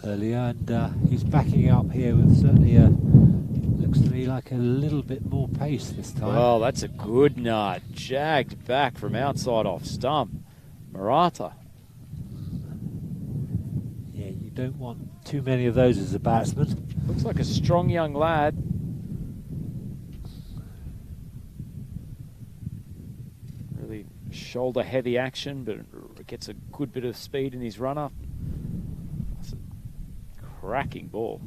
earlier, and he's backing up here with certainly looks to me like a little bit more pace this time. Well, that's a good nut. Jagged back from outside off stump. Maratha. Yeah, you don't want too many of those as a batsman. Looks like a strong young lad. Really shoulder heavy action, but gets a good bit of speed in his run up. That's a cracking ball.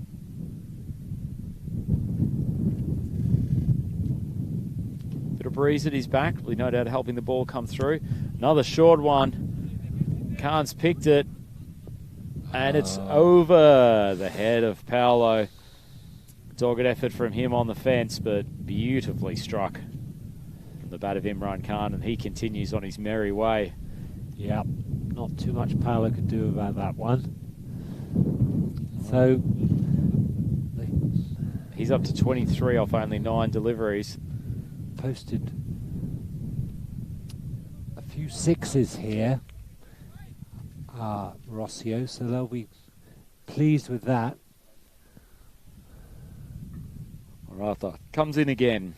Bit of breeze at his back, no doubt helping the ball come through. Another short one. Khan's picked it. And it's over the head of Paolo. Dogged effort from him on the fence, but beautifully struck from the bat of Imran Khan, and he continues on his merry way. Yeah, not too much Paolo could do about that one. So he's up to 23 off only 9 deliveries. Posted a few sixes here. Rossio, so they'll be pleased with that. Maratha comes in again.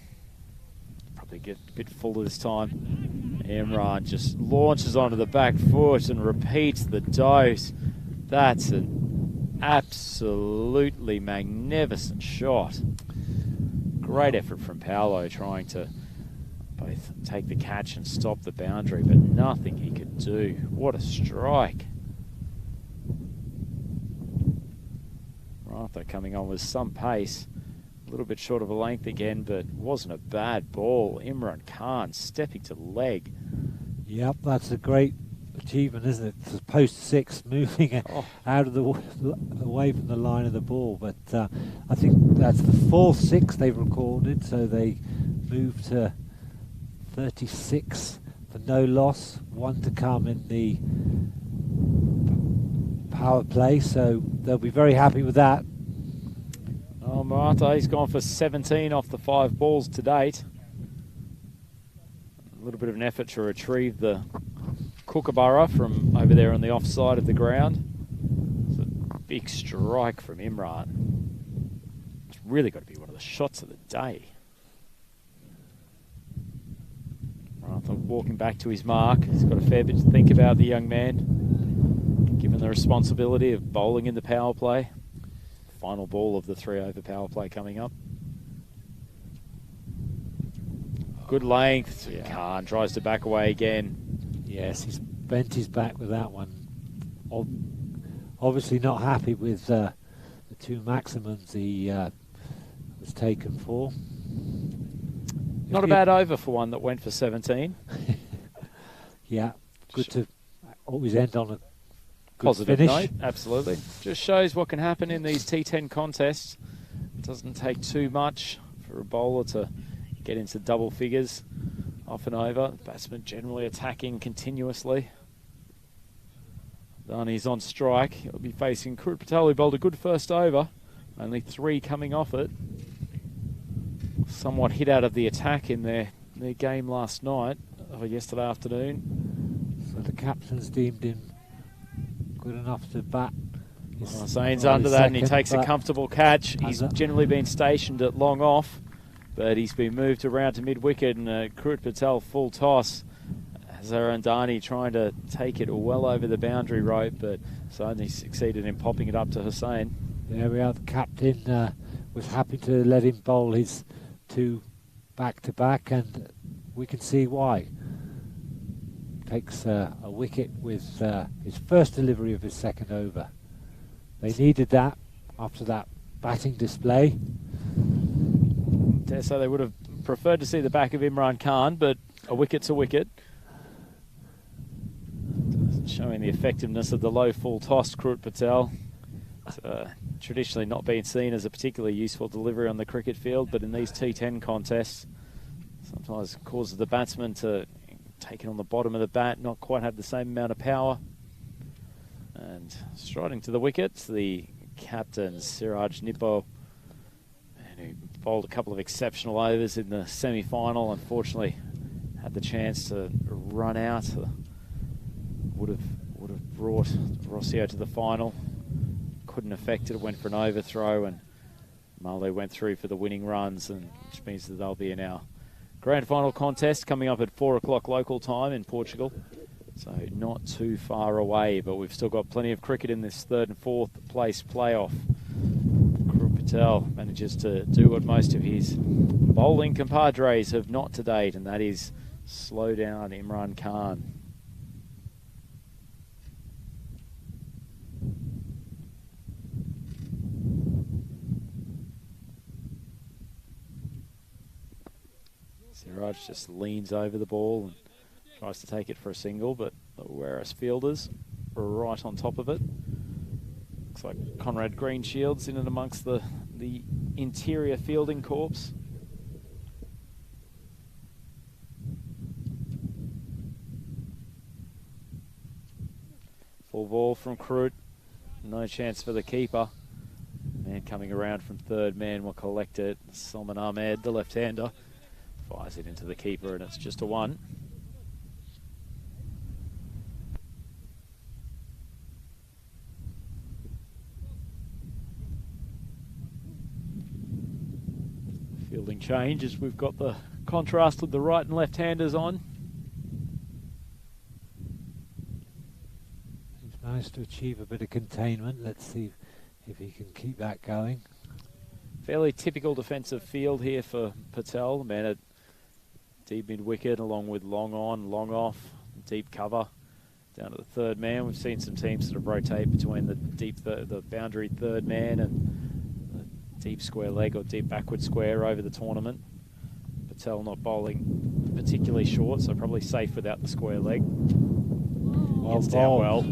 Probably get a bit fuller this time. Imran just launches onto the back foot and repeats the dose. That's an absolutely magnificent shot. Great effort from Paolo trying to both take the catch and stop the boundary, but nothing he could do. What a strike. Maratha coming on with some pace. A little bit short of a length again, but wasn't a bad ball. Imran Khan stepping to leg. Yep, that's a great achievement, isn't it? To post six, moving out of the away from the line of the ball. But I think that's the 4th six they've recorded, so they moved to 36 for no loss. 1 to come in the power play, so they'll be very happy with that. Oh, Maratha, he's gone for 17 off the 5 balls to date. A little bit of an effort to retrieve the Kookaburra from over there on the offside of the ground. It's a big strike from Imran. It's really got to be one of the shots of the day. Maratha walking back to his mark. He's got a fair bit to think about, the young man, given the responsibility of bowling in the power play. Final ball of the 3 over power play coming up. Good length. Yeah. Khan tries to back away again. Yes, he's bent his back with that one. Obviously not happy with the 2 maximums he was taken for. Not a bad over for one that went for 17. Yeah, good to always end on a good positive finish. Note, absolutely. Just shows what can happen in these T10 contests. It doesn't take too much for a bowler to get into double figures off and over. Batsman generally attacking continuously. Dani's on strike. He'll be facing Krut Patel, who bowled a good first over. Only 3 coming off it. Somewhat hit out of the attack in their game last night, or yesterday afternoon. So the captain's deemed him good enough to bat. Hussein's under that, and he takes a comfortable catch. He's generally been stationed at long off, but he's been moved around to mid-wicket, and Krut Patel full toss. Zarandani trying to take it well over the boundary rope, but only succeeded in popping it up to Hussain. There we are, the captain was happy to let him bowl his 2 back-to-back, and we can see why. Takes a wicket with his first delivery of his second over. They needed that after that batting display. Dare say they would have preferred to see the back of Imran Khan, but a wicket's a wicket. Showing the effectiveness of the low full toss, Krut Patel. It's, traditionally not been seen as a particularly useful delivery on the cricket field, but in these T10 contests, sometimes causes the batsman to take it on the bottom of the bat, not quite have the same amount of power. And striding to the wickets, the captain, Siraj Nippo, who bowled a couple of exceptional overs in the semi-final. Unfortunately, had the chance to run out. Would have brought Rossio to the final. Couldn't affect it. Went for an overthrow, and Marlow went through for the winning runs, and which means that they'll be in our grand final contest coming up at 4 o'clock local time in Portugal. So not too far away, but we've still got plenty of cricket in this 3rd and 4th place playoff. Krut Patel manages to do what most of his bowling compadres have not to date, and that is slow down Imran Khan. Siraj just leans over the ball and tries to take it for a single, but the Werris fielders are right on top of it. Looks like Conrad Greenshield's in and amongst the interior fielding corps. Full ball from Krut. No chance for the keeper. Man coming around from third man will collect it. Salman Ahmed, the left-hander, fires it into the keeper, and it's just a 1. Fielding change as we've got the contrast with the right and left-handers on. He's managed to achieve a bit of containment. Let's see if he can keep that going. Fairly typical defensive field here for Patel. Man at deep mid-wicket along with long on, long off, deep cover. Down to the third man. We've seen some teams sort of rotate between the the boundary third man and the deep square leg or deep backward square over the tournament. Patel not bowling particularly short, so probably safe without the square leg. Gets down well.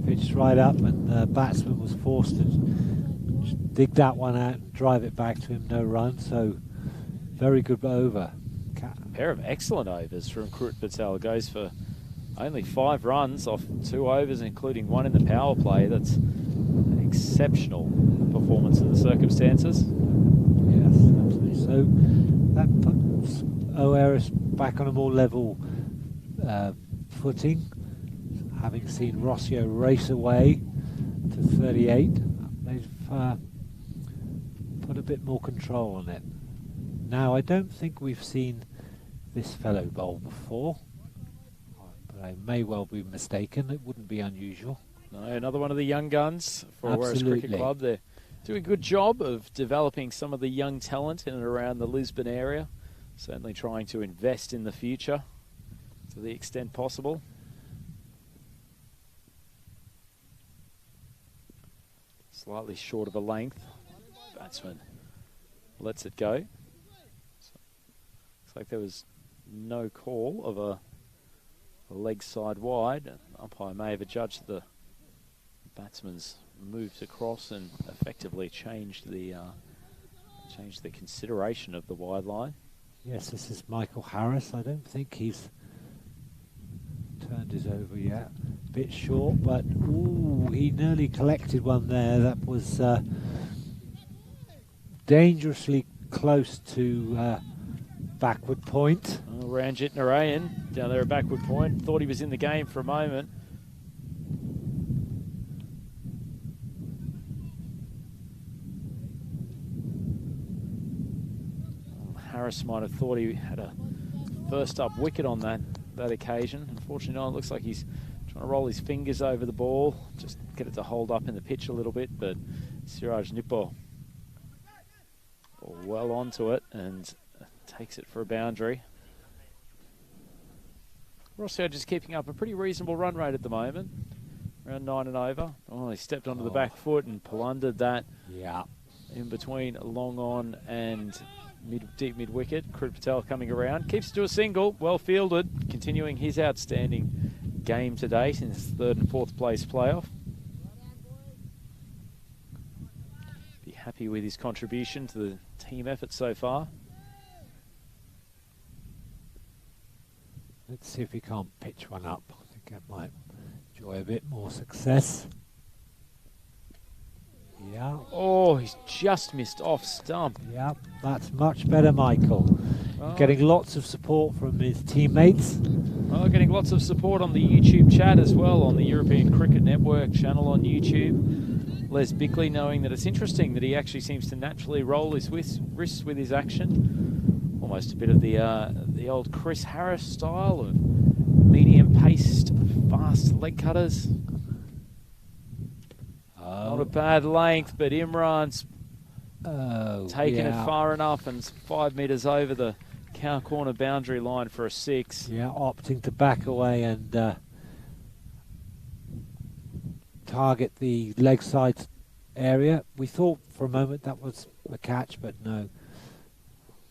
Pitched right up, and the batsman was forced to dig that one out and drive it back to him. No run, so very good over. A pair of excellent overs from Krut Patel. Goes for only 5 runs off 2 overs, including 1 in the power play. That's an exceptional performance in the circumstances. Yes, absolutely. So that puts O'Eris back on a more level footing. Having seen Rossio race away to 38, they've put a bit more control on it. Now, I don't think we've seen this fellow bowl before, but I may well be mistaken. It wouldn't be unusual. No, another one of the young guns for Werris Cricket Club. They're doing a good job of developing some of the young talent in and around the Lisbon area. Certainly trying to invest in the future to the extent possible. Slightly short of a length. Batsman lets it go. So, looks like there was no call of a leg side wide. Umpire may have adjudged the batsman's moved across and effectively changed the consideration of the wide line. Yes, this is Michael Harris. I don't think he's turned his over yet. Bit short, but ooh, he nearly collected one there. That was dangerously close to backward point. Oh, Ranjit Narayan down there at backward point. Thought he was in the game for a moment. Harris might have thought he had a first up wicket on that occasion. Unfortunately not. It looks like he's trying to roll his fingers over the ball, just get it to hold up in the pitch a little bit, but Siraj Nippo well onto it and takes it for a boundary. Rossio just keeping up a pretty reasonable run rate at the moment. Around 9 and over. Oh, he stepped onto the back foot and plundered that. Yeah. In between long on and deep mid wicket. Krut Patel coming around. Keeps it to a single. Well fielded. Continuing his outstanding game to date in his 3rd and 4th place playoff. Be happy with his contribution to the team effort so far. Let's see if we can't pitch one up. I think that might enjoy a bit more success. Yeah. Oh, he's just missed off stump. Yeah, that's much better, Michael. Oh. Getting lots of support from his teammates. Oh, getting lots of support on the YouTube chat as well, on the European Cricket Network channel on YouTube. Les Bickley knowing that it's interesting that he actually seems to naturally roll his wrists with his action. Almost a bit of the old Chris Harris style of medium-paced, fast leg cutters. Not a bad length, but Imran's taken it far enough and 5 metres over the cow corner boundary line for a 6. Yeah, opting to back away and target the leg side area. We thought for a moment that was a catch, but no.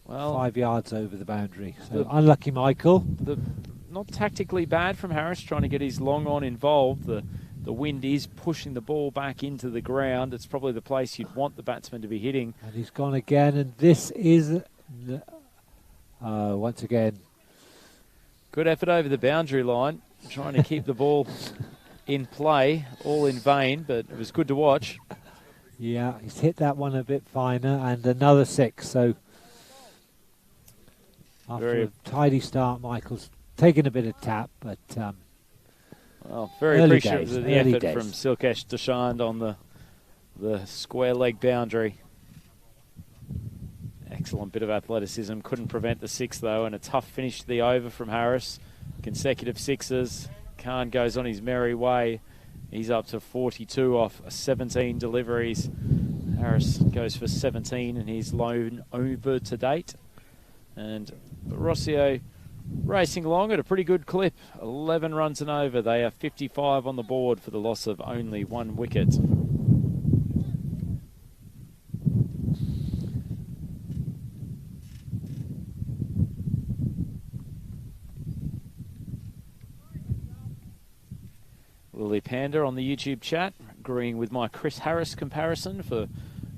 Well, 5 yards over the boundary. So unlucky, Michael. Not tactically bad from Harris, trying to get his long on involved. The wind is pushing the ball back into the ground. It's probably the place you'd want the batsman to be hitting. And he's gone again, and this is, once again... Good effort over the boundary line, trying to keep the ball in play, all in vain, but it was good to watch. Yeah, he's hit that one a bit finer, and another 6, so... After a tidy start, Michael's taken a bit of tap, but... well, very appreciative of the effort from Silkesh Deshand on the square leg boundary. Excellent bit of athleticism. Couldn't prevent the 6 though, and a tough finish to the over from Harris. Consecutive 6s. Khan goes on his merry way. He's up to 42 off 17 deliveries. Harris goes for 17 in his lone over to date. And Rossio racing along at a pretty good clip. 11 runs and over. They are 55 on the board for the loss of only 1 wicket. Lily Panda on the YouTube chat, agreeing with my Chris Harris comparison for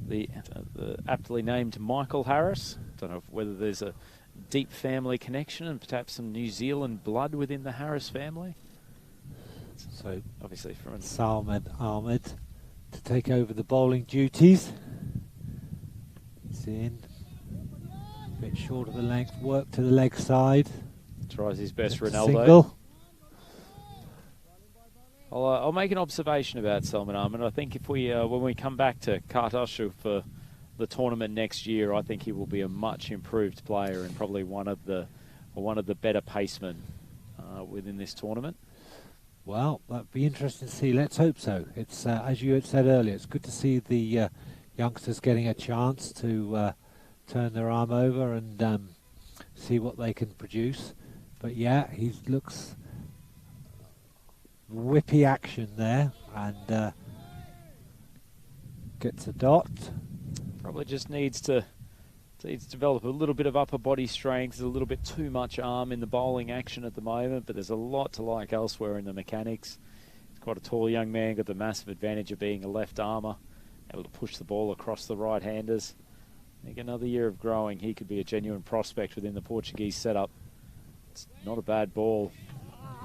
the aptly named Michael Harris. Don't know whether there's a deep family connection and perhaps some New Zealand blood within the Harris family. So obviously from Salman Ahmed to take over the bowling duties. He's in. A bit short of the length, work to the leg side. Tries his best, Ronaldo. Single. I'll make an observation about Salman Ahmed. I think if we when we come back to Cartaxo for the tournament next year, I think he will be a much improved player and probably one of the better pacemen within this tournament. Well, that'd be interesting to see. Let's hope so. It's as you had said earlier, it's good to see the youngsters getting a chance to turn their arm over and see what they can produce. But yeah, he looks whippy action there and gets a dot. Probably just needs to develop a little bit of upper body strength. There's a little bit too much arm in the bowling action at the moment, but there's a lot to like elsewhere in the mechanics. He's quite a tall young man, got the massive advantage of being a left armer, able to push the ball across the right-handers. I think another year of growing, he could be a genuine prospect within the Portuguese setup. It's not a bad ball.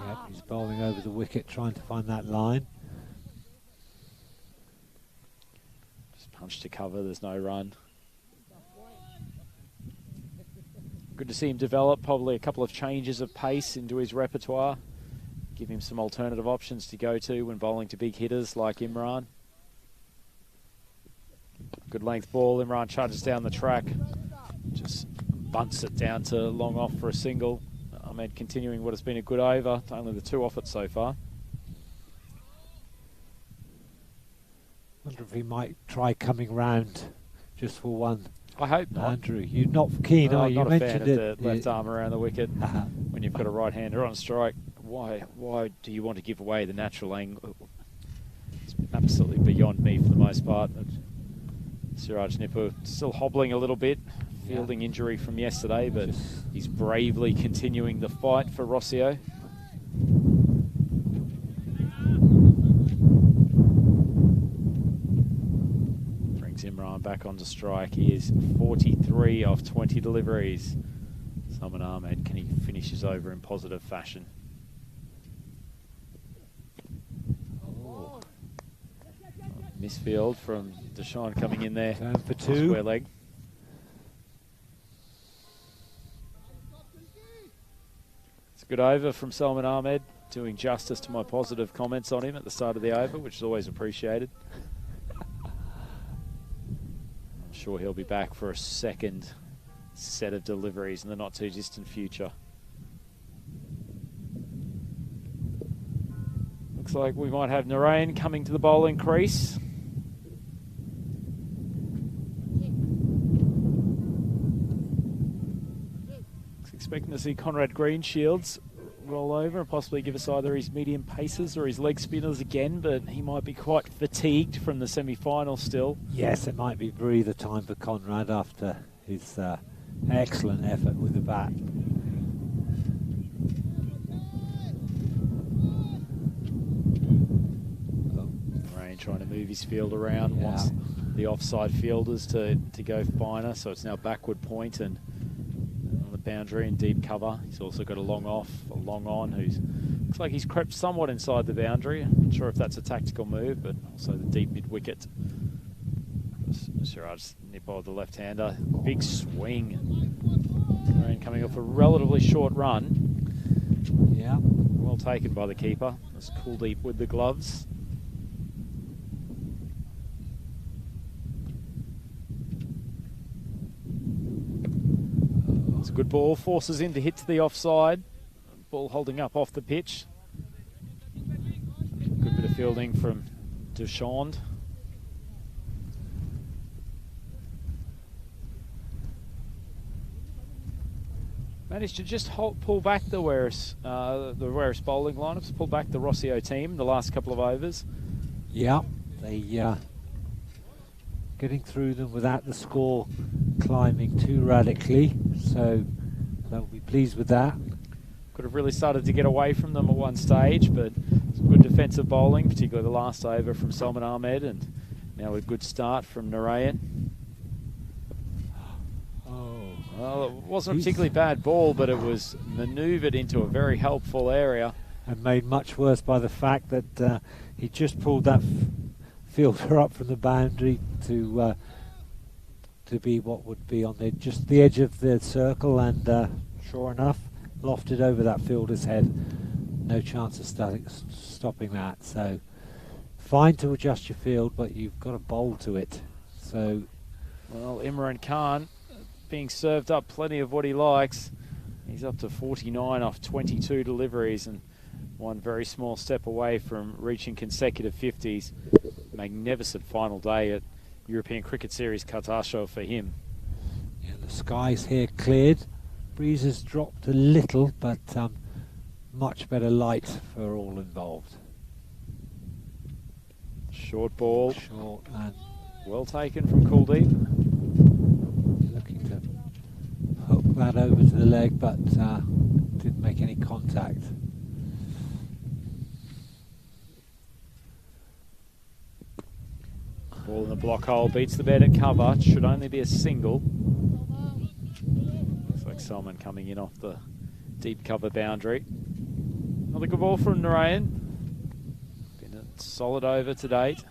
Yep, he's bowling over the wicket, trying to find that line. Just punch to cover, there's no run. Good to see him develop, probably a couple of changes of pace into his repertoire. Give him some alternative options to go to when bowling to big hitters like Imran. Good length ball, Imran charges down the track. Just bunts it down to long off for a single. Ahmed continuing what has been a good over, only the 2 off it so far. Wonder if he might try coming round just for one I hope not. Andrew, you're not keen, are I'm you? not a fan mentioned of the left arm around the wicket when you've got a right-hander on strike. Why do you want to give away the natural angle? It's absolutely beyond me for the most part. But Siraj Nipper still hobbling a little bit, fielding injury from yesterday, but he's bravely continuing the fight for Rossio. Brings Imran back onto strike. He is 43 off 20 deliveries. Salman Ahmed, can he finish his over in positive fashion? Misfield from Deshaun coming in there. Turn for two. Square leg. It's a good over from Salman Ahmed, doing justice to my positive comments on him at the start of the over, which is always appreciated. I'm sure he'll be back for a second set of deliveries in the not too distant future. Looks like we might have Narayan coming to the bowling crease. Expecting to see Conrad Greenshields roll over and possibly give us either his medium paces or his leg spinners again, but he might be quite fatigued from the semi-final still. Yes, it might be breather time for Conrad after his excellent effort with the bat. Rain trying to move his field around, wants the offside fielders to go finer, so it's now backward point and boundary and deep cover. He's also got a long off, a long on, who's looks like he's crept somewhat inside the boundary. I'm not sure if that's a tactical move, but also the deep mid wicket. Siraj Nipper, the left-hander, big swing. Rain coming off a relatively short run. Yeah, well taken by the keeper. That's Kuldeep with the gloves. It's a good ball, forces him to hit to the offside. Ball holding up off the pitch. Good bit of fielding from Deshaun. Managed to just pull back the Werris bowling lineups, pull back the Rossio team the last couple of overs. Yeah, they getting through them without the score climbing too radically, so they'll be pleased with that. Could have really started to get away from them at one stage, but some good defensive bowling, particularly the last over from Salman Ahmed, and now a good start from Narayan. Well, it wasn't a particularly bad ball, but it was manoeuvred into a very helpful area. And made much worse by the fact that he just pulled that fielder up from the boundary to be what would be on just the edge of the circle, and sure enough, lofted over that fielder's head. No chance of stopping that. So fine to adjust your field, but you've got to bowl to it. So, well, Imran Khan being served up plenty of what he likes. He's up to 49 off 22 deliveries and one very small step away from reaching consecutive 50s. Magnificent final day at European Cricket Series Cartaxo for him. Yeah, the skies here cleared. Breeze has dropped a little, but much better light for all involved. Short ball. Short and well taken from Kuldeep. Looking to hook that over to the leg, but didn't make any contact. Ball in the block hole, beats the bed at cover. It should only be a single. Looks like Salman coming in off the deep cover boundary. Another good ball from Narayan. Been a solid over to date.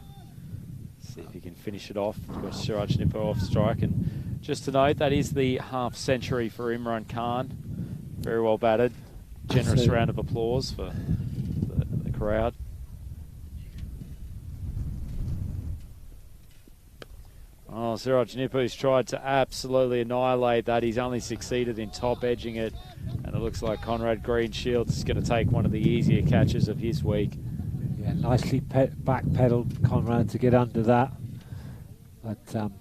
See if he can finish it off. We've got Siraj Nipper off strike. And just to note, that is the half century for Imran Khan. Very well batted. Generous round of applause for the crowd. Oh, Siraj Nipper's tried to absolutely annihilate that. He's only succeeded in top edging it. And it looks like Conrad Greenshields is going to take one of the easier catches of his week. Yeah, nicely back-pedalled Conrad to get under that. But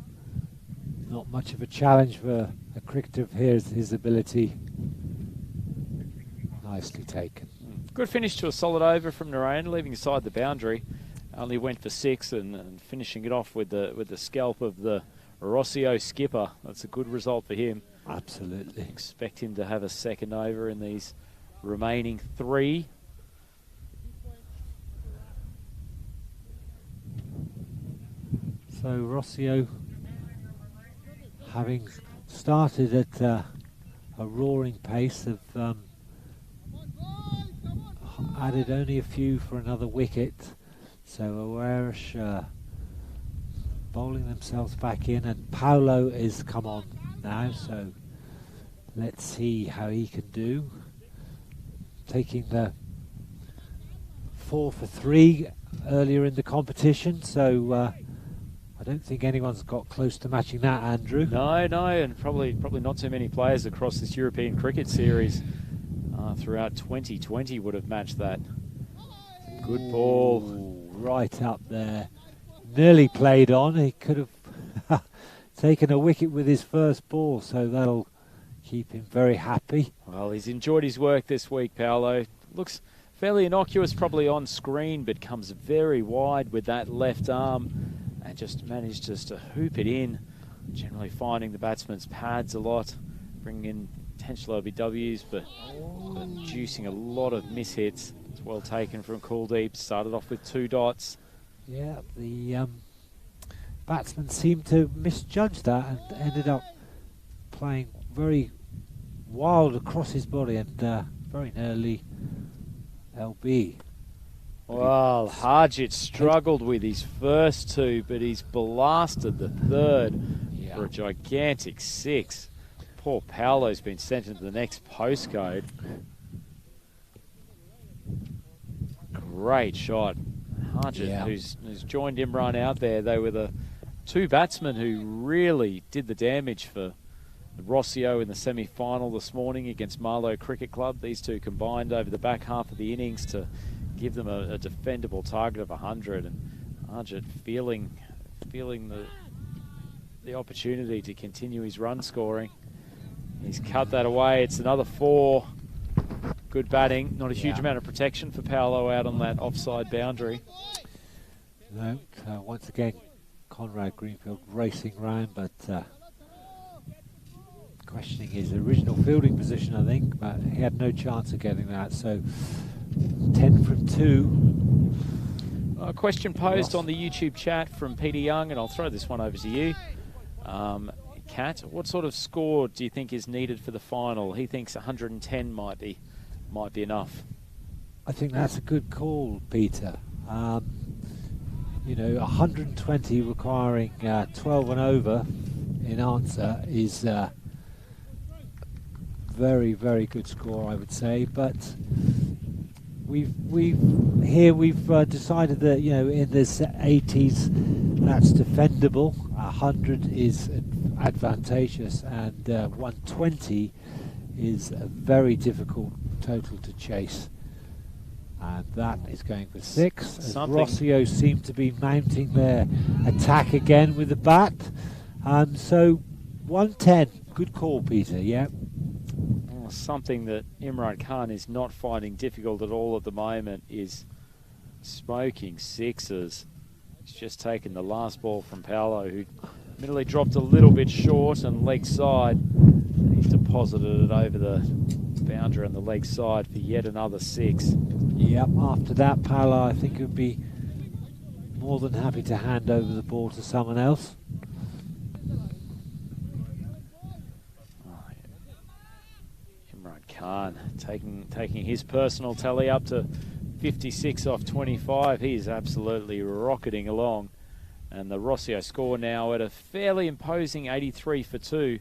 Not much of a challenge for a cricketer of his ability. Nicely taken. Good finish to a solid over from Narayan, leaving aside the boundary. Only went for 6 and finishing it off with the scalp of the Rossio skipper. That's a good result for him. Absolutely. Expect him to have a second over in these remaining 3. So Rossio, having started at a roaring pace, have added only a few for another wicket. So Awarish bowling themselves back in, and Paolo is come on now, so let's see how he can do. Taking the 4 for 3 earlier in the competition, so I don't think anyone's got close to matching that, Andrew. No, and probably not too many players across this European cricket series throughout 2020 would have matched that. Good ball. Ooh, right up there. Nearly played on. He could have taken a wicket with his first ball, so that'll keep him very happy. Well, he's enjoyed his work this week, Paolo. Looks fairly innocuous probably on screen, but comes very wide with that left arm and just managed to hoop it in, generally finding the batsman's pads a lot, bringing in potential LBWs, but inducing a lot of mishits. It's well taken from Kuldeep. Started off with 2 dots. Yeah, the batsman seemed to misjudge that and ended up playing very wild across his body and very nearly LB. Well, Harjit struggled with his first 2, but he's blasted the 3rd for a gigantic 6. Poor Paolo's been sent into the next postcode. Great shot. Harjit, who's joined Imran out there. They were the 2 batsmen who really did the damage for Rossio in the semi-final this morning against Marlow Cricket Club. These 2 combined over the back half of the innings to give them a defendable target of 100, and Harjit feeling the opportunity to continue his run scoring. He's cut that away. It's another 4. Good batting. Not a huge amount of protection for Paolo out on that offside boundary. No, once again, Conrad Greenfield racing round, but questioning his original fielding position, I think, but he had no chance of getting that. So 10 from 2. A question posed on the YouTube chat from Peter Young, and I'll throw this one over to you. Kat, what sort of score do you think is needed for the final? He thinks 110 might be enough. I think that's a good call, Peter. You know, 120 requiring 12 and over in answer is very, very good score, I would say. But we've decided that, you know, in this 80s, that's defendable. 100 is advantageous, and 120 is a very difficult total to chase. And that is going for 6. As Rossio seem to be mounting their attack again with the bat. So 110, good call, Peter. Yeah. Well, something that Imran Khan is not finding difficult at all at the moment is smoking 6s. He's just taken the last ball from Paolo, who admittedly dropped a little bit short and leg side. And he's deposited it over the boundary on the leg side for yet another 6. Yep, after that, Paolo, I think, would be more than happy to hand over the ball to someone else. Imran Khan taking his personal tally up to 56 off 25. He is absolutely rocketing along. And the Rossio score now at a fairly imposing 83 for 2.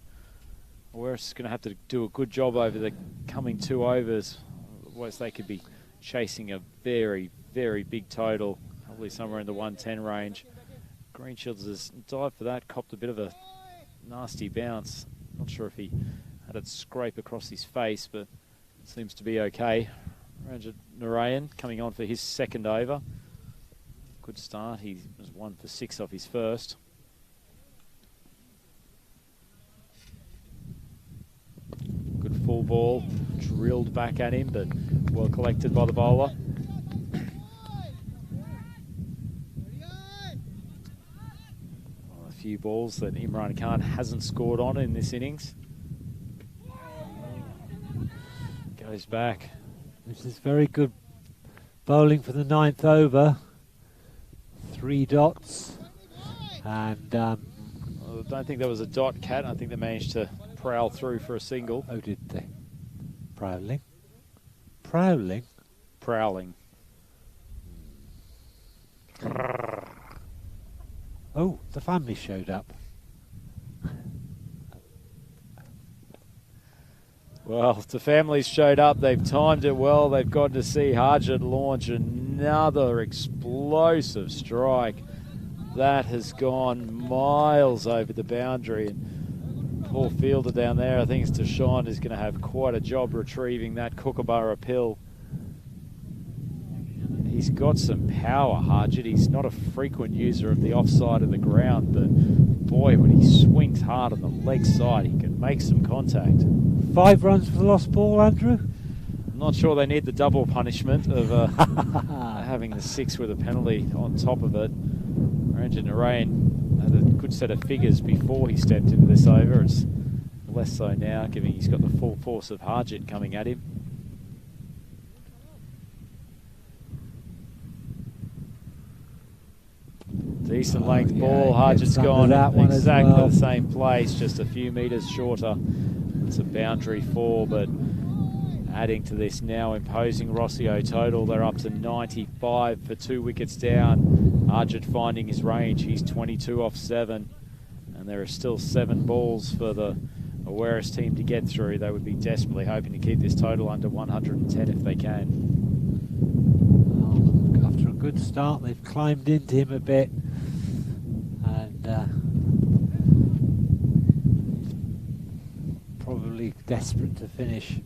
We're just going to have to do a good job over the coming 2 overs. Otherwise they could be chasing a very, very big total, probably somewhere in the 110 range. Greenshields has dived for that, copped a bit of a nasty bounce. Not sure if he had it scrape across his face, but seems to be okay. Ranjit Narayan coming on for his second over. Good start. He was 1 for 6 off his first. full ball drilled back at him, but well collected by the bowler. A few balls that Imran Khan hasn't scored on in this innings. Goes back. This is very good bowling for the 9th over. 3 dots. And I don't think there was a dot, Cat. I think they managed to prowl through for a single. oh, did they? Prowling. Prowling. Prowling. Oh, the family showed up. Well, the families showed up. They've timed it well. They've got to see Harjit launch another explosive strike. That has gone miles over the boundary. And poor fielder down there, I think it's Deshaun, is going to have quite a job retrieving that Kookaburra pill. He's got some power, Harjit. He's not a frequent user of the offside of the ground, but boy, when he swings hard on the leg side, he can make some contact. 5 runs for the lost ball, Andrew? I'm not sure they need the double punishment of having the 6 with a penalty on top of it. Ranjit Narayan had a good set of figures before he stepped into this over. It's less so now, given he's got the full force of Harjit coming at him. Decent length ball. Harjit's gone exactly the same place, just a few metres shorter. It's a boundary 4, but adding to this now imposing Rossio total. They're up to 95 for 2 wickets down. Harjit finding his range. He's 22 off 7. And there are still 7 balls for the Awaris team to get through. They would be desperately hoping to keep this total under 110 if they can. Well, after a good start, they've climbed into him a bit. And probably desperate to finish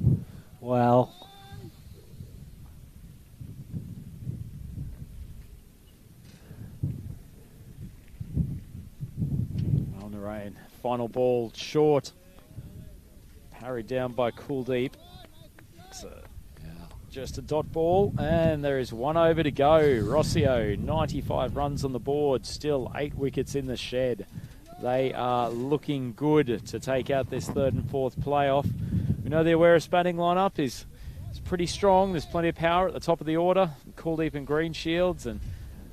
well. Narayan, final ball short, parried down by Kuldeep. So just a dot ball, and there is 1 over to go. Rossio, 95 runs on the board, still 8 wickets in the shed. They are looking good to take out this 3rd and 4th playoff. We know the Awaris batting lineup is pretty strong. There's plenty of power at the top of the order. Kuldeep and Greenshields, and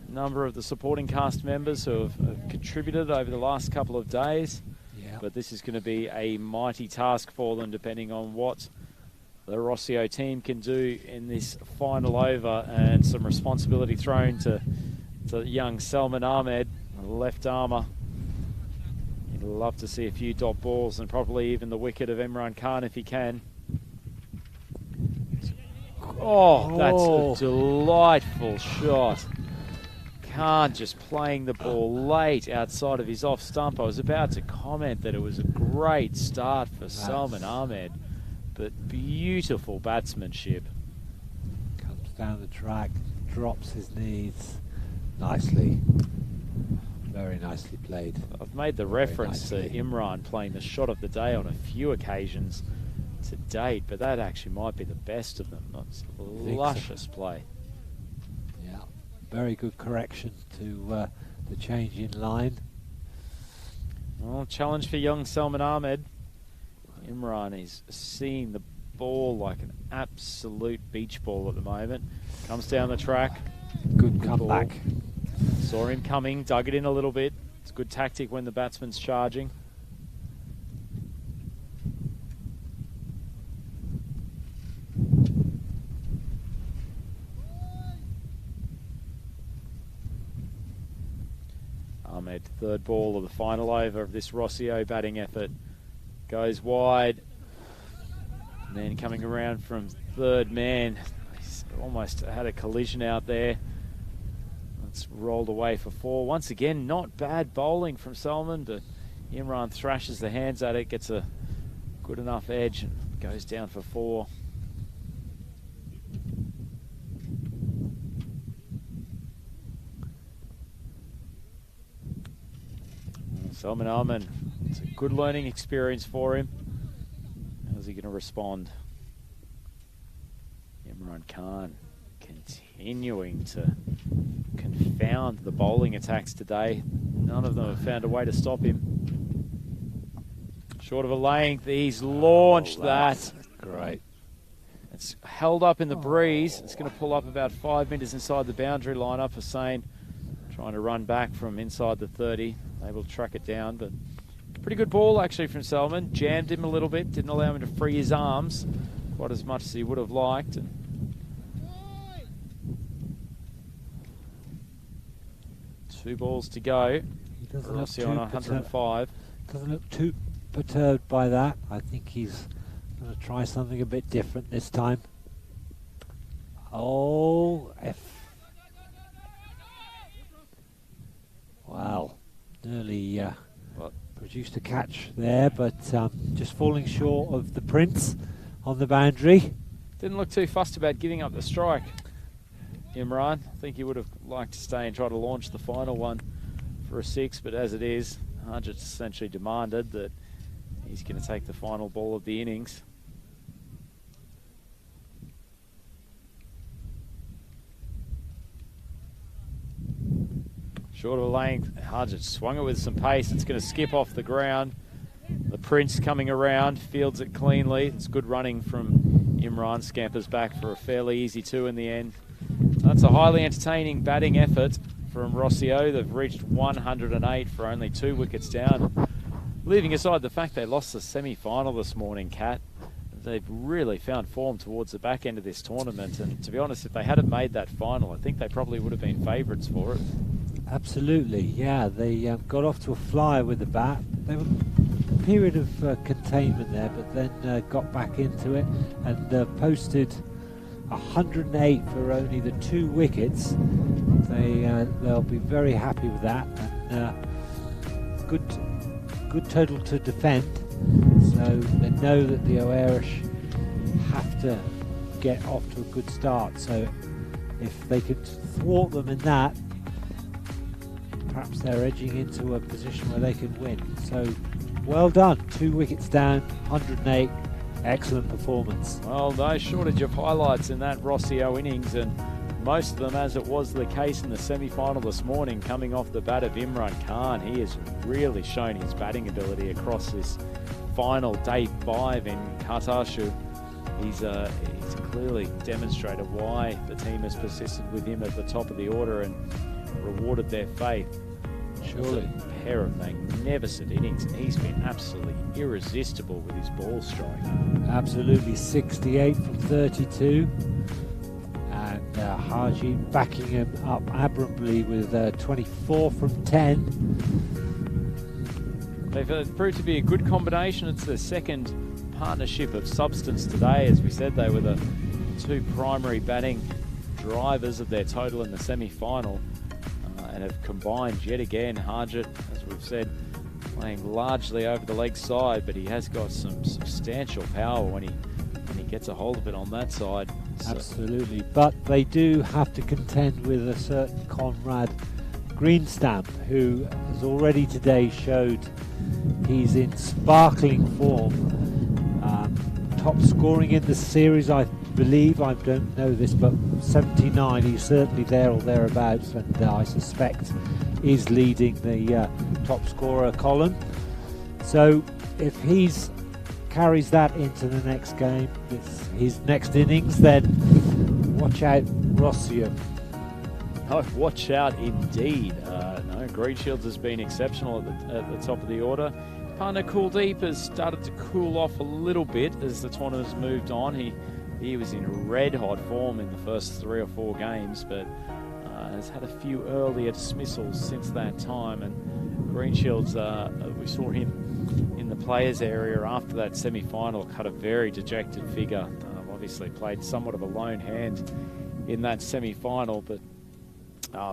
a number of the supporting cast members who have contributed over the last couple of days. Yeah. But this is going to be a mighty task for them, depending on what the Rossio team can do in this final over, and some responsibility thrown to young Salman Ahmed, left armour. You'd love to see a few dot balls and probably even the wicket of Imran Khan if he can. Oh, that's a delightful shot. Khan just playing the ball late outside of his off stump. I was about to comment that it was a great start for Salman Ahmed, but beautiful batsmanship. Comes down the track, drops his knees nicely. Very nicely played. I've made the reference to Imran playing the shot of the day on a few occasions to date, but that actually might be the best of them. That's luscious play. Yeah, very good correction to the change in line. Well, challenge for young Salman Ahmed. Imran is seeing the ball like an absolute beach ball at the moment. Comes down the track. Good comeback. Saw him coming, dug it in a little bit. It's a good tactic when the batsman's charging. Ahmed, 3rd ball of the final over of this Rossio batting effort. Goes wide. And then coming around from 3rd man. He's almost had a collision out there. It's rolled away for 4. Once again, not bad bowling from Salman, but Imran thrashes the hands at it, gets a good enough edge, and goes down for 4. Salman Ahmed, it's a good learning experience for him. As he going to respond? Imran Khan continuing to confound the bowling attacks today. None of them have found a way to stop him. Short of a length, he's launched that. Great. It's held up in the breeze. It's going to pull up about 5 meters inside the boundary line. Up Hussain trying to run back from inside the 30. Able to track it down, but pretty good ball actually from Salman. Jammed him a little bit, didn't allow him to free his arms quite as much as he would have liked. And 2 balls to go. He doesn't look Rossi on 105. Doesn't look too perturbed by that. I think he's going to try something a bit different this time. Oh, wow. Nearly produced a catch there, but just falling short of the Prince on the boundary. Didn't look too fussed about giving up the strike, Imran. I think he would have liked to stay and try to launch the final one for a 6, but as it is, Harjit essentially demanded that he's going to take the final ball of the innings. Short of a length, Harjit swung it with some pace. It's going to skip off the ground. The Prince coming around, fields it cleanly. It's good running from Imran, scampers back for a fairly easy 2 in the end. That's a highly entertaining batting effort from Rossio. They've reached 108 for only 2 wickets down. Leaving aside the fact they lost the semi-final this morning, Kat, they've really found form towards the back end of this tournament. And to be honest, if they hadn't made that final, I think they probably would have been favourites for it. Absolutely, yeah. They got off to a flyer with the bat. They were a period of containment there, but then got back into it and posted 108 for only the 2 wickets. They'll be very happy with that, and good total to defend. So they know that the Irish have to get off to a good start. So if they could thwart them in that, perhaps they're edging into a position where they can win. So well done, 2 wickets down, 108, excellent performance. Well, no shortage of highlights in that Rossio innings, and most of them, as it was the case in the semi-final this morning, coming off the bat of Imran Khan. He has really shown his batting ability across this final day 5 in Cartaxo. He's clearly demonstrated why the team has persisted with him at the top of the order and rewarded their faith. Surely a pair of magnificent innings, and he's been absolutely irresistible with his ball strike. Absolutely, 68 from 32, and Haji backing him up admirably with 24 from 10. They've proved to be a good combination. It's their second partnership of substance today. As we said, they were the 2 primary batting drivers of their total in the semi-final. And have combined yet again. Harjit, as we've said, playing largely over the leg side, but he has got some substantial power when he gets a hold of it on that side. So. Absolutely, but they do have to contend with a certain Conrad Greenstamp, who has already today showed he's in sparkling form. Top scoring in the series, I believe, I don't know this, but 79, he's certainly there or thereabouts, and I suspect is leading the top scorer column. So if he's carries that into the next game, his next innings, then watch out, Rossio. Oh, watch out indeed. No, Greenshields has been exceptional at the top of the order. Partner Kuldeep has started to cool off a little bit as the tournament's moved on. He was in red-hot form in the first 3 or 4 games, but has had a few earlier dismissals since that time. And Greenshields, we saw him in the players' area after that semi-final, cut a very dejected figure. Obviously played somewhat of a lone hand in that semi-final, but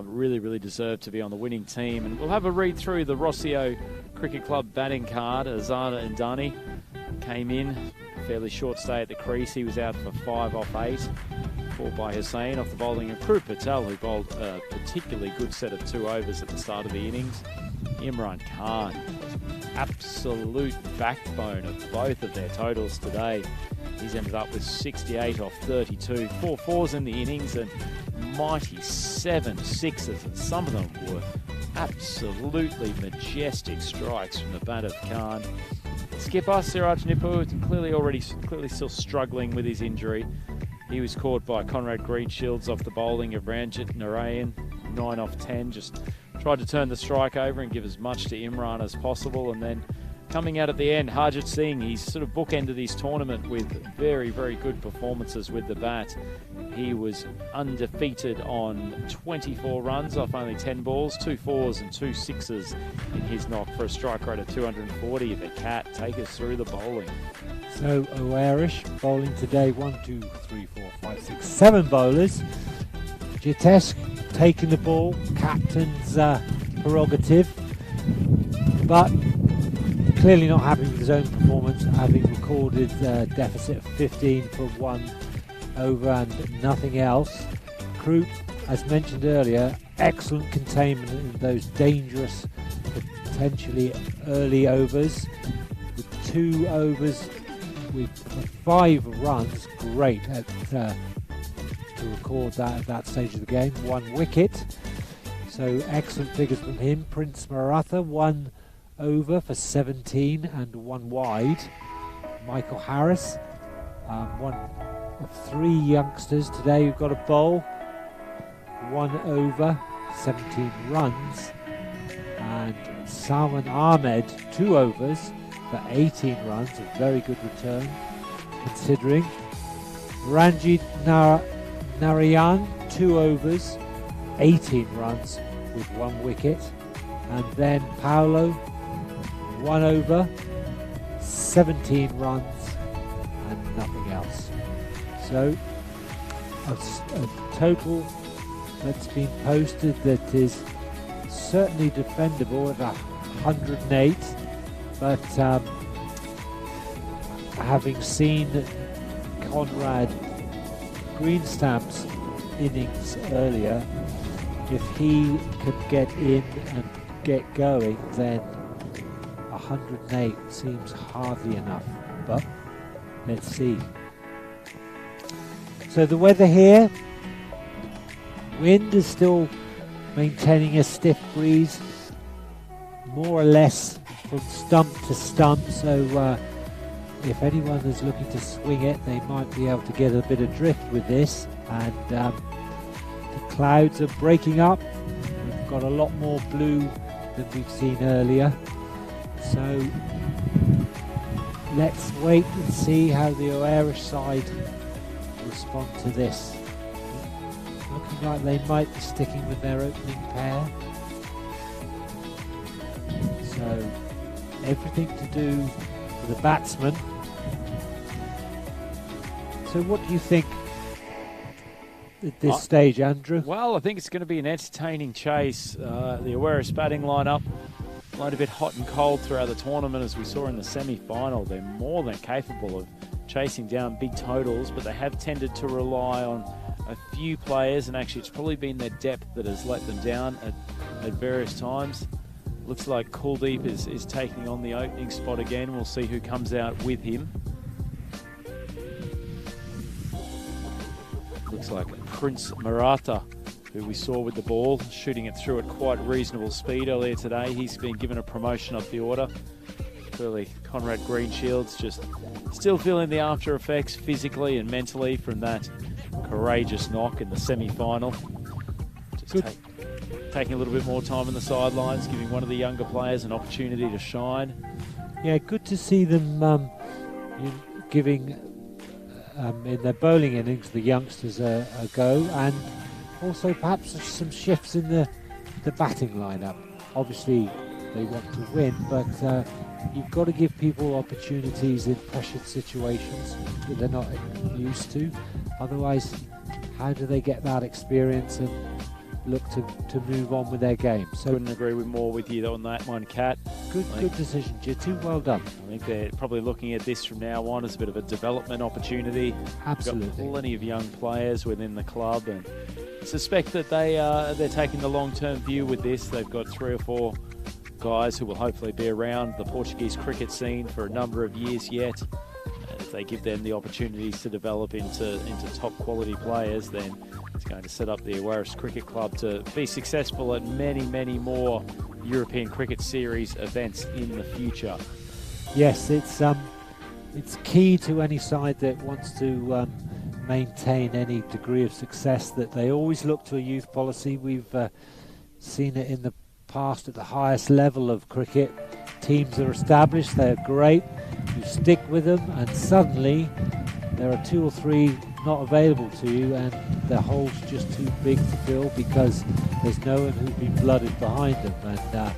really deserved to be on the winning team. And we'll have a read through the Rossio Cricket Club batting card. Azana and Dani came in, fairly short stay at the crease. He was out for 5 off 8, caught by Hussain off the bowling of Krup Patel, who bowled a particularly good set of 2 overs at the start of the innings. Imran Khan absolute backbone of both of their totals today. He's ended up with 68 off 32, 4 fours in the innings and mighty 7 sixes, and some of them were absolutely majestic strikes from the bat of Khan. Skipper Siraj Nippu clearly still struggling with his injury. He was caught by Conrad Greenshields off the bowling of Ranjit Narayan, 9 off 10, just tried to turn the strike over and give as much to Imran as possible, and then coming out at the end, Harjit Singh, he's sort of bookended his tournament with very, very good performances with the bat. He was undefeated on 24 runs off only 10 balls, 2 fours and 2 sixes in his knock for a strike rate of 240. The Cat take us through the bowling. So Irish bowling today, 1, 2, 3, 4, 5, 6, 7 bowlers. Jitesh taking the ball, captain's prerogative, but clearly not happy with his own performance, having recorded a deficit of 15 for 1 over and nothing else. Kroot, as mentioned earlier, excellent containment in those dangerous, potentially early overs. With 2 overs with 5 runs, great to record that at that stage of the game. 1 wicket, so excellent figures from him. Prince Maratha, 1 over for 17 and 1 wide. Michael Harris, one of 3 youngsters today who've got a bowl. 1 over, 17 runs. And Salman Ahmed, 2 overs for 18 runs, a very good return considering. Ranjit Narayan, 2 overs, 18 runs with 1 wicket. And then Paolo, 1 over, 17 runs and nothing else. So a total that's been posted that is certainly defendable at 108, but having seen Conrad Greenstamp's innings earlier, if he could get in and get going, then 108 seems hardly enough, but let's see. So the weather here, wind is still maintaining a stiff breeze, more or less from stump to stump, so if anyone is looking to swing it, they might be able to get a bit of drift with this. And the clouds are breaking up. We've got a lot more blue than we've seen earlier, so let's wait and see how the Irish side respond to this. Looking like they might be sticking with their opening pair, so everything to do for the batsman. So what do you think at this stage, Andrew? Well, I think it's going to be an entertaining chase. The Irish batting lineup might a bit hot and cold throughout the tournament, as we saw in the semi-final. They're more than capable of chasing down big totals, but they have tended to rely on a few players, and actually it's probably been their depth that has let them down at various times. Looks like Kuldeep is taking on the opening spot again. We'll see who comes out with him. Looks like Prince Maratha, who we saw with the ball, shooting it through at quite reasonable speed earlier today. He's been given a promotion up the order. Clearly, Conrad Greenshields just still feeling the after effects physically and mentally from that courageous knock in the semi-final. Just taking a little bit more time on the sidelines, giving one of the younger players an opportunity to shine. Yeah, good to see them giving in their bowling innings the youngsters a go, and also perhaps some shifts in the batting lineup. Obviously they want to win, but you've got to give people opportunities in pressured situations that they're not used to. Otherwise, how do they get that experience and look to move on with their game? So couldn't agree more with you on that one, Kat. Good decision, Jitu. Well done. I think they're probably looking at this from now on as a bit of a development opportunity. Absolutely. Got plenty of young players within the club, and suspect that they're taking the long-term view with this. They've got 3 or 4 guys who will hopefully be around the Portuguese cricket scene for a number of years yet. And if they give them the opportunities to develop into top quality players, then it's going to set up the Awaris Cricket Club to be successful at many, many more European Cricket Series events in the future. Yes, it's key to any side that wants to maintain any degree of success that they always look to a youth policy. We've seen it in the past at the highest level of cricket. Teams are established, they're great, you stick with them, and suddenly there are 2 or 3 not available to you, and the hole's just too big to fill because there's no one who's been blooded behind them, and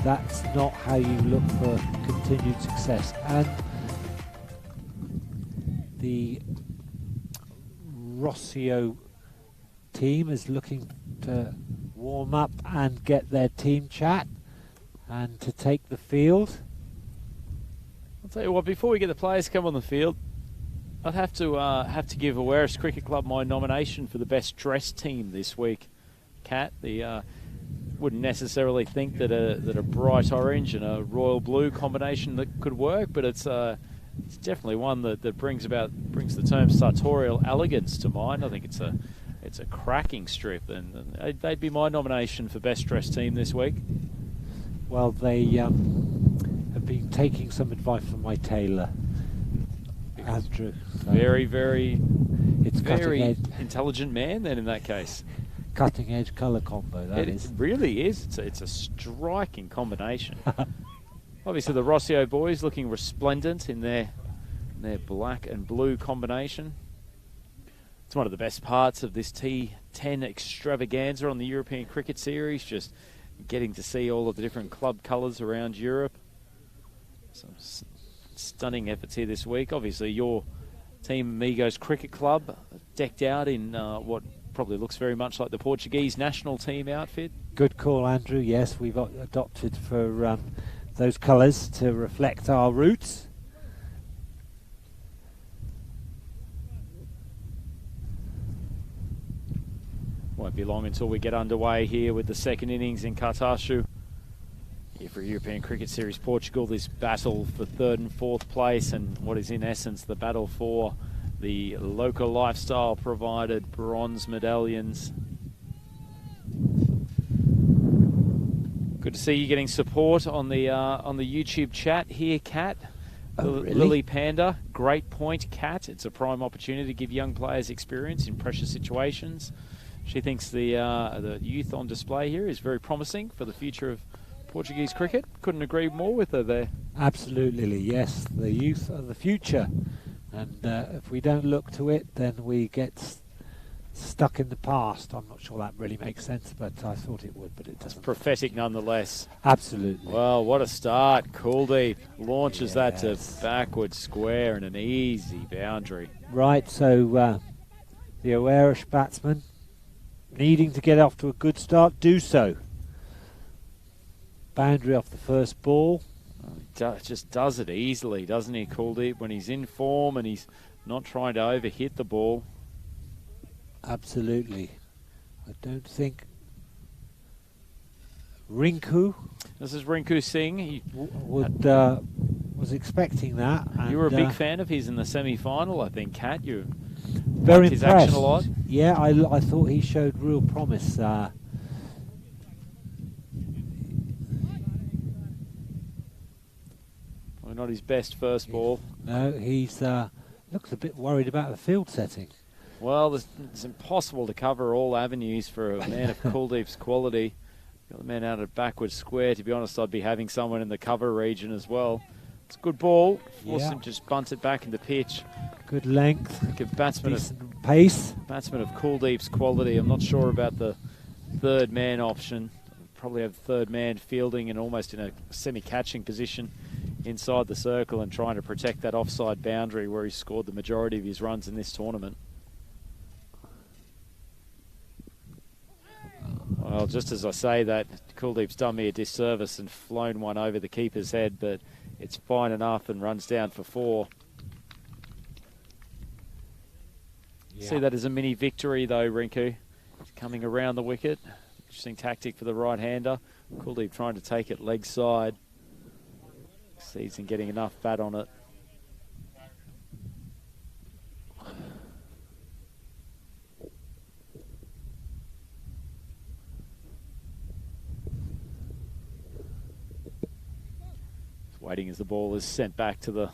that's not how you look for continued success. And the Rossio team is looking to warm up and get their team chat and to take the field. I'll tell you what, before we get the players come on the field, I'd have to give Awaris Cricket Club my nomination for the best dressed team this week. Kat, wouldn't necessarily think that a bright orange and a royal blue combination that could work, but it's definitely one that brings the term sartorial elegance to mind. I think it's a cracking strip, and they'd be my nomination for best dressed team this week. Well, they have been taking some advice from my tailor, Andrew. So very, very intelligent man then in that case. Cutting edge colour combo, that is. It really is. It's a striking combination. Obviously the Rossio boys looking resplendent in their black and blue combination. It's one of the best parts of this T10 extravaganza on the European Cricket Series, just getting to see all of the different club colours around Europe. Some stunning efforts here this week. Obviously your team, Amigos Cricket Club, decked out in what probably looks very much like the Portuguese national team outfit. Good call, Andrew. Yes, we've adopted for those colours to reflect our roots. Won't be long until we get underway here with the second innings in Cartaxo. Here for European Cricket Series Portugal, this battle for 3rd and 4th place, and what is in essence the battle for the local lifestyle provided bronze medallions. Good to see you getting support on the YouTube chat here, Kat. Oh, really? Lily Panda, great point, Kat. It's a prime opportunity to give young players experience in pressure situations. She thinks the youth on display here is very promising for the future of Portuguese cricket. Couldn't agree more with her there. Absolutely, yes. The youth are the future. And if we don't look to it, then we get stuck in the past. I'm not sure that really makes sense, but I thought it would, but it doesn't. It's prophetic nonetheless. Absolutely. Well, what a start. Kuldeep launches that to Yes. backward square and an easy boundary. Right, so the Awaris batsman needing to get off to a good start, do so. Boundary off the first ball. Just does it easily, doesn't he, Kuldeep, when he's in form and he's not trying to overhit the ball. Absolutely. I don't think Rinku This is Rinku Singh. He was expecting that. You were a and, big fan of his in the semi-final, I think, Kat. You very liked his impressed. action a lot. Yeah, I thought he showed real promise. Well, not his best first ball. No, he's looks a bit worried about the field setting. Well, it's impossible to cover all avenues for a man of Kuldeep's quality. Got the man out at backward square. To be honest, I'd be having someone in the cover region as well. It's a good ball. Force him just bunt it back in the pitch. Good length. I think a batsman Decent pace. Batsman of Kuldeep's quality. I'm not sure about the third man option. Probably have third man fielding and almost in a semi-catching position inside the circle and trying to protect that offside boundary where he scored the majority of his runs in this tournament. Well, just as I say that, Kuldeep's done me a disservice and flown one over the keeper's head, but it's fine enough and runs down for 4. Yeah. See that as a mini victory though, Rinku. Coming around the wicket. Interesting tactic for the right-hander. Kuldeep trying to take it leg side. Sees him getting enough bat on it. Waiting as the ball is sent back to the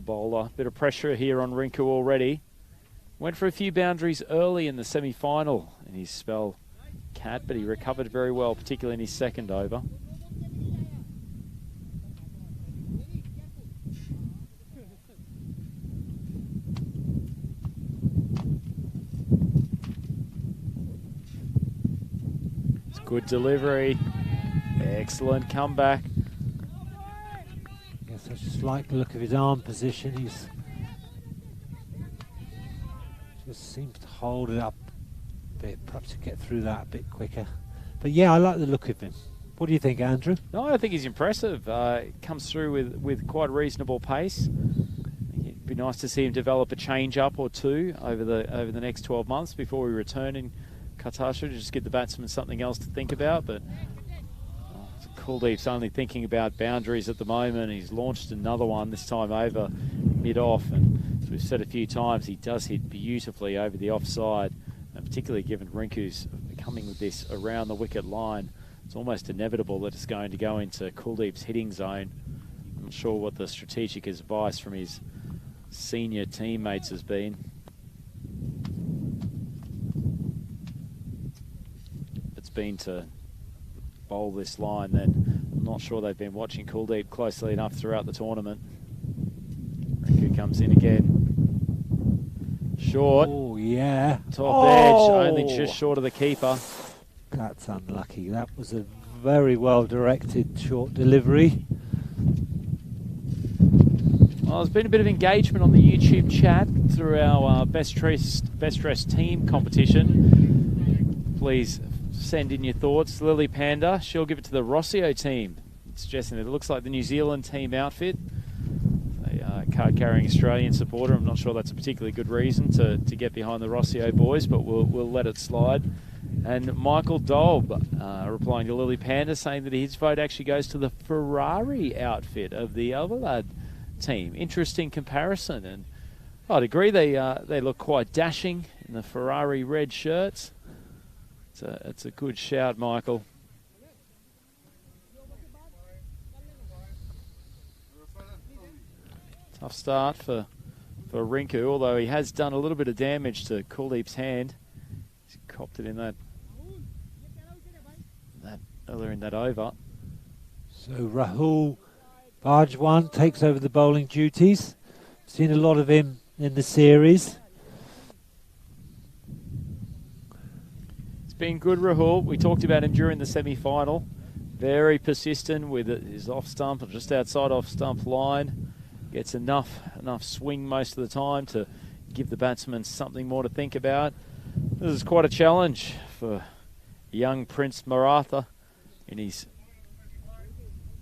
bowler. Bit of pressure here on Rinku already. Went for a few boundaries early in the semi-final in his spell, Cat, but he recovered very well, particularly in his second over. It's good delivery. Excellent comeback. I just like the look of his arm position. He's just seems to hold it up a bit, perhaps to get through that a bit quicker. But yeah, I like the look of him. What do you think, Andrew? No, I think he's impressive. Comes through with quite reasonable pace. It'd be nice to see him develop a change-up or two over the next 12 months before we return in Cartaxo to just give the batsman something else to think about. But Kuldeep's only thinking about boundaries at the moment. He's launched another one, this time over mid-off, and as we've said a few times, he does hit beautifully over the offside, and particularly given Rinku's coming with this around the wicket line, it's almost inevitable that it's going to go into Kuldeep's hitting zone. I'm not sure what the strategic advice from his senior teammates has been. It's been to bowl this line, then I'm not sure they've been watching Kuldeep closely enough throughout the tournament. Rinku comes in again. Short. Oh, yeah. Top edge, only just short of the keeper. That's unlucky. That was a very well-directed short delivery. Well, there's been a bit of engagement on the YouTube chat through our Best Dressed Team competition. Please send in your thoughts. Lily Panda, she'll give it to the Rossio team, suggesting that it looks like the New Zealand team outfit. A card-carrying Australian supporter. I'm not sure that's a particularly good reason to get behind the Rossio boys, but we'll let it slide. And Michael Dolb replying to Lily Panda, saying that his vote actually goes to the Ferrari outfit of the Overlad team. Interesting comparison, and I'd agree they look quite dashing in the Ferrari red shirts. It's a good shout, Michael. Tough start for Rinku, although he has done a little bit of damage to Kuldeep's hand. He's copped it in that earlier in that over. So Rahul Bajwan takes over the bowling duties. Seen a lot of him in the series. Been good, Rahul. We talked about him during the semi-final. Very persistent with his off stump or just outside off stump line. Gets enough swing most of the time to give the batsman something more to think about. This is quite a challenge for young Prince Maratha in his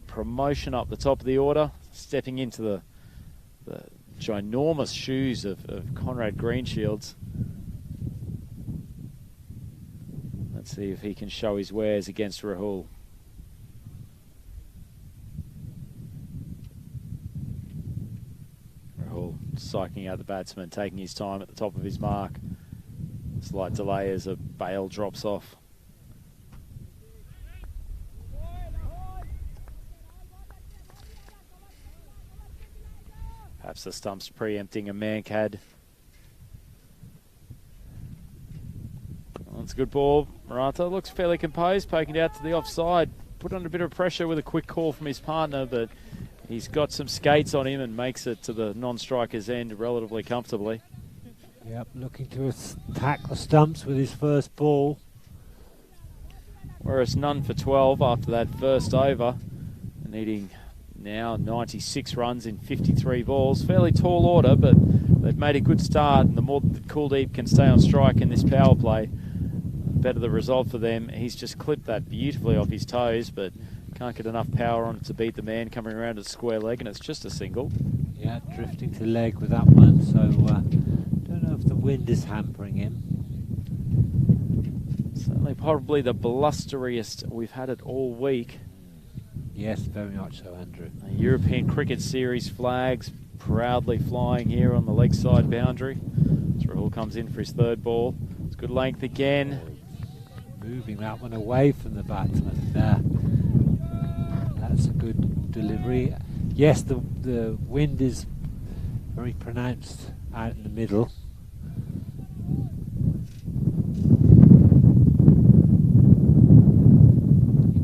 promotion up the top of the order, stepping into the ginormous shoes of Conrad Greenshields. Let's see if he can show his wares against Rahul. Rahul psyching out the batsman, taking his time at the top of his mark. Slight delay as a bail drops off. Perhaps the stump's preempting a Mankad. That's a good ball. Maratha looks fairly composed, poking it out to the offside. Put under a bit of pressure with a quick call from his partner, but he's got some skates on him and makes it to the non-striker's end relatively comfortably. Yep, looking to attack the stumps with his first ball. Whereas none for 12 after that first over. Needing now 96 runs in 53 balls. Fairly tall order, but they've made a good start, and the more that Kuldeep can stay on strike in this power play, better the result for them. He's just clipped that beautifully off his toes, but can't get enough power on it to beat the man coming around at square leg, and it's just a single. Yeah, drifting to leg with that one, so don't know if the wind is hampering him. Certainly probably the blusteriest we've had it all week. Yes, very much so, Andrew. The European Cricket Series flags proudly flying here on the leg side boundary. Rahul comes in for his third ball. It's good length again. Moving that one away from the batsman. That's a good delivery. Yes, the wind is very pronounced out in the middle.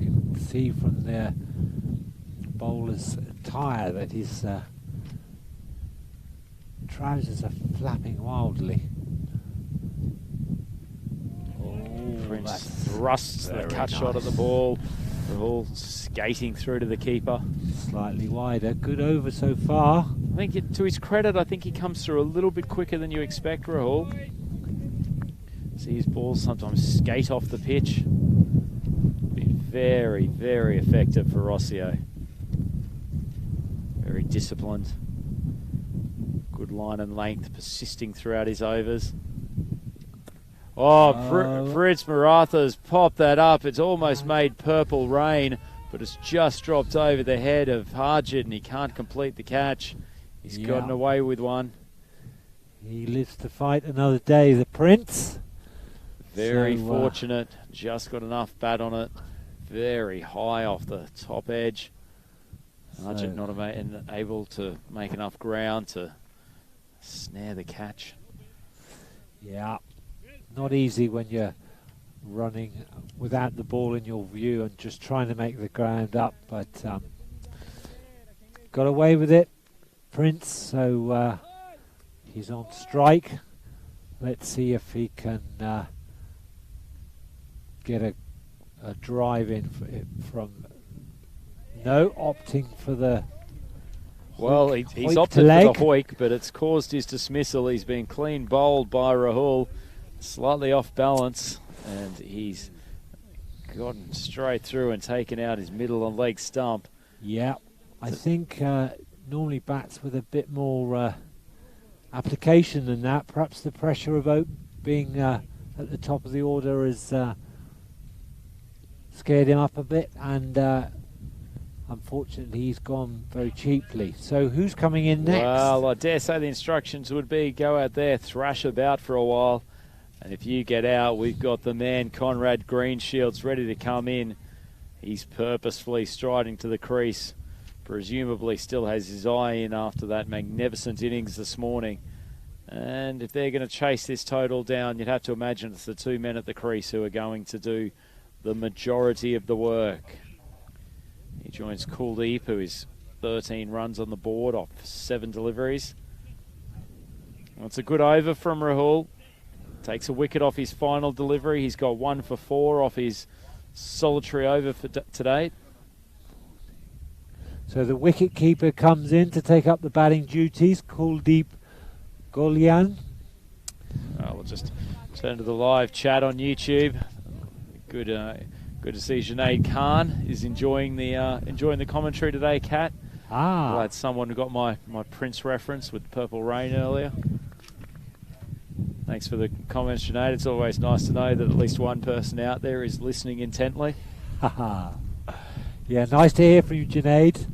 You can see from the bowler's attire that his trousers are flapping wildly. Prince thrusts the cut shot at the ball. Rahul skating through to the keeper. Slightly wider. Good over so far. I think, to his credit, I think he comes through a little bit quicker than you expect, Rahul. See his balls sometimes skate off the pitch. Been very, very effective for Rossio. Very disciplined. Good line and length, persisting throughout his overs. Oh, Fritz Maratha's popped that up. It's almost made purple rain, but it's just dropped over the head of Harjit, and he can't complete the catch. He's gotten away with one. He lives to fight another day, the Prince. Very fortunate. Just got enough bat on it. Very high off the top edge. Harjit not able to make enough ground to snare the catch. Yeah. Not easy when you're running without the ball in your view and just trying to make the ground up, but got away with it, Prince, so he's on strike. Let's see if he can get a drive in from opting for the well, he's opted for the hoik, but it's caused his dismissal. He's been clean bowled by Rahul. Slightly off balance, and he's gotten straight through and taken out his middle and leg stump. Yeah, I think normally bats with a bit more application than that. Perhaps the pressure of being at the top of the order has scared him up a bit, and unfortunately he's gone very cheaply. So who's coming in next? Well, I dare say the instructions would be go out there, thrash about for a while. And if you get out, we've got the man Conrad Greenshields ready to come in. He's purposefully striding to the crease. Presumably still has his eye in after that magnificent innings this morning. And if they're going to chase this total down, you'd have to imagine it's the two men at the crease who are going to do the majority of the work. He joins Kuldeep, who is 13 runs on the board off 7 deliveries. Well, it's a good over from Rahul. Takes a wicket off his final delivery. He's got 1 for 4 off his solitary over for today. So the wicket keeper comes in to take up the batting duties, Kuldeep Golian. We'll just turn to the live chat on YouTube. Good to see Junaid Khan is enjoying the commentary today, Kat. Glad someone got my Prince reference with Purple Rain earlier. Thanks for the comments, Junaid. It's always nice to know that at least one person out there is listening intently. Yeah, nice to hear from you, Junaid.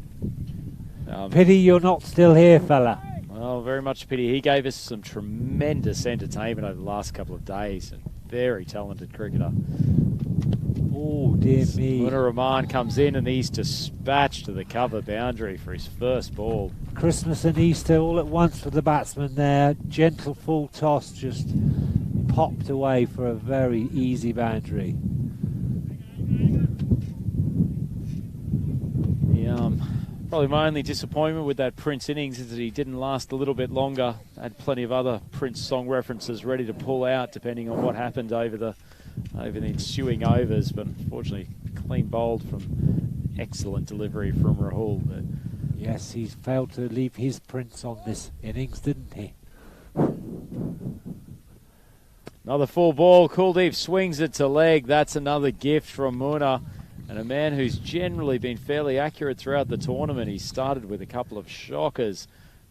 Pity you're not still here, fella. Well, very much pity. He gave us some tremendous entertainment over the last couple of days. And very talented cricketer. Oh, dear me. Munir Rahman comes in and he's dispatched to the cover boundary for his first ball. Christmas and Easter all at once for the batsman there. Gentle full toss, just popped away for a very easy boundary. Probably my only disappointment with that Prince innings is that he didn't last a little bit longer. Had plenty of other Prince song references ready to pull out depending on what happened over the ensuing overs, but unfortunately clean bowled from excellent delivery from Rahul. But yes, he's failed to leave his Prince on this innings, didn't he? Another full ball. Kuldeep swings it to leg. That's another gift from Munir. And a man who's generally been fairly accurate throughout the tournament. He started with a couple of shockers.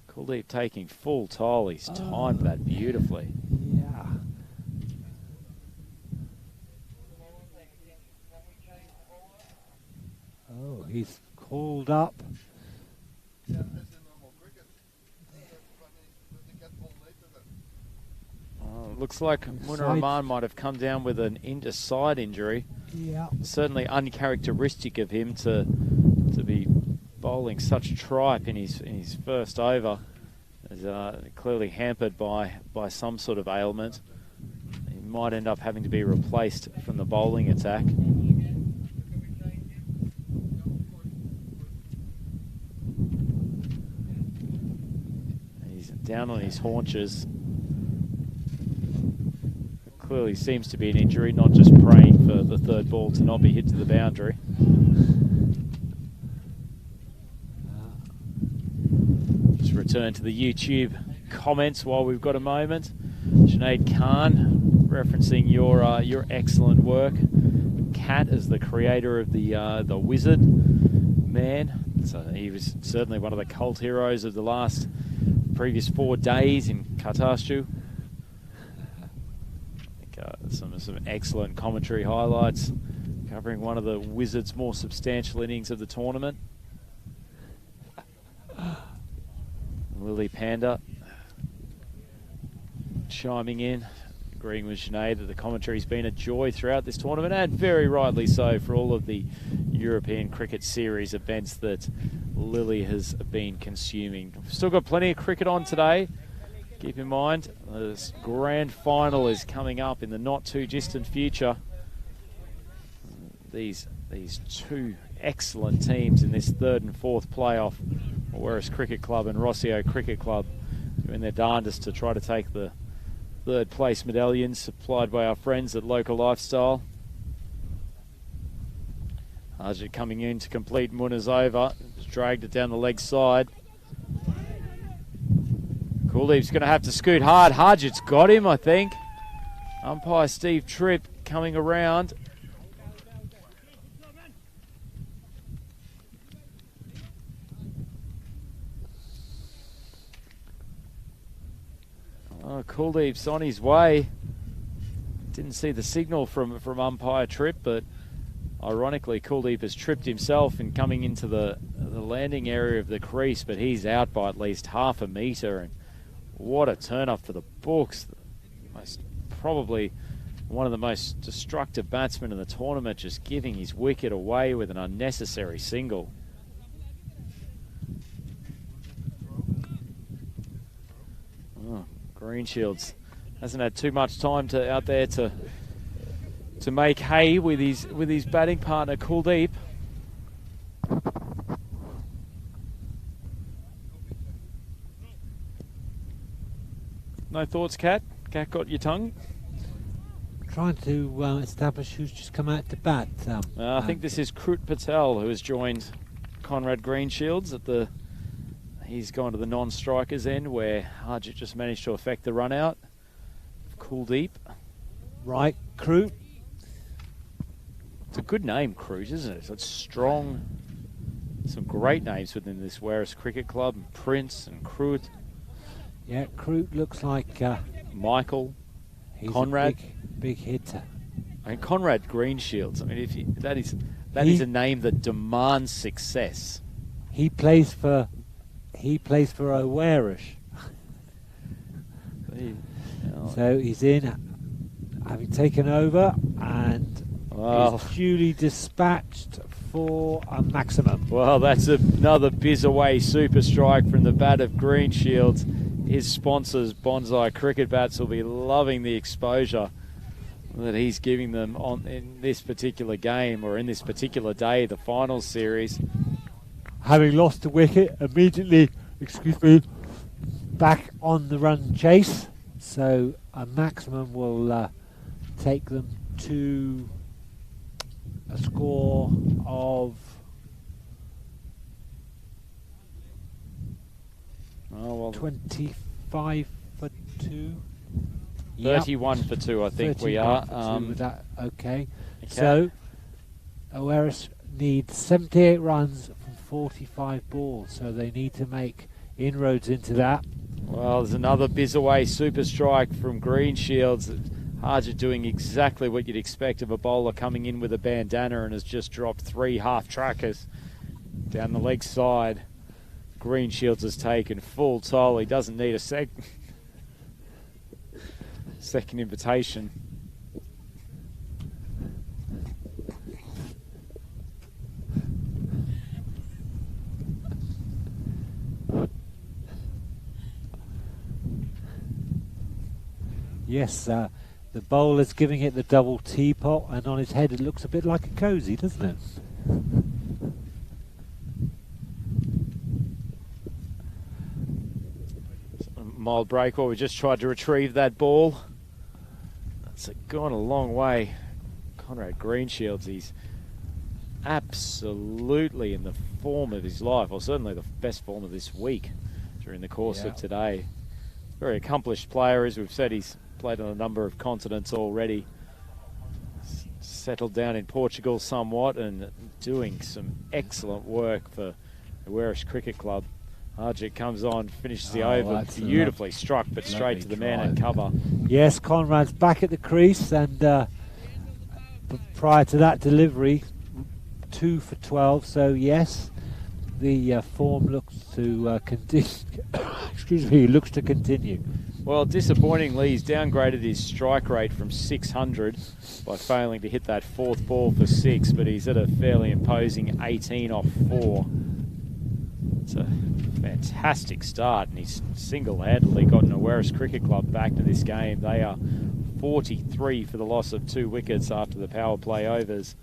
Kuldeep taking full toll. He's timed that beautifully. Yeah. balled up. Looks like Munir Rahman might have come down with an side injury. Yeah. Certainly uncharacteristic of him to be bowling such tripe in his first over. Is clearly hampered by some sort of ailment. He might end up having to be replaced from the bowling attack. He's down on his haunches. Clearly seems to be an injury, not just praying for the third ball to not be hit to the boundary. Just return to the YouTube comments while we've got a moment. Sinead Khan referencing your excellent work. Kat is the creator of the Wizard Man. So he was certainly one of the cult heroes of the previous 4 days in Cartaxo. Some excellent commentary highlights covering one of the Wizards' more substantial innings of the tournament. Lily Panda chiming in, agreeing with Sinead that the commentary's been a joy throughout this tournament, and very rightly so for all of the European Cricket Series events that Lily has been consuming. We've still got plenty of cricket on today. Keep in mind, the grand final is coming up in the not too distant future. These two excellent teams in this third and fourth playoff, Werris Cricket Club and Rossio Cricket Club, doing their darndest to try to take the third place medallions supplied by our friends at Local Lifestyle. Harjit coming in to complete Munir's over, just dragged it down the leg side. Kuldeep's going to have to scoot hard. Harjit's got him, I think. Umpire Steve Tripp coming around. Oh, Kuldeep's on his way. Didn't see the signal from umpire Tripp, but ironically Kuldeep has tripped himself in coming into the landing area of the crease, but he's out by at least half a metre. And what a turn up for the books. Probably one of the most destructive batsmen in the tournament, just giving his wicket away with an unnecessary single. Oh, Greenshields hasn't had too much time out there to make hay with his batting partner Kuldeep. No thoughts, Kat? Kat got your tongue? Trying to establish who's just come out to bat. I think this is Krut Patel, who has joined Conrad Greenshields at the. He's gone to the non-strikers end, where Harjit just managed to affect the run out. Kuldeep. Right, Krut. It's a good name, Krut, isn't it? It's strong. Some great names within this Werris Cricket Club. Prince and Krut. Yeah, Krut looks like Michael. He's Conrad. A big hitter. I mean, Conrad Greenshields. I mean, that is a name that demands success. He plays for O'Warish. So he's in, having taken over, and is duly dispatched for a maximum. Well, that's another biz-away super strike from the bat of Greenshields. His sponsors, Bonsai Cricket Bats, will be loving the exposure that he's giving them in this particular game, or in this particular day, the finals series. Having lost the wicket, immediately, back on the run chase. So a maximum will take them to a score of 25 for 2. 31 for 2, I think we are. Okay. So O'Warish needs 78 runs from 45 balls, so they need to make inroads into that. Well, there's another biz-away super strike from Greenshields. Harjit doing exactly what you'd expect of a bowler coming in with a bandana, and has just dropped 3 half-trackers Down the leg side, Greenshields has taken full toll. He doesn't need a second invitation. Yes, the bowler's giving it the double teapot, and on his head it looks a bit like a cozy, doesn't it? Mild break, or we just tried to retrieve that ball. It's gone a long way. Conrad Greenshields, he's absolutely in the form of his life, or certainly the best form of this week during the course of today. Very accomplished player, as we've said. He's played on a number of continents already. Settled down in Portugal somewhat and doing some excellent work for the Werrish Cricket Club. Harjit comes on, finishes the over, beautifully struck, but straight to the man and cover. Yes, Conrad's back at the crease, and prior to that delivery, 2 for 12. So yes, the form looks to continue. Excuse me, looks to continue. Well, disappointingly, he's downgraded his strike rate from 600 by failing to hit that fourth ball for 6, but he's at a fairly imposing 18 off 4. It's a fantastic start, and he's single-handedly gotten a Werrish Cricket Club back to this game. They are 43 for the loss of 2 wickets after the power play overs.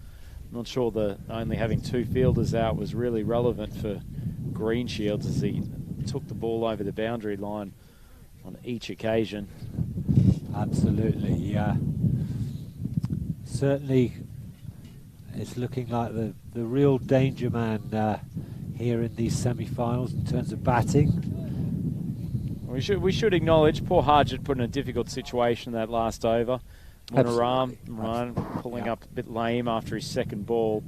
I'm not sure that only having 2 fielders out was really relevant for Greenshields, as he took the ball over the boundary line on each occasion. Absolutely, yeah. Certainly, it's looking like the real danger man here in these semi-finals in terms of batting. We should acknowledge poor Harjit put in a difficult situation that last over. Munaram pulling up a bit lame after his second ball.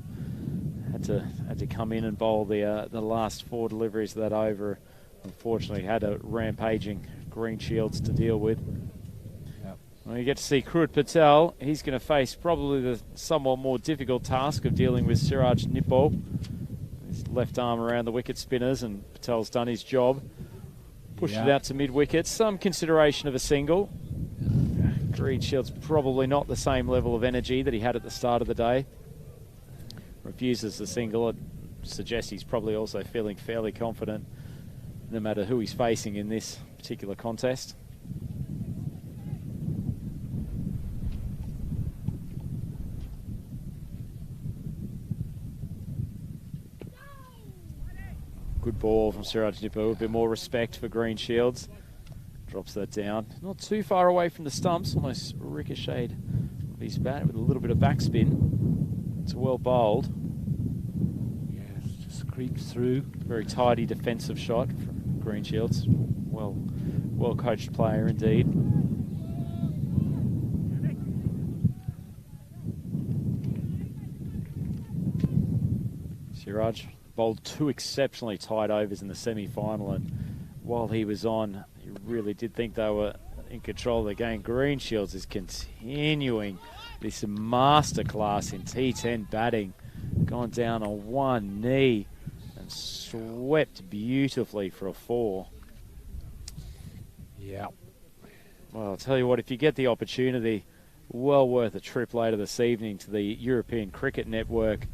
Had to come in and bowl the last 4 deliveries of that over. Unfortunately, had a rampaging Greenshields to deal with. Yep. Well, you get to see Krut Patel. He's going to face probably the somewhat more difficult task of dealing with Siraj Nippo. His left arm around the wicket spinners, and Patel's done his job. Pushed it out to mid-wicket. Some consideration of a single. Greenshields probably not the same level of energy that he had at the start of the day. Refuses the single. It suggests he's probably also feeling fairly confident no matter who he's facing in this particular contest. Good ball from Siraj Nippo. A bit more respect for Greenshields. Drops that down. Not too far away from the stumps. Almost ricocheted of his bat with a little bit of backspin. It's well bowled. Yes, just creeps through. Very tidy defensive shot from Greenshields. Well coached player indeed. Siraj bowled 2 exceptionally tight overs in the semi-final, and while he was on, you really did think they were in control of the game. Greenshields is continuing this masterclass in T10 batting. Gone down on one knee and swept beautifully for a 4. Yeah. Well, I'll tell you what, if you get the opportunity, well worth a trip later this evening to the European Cricket Network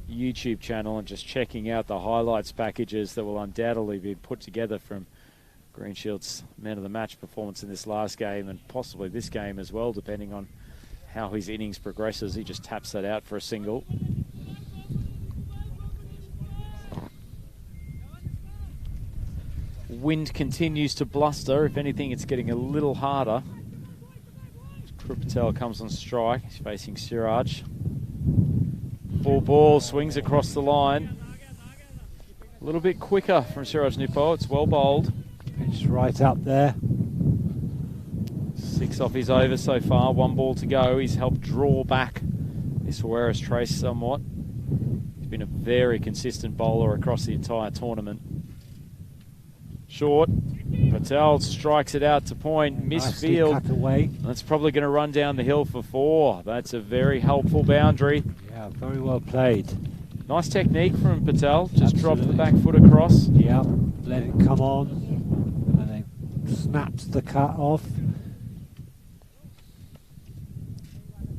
YouTube channel and just checking out the highlights packages that will undoubtedly be put together from Greenshields' man of the match performance in this last game, and possibly this game as well, depending on how his innings progresses. He just taps that out for a single. Wind continues to bluster. If anything, it's getting a little harder. Krut Patel comes on strike. He's facing Siraj. Full ball, swings across the line. A little bit quicker from Siraj Nippo. It's well bowled. Pitched right up there. 6 off his over so far. 1 ball to go. He's helped draw back this Werrish trace somewhat. He's been a very consistent bowler across the entire tournament. Short. Patel strikes it out to point. Misfield. Cut away. That's probably going to run down the hill for 4. That's a very helpful boundary. Yeah, very well played. Nice technique from Patel. Just dropped the Absolutely. back foot across. Yep, let it come on, and then snaps the cut off.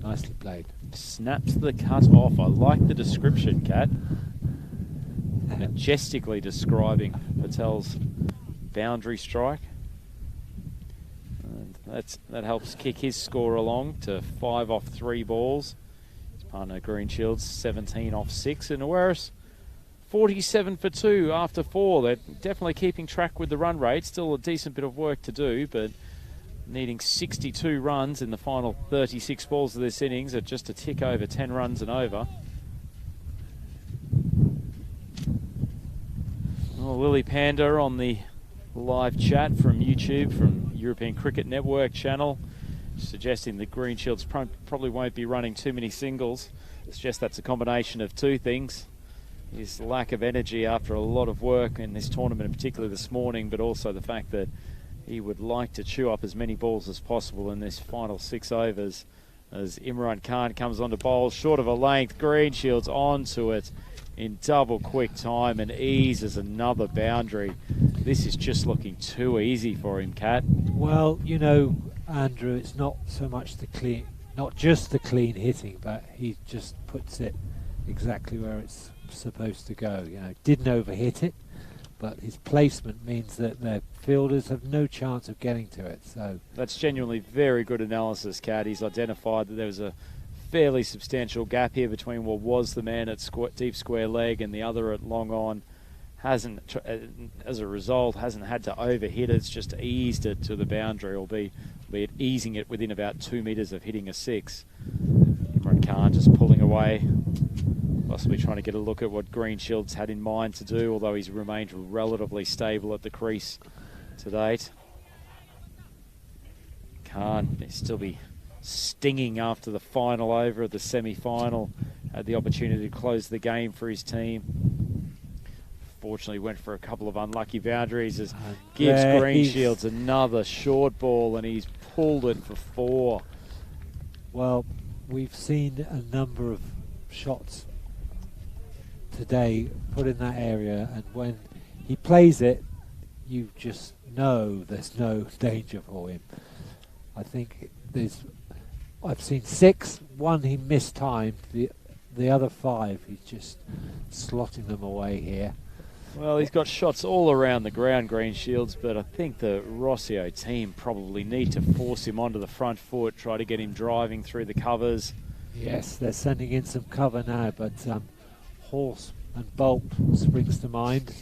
Nicely played. Snaps the cut off. I like the description, Kat. Majestically describing Patel's boundary strike. And that helps kick his score along to 5 off 3 balls. His partner Green Shields 17 off 6, and Awaris 47 for 2 after 4. They're definitely keeping track with the run rate. Still a decent bit of work to do, but needing 62 runs in the final 36 balls of this innings at just a tick over 10 runs and over. Well, Lily Panda on the live chat from YouTube, from European Cricket Network channel, suggesting that Green Shields probably won't be running too many singles. Suggest that's a combination of two things. His lack of energy after a lot of work in this tournament, in particular this morning, but also the fact that he would like to chew up as many balls as possible in this final 6 overs. As Imran Khan comes on to bowl, short of a length, Green Shields onto it in double quick time and eases another boundary. This is just looking too easy for him, Kat. Well, you know, Andrew, it's not so much not just the clean hitting, but he just puts it exactly where it's supposed to go. You know, didn't overhit it, but his placement means that the fielders have no chance of getting to it. So that's genuinely very good analysis, Kat. He's identified that there was a fairly substantial gap here between what was the man at deep square leg and the other at long on. Hasn't, as a result, hasn't had to overhit it. It's just eased it to the boundary, albeit easing it within about 2 metres of hitting a 6. Imran Khan just pulling away, possibly trying to get a look at what Green Shields had in mind to do, although he's remained relatively stable at the crease to date. Khan may still be stinging after the final over of the semi-final. Had the opportunity to close the game for his team. Fortunately went for a couple of unlucky boundaries as gives Green Shields another short ball, and he's pulled it for 4. Well, we've seen a number of shots today put in that area, and when he plays it, you just know there's no danger for him. I think I've seen 6, 1 he mistimed, the other 5 he's just slotting them away here. Well, he's got shots all around the ground, Green Shields, but I think the Rossio team probably need to force him onto the front foot, try to get him driving through the covers. Yes, they're sending in some cover now, but Horse and Bolt springs to mind.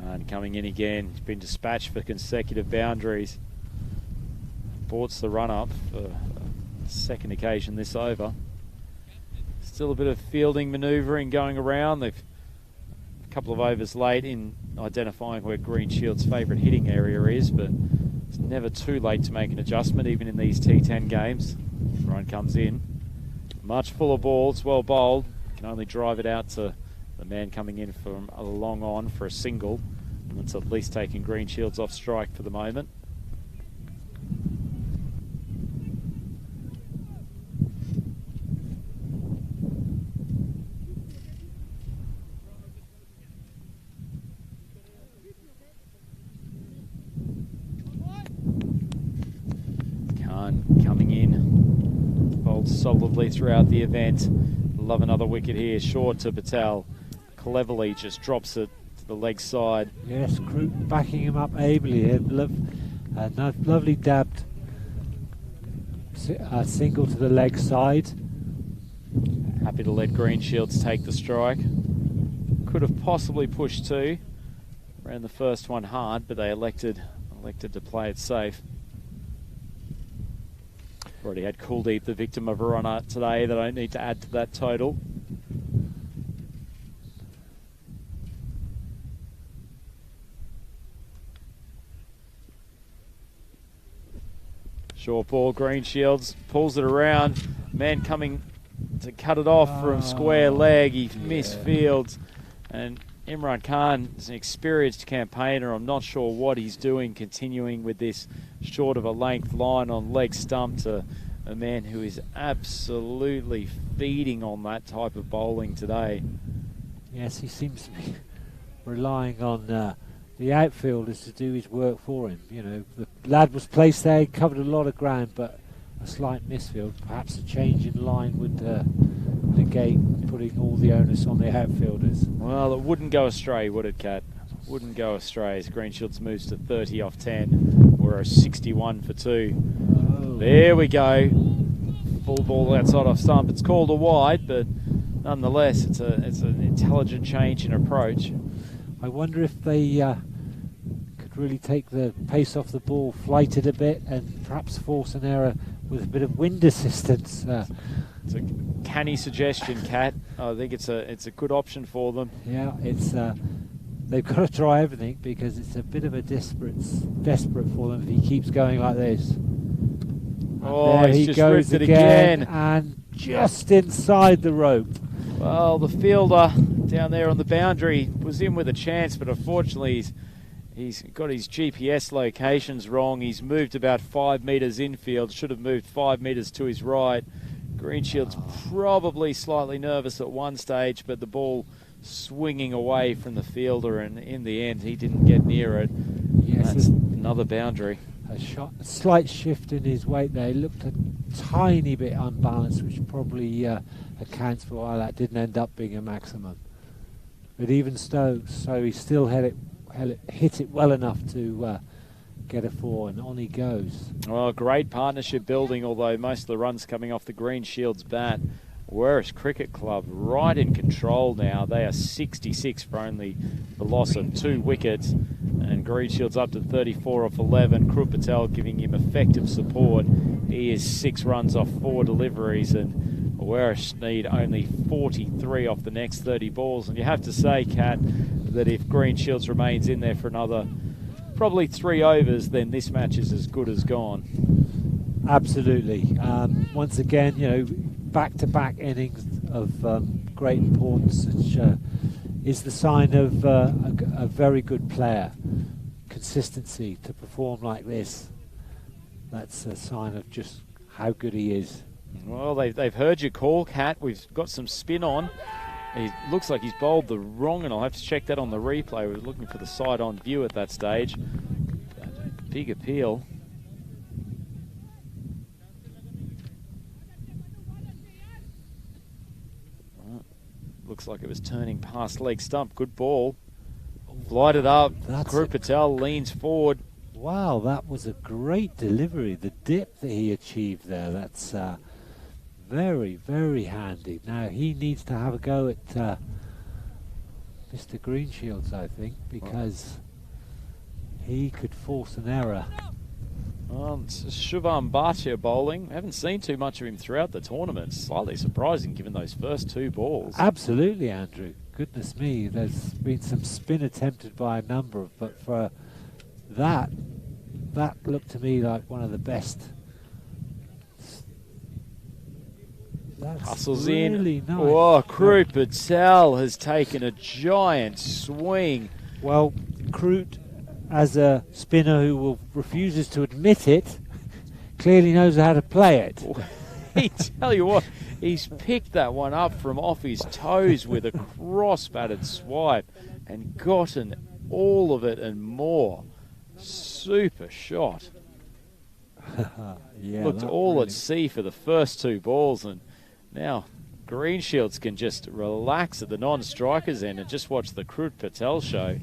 Khan coming in again. He's been dispatched for consecutive boundaries. Ports the run-up for a second occasion this over. Still a bit of fielding manoeuvring going around. They've a couple of overs late in identifying where Green Shields' favourite hitting area is, but it's never too late to make an adjustment, even in these T10 games. Ryan comes in. Much fuller balls, well bowled. Can only drive it out to the man coming in from a long on for a single. And that's at least taking Green Shields off strike for the moment. Coming in, bowled solidly throughout the event. Love another wicket here, short to Patel. Cleverly just drops it to the leg side. Yes, Crook backing him up ably here. Lovely dabbed single to the leg side. Happy to let Green Shields take the strike. Could have possibly pushed 2. Ran the first one hard, but they elected to play it safe. Already had Kuldeep, the victim of a run today. They don't need to add to that total. Short ball, Green Shields pulls it around. Man coming to cut it off from square leg. He missed fields and Imran Khan is an experienced campaigner. I'm not sure what he's doing, continuing with this short of a length line on leg stump to a man who is absolutely feeding on that type of bowling today. Yes, he seems to be relying on the outfielders to do his work for him. You know, the lad was placed there, he covered a lot of ground, but a slight misfield. Perhaps a change in line would negate putting all the onus on the outfielders. Well, it wouldn't go astray, would it, Kat? Wouldn't go astray as Greenshields moves to 30 off 10. We're a 61 for 2. Oh. There we go. Full ball outside off stump. It's called a wide, but nonetheless, it's an intelligent change in approach. I wonder if they could really take the pace off the ball, flight it a bit, and perhaps force an error with a bit of wind assistance. It's a canny suggestion, Kat. I think it's a good option for them. Yeah, it's they've got to try everything because it's a bit of a desperate for them if he keeps going like this. And oh, there he's he just goes ripped it again, again. and just inside the rope. Well, the fielder down there on the boundary was in with a chance, but unfortunately he's got his GPS locations wrong. He's moved about 5 metres infield, should have moved 5 metres to his right. Greenshields probably slightly nervous at one stage, but the ball swinging away from the fielder, and in the end he didn't get near it. Yes, that's another boundary. A slight shift in his weight there. He looked a tiny bit unbalanced, which probably accounts for why that didn't end up being a maximum. But even so he still hit it well enough to get a 4, and on he goes. Well, great partnership building, although most of the runs coming off the Greenshields bat. Werris Cricket Club right in control now. They are 66 for only the loss of 2 wickets. And Greenshields up to 34 off 11. Krut Patel giving him effective support. He is 6 runs off 4 deliveries, and Werris need only 43 off the next 30 balls. And you have to say, Kat, that if Greenshields remains in there for another probably 3 overs, then this match is as good as gone. Absolutely. Once again, you know, back-to-back innings of great importance, which is the sign of a very good player. Consistency to perform like this, that's a sign of just how good he is. Well, they've heard your call, Kat. We've got some spin on. He looks like he's bowled the wrong, and I'll have to check that on the replay. We were looking for the side-on view at that stage. Big appeal. Looks like it was turning past leg stump. Good ball. Glided up. Krut Patel leans forward. Wow, that was a great delivery. The dip that he achieved there, that's very, very handy. Now he needs to have a go at Mr. Greenshields, I think, because he could force an error. Well, it's Shubham Bhatia bowling. I haven't seen too much of him throughout the tournament. Slightly surprising given those first 2 balls. Absolutely, Andrew. Goodness me, there's been some spin attempted by a number, but for that looked to me like one of the best. That's Hustles really in. nice. Oh, Krut Patel has taken a giant swing. Well, Krut, as a spinner refuses to admit it, clearly knows how to play it. He tell you what, he's picked that one up from off his toes with a cross-batted swipe and gotten all of it and more. Super shot. Yeah, looked all at sea for the first 2 balls, and now Greenshields can just relax at the non-strikers end and just watch the Krut Patel show.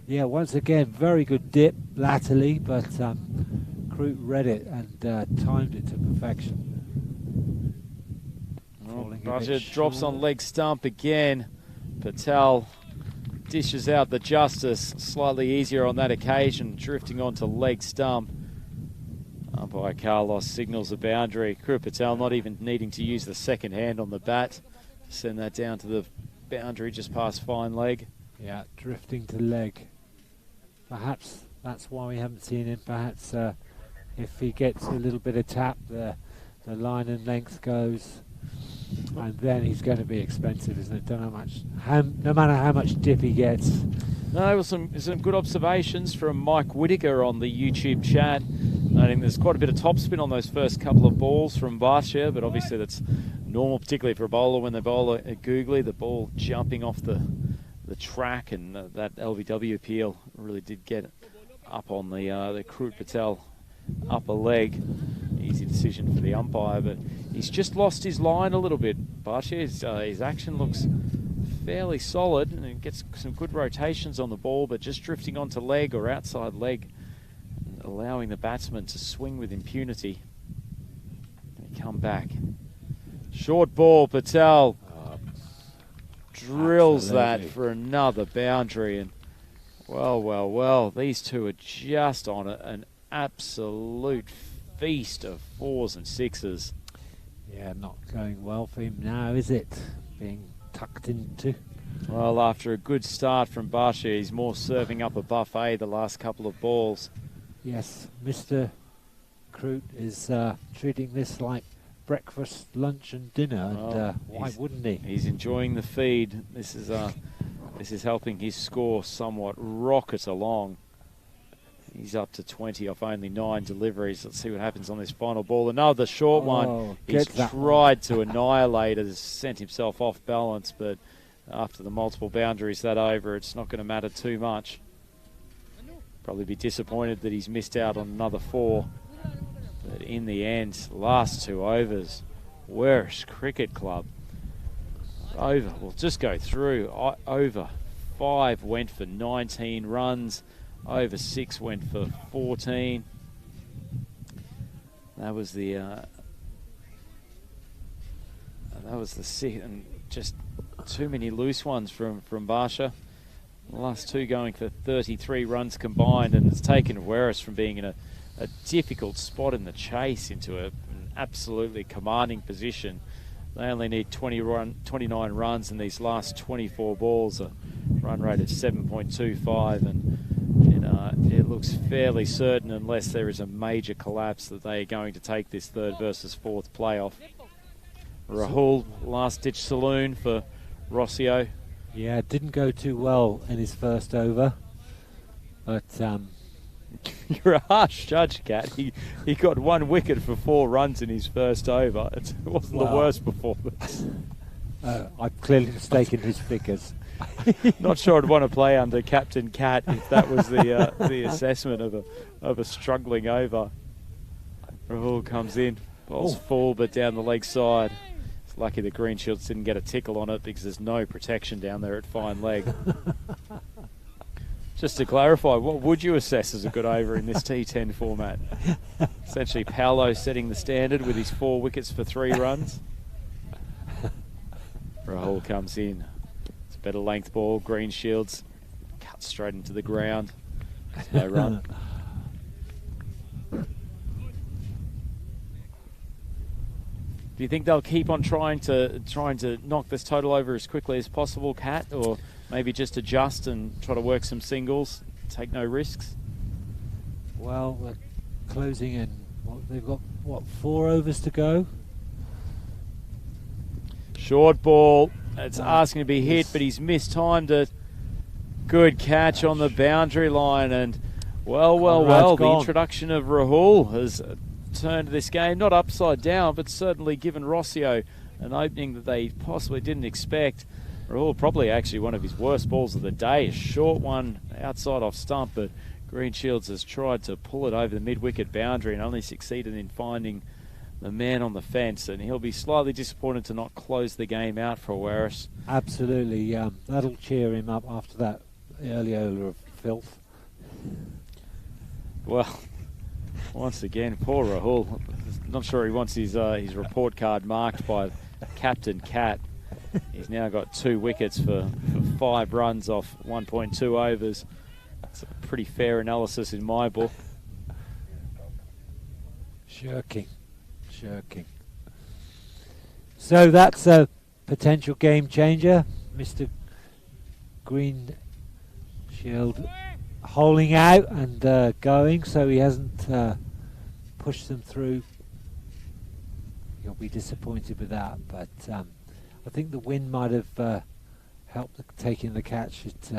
Yeah, once again, very good dip laterally, but Krut read it and timed it to perfection. Roger drops on leg stump again. Patel dishes out the justice, slightly easier on that occasion, drifting onto leg stump. Umpire Carlos signals a boundary. Krut Patel not even needing to use the second hand on the bat to send that down to the boundary just past fine leg. Yeah, drifting to leg. Perhaps that's why we haven't seen him. Perhaps if he gets a little bit of tap, the line and length goes. and then he's going to be expensive, isn't it? Don't know no matter how much dip he gets. No, some good observations from Mike Whittaker on the YouTube chat. I think there's quite a bit of topspin on those first couple of balls from Barsha, but obviously that's normal, particularly for a bowler when they bowl at googly. The ball jumping off the track, and that LBW appeal really did get up on the Krut Patel upper leg. Easy decision for the umpire, but he's just lost his line a little bit. Barsha, his action looks fairly solid, and he gets some good rotations on the ball, but just drifting onto leg or outside leg, allowing the batsman to swing with impunity. They come back. Short ball, Patel drills absolutely. that for another boundary, and well, these two are just on an absolute feast of 4s and 6s. Yeah, not going well for him now, is it? Being tucked into. Well, after a good start from Barsha, he's more serving up a buffet the last couple of balls. Yes, Mr. Krut is treating this like breakfast, lunch and dinner, and why wouldn't he? He's enjoying the feed. This is helping his score somewhat rocket along. He's up to 20 off only 9 deliveries. Let's see what happens on this final ball. Another short one. He's tried to annihilate it, has sent himself off balance, but after the multiple boundaries that over, it's not going to matter too much. Probably be disappointed that he's missed out on another 4. But in the end, last 2 overs, Werris Cricket Club. Over, we'll just go through. Over 5 went for 19 runs. Over 6 went for 14. That was the second. Just too many loose ones from Barsha. The last 2 going for 33 runs combined, and it's taken Werris from being in a difficult spot in the chase into an absolutely commanding position. They only need 29 runs in these last 24 balls, a run rate of 7.25, and it looks fairly certain, unless there is a major collapse, that they are going to take this 3rd versus 4th playoff. Rahul, last-ditch saloon for Rossio. Yeah, it didn't go too well in his first over, but you're a harsh judge, Kat. He got 1 wicket for 4 runs in his first over. It wasn't the worst performance. I've clearly mistaken his figures. Not sure I'd want to play under Captain Cat if that was the assessment of a struggling over. Rahul comes in, bowls full, but down the leg side. It's lucky the Green Shields didn't get a tickle on it, because there's no protection down there at fine leg. Just to clarify, what would you assess as a good over in this T10 format? Essentially, Paolo setting the standard with his 4 wickets for 3 runs. Rahul comes in. It's a better length ball. Green Shields cut straight into the ground. No run. Do you think they'll keep on trying to knock this total over as quickly as possible, Kat, or maybe just adjust and try to work some singles, take no risks? Well, we're closing in. They've got, 4 overs to go? Short ball. It's asking to be hit, but he's mistimed it. Good catch on the boundary line, and well. The introduction of Rahul has turned this game, not upside down, but certainly given Rossio an opening that they possibly didn't expect. Rahul probably actually one of his worst balls of the day, a short one outside off stump, but Green Shields has tried to pull it over the mid-wicket boundary and only succeeded in finding the man on the fence, and he'll be slightly disappointed to not close the game out for Werris. Absolutely, that'll cheer him up after that early over of filth. Well, once again, poor Rahul. Not sure he wants his report card marked by Captain Cat. He's now got 2 wickets for 5 runs off 1.2 overs. It's a pretty fair analysis in my book. Shirking. So that's a potential game changer. Mr. Green Shield holding out and going, so he hasn't pushed them through. You'll be disappointed with that, but I think the wind might have helped taking the catch. It's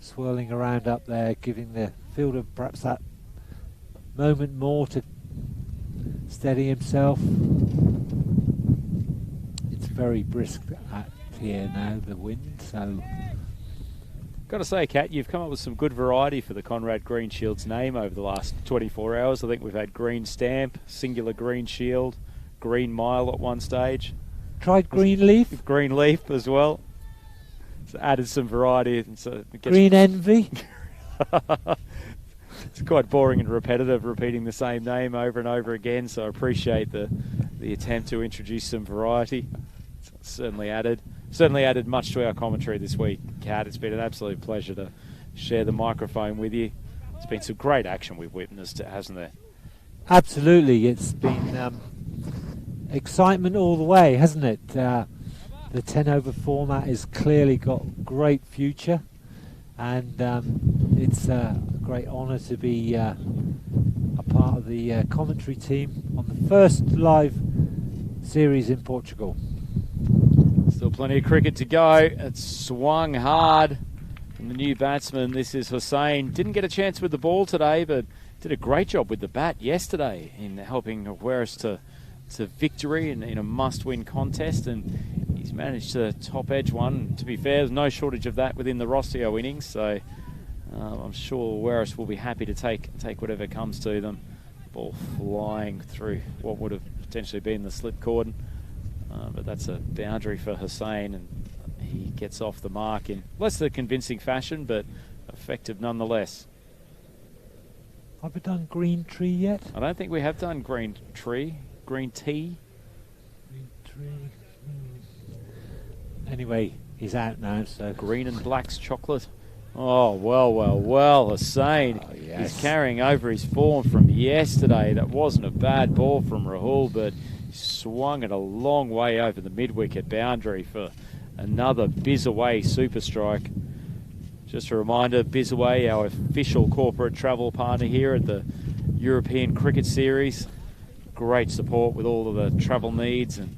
swirling around up there, giving the fielder perhaps that moment more to steady himself. It's very brisk at here now, the wind, so... Got to say, Kat, you've come up with some good variety for the Conrad Green Shield's name over the last 24 hours. I think we've had Green Stamp, Singular Green Shield, Green Mile at one stage. Tried Green Leaf? Green Leaf as well. So added some variety. And so Green Envy? It's quite boring and repetitive, repeating the same name over and over again, so I appreciate the attempt to introduce some variety. It's certainly added much to our commentary this week, Kat. It's been an absolute pleasure to share the microphone with you. It's been some great action we've witnessed, hasn't there? Absolutely. It's been excitement all the way, hasn't it? The 10 over format has clearly got great future, and it's a great honour to be a part of the commentary team on the first live series in Portugal. Still plenty of cricket to go. It's swung hard from the new batsman. This is Hussain. Didn't get a chance with the ball today, but did a great job with the bat yesterday in helping Werris to victory in a must-win contest, and he's managed to top edge one. To be fair, there's no shortage of that within the Rossio innings, so I'm sure Werris will be happy to take whatever comes to them. Ball flying through what would have potentially been the slip cordon. But that's a boundary for Hussain, and he gets off the mark in less than a convincing fashion, but effective nonetheless. Have we done Green Tree yet? I don't think we have done Green Tree. Green Tea. Green Tree. Anyway, he's out now, so... Green and Black's chocolate. Oh, well, Hussain is carrying over his form from yesterday. That wasn't a bad ball from Rahul, but swung it a long way over the mid-wicket boundary for another Bizaway super strike. Just a reminder, Bizaway, our official corporate travel partner here at the European Cricket Series. Great support with all of the travel needs, and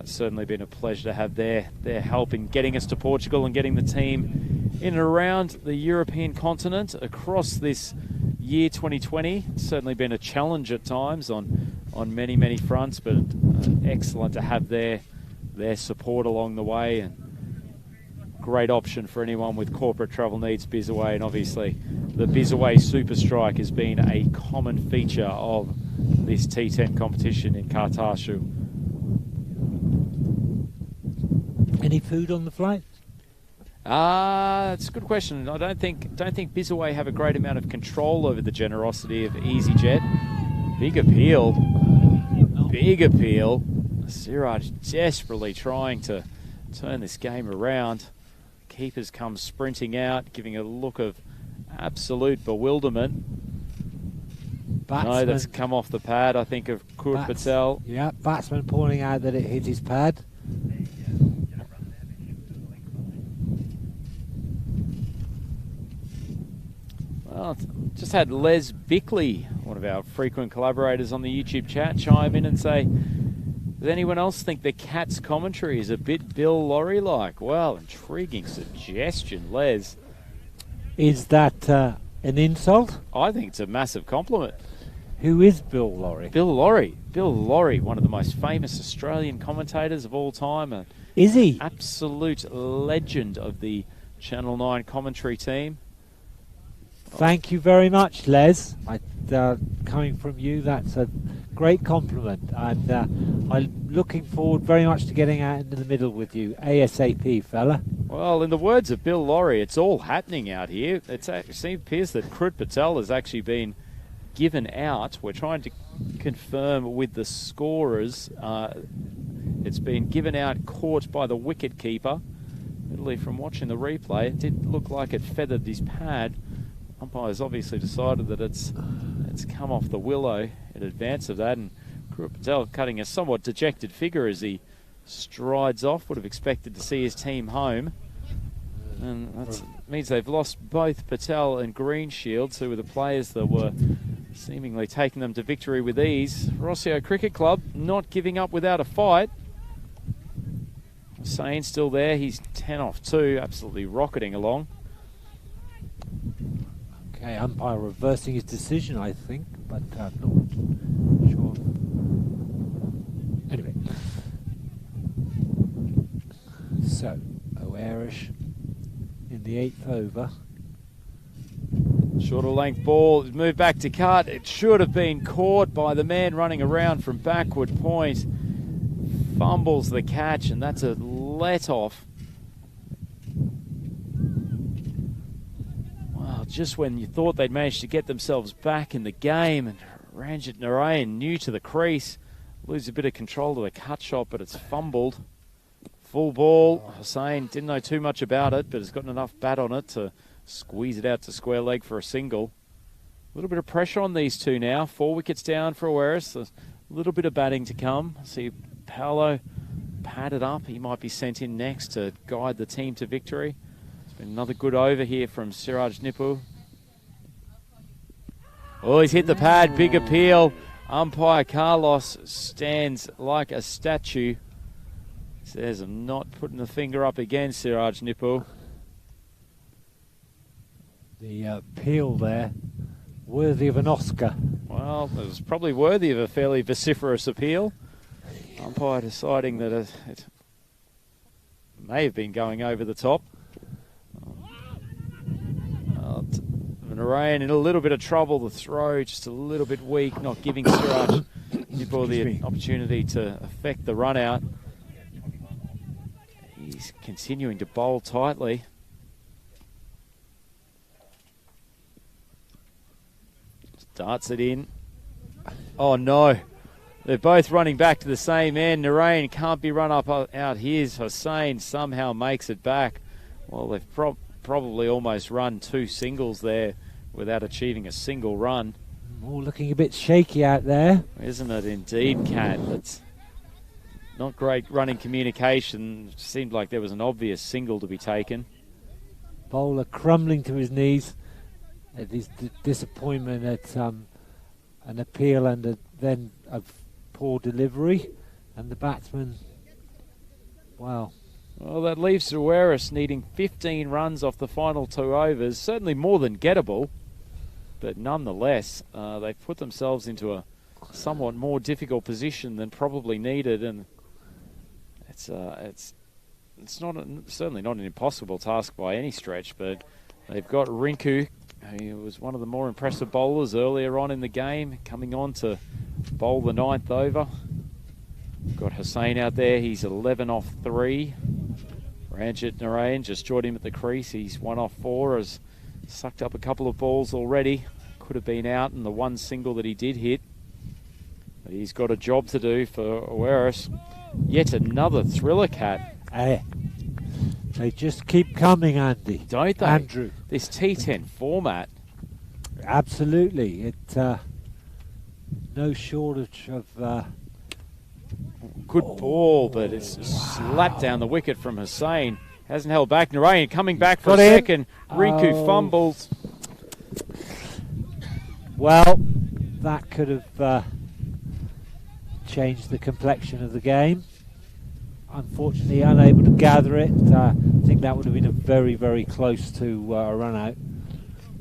certainly been a pleasure to have their help in getting us to Portugal and getting the team in and around the European continent across this year 2020. It's certainly been a challenge at times on many fronts, but excellent to have their support along the way, and great option for anyone with corporate travel needs, Bizaway. And obviously the Bizaway Super Strike has been a common feature of this T10 competition in Cartaxo. Any food on the flight? It's a good question. I don't think Bizaway have a great amount of control over the generosity of EasyJet. Big appeal. Siraj desperately trying to turn this game around. Keepers come sprinting out, giving a look of absolute bewilderment. No, that's come off the pad, I think, of Kurt Patel. Yeah, batsman pointing out that it hit his pad. Well, just had Les Bickley, one of our frequent collaborators on the YouTube chat, chime in and say, does anyone else think the Cats commentary is a bit Bill Lawry-like? Well, intriguing suggestion, Les. Is that an insult? I think it's a massive compliment. Who is Bill Lawry? Bill Lawry, one of the most famous Australian commentators of all time. Is he? Absolute legend of the Channel 9 commentary team. Thank you very much, Les. Coming from you, that's a great compliment, and I'm looking forward very much to getting out into the middle with you ASAP, fella. Well, in the words of Bill Lawry, it's all happening out here. It appears that Krut Patel has actually been given out. We're trying to confirm with the scorers. It's been given out, caught by the wicket keeper. Admittedly, from watching the replay, it did look like it feathered his pad. Umpire's obviously decided that it's come off the willow in advance of that, and Krut Patel cutting a somewhat dejected figure as he strides off. Would have expected to see his team home, and that means they've lost both Patel and Greenshields, who were the players that were seemingly taking them to victory with ease. Rossio Cricket Club not giving up without a fight. Hussain still there. He's 10 off 2, absolutely rocketing along. Okay, umpire reversing his decision, I think, but I'm not sure. Anyway. So, O'Arish in the 8th over. Shorter length ball, moved back to cut. It should have been caught by the man running around from backward point. Fumbles the catch, and that's a let off. Well, just when you thought they'd managed to get themselves back in the game, and Ranjit Narayan, new to the crease, lose a bit of control to the cut shot, but it's fumbled. Full ball. Hussain didn't know too much about it, but has gotten enough bat on it to squeeze it out to square leg for a single. A little bit of pressure on these two now. 4 wickets down for Awaris. A little bit of batting to come. See Paolo padded up. He might be sent in next to guide the team to victory. It's been another good over here from Siraj Nipu. Oh, he's hit the pad. Big appeal. Umpire Carlos stands like a statue. Says, I'm not putting the finger up again, Siraj Nipu. The appeal there, worthy of an Oscar. Well, it was probably worthy of a fairly vociferous appeal. Umpire deciding that it may have been going over the top. Narayan in a little bit of trouble. The throw just a little bit weak, not giving Siraj Nipu the opportunity to affect the run out. He's continuing to bowl tightly. Darts it in. Oh no. They're both running back to the same end. Narayan can't be run up out his. Hussain somehow makes it back. Well, they've probably almost run 2 singles there without achieving a single run. All looking a bit shaky out there. Isn't it indeed, Cat? That's not great running communication. Seemed like there was an obvious single to be taken. Bowler crumbling to his knees at his disappointment at an appeal and then a poor delivery, and the batsman, wow. Well, that leaves Awaris needing 15 runs off the final 2 overs. Certainly more than gettable, but nonetheless, they've put themselves into a somewhat more difficult position than probably needed, and it's not certainly not an impossible task by any stretch. But they've got Rinku. He was one of the more impressive bowlers earlier on in the game, coming on to bowl the 9th over. Got Hussain out there. He's 11 off 3. Ranjit Narayan just joined him at the crease. He's 1 off 4. Has sucked up a couple of balls already. Could have been out in the 1 single that he did hit. But he's got a job to do for Awaris. Yet another thriller, Cat. Hey, they just keep coming, Andy. Don't they? Andrew. This T10 format. Absolutely. It no shortage of... Good ball, but it's slapped down the wicket from Hussain. Hasn't held back. Narayan coming back for a second. Rinku fumbles. Well, that could have changed the complexion of the game. Unfortunately, unable to gather it. I think that would have been very, very close to a run out.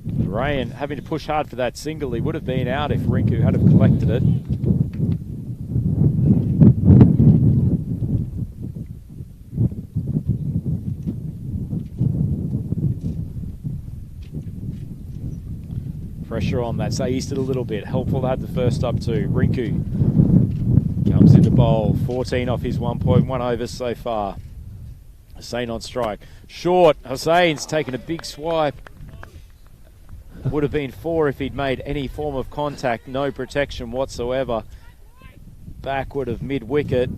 Narayan having to push hard for that single. He would have been out if Rinku had have collected it. Pressure on that. So eased it a little bit. Helpful to have the first up too. Rinku comes into bowl. 14 off his 1.1 overs so far. Hussain on strike. Short. Hussain's taken a big swipe. Would have been 4 if he'd made any form of contact. No protection whatsoever. Backward of mid-wicket.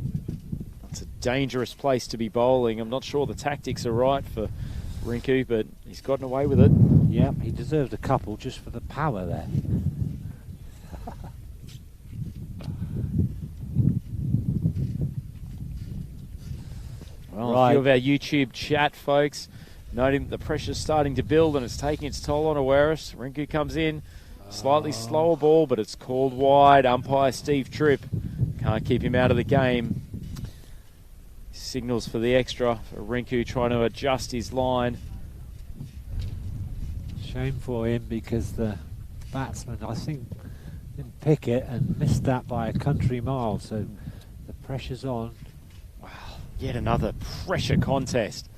It's a dangerous place to be bowling. I'm not sure the tactics are right for Rinku, but he's gotten away with it. Yeah, he deserved a couple just for the power there. Well, a few of our YouTube chat folks noting that the pressure's starting to build and it's taking its toll on Awaris. Rinku comes in, slightly slower ball, but it's called wide. Umpire Steve Tripp can't keep him out of the game. signals for the extra. Rinku trying to adjust his line. Shame for him because the batsman, I think, didn't pick it and missed that by a country mile. So the pressure's on. Wow, yet another pressure contest.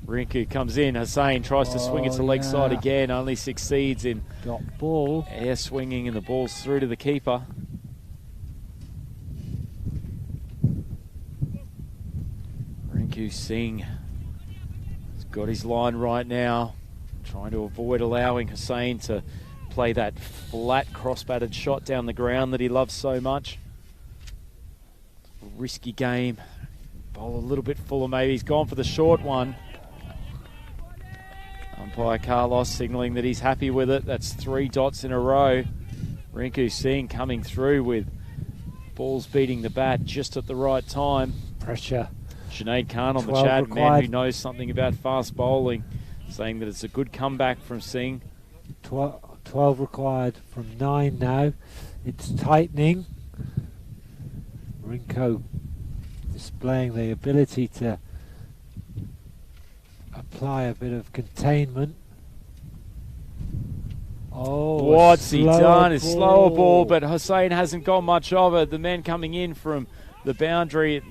Rinku comes in. Hussain tries to swing it to leg side again. Only succeeds in Dot ball. air swinging, and the ball's through to the keeper. Rinku Singh has got his line right now, trying to avoid allowing Hussain to play that flat cross-batted shot down the ground that he loves so much. Risky game. Bowl a little bit fuller maybe. He's gone for the short one. Umpire Carlos signalling that he's happy with it. That's 3 dots in a row. Rinku Singh coming through with balls beating the bat just at the right time. Pressure. Sinead Khan on the 12 chat, required. man who knows something about fast bowling, saying that it's a good comeback from Singh. 12 required from 9 now. It's tightening. Rinku displaying the ability to apply a bit of containment. Oh, What's he done? It's slower ball, ball. but Hussain hasn't got much of it. The man coming in from the boundary,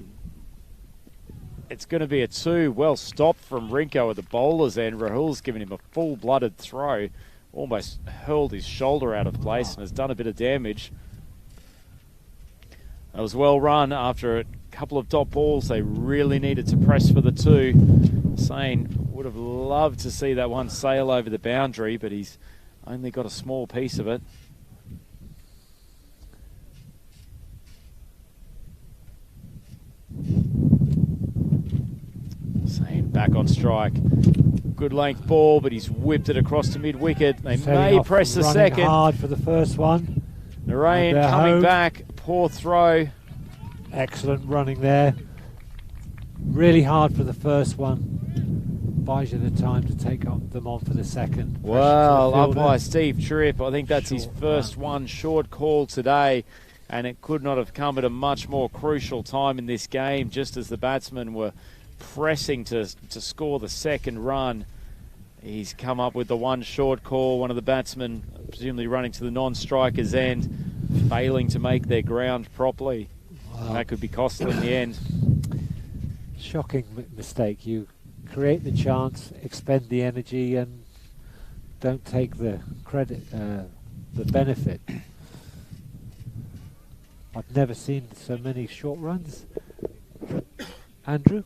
it's going to be a 2. Well stopped from Rinko at the bowler's end. Rahul's given him a full-blooded throw. Almost hurled his shoulder out of place and has done a bit of damage. That was well run after a couple of dot balls. They really needed to press for the 2. Hussain would have loved to see that one sail over the boundary, but he's only got a small piece of it. Hussain back on strike. Good length ball, but he's whipped it across to mid-wicket. They may press the second. Hard for the first one. Narayan coming home. back. Poor throw. Excellent running there. Really hard for the first one. Buys you the time to take them on for the second. Well, umpire Steve Tripp, I think that's his first one short call today, and it could not have come at a much more crucial time in this game, just as the batsmen were pressing to score the second run. He's come up with the one short call. One of the batsmen, presumably running to the non-striker's end, failing to make their ground properly. Wow. That could be costly in the end. Shocking mistake. You create the chance, expend the energy, and don't take the credit, the benefit. I've never seen so many short runs. Andrew?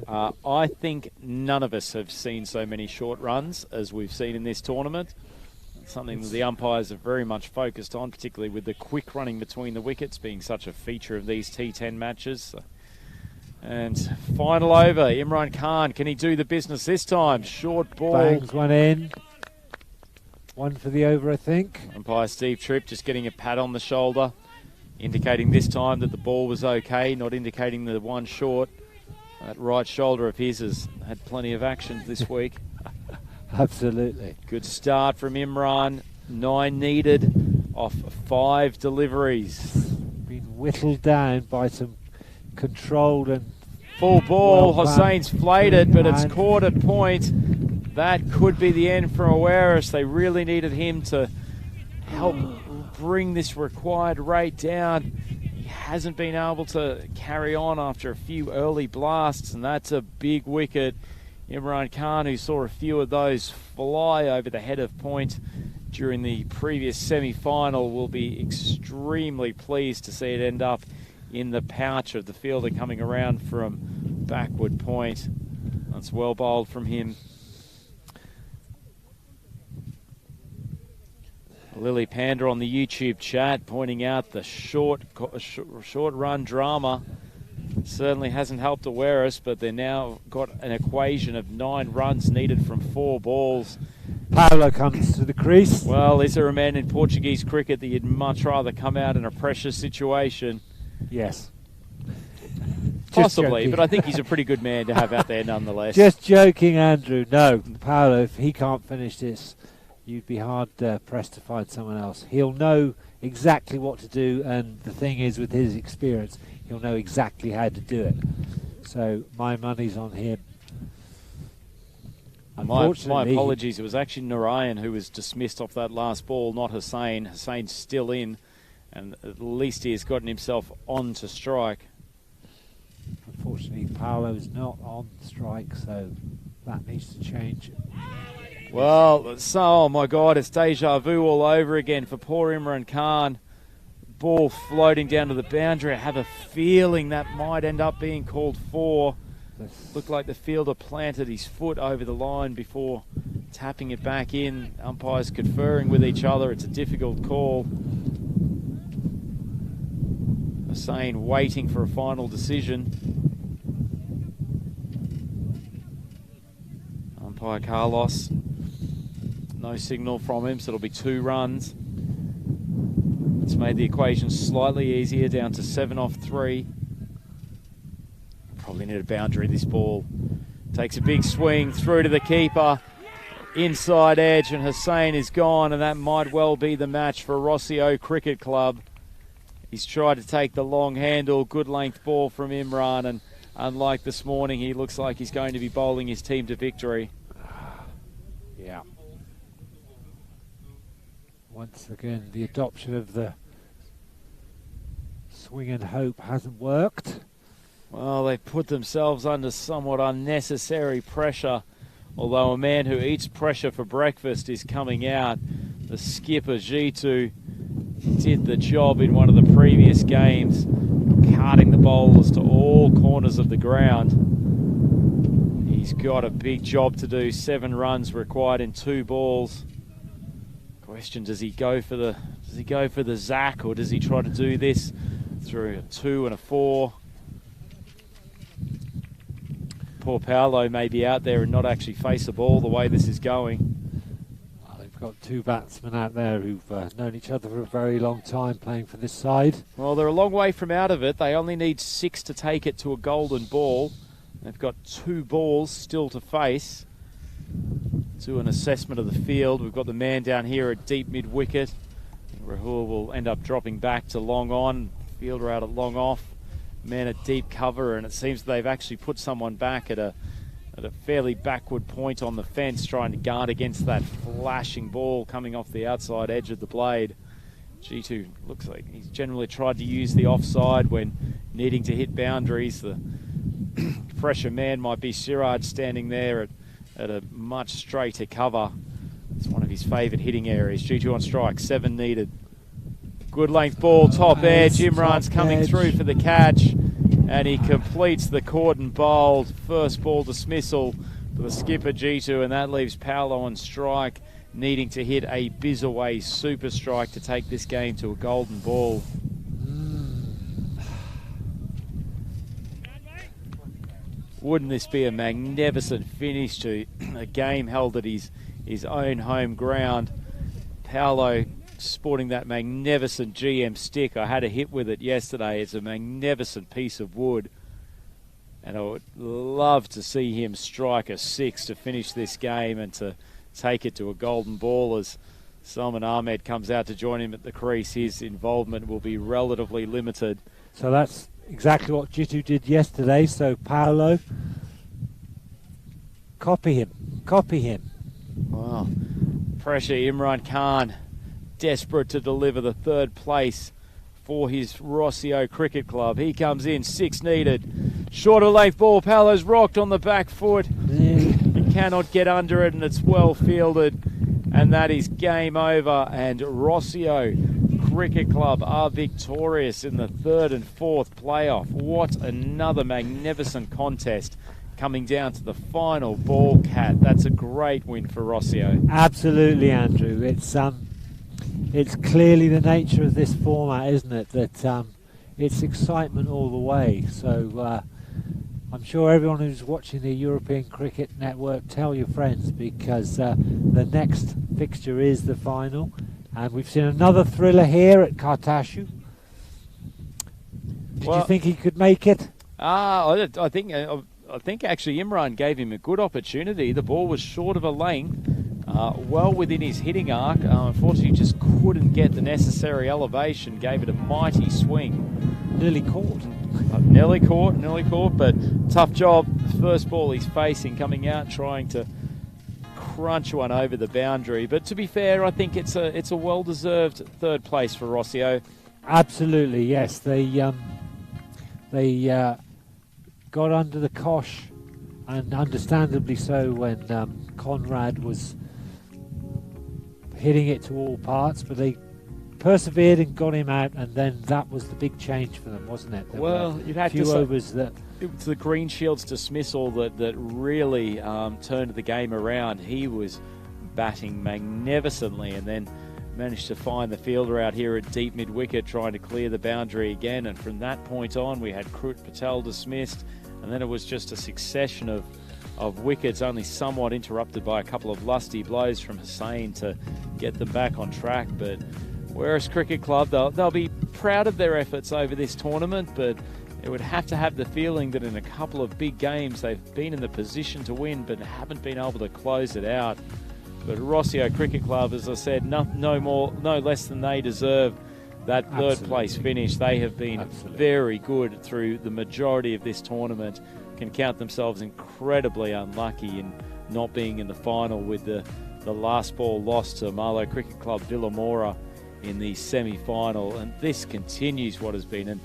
I think none of us have seen so many short runs as we've seen in this tournament. It's something that the umpires are very much focused on, particularly with the quick running between the wickets being such a feature of these T10 matches. And final over, Imran Khan, can he do the business this time? Short ball. Bangs one in. One for the over, I think. Umpire Steve Tripp just getting a pat on the shoulder, indicating this time that the ball was okay, not indicating the one short. That right shoulder of his has had plenty of action this week. Absolutely. Good start from Imran. 9 needed off 5 deliveries. Been whittled down by some controlled and Full ball. well Hussain's flayed it, but it's and caught at point. That could be the end for Awaris. They really needed him to help bring this required rate down. He hasn't been able to carry on after a few early blasts, and that's a big wicket. Imran Khan, who saw a few of those fly over the head of point during the previous semi-final, will be extremely pleased to see it end up in the pouch of the fielder coming around from backward point. That's well bowled from him. Lily Panda on the YouTube chat pointing out the short run drama certainly hasn't helped Awaris, but they've now got an equation of 9 runs needed from 4 balls. Paolo comes to the crease. Well, is there a man in Portuguese cricket that you'd much rather come out in a pressure situation? Yes. Possibly, but I think he's a pretty good man to have out there nonetheless. Just joking, Andrew. No, Paolo, if he can't finish this, you'd be hard pressed to find someone else. He'll know exactly what to do, and the thing is, with his experience, he'll know exactly how to do it. So my money's on him. My Unfortunately, apologies. It was actually Narayan who was dismissed off that last ball, not Hussain. Hussein's still in, and at least he has gotten himself on to strike. Unfortunately, Paolo's not on strike, so that needs to change. Well, so, oh my God, it's deja vu all over again for poor Imran Khan. Ball floating down to the boundary. I have a feeling that might end up being called 4. Looked like the fielder planted his foot over the line before tapping it back in. Umpires conferring with each other. It's a difficult call. Hussain waiting for a final decision. Umpire Carlos. No signal from him, so it'll be 2 runs. It's made the equation slightly easier, down to 7 off 3. Probably need a boundary, this ball. Takes a big swing through to the keeper. Inside edge, and Hussain is gone, and that might well be the match for Rossio Cricket Club. He's tried to take the long handle, good length ball from Imran, and unlike this morning, he looks like he's going to be bowling his team to victory. Yeah. Once again, the adoption of the swing and hope hasn't worked. Well, they've put themselves under somewhat unnecessary pressure. Although a man who eats pressure for breakfast is coming out. The skipper, Jitu, did the job in one of the previous games, carting the bowlers to all corners of the ground. He's got a big job to do. 7 runs required in 2 balls. Question: does he go for the Zach, or does he try to do this through a 2 and a 4? Poor Paolo may be out there and not actually face the ball the way this is going. Well, they've got 2 batsmen out there who've known each other for a very long time playing for this side. Well, they're a long way from out of it. They only need 6 to take it to a golden ball. They've got 2 balls still to face. To an assessment of the field, we've got the man down here at deep mid-wicket. Rahul will end up dropping back to long on. Fielder out at long off. Man at deep cover, and it seems they've actually put someone back at a fairly backward point on the fence, trying to guard against that flashing ball coming off the outside edge of the blade. G2 looks like he's generally tried to use the offside when needing to hit boundaries. The pressure man might be Siraj, standing there at a much straighter cover. It's one of his favourite hitting areas. G2 on strike, 7 needed. Good length ball, top edge. Imran's coming through for the catch, and he completes the cordon bowled. First ball dismissal for the skipper Jitu, and that leaves Paolo on strike, needing to hit a biz-away super strike to take this game to a golden ball. Wouldn't this be a magnificent finish to a game held at his own home ground? Paolo sporting that magnificent GM stick. I had a hit with it yesterday. It's a magnificent piece of wood, and I would love to see him strike a 6 to finish this game and to take it to a golden ball. As Salman Ahmed comes out to join him at the crease, his involvement will be relatively limited. So that's exactly what Jitu did yesterday. So Paolo, copy him. Wow. Pressure. Imran Khan desperate to deliver the 3rd place for his Rossio Cricket Club. He comes in, 6 needed. Shorter length ball. Paolo's rocked on the back foot. He cannot get under it, and it's well fielded. And that is game over. And Rossio Cricket Club are victorious in the 3rd and 4th playoff. What another magnificent contest, coming down to the final ball, Cat. That's a great win for Rossio. Absolutely, Andrew. It's clearly the nature of this format, isn't it, that it's excitement all the way. So I'm sure everyone who's watching the European Cricket Network, tell your friends, because the next fixture is the final. And we've seen another thriller here at Cartaxo. Did you think he could make it? I think actually Imran gave him a good opportunity. The ball was short of a length. Well within his hitting arc. Unfortunately, just couldn't get the necessary elevation. Gave it a mighty swing. Nearly caught. Nearly caught, but tough job. First ball he's facing, coming out, trying to crunch one over the boundary. But to be fair, I think it's a well-deserved third place for Rossio. Absolutely, yes. They got under the cosh, and understandably so, when Conrad was hitting it to all parts, but they persevered and got him out, and then that was the big change for them, wasn't it? There well, you'd have few to say overs that it was the Greenshield's dismissal that really turned the game around. He was batting magnificently, and then managed to find the fielder out here at deep mid-wicket, trying to clear the boundary again. And from that point on, we had Krut Patel dismissed, and then it was just a succession of wickets, only somewhat interrupted by a couple of lusty blows from Hussain to get them back on track. But Werris Cricket Club, they'll be proud of their efforts over this tournament, but it would have to have the feeling that in a couple of big games they've been in the position to win but haven't been able to close it out. But Rossio Cricket Club, as I said, no less than they deserve that third place finish. They have been very good through the majority of this tournament. Can count themselves incredibly unlucky in not being in the final with the last ball lost to Marlow Cricket Club Villamora in the semi-final. And this continues what has been an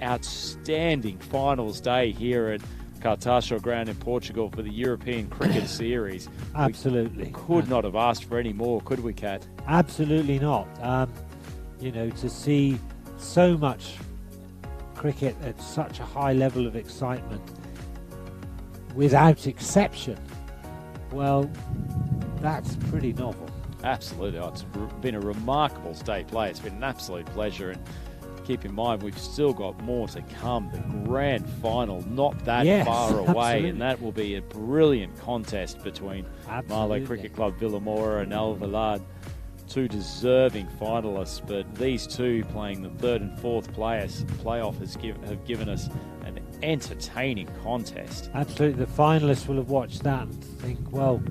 outstanding finals day here at Cartaxo ground in Portugal for the European Cricket Series. Absolutely. We could not have asked for any more, could we, Kat? Absolutely not. You know, to see so much cricket at such a high level of excitement without exception, well, that's pretty novel. Absolutely. Oh, it's been a remarkable state play. It's been an absolute pleasure. And keep in mind, we've still got more to come. The grand final, not that far away, absolutely. And that will be a brilliant contest between Marlow Cricket Club Villamora and Al Valad, two deserving finalists. But these two playing the third and fourth playoff have given us an entertaining contest. Absolutely. The finalists will have watched that and think, well,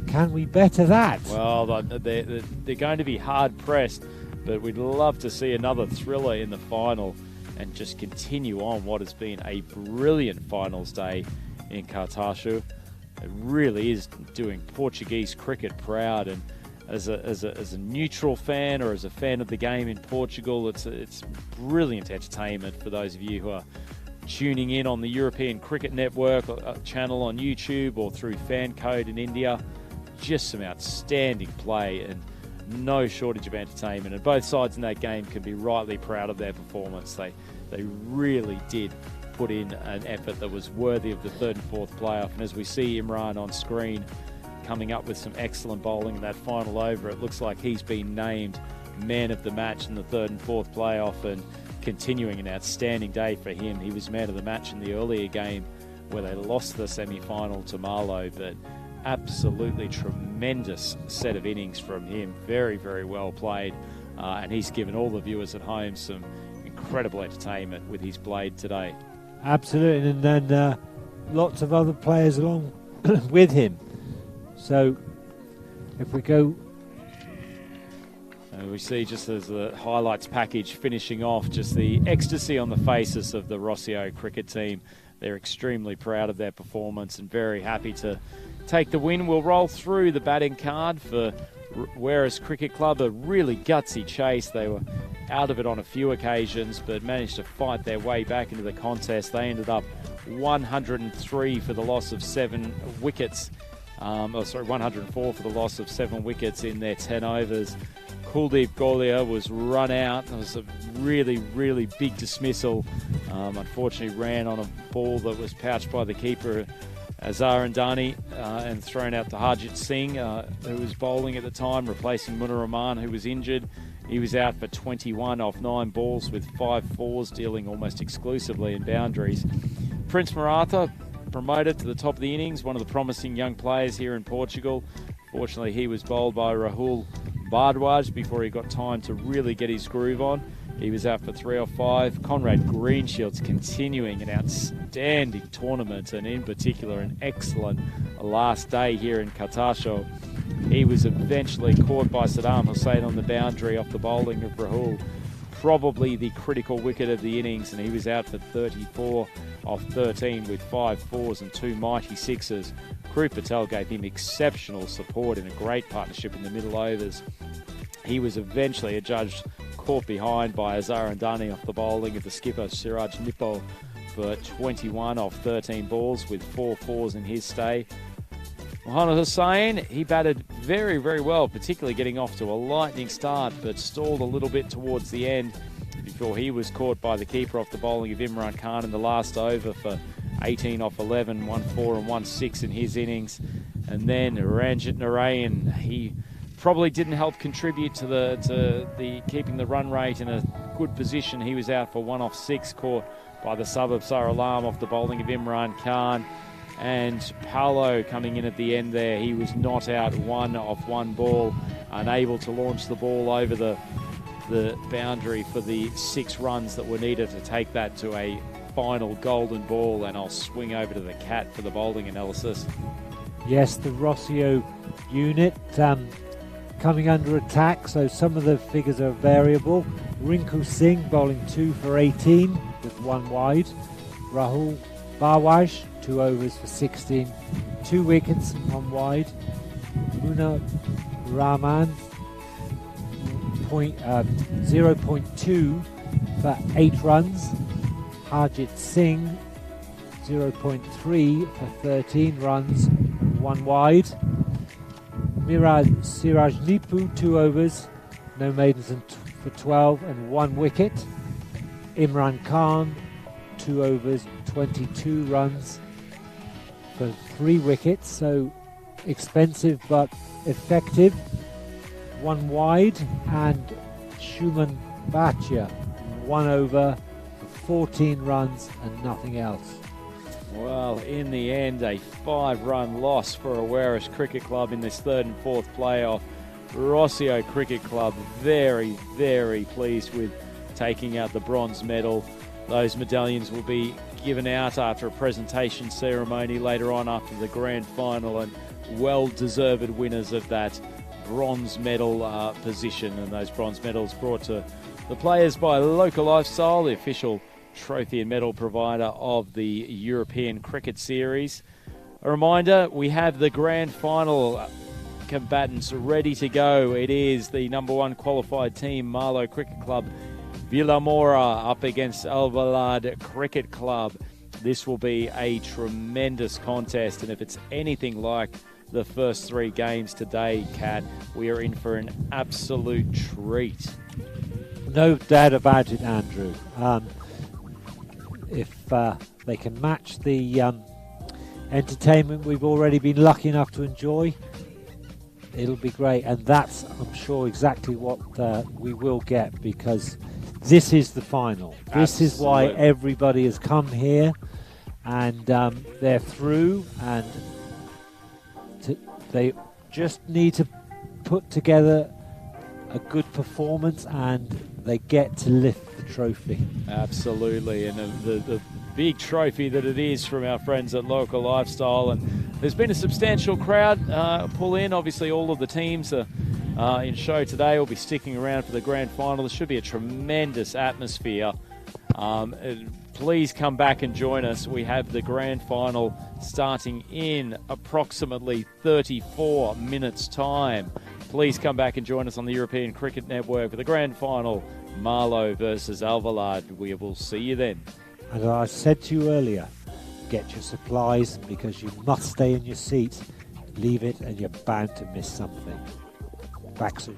can we better that? Well, they're going to be hard pressed. But we'd love to see another thriller in the final and just continue on what has been a brilliant finals day in Cartaxo. It really is doing Portuguese cricket proud. And as a neutral fan or as a fan of the game in Portugal, it's brilliant entertainment for those of you who are tuning in on the European Cricket Network channel on YouTube or through Fan Code in India. Just some outstanding play and no shortage of entertainment, and both sides in that game can be rightly proud of their performance. They really did put in an effort that was worthy of the third and fourth playoff. And as we see Imran on screen coming up with some excellent bowling in that final over, it looks like he's been named man of the match in the third and fourth playoff, and continuing an outstanding day for him. He was man of the match in the earlier game where they lost the semi-final to Marlow, but absolutely tremendous set of innings from him. Very, very well played. And he's given all the viewers at home some incredible entertainment with his blade today. Absolutely. And then lots of other players along with him. So if we go... we see just as the highlights package finishing off, just the ecstasy on the faces of the Rossio cricket team. They're extremely proud of their performance and very happy to take the win. We'll roll through the batting card for Werris Cricket Club. A really gutsy chase. They were out of it on a few occasions, but managed to fight their way back into the contest. They ended up 103 for the loss of 7 wickets. 104 for the loss of 7 wickets in their 10 overs. Kuldeep Golia was run out. It was a really, really big dismissal. Unfortunately ran on a ball that was pouched by the keeper, Azhar Andani, and thrown out to Harjit Singh, who was bowling at the time, replacing Munir Rahman, who was injured. He was out for 21 off 9 balls with 5 fours, dealing almost exclusively in boundaries. Prince Maratha promoted to the top of the innings, one of the promising young players here in Portugal. Fortunately, he was bowled by Rahul Bhardwaj before he got time to really get his groove on. He was out for 3 or 5. Conrad Greenshield's continuing an outstanding tournament, and in particular an excellent last day here in Cartaxo. He was eventually caught by Saddam Hussain on the boundary off the bowling of Rahul. probably the critical wicket of the innings, and he was out for 34 off 13 with 5 fours and 2 mighty sixes. Krup Patel gave him exceptional support in a great partnership in the middle overs. He was eventually adjudged caught behind by Azhar Andani off the bowling of the skipper Siraj Nippo for 21 off 13 balls with 4 fours in his stay. Mohammad Hussain, he batted very, very well, particularly getting off to a lightning start, but stalled a little bit towards the end before he was caught by the keeper off the bowling of Imran Khan in the last over for 18 off 11, 1 4 and 1 6 in his innings. And then Ranjit Narayan, he probably didn't help contribute to the keeping the run rate in a good position. He was out for 1 off 6, caught by the sub of Saralam off the bowling of Imran Khan. And Paolo coming in at the end there, he was not out 1 off 1 ball, unable to launch the ball over the boundary for the 6 runs that were needed to take that to a final golden ball. And I'll swing over to the Cat for the bowling analysis. Yes, the Rossio unit coming under attack, so some of the figures are variable. Rinku Singh bowling 2 for 18 with 1 wide. Rahul Bawaj 2 overs for 16, 2 wickets and 1 wide. Muna Rahman 0.2 for 8 runs. Harjit Singh 0.3 for 13 runs, 1 wide. Siraj Nipu 2 overs, no maidens for 12 and 1 wicket. Imran Khan 2 overs, 22 runs for 3 wickets, so expensive but effective. 1 wide. And Shuman Bhatia 1 over for 14 runs and nothing else. Well, in the end, a 5-run loss for Awaris Cricket Club in this 3rd and 4th playoff. Rossio Cricket Club very, very pleased with taking out the bronze medal. Those medallions will be given out after a presentation ceremony later on after the grand final, and well-deserved winners of that bronze medal position. And those bronze medals brought to the players by Local Lifestyle, the official trophy and medal provider of the European Cricket Series. A reminder, we have the grand final combatants ready to go. It is the number 1 qualified team, Marlow Cricket Club Villamora, up against Alvalade Cricket Club. This will be a tremendous contest, and if it's anything like the first 3 games today, Kat, we are in for an absolute treat. No doubt about it, Andrew. If they can match the entertainment we've already been lucky enough to enjoy, it'll be great. And that's, I'm sure, exactly what we will get, because this is the final. This is why everybody has come here, and they're through, and they just need to put together a good performance, and they get to lift the trophy. Absolutely, and the big trophy that it is from our friends at Local Lifestyle. And there's been a substantial crowd pull in. Obviously, all of the teams are in show today will be sticking around for the grand final. There should be a tremendous atmosphere. Please come back and join us. We have the grand final starting in approximately 34 minutes' time. Please come back and join us on the European Cricket Network for the grand final, Marlow versus Alvalade. We will see you then. And I said to you earlier, get your supplies, because you must stay in your seat. Leave it and you're bound to miss something. Back soon.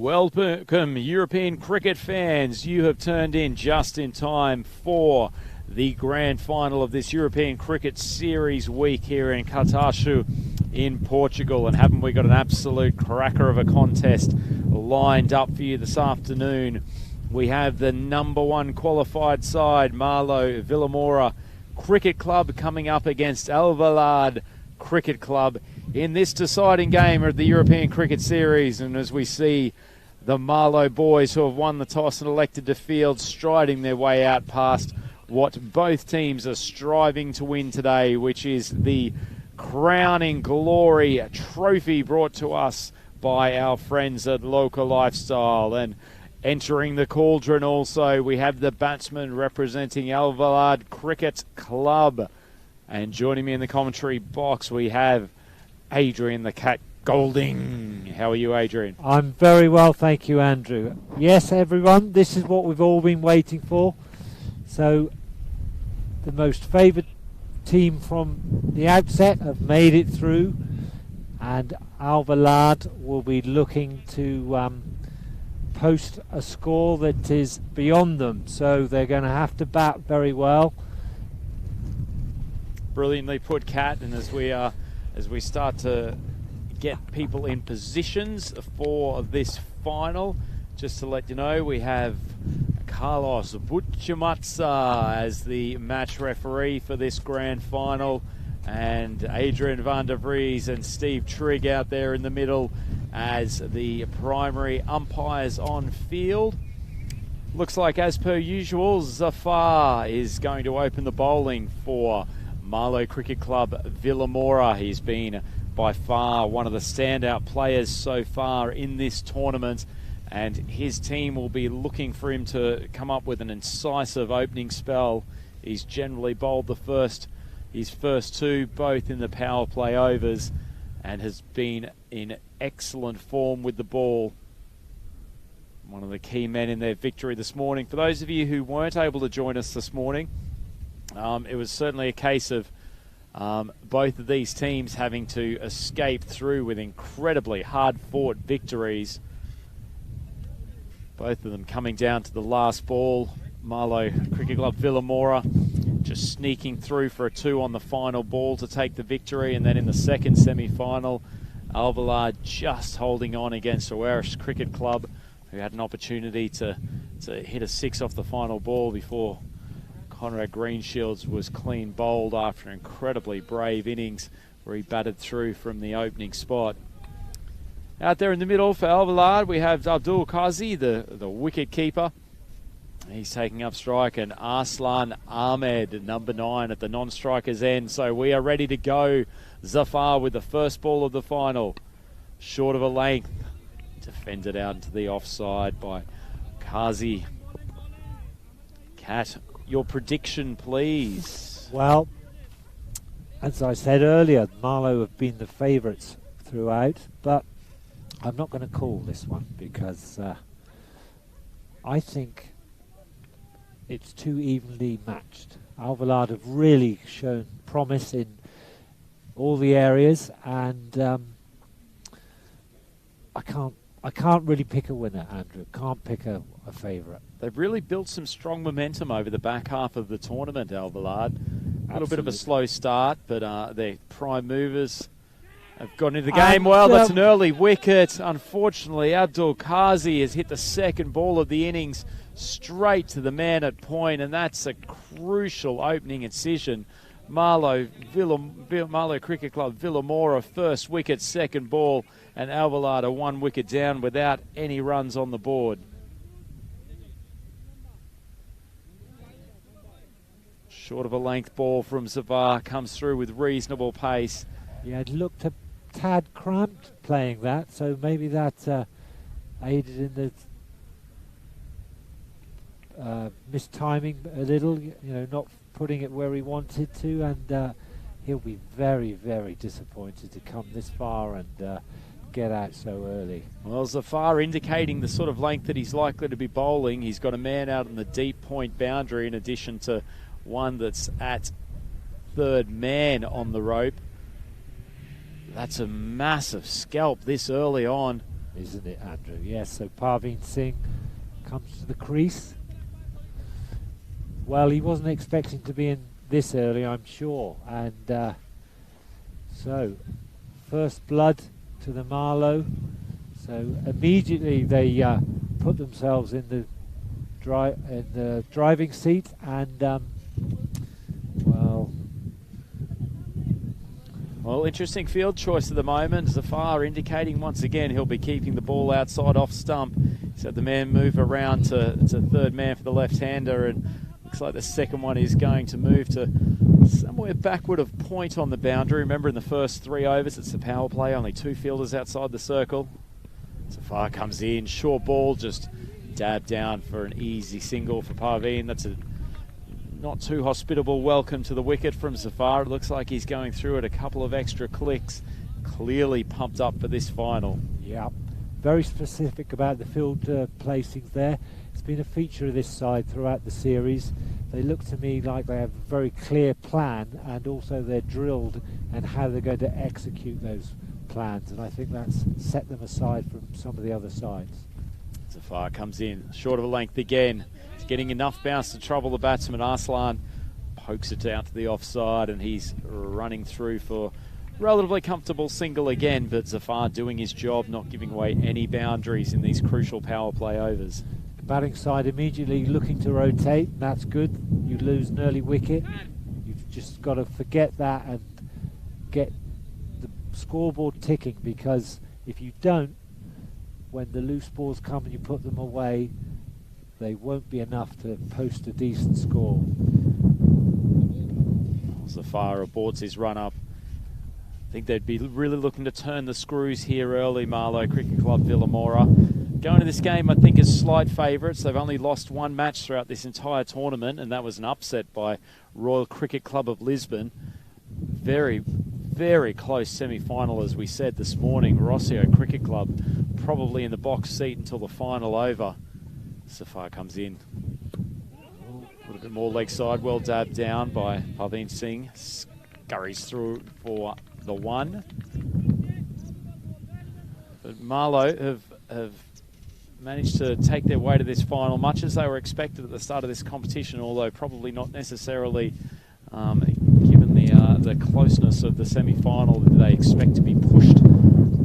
Welcome, European cricket fans. You have turned in just in time for the grand final of this European Cricket Series week here in Cartaxo in Portugal. And haven't we got an absolute cracker of a contest lined up for you this afternoon? We have the number one qualified side, Marlow Villamora Cricket Club, coming up against Alvalade Cricket Club in this deciding game of the European Cricket Series. And as we see the Marlow boys who have won the toss and elected to field striding their way out past what both teams are striving to win today, which is the crowning glory trophy brought to us by our friends at Local Lifestyle. And entering the cauldron also, we have the batsman representing Alvalade Cricket Club. And joining me in the commentary box, we have Adrian the Cat Golding. How are you, Adrian? I'm very well, thank you, Andrew. Yes, everyone, this is what we've all been waiting for. So, the most favoured team from the outset have made it through, and Alvalade will be looking to post a score that is beyond them. So they're going to have to bat very well. Brilliantly put, Cat. And as we start to get people in positions for this final, just to let you know, we have Carlos Buchamatsa as the match referee for this grand final, and Adrian van der Vries and Steve Trigg out there in the middle as the primary umpires on field. Looks like, as per usual, Zafar is going to open the bowling for Marlow Cricket Club Villamora. He's been by far one of the standout players so far in this tournament, and his team will be looking for him to come up with an incisive opening spell. He's generally bowled his first two, both in the power play overs, and has been in excellent form with the ball. One of the key men in their victory this morning. For those of you who weren't able to join us this morning, it was certainly a case of both of these teams having to escape through with incredibly hard-fought victories. Both of them coming down to the last ball. Marlow Cricket Club Villamora just sneaking through for a 2 on the final ball to take the victory, and then in the second semi-final, Alvalade just holding on against Oeiras Cricket Club, who had an opportunity to hit a 6 off the final ball before Conrad Greenshields was clean bowled after an incredibly brave innings where he batted through from the opening spot. Out there in the middle for Alvalade, we have Abdul Qazi, the wicket keeper. He's taking up strike, and Arslan Ahmed, number 9, at the non-striker's end. So we are ready to go. Zafar with the first ball of the final. Short of a length. Defended out into the offside by Qazi. Cat, your prediction, please. Well, as I said earlier, Marlow have been the favourites throughout, but I'm not going to call this one because I think it's too evenly matched. Alvalade have really shown promise in all the areas, and I can't really pick a winner, Andrew. Can't pick a favourite. They've really built some strong momentum over the back half of the tournament, Alvalade. A little bit of a slow start, but their prime movers have gone into the game well. That's an early wicket. Unfortunately, Abdul Qazi has hit the second ball of the innings straight to the man at point, and that's a crucial opening incision. Marlow Cricket Club Villamora, first wicket, second ball, and Alvalade are 1 wicket down without any runs on the board. Short of a length ball from Zavar comes through with reasonable pace. Yeah, it looked a tad cramped playing that, so maybe that aided in the mistiming a little, not putting it where he wanted to, and he'll be very, very disappointed to come this far and get out so early. Well, Zafar indicating the sort of length that he's likely to be bowling. He's got a man out on the deep point boundary in addition to one that's at third man on the rope. That's a massive scalp this early on. isn't it, Andrew? Yes, so Parveen Singh comes to the crease. Well, he wasn't expecting to be in this early, I'm sure. And so, first blood to the Marlow. So immediately they put themselves in the driving seat, and well, interesting field choice at the moment. Zafar indicating once again he'll be keeping the ball outside off stump. He's had the man move around to third man for the left-hander, and looks like the second one is going to move to somewhere backward of point on the boundary. Remember, in the first 3 overs, it's the power play, only 2 fielders outside the circle. Zafar comes in, short ball, just dab down for an easy single for Parveen. That's a not too hospitable welcome to the wicket from Zafar. It looks like he's going through it a couple of extra clicks. Clearly pumped up for this final. Yeah, very specific about the field placings there. It's been a feature of this side throughout the series. They look to me like they have a very clear plan, and also they're drilled and how they're going to execute those plans, and I think that's set them aside from some of the other sides. Zafar comes in, short of a length again. He's getting enough bounce to trouble the batsman. Arslan pokes it out to the offside, and he's running through for relatively comfortable single again, but Zafar doing his job, not giving away any boundaries in these crucial power play overs. The batting side immediately looking to rotate, and that's good. You lose an early wicket. You've just got to forget that and get the scoreboard ticking, because if you don't, when the loose balls come and you put them away, they won't be enough to post a decent score. Zafar aborts his run up. I think they'd be really looking to turn the screws here early, Marlow Cricket Club Villamora. Going to this game, I think, as slight favourites. They've only lost 1 match throughout this entire tournament, and that was an upset by Royal Cricket Club of Lisbon. Very, very close semi-final, as we said this morning. Rossio Cricket Club probably in the box seat until the final over. Zafar comes in. A little bit more leg side, well dabbed down by Parveen Singh. Scurries through for the 1. But Marlow have managed to take their way to this final, much as they were expected at the start of this competition, although probably not necessarily given the closeness of the semi-final that they expect to be pushed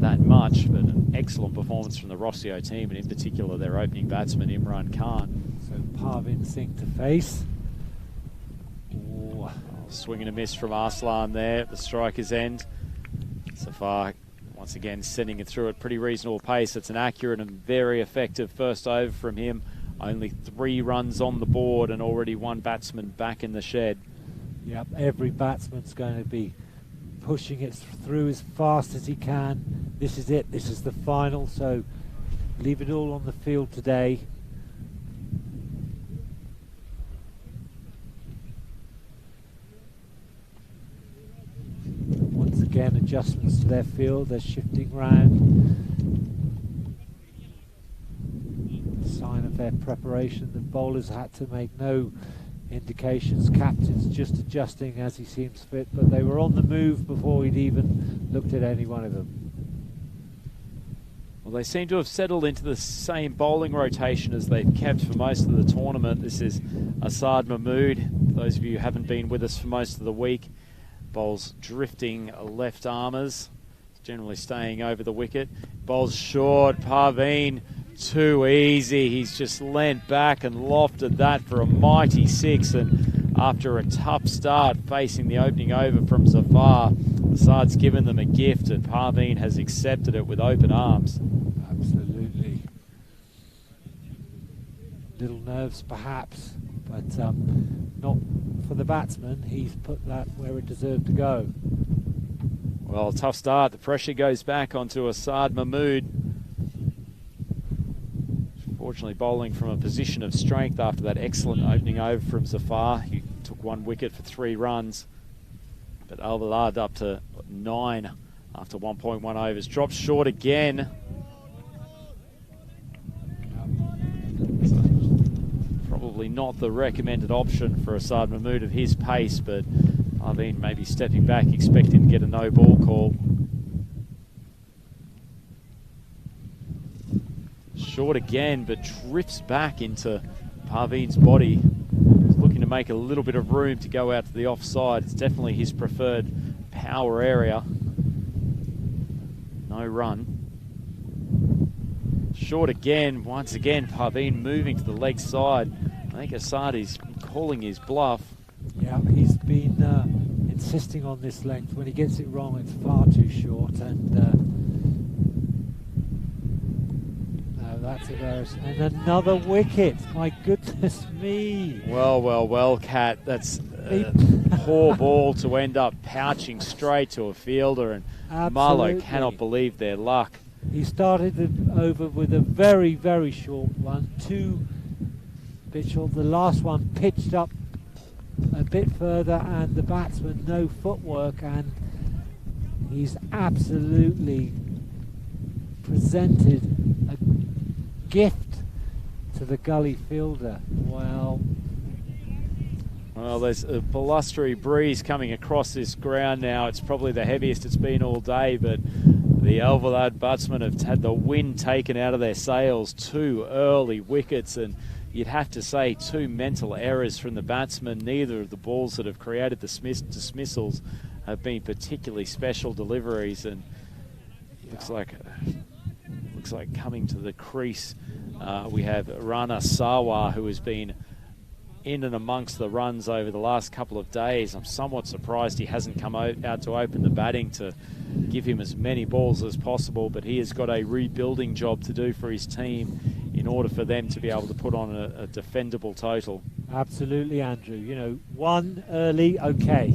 that much. But an excellent performance from the Rossio team, and in particular their opening batsman Imran Khan. So Parveen Singh to face. Ooh, swing and a miss from Arslan there at the striker's end. Zafar once again sending it through at pretty reasonable pace. It's an accurate and very effective first over from him. Only 3 runs on the board and already 1 batsman back in the shed. Yep, every batsman's going to be pushing it through as fast as he can. This is it, this is the final, so leave it all on the field today. Once again, adjustments to their field, they're shifting round. Sign of their preparation. The bowlers had to make no indications. Captain's just adjusting as he seems fit, but they were on the move before he'd even looked at any one of them. Well, they seem to have settled into the same bowling rotation as they've kept for most of the tournament. This is Asad Mahmood. Those of you who haven't been with us for most of the week, bowls drifting left armers, generally staying over the wicket. Bowls short, Parveen too easy. He's just leant back and lofted that for a mighty 6, and after a tough start facing the opening over from Zafar, Asad's given them a gift, and Parveen has accepted it with open arms. Absolutely. Little nerves perhaps, but not for the batsman. He's put that where it deserved to go. Well, tough start. The pressure goes back onto Asad Mahmood. Fortunately bowling from a position of strength after that excellent opening over from Zafar. He took 1 wicket for 3 runs. But Al-Balad up to 9 after 1.1 overs. Drops short again. So, probably not the recommended option for Asad Mahmood of his pace, but Parveen maybe stepping back, expecting to get a no ball call. Short again, but drifts back into Parveen's body. He's looking to make a little bit of room to go out to the offside. It's definitely his preferred power area. No run. Short again. Once again, Parveen moving to the leg side. I think Asadi's calling his bluff. Yeah, he's been insisting on this length. When he gets it wrong, it's far too short. And no, that's a and another wicket. My goodness me. Well, Kat. That's a poor ball to end up pouching straight to a fielder, and Marlow cannot believe their luck. He started over with a very, very short one. Two pitch short. The last one pitched up a bit further, and the batsman no footwork, and he's absolutely presented a gift to the gully fielder. Well, there's a blustery breeze coming across this ground now. It's probably the heaviest it's been all day, but the Alvalade batsmen have had the wind taken out of their sails. 2 early wickets, and you'd have to say 2 mental errors from the batsmen. Neither of the balls that have created the dismissals have been particularly special deliveries, and looks like coming to the crease we have Rana Sawar, who has been in and amongst the runs over the last couple of days. I'm somewhat surprised he hasn't come out to open the batting to give him as many balls as possible, but he has got a rebuilding job to do for his team in order for them to be able to put on a defendable total. Absolutely, Andrew. You know, 1 early, okay.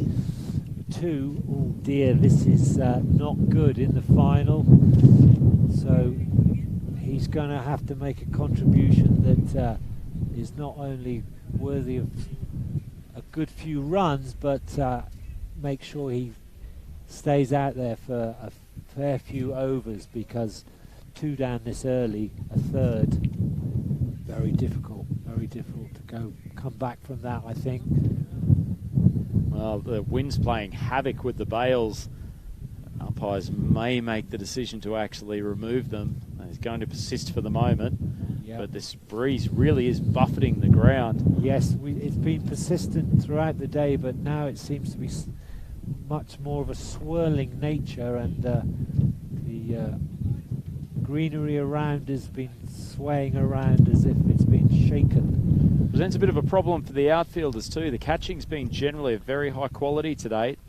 2, oh dear, this is not good in the final. So he's going to have to make a contribution that is not only worthy of a good few runs, but make sure he stays out there for a fair few overs, because 2 down this early, a third, very difficult to come back from that, I think. Well, the wind's playing havoc with the bails. Umpires may make the decision to actually remove them. He's going to persist for the moment. Yep. But this breeze really is buffeting the ground. Yes, it's been persistent throughout the day, but now it seems to be much more of a swirling nature, and the greenery around has been swaying around as if it's been shaken. Presents a bit of a problem for the outfielders too. The catching's been generally of very high quality to date.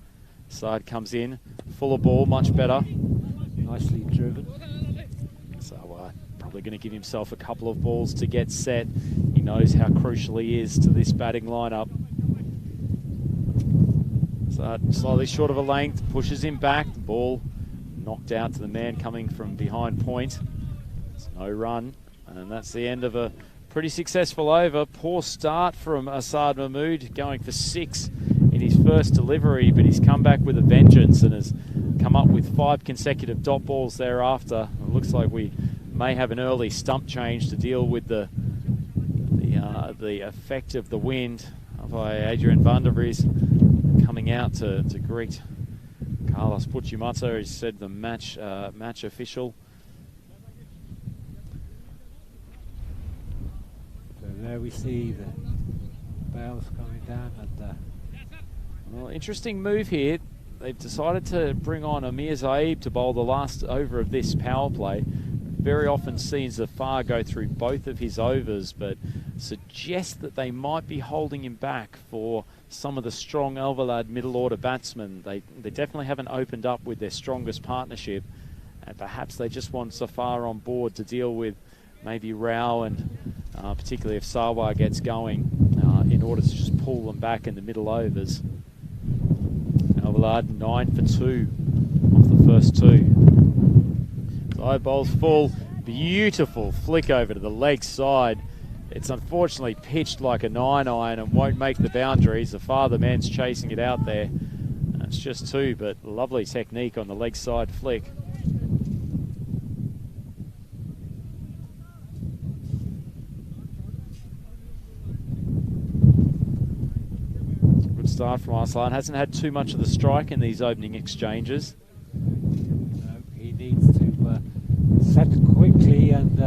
Side comes in, full of ball, much better. Nicely driven. So probably going to give himself a couple of balls to get set. He knows how crucial he is to this batting lineup. So slightly short of a length, pushes him back. The ball knocked out to the man coming from behind point. It's no run, and that's the end of a pretty successful over. Poor start from Asad Mahmood, going for 6 in his first delivery, but he's come back with a vengeance and has come up with 5 consecutive dot balls thereafter. It looks like we may have an early stump change to deal with the effect of the wind by Adrian van der Vries coming out to greet Carlos Puchimato. He said the match official. So there we see the bails coming down, and well, interesting move here. They've decided to bring on Amir Zaib to bowl the last over of this power play. Very often sees Zafar go through both of his overs, but suggests that they might be holding him back for some of the strong Alvalade middle order batsmen. They definitely haven't opened up with their strongest partnership, and perhaps they just want Zafar on board to deal with maybe Rao, and particularly if Sarwar gets going, in order to just pull them back in the middle overs. Alvalade 9 for 2 off the first 2. Side bowls full. Beautiful flick over to the leg side. It's unfortunately pitched like a 9-iron and won't make the boundaries. The father man's chasing it out there. It's just 2, but lovely technique on the leg side flick. Good start from Arslan. Hasn't had too much of the strike in these opening exchanges. No, he needs to set quickly and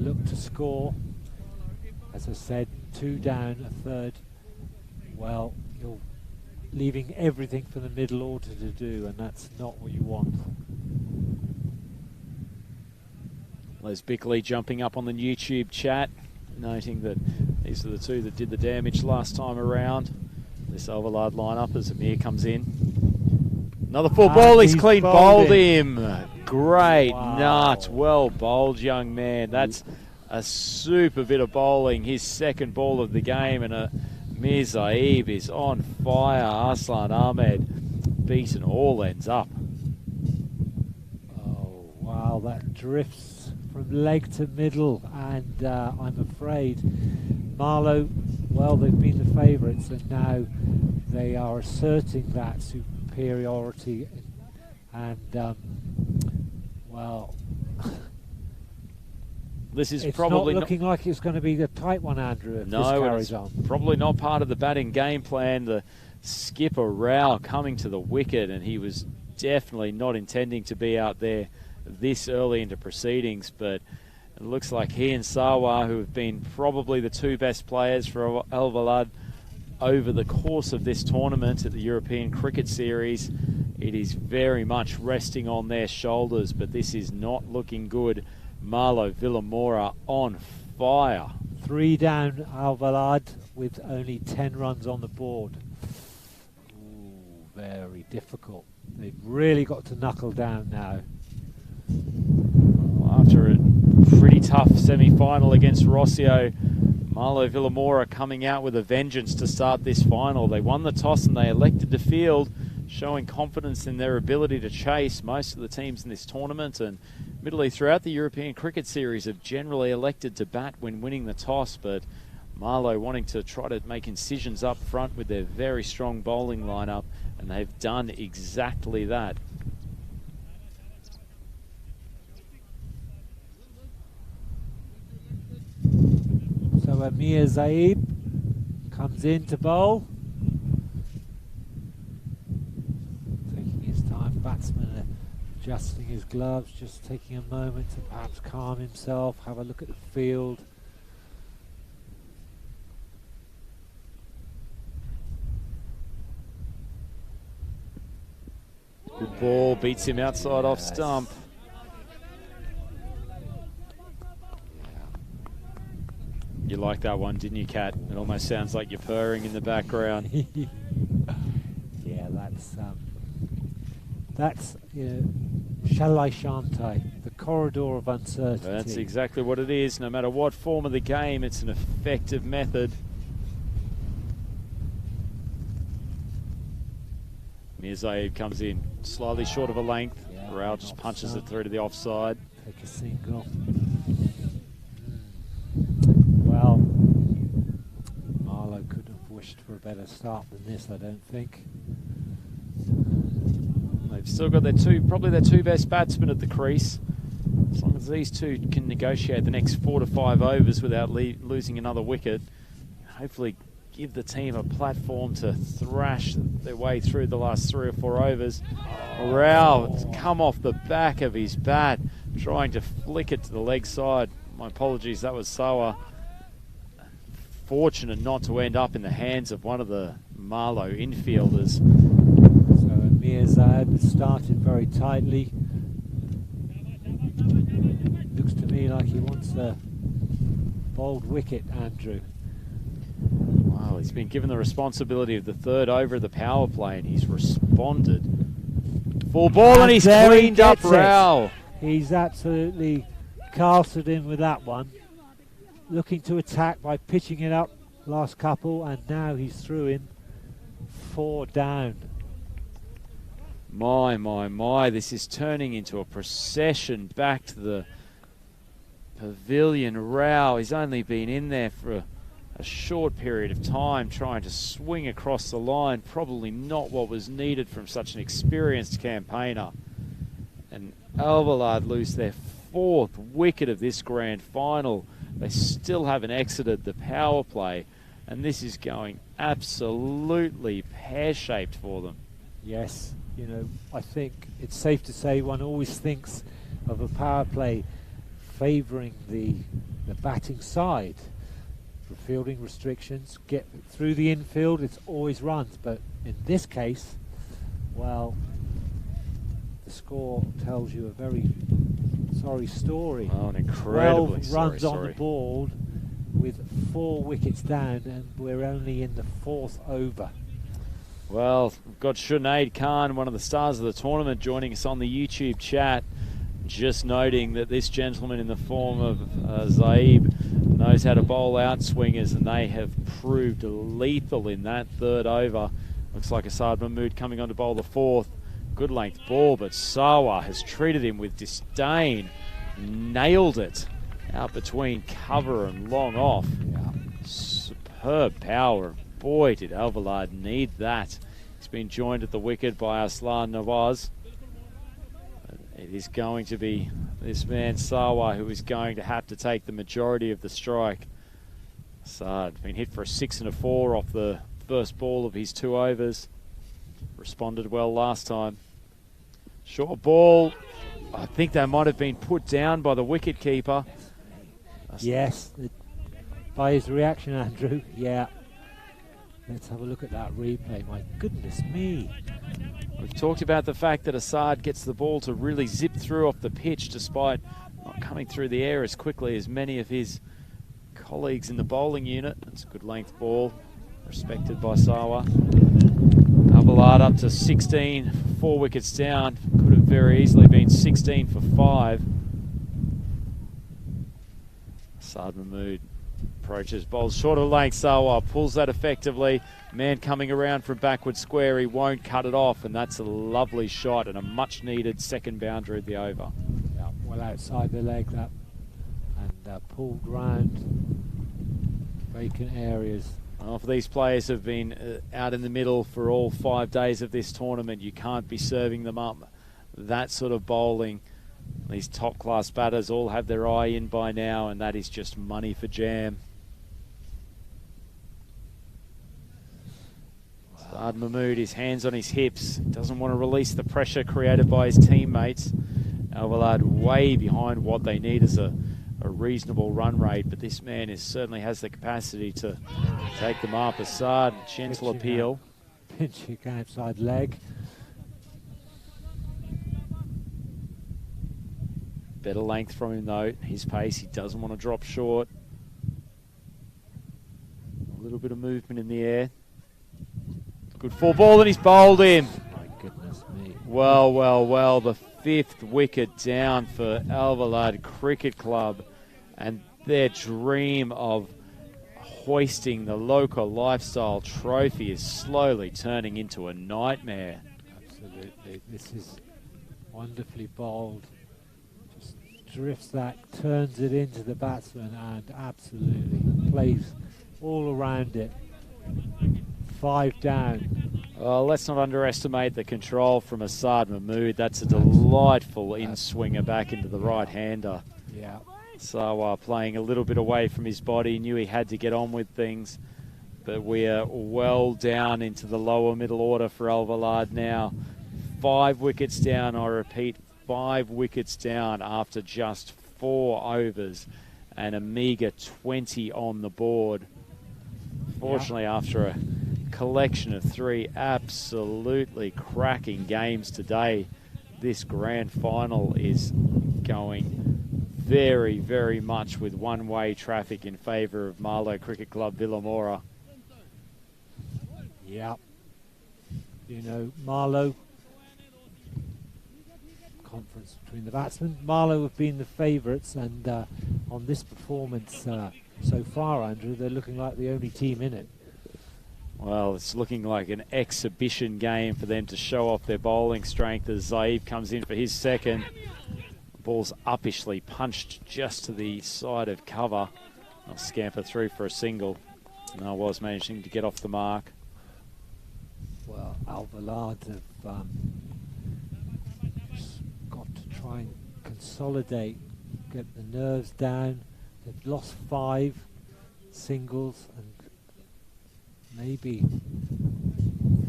look to score. As I said, 2 down, a third. Well, you're leaving everything for the middle order to do, and that's not what you want. Les Bickley jumping up on the YouTube chat, noting that these are the two that did the damage last time around. This Alvalade lineup as Amir comes in. Another full ball, he's clean bowled him. Great nut, well bowled, young man. That's a super bit of bowling, his second ball of the game, and Mir Zaib is on fire. Arslan Ahmed beaten all ends up. Oh, wow, that drifts from leg to middle, and I'm afraid Marlow, well, they've been the favourites, and now they are asserting that superiority, and well, this is it's probably not looking like it's going to be a tight one, Andrew, if this carries on. Probably not part of the batting game plan. The skipper Rao coming to the wicket, and he was definitely not intending to be out there this early into proceedings, but it looks like he and Sawa, who have been probably the two best players for Alvalade over the course of this tournament at the European Cricket Series, it is very much resting on their shoulders, but this is not looking good. Marlo Villamora on fire. 3 down, Alvalade, with only 10 runs on the board. Ooh, very difficult. They've really got to knuckle down now. After a pretty tough semi-final against Rossio, Marlo Villamora coming out with a vengeance to start this final. They won the toss and they elected to field, showing confidence in their ability to chase. Most of the teams in this tournament and admittedly throughout the European Cricket Series have generally elected to bat when winning the toss, but Marlo wanting to try to make incisions up front with their very strong bowling lineup, and they've done exactly that. So Amir Zaib comes in to bowl. Taking his time, batsman adjusting his gloves, just taking a moment to perhaps calm himself, have a look at the field. Good ball, beats him outside off stump. You like that one, didn't you, Kat? It almost sounds like you're purring in the background. Yeah, that's Shalai Shantai, the corridor of uncertainty. That's exactly what it is. No matter what form of the game, it's an effective method. Mirzaev comes in slightly short of a length. Yeah, Rao just punches it through to the offside. Take a single. Well, Marlow couldn't have wished for a better start than this, I don't think. They've still got probably their two best batsmen at the crease. As long as these two can negotiate the next 4 to 5 overs without losing another wicket, hopefully give the team a platform to thrash their way through the last 3 or 4 overs. Rao come off the back of his bat, trying to flick it to the leg side. My apologies, that was Sawa. Fortunate not to end up in the hands of one of the Marlow infielders. So Amir Zaib started very tightly. Looks to me like he wants a bold wicket, Andrew. Wow, he's been given the responsibility of the 3rd over of the power play, and he's responded. Full ball, and he's cleaned up Rao. He's absolutely castled in with that one. Looking to attack by pitching it up last couple, and now he's through in 4 down. My, this is turning into a procession back to the pavilion. Rao, he's only been in there for a short period of time trying to swing across the line. Probably not what was needed from such an experienced campaigner. And Alvalade lose their 4th wicket of this grand final. They still haven't exited the power play, and this is going absolutely pear-shaped for them. Yes, I think it's safe to say one always thinks of a power play favouring the batting side. For fielding restrictions, get through the infield, it's always runs, but in this case, well, the score tells you a very sorry story. Oh, an incredibly 12 sorry runs on story. the board with 4 wickets down, and we're only in the 4th over. Well, we've got Sinead Khan, one of the stars of the tournament, joining us on the YouTube chat. Just noting that this gentleman in the form of Zaib knows how to bowl out swingers, and they have proved lethal in that 3rd over. Looks like Asad Mahmood coming on to bowl the 4th. Good length ball, but Sawa has treated him with disdain. Nailed it out between cover and long off. Yeah. Superb power. Boy, did Alvalade need that. He's been joined at the wicket by Aslan Nawaz. It is going to be this man Sawa who is going to have to take the majority of the strike. Asad been hit for a 6 and a 4 off the first ball of his 2 overs. Responded well last time. Short ball. I think that might have been put down by the wicket keeper. Yes, by his reaction, Andrew. Yeah. Let's have a look at that replay. My goodness me. We've talked about the fact that Asad gets the ball to really zip through off the pitch despite not coming through the air as quickly as many of his colleagues in the bowling unit. It's a good length ball, respected by Sawa. Alvalade up to 16, 4 wickets down. Could have very easily been 16 for 5. Asad Mahmood approaches, bowls short of length. Sawa pulls that effectively. Man coming around from backward square. He won't cut it off, and that's a lovely shot and a much needed second boundary of the over. Yeah, well outside the leg that, and pulled round vacant areas. Well, if these players have been out in the middle for all 5 days of this tournament, you can't be serving them up that sort of bowling. These top-class batters all have their eye in by now, and that is just money for jam. Saad Mahmood, his hands on his hips, doesn't want to release the pressure created by his teammates. Alvalade way behind what they need as a reasonable run rate, but this man certainly has the capacity to take them up. Asad, gentle appeal. Pinching outside leg. Better length from him though, his pace, he doesn't want to drop short. A little bit of movement in the air. Good full ball, and he's bowled him. My goodness me. Well, well, well, the 5th wicket down for Alvalade Cricket Club, and their dream of hoisting the local lifestyle trophy is slowly turning into a nightmare. Absolutely. This is wonderfully bowled. Just drifts that, turns it into the batsman, and absolutely plays all around it. 5 down. Well, let's not underestimate the control from Asad Mahmood. That's a delightful in-swinger back into the right-hander. Yeah. So playing a little bit away from his body, knew he had to get on with things. But we are well down into the lower middle order for Alvalade now. 5 wickets down, I repeat, 5 wickets down after just 4 overs and a meagre 20 on the board. Fortunately, after a collection of 3 absolutely cracking games today, this grand final is going very, very much with one-way traffic in favour of Marlow Cricket Club Villamora. Yeah. You know, Marlow, conference between the batsmen. Marlow have been the favourites, and on this performance so far, Andrew, they're looking like the only team in it. Well, it's looking like an exhibition game for them to show off their bowling strength as Zaib comes in for his second. Ball's uppishly punched just to the side of cover. I'll scamper through for a single. And I was managing to get off the mark. Well, Alvalade have just got to try and consolidate, get the nerves down. They've lost 5 singles, and maybe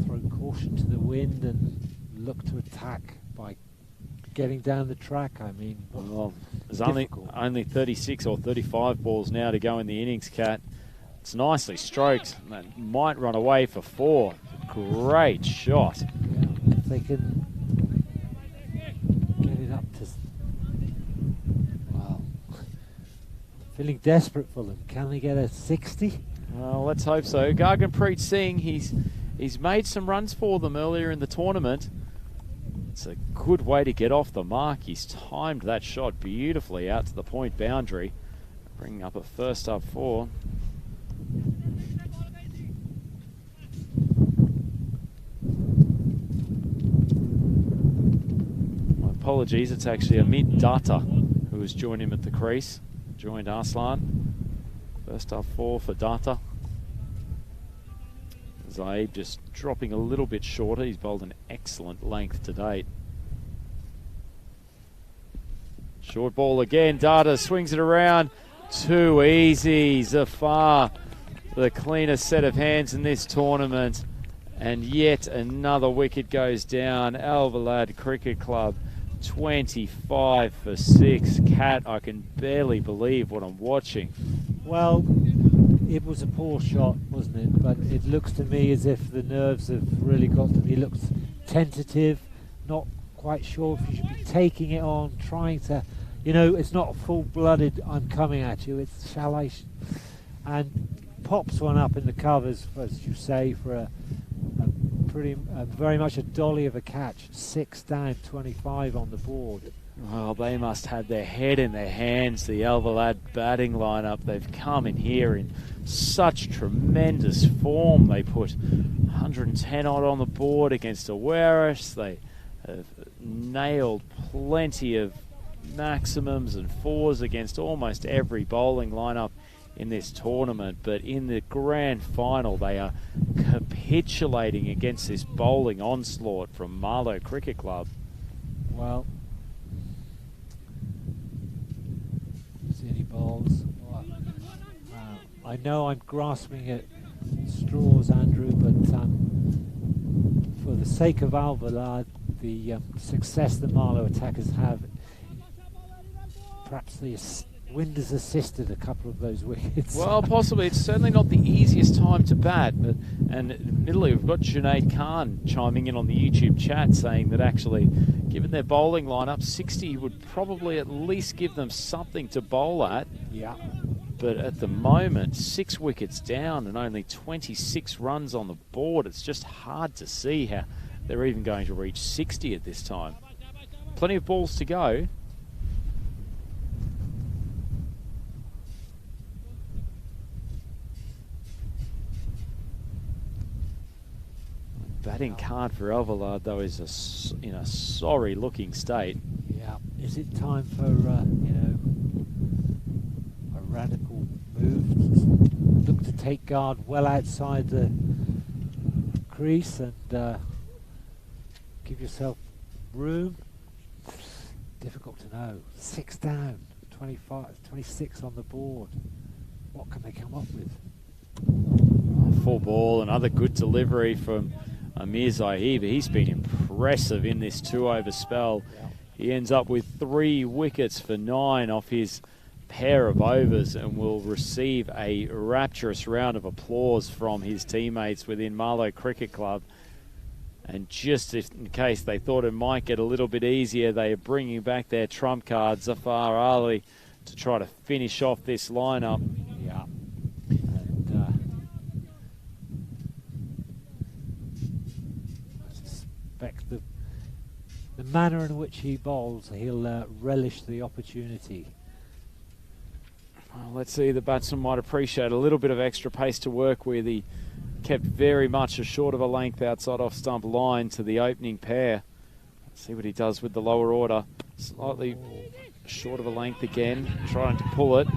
throw caution to the wind and look to attack by getting down the track. I mean, well, there's difficult. only 36 or 35 balls now to go in the innings, Cat. It's nicely stroked. That might run away for 4. Great shot. Yeah, if they can get it up to... Wow. Feeling desperate for them. Can they get a 60? Well, let's hope so. Garganpreet Singh, he's made some runs for them earlier in the tournament. It's a good way to get off the mark. He's timed that shot beautifully out to the point boundary, bringing up a first up 4. My apologies, it's actually Amit Datta who has joined him at the crease. Joined Arslan. First up 4 for Datta. Zaid just dropping a little bit shorter. He's bowled an excellent length to date. Short ball again. Datta swings it around. Too easy. Zafar, the cleanest set of hands in this tournament. And yet another wicket goes down. Al Balad Cricket Club, 25 for 6. Cat, I can barely believe what I'm watching. Well, it was a poor shot, wasn't it? But it looks to me as if the nerves have really got to him. He looks tentative, not quite sure if he should be taking it on, trying to, you know, it's not full-blooded, I'm coming at you, it's shall I? And pops one up in the covers, as you say, for a very much a dolly of a catch. 6 down, 25 on the board. Well, they must have their head in their hands, the Al Balad batting lineup. They've come in here in such tremendous form. They put 110 odd on the board against Awaris. They have nailed plenty of maximums and 4s against almost every bowling lineup in this tournament. But in the grand final, they are capitulating against this bowling onslaught from Marlow Cricket Club. Well, see any balls? I know I'm grasping at straws, Andrew, but for the sake of Al Balad, the success the Marlow attackers have, perhaps the wind has assisted a couple of those wickets. Well, possibly. It's certainly not the easiest time to bat. But, and admittedly, we've got Junaid Khan chiming in on the YouTube chat saying that actually, given their bowling lineup, 60 would probably at least give them something to bowl at. Yeah. But at the moment, 6 wickets down and only 26 runs on the board. It's just hard to see how they're even going to reach 60 at this time. Plenty of balls to go. Batting card for Al Balad, though, is in a sorry-looking state. Yeah. Is it time for, you know, a radical move? Look to take guard well outside the crease and give yourself room. Difficult to know. 6 down, 25, 26 on the board. What can they come up with? Full ball, another good delivery from Amir Zahid. He's been impressive in this 2-over spell. Yeah. He ends up with 3 wickets for 9 off his pair of overs and will receive a rapturous round of applause from his teammates within Marlow Cricket Club. And just in case they thought it might get a little bit easier, they are bringing back their trump card, Zafar Ali, to try to finish off this lineup. Yeah. And I suspect the manner in which he bowls, he'll relish the opportunity. Well, let's see, the batsman might appreciate a little bit of extra pace to work with. He kept very much a short of a length outside off stump line to the opening pair. Let's see what he does with the lower order. Slightly short of a length again, trying to pull it.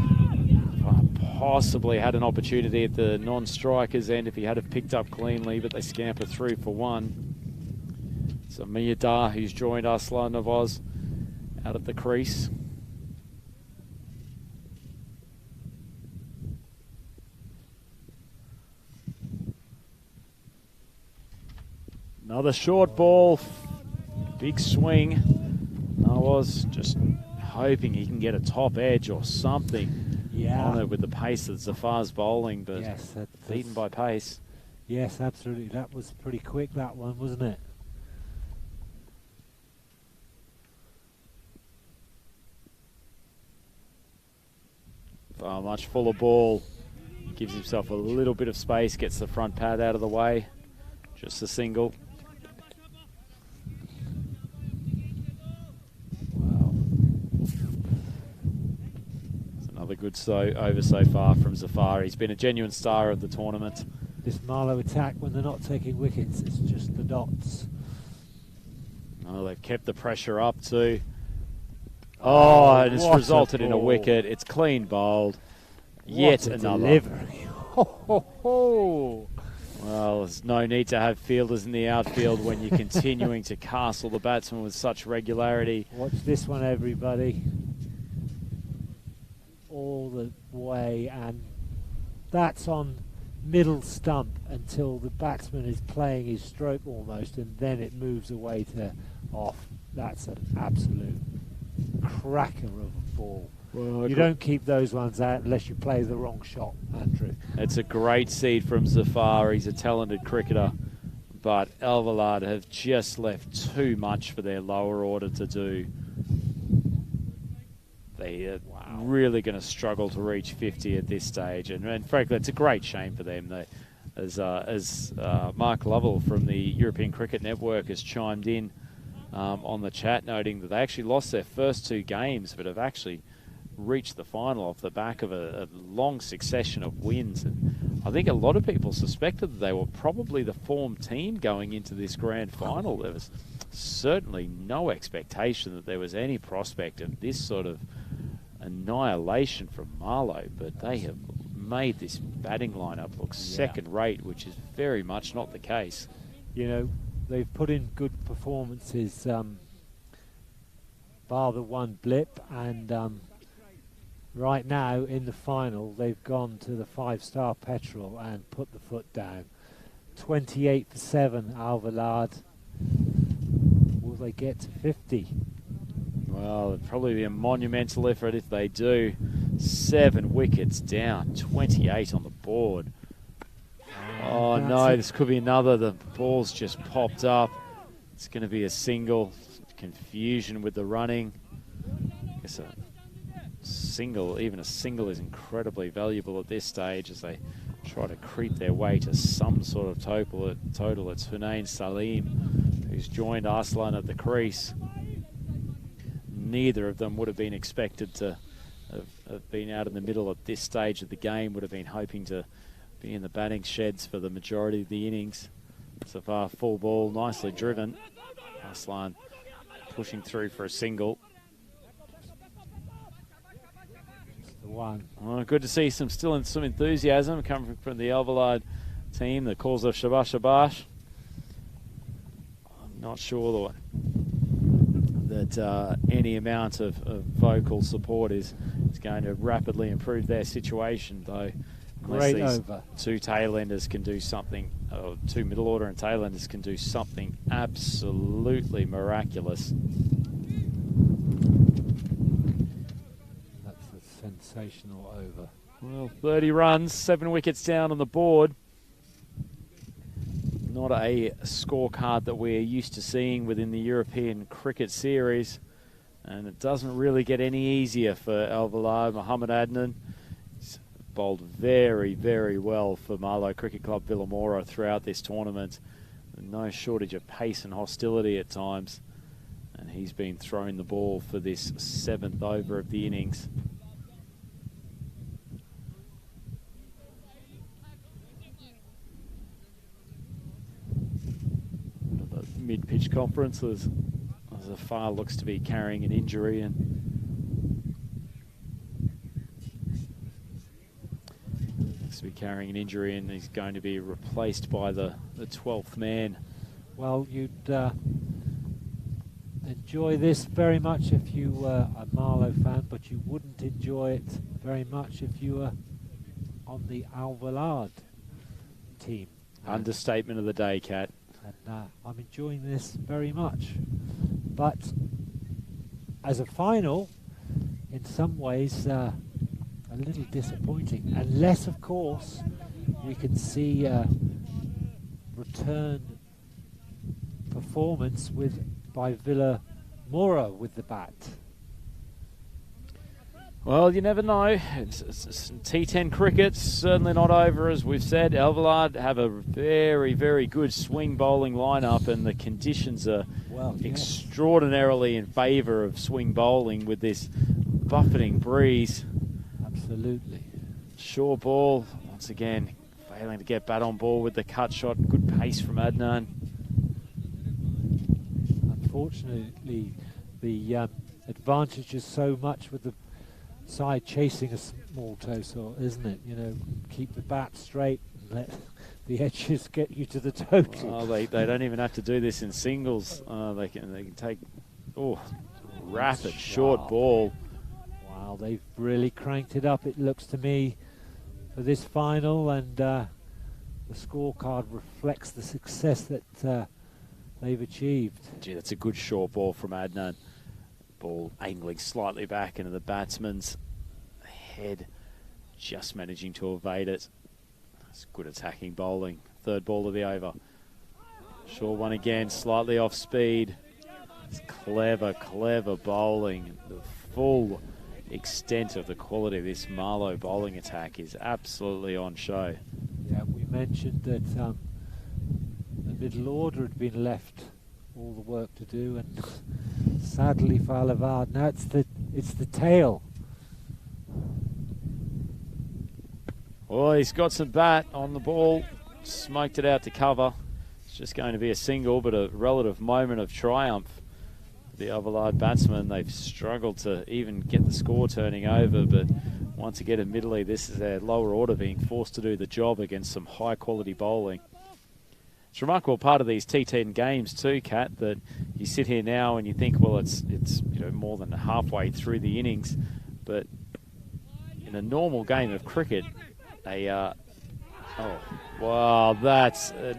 Possibly had an opportunity at the non-striker's end if he had have picked up cleanly, but they scamper through for 1. So Miyadar, who's joined Arslan Nawaz out at the crease. Another short ball, big swing. was, just hoping he can get a top edge or something on it with the pace that Zafar's bowling, but yes, beaten by pace. Yes, absolutely. That was pretty quick, that one, wasn't it? Much fuller ball. Gives himself a little bit of space, gets the front pad out of the way. Just a single. Wow. It's another good over so far from Zafar. He's been a genuine star of the tournament. This Marlow attack, when they're not taking wickets, it's just the dots. Oh, they've kept the pressure up too. Oh, and it's resulted in a wicket. It's clean bowled. Yet another. Delivery. Ho, ho, ho. Well, there's no need to have fielders in the outfield when you're continuing to castle the batsman with such regularity. Watch this one, everybody. All the way, and that's on middle stump until the batsman is playing his stroke almost, and then it moves away to off. That's an absolute cracker of a ball. Well, you don't keep those ones out unless you play the wrong shot, Andrew. It's a great seed from Zafar. He's a talented cricketer, but Alvalade have just left too much for their lower order to do. They are really going to struggle to reach 50 at this stage, and frankly, it's a great shame for them. They, as Mark Lovell from the European Cricket Network has chimed in on the chat, noting that they actually lost their first 2 games, but have actually reached the final off the back of a long succession of wins. And I think a lot of people suspected that they were probably the form team going into this grand final. There was certainly no expectation that there was any prospect of this sort of annihilation from Marlow, but they have made this batting lineup look second rate, which is very much not the case. You know, they've put in good performances, bar the one blip, and right now in the final they've gone to the 5-star petrol and put the foot down. 28 for 7, Alvalade. Will they get to 50? Well, it'd probably be a monumental effort if they do. 7 wickets down, 28 on the board. Oh no, this could be another. The ball's just popped up. It's going to be a single. Confusion with the running. I guess a single, even a single, is incredibly valuable at this stage as they try to creep their way to some sort of total. It's Hunain Salim who's joined Arslan at the crease. Neither of them would have been expected to have been out in the middle at this stage of the game, would have been hoping to be in the batting sheds for the majority of the innings. So far, full ball, nicely driven. Arslan pushing through for a single. The one. Well, good to see some enthusiasm coming from the Alvalade team. The calls of Shabash Shabash. I'm not sure that any amount of vocal support is going to rapidly improve their situation, though. Unless Great these over. 2 tailenders can do something, or 2 middle order and tailenders can do something absolutely miraculous. That's a sensational over. Well, 30 runs, 7 wickets down on the board. Not a scorecard that we're used to seeing within the European Cricket Series. And it doesn't really get any easier for Alvalade. Mohamed Adnan bowled very, very well for Marlow Cricket Club Villamora throughout this tournament. No shortage of pace and hostility at times. And he's been throwing the ball for this 7th over of the innings. Mid-pitch conference as Zafar looks to be carrying an injury, and he's going to be replaced by the 12th man. Well, you'd enjoy this very much if you were a Marlow fan, but you wouldn't enjoy it very much if you were on the Alvalade team. Understatement of the day, Kat. And I'm enjoying this very much. But as a final, in some ways, a little disappointing. Unless, of course, we can see return performance by Villa Mora with the bat. Well, you never know. It's T10 cricket's certainly not over, as we've said. Alvalade have a very, very good swing bowling lineup, and the conditions are extraordinarily in favour of swing bowling with this buffeting breeze. Absolutely. Short ball, once again, failing to get bat on ball with the cut shot. Good pace from Adnan. Unfortunately, the advantage is so much with the side chasing a small total, isn't it? You know, keep the bat straight and let the edges get you to the total. Oh, they don't even have to do this in singles. They can take rapid short ball. Wow, they've really cranked it up, it looks to me, for this final, and the scorecard reflects the success that they've achieved. Gee, that's a good short ball from Adnan. Ball angling slightly back into the batsman's head, just managing to evade it. That's good attacking bowling. Third ball of the over. Short one again, slightly off speed. It's clever, clever bowling. The full extent of the quality of this Marlow bowling attack is absolutely on show. Yeah, we mentioned that the middle order had been left all the work to do, and sadly for Alvalade, now it's the tail. Oh, he's got some bat on the ball, smoked it out to cover. It's just going to be a single, but a relative moment of triumph. The Alvalade batsmen, they've struggled to even get the score turning over, but once again, admittedly, this is their lower order being forced to do the job against some high quality bowling. It's a remarkable part of these T10 games too, Kat, that you sit here now and you think, well, it's more than halfway through the innings, but in a normal game of cricket, wow, that's an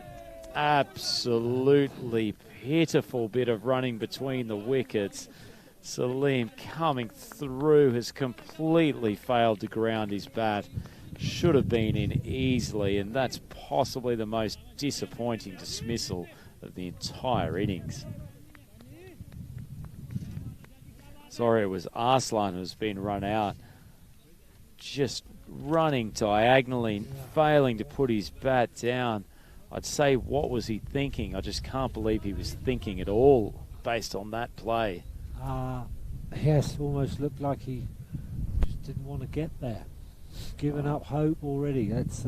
absolutely pitiful bit of running between the wickets. Salim coming through has completely failed to ground his bat. Should have been in easily, and that's possibly the most disappointing dismissal of the entire innings. Sorry, it was Arslan who's been run out. Just running diagonally, failing to put his bat down. I'd say, what was he thinking? I just can't believe he was thinking at all based on that play. Yes, almost looked like he just didn't want to get there. Given up hope already. That's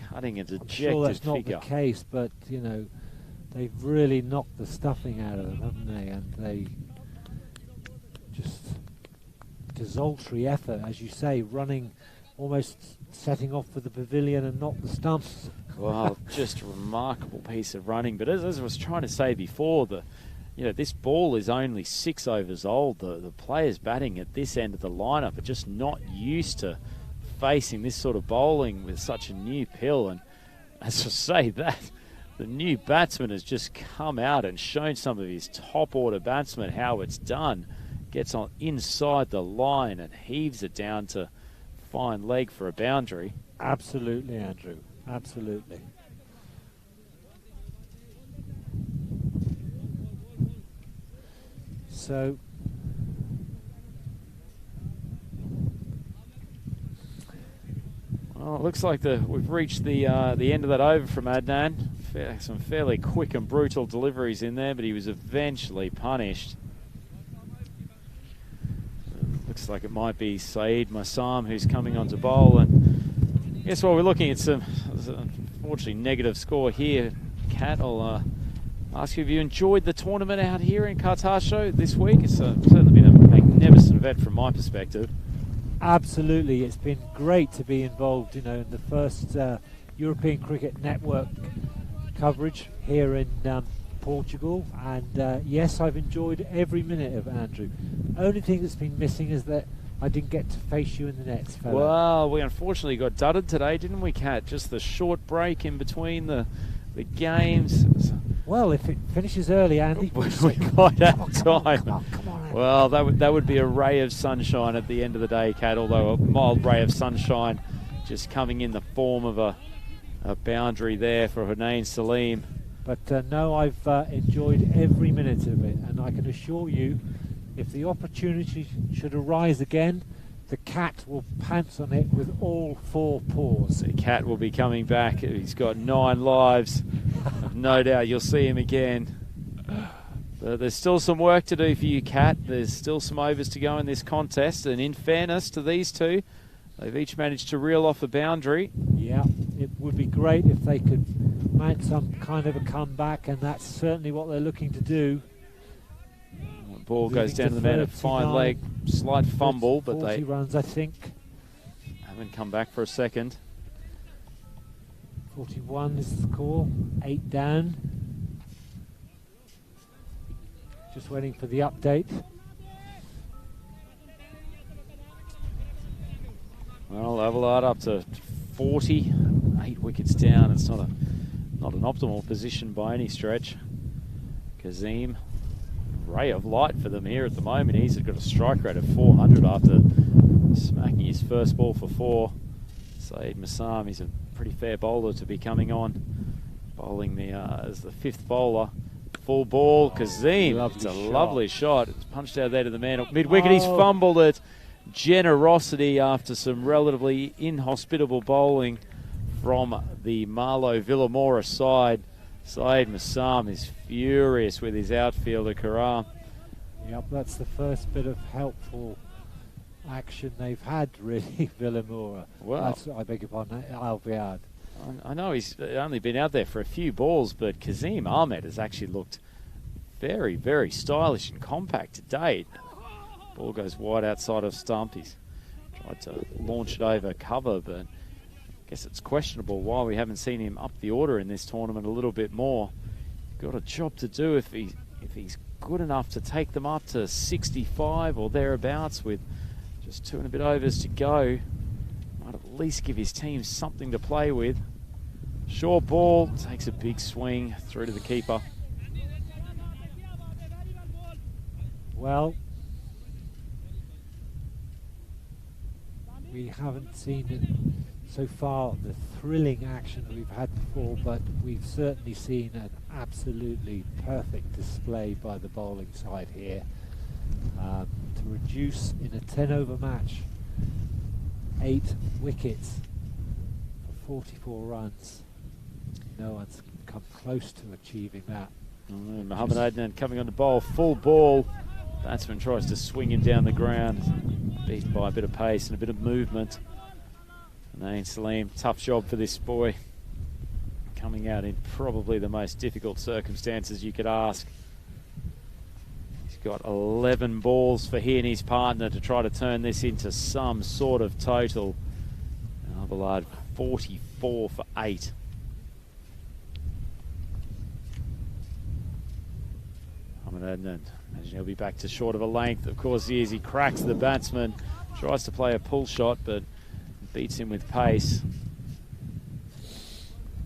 cutting a dejected sure that's not figure. The case, but you know, they've really knocked the stuffing out of them, haven't they? And they just desultory effort, as you say, running, almost setting off for the pavilion and knock the stumps. Well, just a remarkable piece of running. But as I was trying to say before, this ball is only 6 overs old. The players batting at this end of the lineup are just not used to facing this sort of bowling with such a new pill. And as I say that, the new batsman has just come out and shown some of his top order batsmen how it's done. Gets on inside the line and heaves it down to fine leg for a boundary. Absolutely, Andrew. Absolutely. So well, it looks like we've reached the end of that over from Adnan. Some fairly quick and brutal deliveries in there, but he was eventually punished. Looks like it might be Saeed Massam who's coming on to bowl, and guess what, we're looking at some unfortunately negative score here. Kat, I'll ask you, have you enjoyed the tournament out here in Cartaxo this week? It's certainly been a magnificent event from my perspective. Absolutely, it's been great to be involved, in the first European Cricket Network coverage here in Portugal, and yes, I've enjoyed every minute of it, Andrew. Only thing that's been missing is that I didn't get to face you in the nets, fella. Well, we unfortunately got dudded today, didn't we, Kat? Just the short break in between the games. Well, if it finishes early, Andy, We might have time. Come on, Andy. Well, that would be a ray of sunshine at the end of the day, Kat, although a mild ray of sunshine just coming in the form of a boundary there for Hunain Salim. But no, I've enjoyed every minute of it, and I can assure you, if the opportunity should arise again, the cat will pounce on it with all 4 paws. The cat will be coming back. He's got 9 lives. No doubt you'll see him again. But there's still some work to do for you, Cat. There's still some overs to go in this contest, and in fairness to these two, they've each managed to reel off a boundary. Yeah, it would be great if they could mount some kind of a comeback, and that's certainly what they're looking to do. The ball goes down to the man at fine leg. Slight fumble, but 40 they runs, I think. haven't come back for a second. 41 is the score. 8 down. Just waiting for the update. Well, Avellard up to 40, 8 wickets down. It's not an optimal position by any stretch. Kazim, ray of light for them here at the moment. He's got a strike rate of 400 after smacking his first ball for 4. Saeed Massam, he's a pretty fair bowler to be coming on, bowling as the 5th bowler. Full ball, Kazim. It's a lovely shot. It's punched out there to the man mid wicket. He's fumbled it. Generosity after some relatively inhospitable bowling from the Marlow Villamora side. Saeed Massam is furious with his outfielder Karam. Yep, that's the first bit of helpful action they've had, really, Villamora. Well, I beg your pardon, Alviard. I know he's only been out there for a few balls, but Kazim Ahmed has actually looked very, very stylish and compact to date. Ball goes wide outside of stump. He's tried to launch it over cover, but I guess it's questionable why we haven't seen him up the order in this tournament a little bit more. Got a job to do if he's good enough to take them up to 65 or thereabouts with just 2 and a bit overs to go. Might at least give his team something to play with. Short ball, takes a big swing through to the keeper. Well, we haven't seen it so far, the thrilling action that we've had before, but we've certainly seen an absolutely perfect display by the bowling side here. To reduce in a 10-over match 8 wickets for 44 runs. No one's come close to achieving that. Mohamed Adnan coming on the bowl, full ball. Batsman tries to swing him down the ground, beaten by a bit of pace and a bit of movement. Hunain Salim, tough job for this boy, coming out in probably the most difficult circumstances you could ask. He's got 11 balls for he and his partner to try to turn this into some sort of total. Avellard 44 for 8. Imagine he'll be back to short of a length. Of course he is. He cracks the batsman, tries to play a pull shot, but beats him with pace.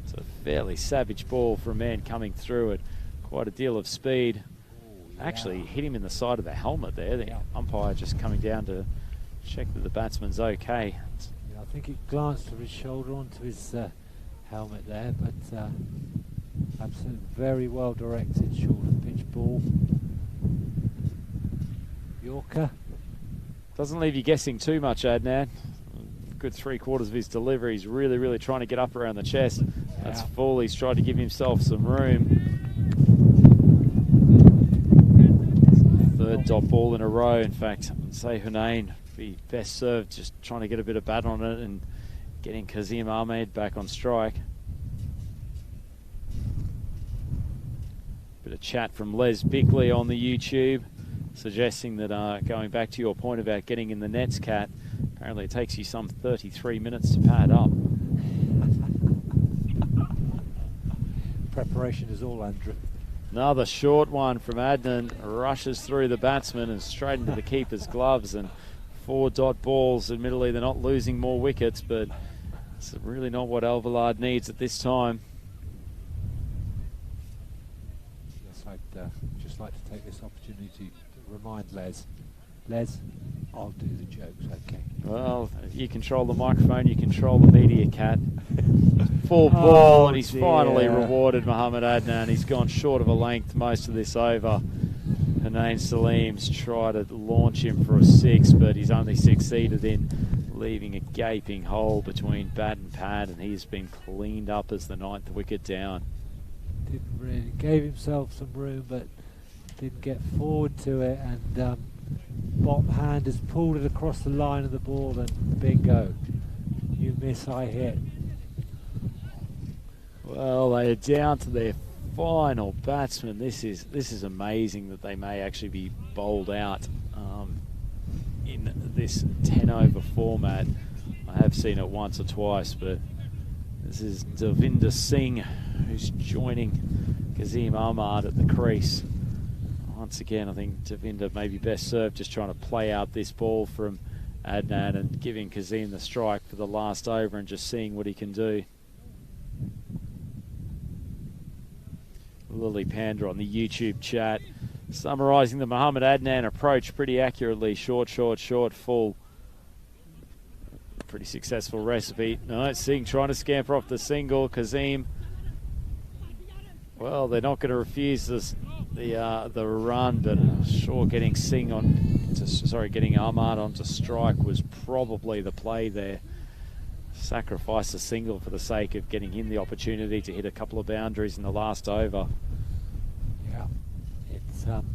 It's a fairly savage ball for a man coming through at quite a deal of speed. Actually hit him in the side of the helmet there. The umpire just coming down to check that the batsman's okay. Yeah, I think it glanced to his shoulder onto his helmet there, but absolutely very well directed short of pitch ball. Yorker. Doesn't leave you guessing too much, Adnan. Good 3/4 of his delivery. He's really, really trying to get up around the chest. That's full. He's tried to give himself some room. Third dot ball in a row. In fact, I'd say Hunain be best served just trying to get a bit of bat on it and getting Kazim Ahmed back on strike. Bit of chat from Les Bickley on the YouTube, suggesting that going back to your point about getting in the nets, Cat, apparently it takes you some 33 minutes to pad up. Preparation is all, Andrew. Another short one from Adnan, rushes through the batsman and straight into the keeper's gloves, and 4 dot balls. Admittedly, they're not losing more wickets, but it's really not what Avellard needs at this time. I'd just like to take this opportunity to remind Les, I'll do the jokes, okay? Well, you control the microphone, you control the media, Cat. Full ball, and he's finally rewarded Mohamed Adnan. He's gone short of a length most of this over. Hanain Salim's tried to launch him for a 6, but he's only succeeded in leaving a gaping hole between bat and pad, and he's been cleaned up as the 9th wicket down. Didn't really, gave himself some room, but didn't get forward to it, and bottom hand has pulled it across the line of the ball, and bingo, you miss, I hit. Well, they are down to their final batsman. This is amazing that they may actually be bowled out in this 10-over format. I have seen it once or twice, but this is Devinder Singh who's joining Kazim Ahmad at the crease. Once again, I think Devinder may be best served just trying to play out this ball from Adnan and giving Kazim the strike for the last over and just seeing what he can do. Lily Panda on the YouTube chat summarising the Mohamed Adnan approach pretty accurately. Short, full. Pretty successful recipe. No, Singh trying to scamper off the single. Kazim, well, they're not going to refuse this, the run, but sure, getting getting Ahmad onto strike was probably the play there. Sacrifice a single for the sake of getting him the opportunity to hit a couple of boundaries in the last over. Yeah, it's sad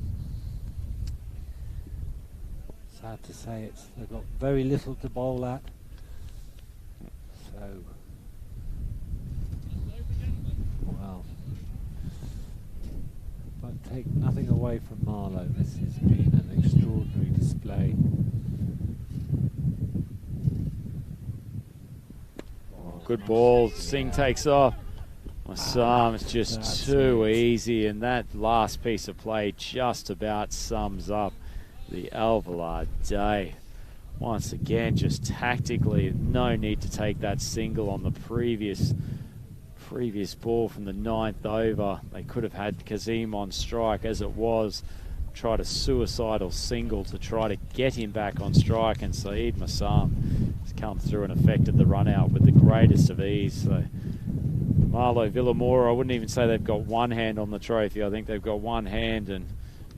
to say they've got very little to bowl at. So, well, but take nothing away from Marlowe. This has been an extraordinary display. Good ball. Singh takes off. Massam is just too easy, and that last piece of play just about sums up the Alvalade day. Once again, just tactically, no need to take that single on the previous ball from the 9th over. They could have had Kazim on strike as it was. Tried a suicidal single to try to get him back on strike, and Saeed Massam has come through and affected the run out with the greatest of ease. So Marlowe Villamora, I wouldn't even say they've got one hand on the trophy. I think they've got one hand and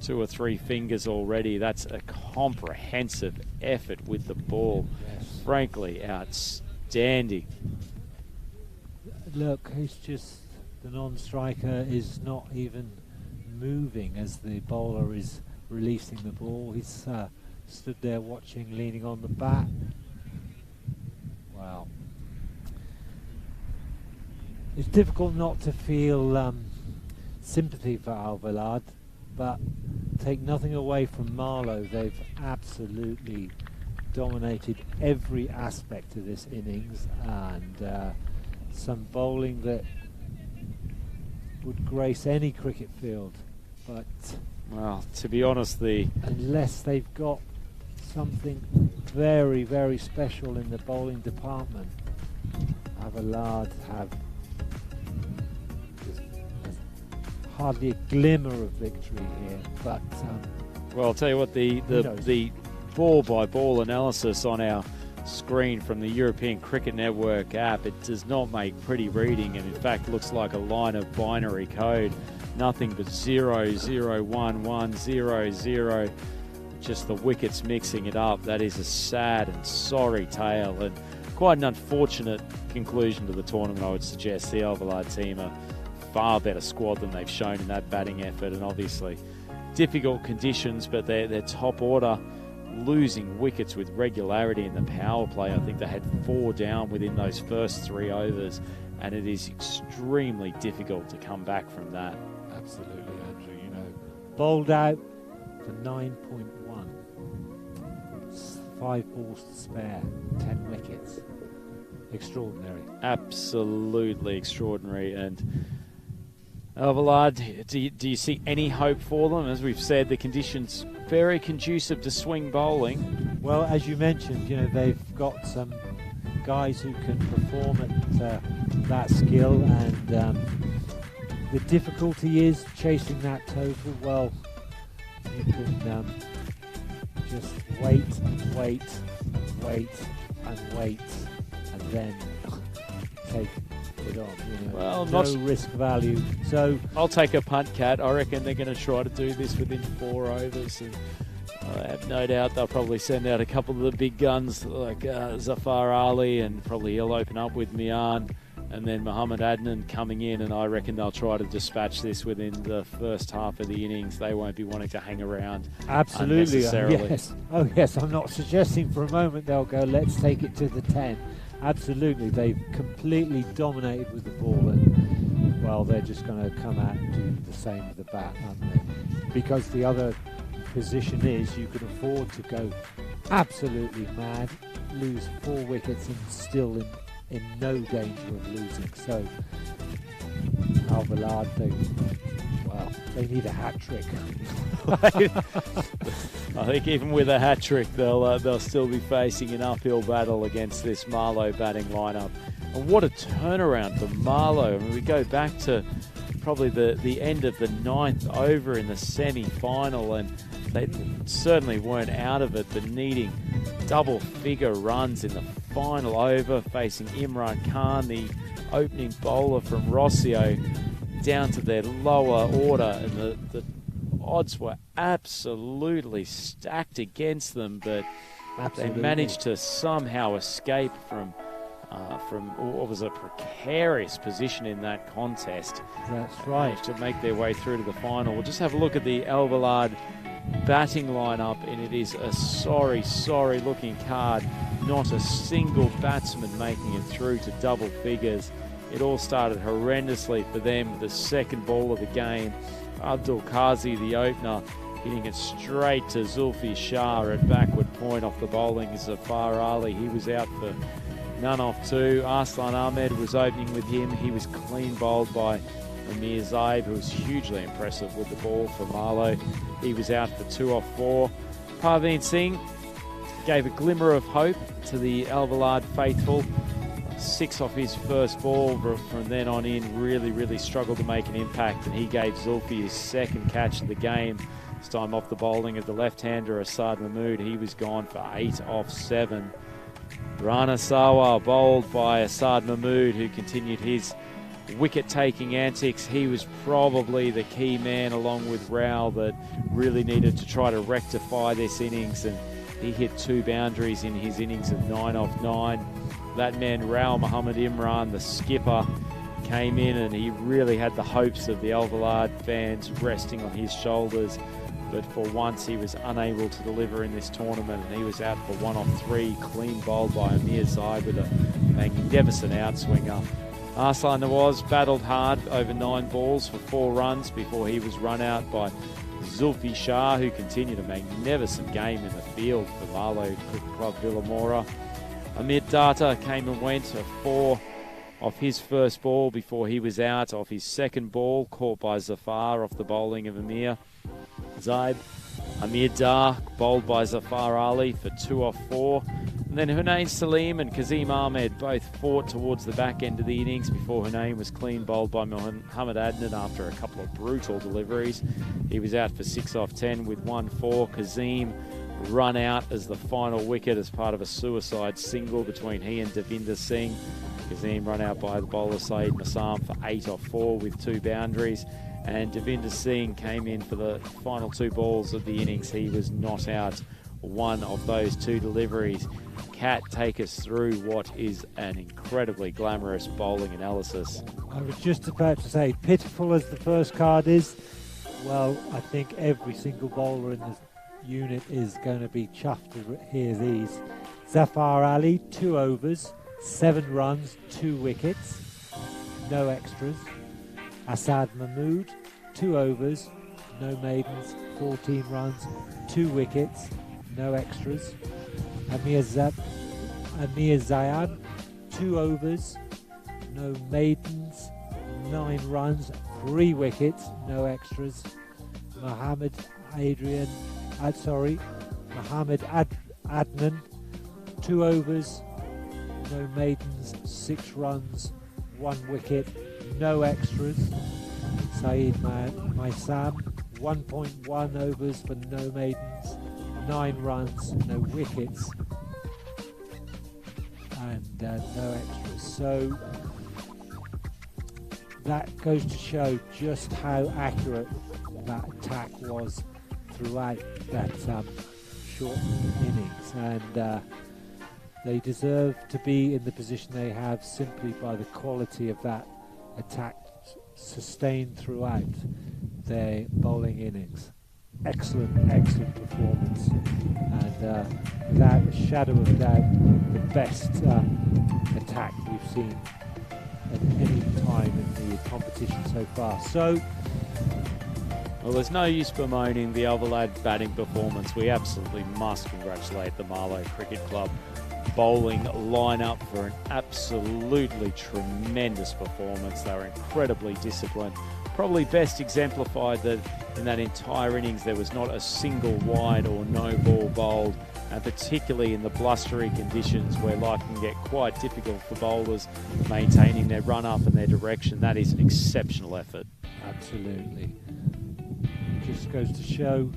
2 or 3 fingers already. That's a comprehensive effort with the ball. Yes. Frankly, outstanding. Look, it's just the non-striker is not even moving as the bowler is releasing the ball. He's stood there watching, leaning on the bat. Wow. It's difficult not to feel sympathy for Alvalade, but take nothing away from Marlowe. They've absolutely dominated every aspect of this innings, and some bowling that would grace any cricket field. But well, to be honest, unless they've got something very, very special in the bowling department, Alvalade have hardly a glimmer of victory here. But well, I'll tell you what, the ball-by-ball analysis on our screen from the European Cricket Network app, it does not make pretty reading, and in fact looks like a line of binary code. Nothing but 0, 0, 1, 1, 0, 0. Just the wickets mixing it up. That is a sad and sorry tale, and quite an unfortunate conclusion to the tournament, I would suggest. The Alvalade team are far better squad than they've shown in that batting effort, and obviously difficult conditions, but their top order losing wickets with regularity in the power play. I think they had 4 down within those first 3 overs, and it is extremely difficult to come back from that. Absolutely, Andrew. You know, bowled out for 9.1, 5 balls to spare, 10 wickets. Extraordinary. Absolutely extraordinary. And Alvalade, do you see any hope for them? As we've said, the conditions very conducive to swing bowling. Well, as you mentioned, you know, they've got some guys who can perform at that skill, and The difficulty is chasing that total. Well, you can just wait, wait, wait, and wait, and then take it on. Well, no not risk value. So I'll take a punt, Cat. I reckon they're going to try to do this within 4 overs, and I have no doubt they'll probably send out a couple of the big guns like Zafar Ali, and probably he'll open up with Mian, and then Muhammad Adnan coming in, and I reckon they'll try to dispatch this within the first half of the innings. They won't be wanting to hang around absolutely, unnecessarily. yes. Oh yes, I'm not suggesting for a moment they'll go, let's take it to the 10. Absolutely, they've completely dominated with the ball, and well, they're just going to come out and do the same with the bat, aren't they? Because the other position is you can afford to go absolutely mad, lose 4 wickets and still in no danger of losing. So Alvalade, they need a hat trick. I think even with a hat trick, they'll still be facing an uphill battle against this Marlow batting lineup. And what a turnaround for Marlow! I mean, we go back to probably the end of the 9th over in the semi-final, and they certainly weren't out of it, but needing double-figure runs in the final over, facing Imran Khan, the opening bowler from Rossio, down to their lower order, and the odds were absolutely stacked against them, but they managed to somehow escape from what was a precarious position in that contest. That's right. Managed to make their way through to the final. We'll just have a look at the Alvalade batting lineup, and it is a sorry looking card. Not a single batsman making it through to double figures. It all started horrendously for them. The second ball of the game, Abdul Qazi, the opener, hitting it straight to Zulfi Shah at backward point off the bowling. Zafar Ali, he was out for none off 2. Arslan Ahmed was opening with him. He was clean bowled by Amir Zaib, who was hugely impressive with the ball for Marlow. He was out for 2 off 4. Parveen Singh gave a glimmer of hope to the Alvalade faithful. 6 off his first ball. From then on in, really struggled to make an impact, and he gave Zulfi his second catch of the game. This time off the bowling of the left-hander Asad Mahmood. He was gone for 8 off 7. Rana Sawa bowled by Asad Mahmood, who continued his wicket-taking antics. He was probably the key man, along with Rao, that really needed to try to rectify this innings, and he hit 2 boundaries in his innings of 9 off 9. That man, Rao Muhammad Imran, the skipper, came in, and he really had the hopes of the Alvalade fans resting on his shoulders. But for once, he was unable to deliver in this tournament, and he was out for 1 off 3, clean bowled by Amir Zaid with a magnificent outswinger. Arslan Nawaz battled hard over 9 balls for 4 runs before he was run out by Zulfi Shah, who continued a magnificent game in the field for Marlow Cricket Club Villamora. Amit Data came and went a 4 off his first ball before he was out off his second ball, caught by Zafar off the bowling of Amir Zaid. Amir Dar bowled by Zafar Ali for 2 off 4. And then Hunain Salim and Kazim Ahmed both fought towards the back end of the innings before Hunain was clean bowled by Muhammad Adnan after a couple of brutal deliveries. He was out for 6 off 10 with 1-4. Kazim run out as the final wicket as part of a suicide single between he and Devinder Singh. Kazim run out by the bowler Saeed Massam for 8 off 4 with 2 boundaries. And Devinder Singh came in for the final 2 balls of the innings. He was not out one of those 2 deliveries. Kat, take us through what is an incredibly glamorous bowling analysis. I was just about to say, pitiful as the first card is, well, I think every single bowler in this unit is going to be chuffed to hear these. Zafar Ali, 2 overs, 7 runs, 2 wickets, no extras. Asad Mahmood, 2 overs, no maidens, 14 runs, 2 wickets, no extras. Amir Zayad, 2 overs, no maidens, 9 runs, 3 wickets, no extras. Muhammad Adnan, 2 overs, no maidens, 6 runs, 1 wicket, no extras. Saeed My Sam, 1.1 overs for no maidens, 9 runs, no wickets, and no extras. So that goes to show just how accurate that attack was throughout that short innings, and they deserve to be in the position they have simply by the quality of that attack sustained throughout their bowling innings. Excellent performance, and without a shadow of doubt, the best attack we've seen at any time in the competition so far. So, well, there's no use bemoaning the Overlad batting performance. We absolutely must congratulate the Marlow Cricket Club bowling lineup for an absolutely tremendous performance. They were incredibly disciplined. Probably best exemplified that in that entire innings there was not a single wide or no ball bowled, and particularly in the blustery conditions where life can get quite difficult for bowlers maintaining their run up and their direction. That is an exceptional effort. Absolutely. Just goes to show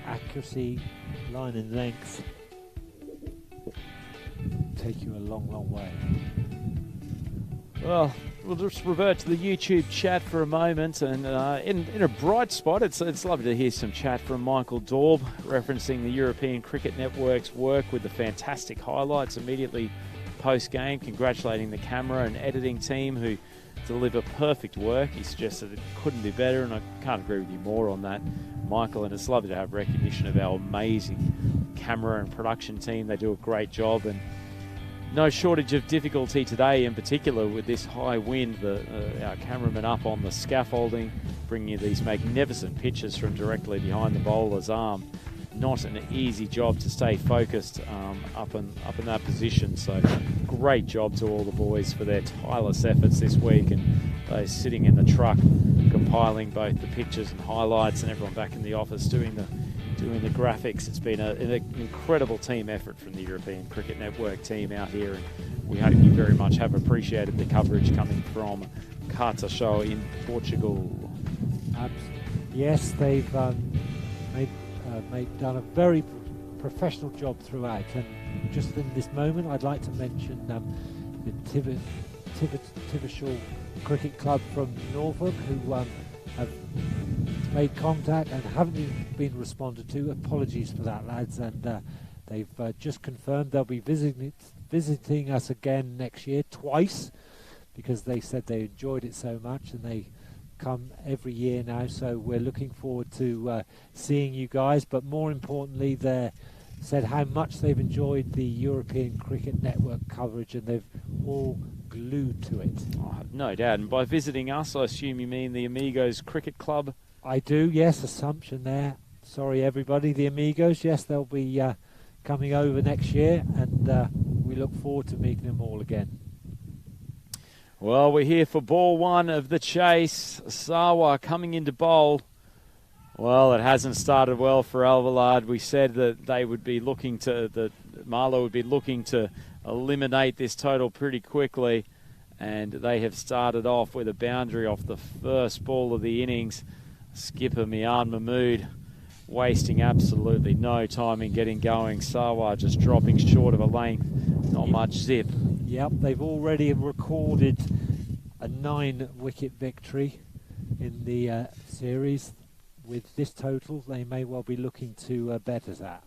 accuracy, line and length take you a long way. Well, we'll just revert to the YouTube chat for a moment, and in a bright spot, it's lovely to hear some chat from Michael Daub referencing the European Cricket Network's work with the fantastic highlights immediately post-game, congratulating the camera and editing team who deliver perfect work. He suggested it couldn't be better, and I can't agree with you more on that, Michael, and it's lovely to have recognition of our amazing camera and production team. They do a great job, and no shortage of difficulty today, in particular with this high wind. Our cameraman up on the scaffolding, bringing you these magnificent pictures from directly behind the bowler's arm. Not an easy job to stay focused up in that position. So great job to all the boys for their tireless efforts this week, and those sitting in the truck compiling both the pictures and highlights, and everyone back in the office doing the graphics. It's been an incredible team effort from the European Cricket Network team out here, and we hope you very much have appreciated the coverage coming from Cartaxo in Portugal. Yes, they've done a very professional job throughout, and just in this moment I'd like to mention the Tivishall Cricket Club from Norfolk, who have made contact and haven't been responded to. Apologies for that, lads, and they've just confirmed they'll be visiting us again next year, twice, because they said they enjoyed it so much, and they come every year now, so we're looking forward to seeing you guys. But more importantly, they said how much they've enjoyed the European Cricket Network coverage, and they've all glued to it. Oh, no doubt. And by visiting us, I assume you mean the Amigos Cricket Club? I do, yes. Assumption there. Sorry, everybody. The Amigos, yes, they'll be coming over next year, and we look forward to meeting them all again. Well, we're here for ball one of the chase. Sawa coming into bowl. Well, it hasn't started well for Alvalade. We said that they would be looking to, that Marlow would be looking to eliminate this total pretty quickly, and they have started off with a boundary off the first ball of the innings. Skipper Mian Mahmood wasting absolutely no time in getting going. Sawa just dropping short of a length. Not much zip. Yep, they've already recorded a 9-wicket victory in the series. With this total, they may well be looking to better that.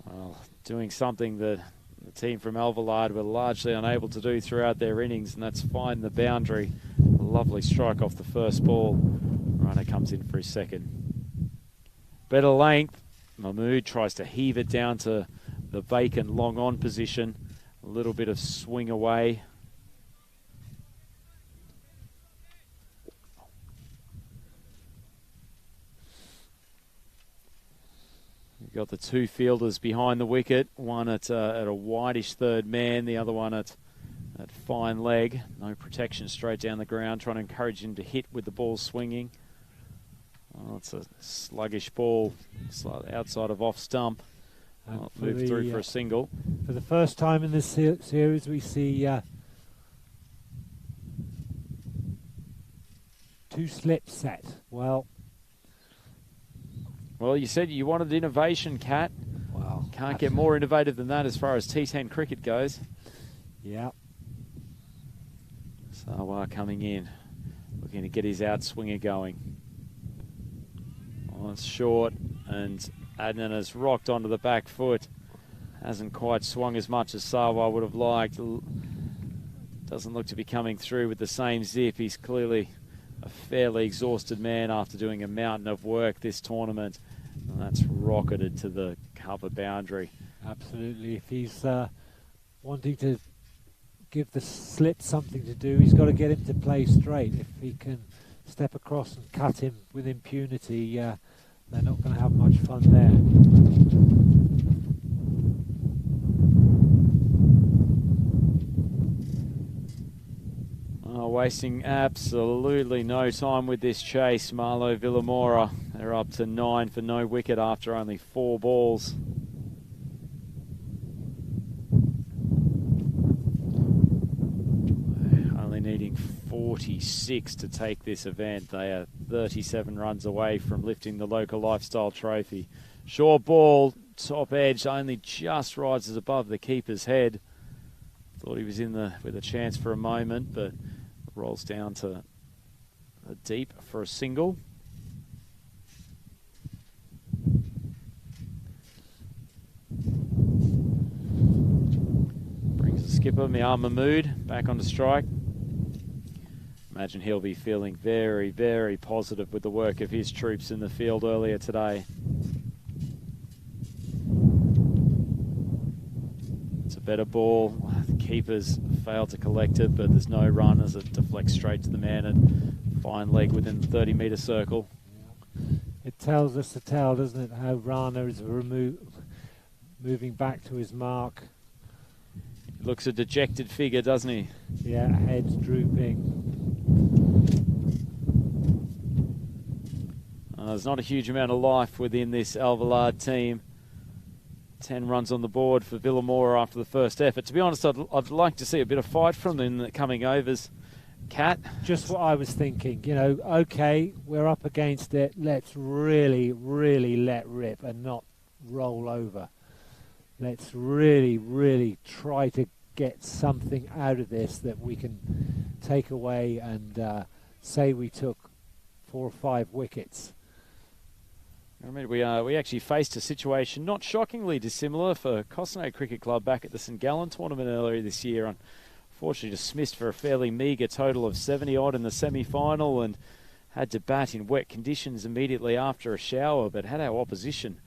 Well, doing something that the team from Alvalade were largely unable to do throughout their innings, and that's find the boundary. A lovely strike off the first ball. Runner comes in for his second. Better length. Mahmood tries to heave it down to the vacant long on position. A little bit of swing away. You've got the two fielders behind the wicket. One at a wideish third man, the other one at fine leg. No protection, straight down the ground, trying to encourage him to hit with the ball swinging. Oh, it's a sluggish ball, slightly outside of off stump. Moved through for a single. For the first time in this series, we see 2 slips set. Well, you said you wanted innovation, Kat. well, Can't get more innovative than that as far as T10 cricket goes. yeah. Sarwar coming in, looking to get his outswinger going. Oh, it's short, and Adnan has rocked onto the back foot. Hasn't quite swung as much as Sarwar would have liked. Doesn't look to be coming through with the same zip. He's clearly a fairly exhausted man after doing a mountain of work this tournament. And that's rocketed to the cover boundary. Absolutely. If he's wanting to give the slip something to do, he's got to get him to play straight. If he can step across and cut him with impunity, they're not going to have much fun there. Wasting absolutely no time with this chase. Marlo Villamora, they're up to 9 for no wicket after only 4 balls. Only needing 46 to take this event. They are 37 runs away from lifting the local lifestyle trophy. Short ball, top edge, only just rises above the keeper's head. Thought he was in with a chance for a moment, but rolls down to the deep for a single. Brings the skipper, Miyar Mahmood, back onto strike. Imagine he'll be feeling very, very positive with the work of his troops in the field earlier today. It's a better ball. The keepers failed to collect it, but there's no run as it deflects straight to the man at fine leg within the 30-metre circle. It tells us the tale, doesn't it, how Rana is moving back to his mark. He looks a dejected figure, doesn't he? Yeah, head's drooping. There's not a huge amount of life within this Alvalade team. 10 runs on the board for Villamora after the first effort. To be honest, I'd like to see a bit of fight from them in the coming overs. Kat? Just what I was thinking. You know, okay, we're up against it. Let's really, really let rip and not roll over. Let's really, really try to get something out of this that we can take away and say we took 4 or 5 wickets. I mean, we actually faced a situation not shockingly dissimilar for Cosno Cricket Club back at the St Gallen tournament earlier this year. Unfortunately dismissed for a fairly meagre total of 70-odd in the semi-final and had to bat in wet conditions immediately after a shower, but had our opposition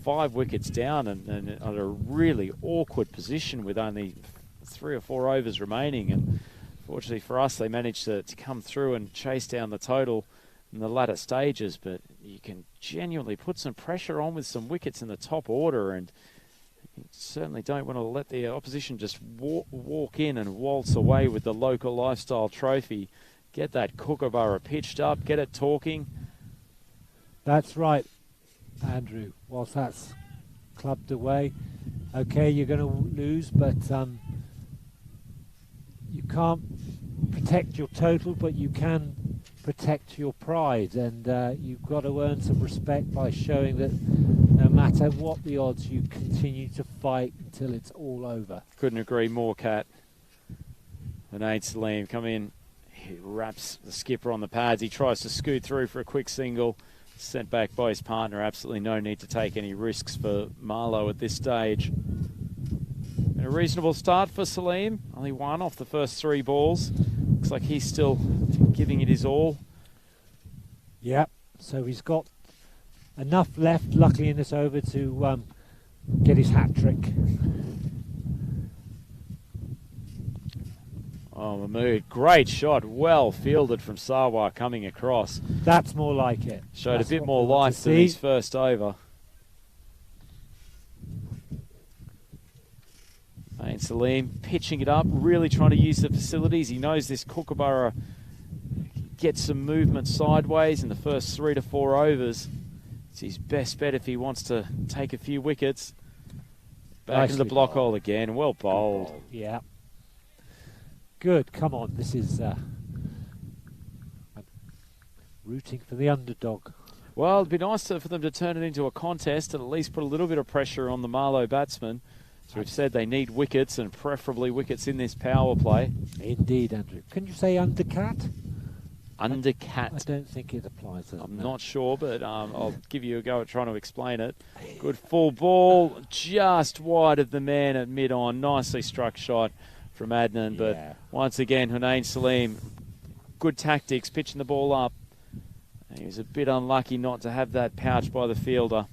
5 wickets down and at a really awkward position with only 3 or 4 overs remaining. And fortunately for us, they managed to come through and chase down the total in the latter stages, but you can genuinely put some pressure on with some wickets in the top order, and you certainly don't want to let the opposition just walk in and waltz away with the local lifestyle trophy. Get that Kookaburra pitched up, get it talking. That's right, Andrew. Whilst that's clubbed away, okay, you're going to lose, but you can't protect your total, but you can protect your pride, and you've got to earn some respect by showing that no matter what the odds, you continue to fight until it's all over. Couldn't agree more, Kat. Vinay Salim come in, he wraps the skipper on the pads, he tries to scoot through for a quick single, sent back by his partner. Absolutely no need to take any risks for Marlo at this stage. And a reasonable start for Salim, only 1 off the first 3 balls. Looks like he's still giving it his all. Yeah, so he's got enough left, luckily, in this over to get his hat-trick. Oh, Mahmood, great shot, well fielded from Sarwar coming across. That's more like it. Showed That's a bit more life than his first over. And Salim pitching it up, really trying to use the facilities. He knows this Kookaburra gets some movement sideways in the first 3 to 4 overs. It's his best bet if he wants to take a few wickets. Back into the block hole again. Well bowled. Yeah. Good. Come on. This is Rooting for the underdog. Well, it'd be nice for them to turn it into a contest and at least put a little bit of pressure on the Marlow batsmen. As we've said, they need wickets, and preferably wickets in this power play. Indeed, Andrew. Can you say undercat? Undercat. I don't think it applies. I'm not sure, but I'll give you a go at trying to explain it. Good full ball, just wide of the man at mid-on. Nicely struck shot from Adnan, but once again, Hunain Salim, good tactics, pitching the ball up. He was a bit unlucky not to have that pouch by the fielder.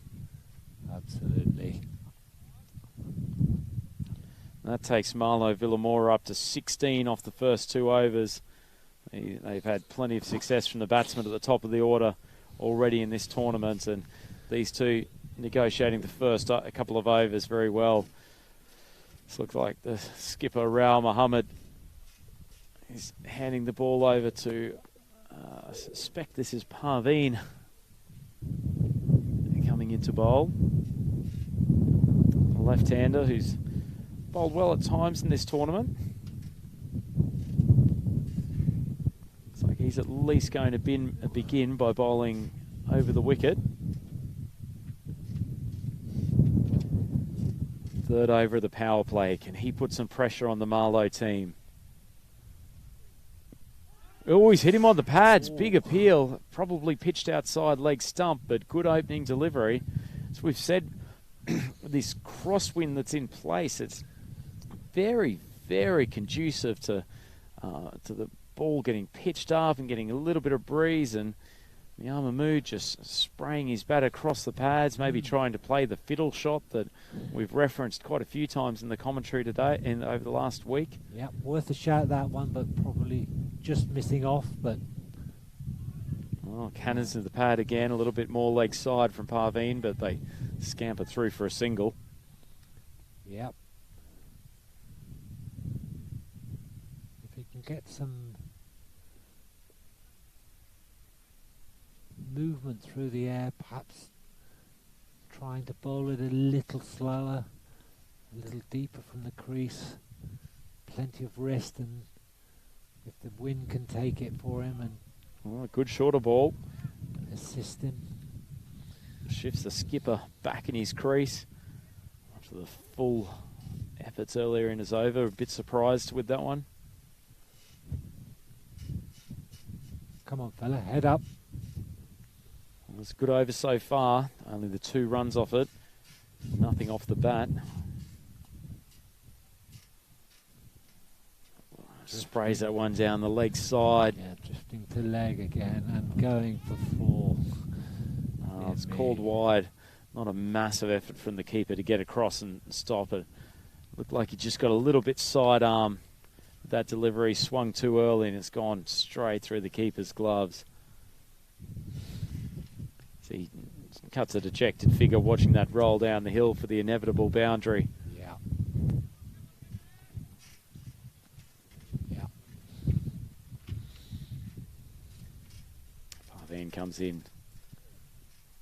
Absolutely. That takes Marlow Villamora up to 16 off the first 2 overs. They've had plenty of success from the batsmen at the top of the order already in this tournament, and these two negotiating the first a couple of overs very well. This looks like the skipper, Rao Muhammad, is handing the ball over to, I suspect this is Parveen coming into bowl. A left-hander who's bowled well at times in this tournament. Looks like he's at least going to begin by bowling over the wicket. Third over of the power play. Can he put some pressure on the Marlow team? Oh, he's hit him on the pads. Big appeal. Probably pitched outside leg stump, but good opening delivery. As we've said, this crosswind that's in place, it's very, very conducive to the ball getting pitched up and getting a little bit of breeze, and Mahmood just spraying his bat across the pads, maybe trying to play the fiddle shot that we've referenced quite a few times in the commentary today and over the last week. Yeah, worth a shout, that one, but probably just missing off. But cannons to the pad again, a little bit more leg side from Parveen, but they scamper through for a single. Yep. If he can get some movement through the air, perhaps trying to bowl it a little slower, a little deeper from the crease, plenty of rest, and if the wind can take it for him and a good shorter ball, assist him. Shifts the skipper back in his crease after the full efforts earlier in his over. A bit surprised with that one. Come on, fella, head up. Well, it's a good over so far. Only the 2 runs off it. Nothing off the bat. Sprays that one down the leg side. Yeah, drifting to leg again and going for 4. It's called wide. Not a massive effort from the keeper to get across and stop it. Looked like he just got a little bit sidearm. That delivery swung too early and it's gone straight through the keeper's gloves. So he cuts a dejected figure watching that roll down the hill for the inevitable boundary. Yeah. Parveen comes in.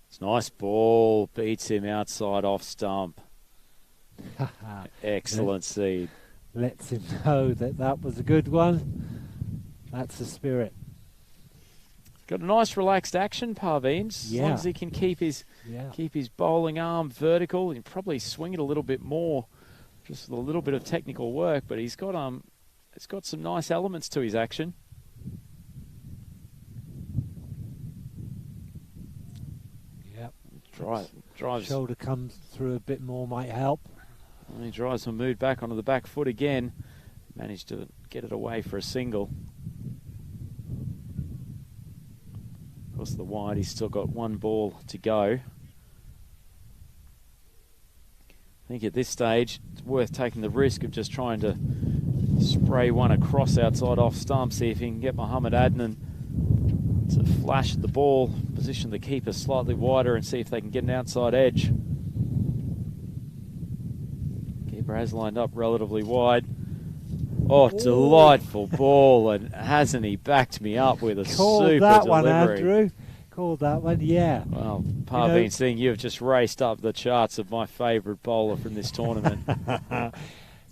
It's a nice ball. Beats him outside off stump. Excellent seed. Lets him know that that was a good one. That's the spirit. Got a nice relaxed action, Parveen. As long as he can keep his bowling arm vertical, and probably swing it a little bit more, just with a little bit of technical work. But he's got it's got some nice elements to his action. Yep. Drives. Shoulder comes through a bit more, might help. And he drives Mahmood back onto the back foot again. Managed to get it away for a single. Of course, the wide, he's still got 1 ball to go. I think at this stage, it's worth taking the risk of just trying to spray one across outside off stump, see if he can get Mohammed Adnan to flash at the ball, position the keeper slightly wider and see if they can get an outside edge. Keeper has lined up relatively wide. Oh, delightful ball, and hasn't he backed me up with a super that delivery. One, Andrew. Called that one, yeah. Well, Parveen, seeing you've just raced up the charts of my favourite bowler from this tournament.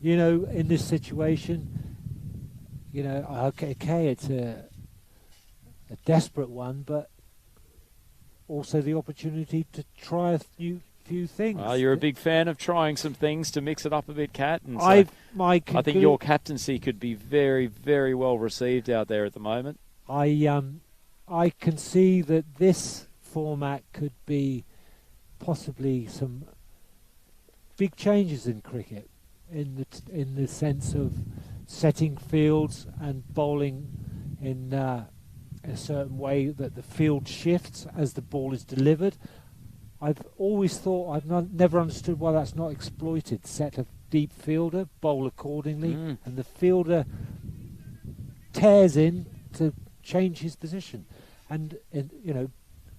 You know, in this situation, you know, okay, it's a desperate one, but also the opportunity to try a few things. Well, you're a big fan of trying some things to mix it up a bit, Kat. And so I think your captaincy could be very, very well received out there at the moment. I can see that this format could be possibly some big changes in cricket, in the sense of setting fields and bowling in a certain way that the field shifts as the ball is delivered. I've always thought, never understood why that's not exploited. Set a deep fielder, bowl accordingly, and the fielder tears in to change his position, and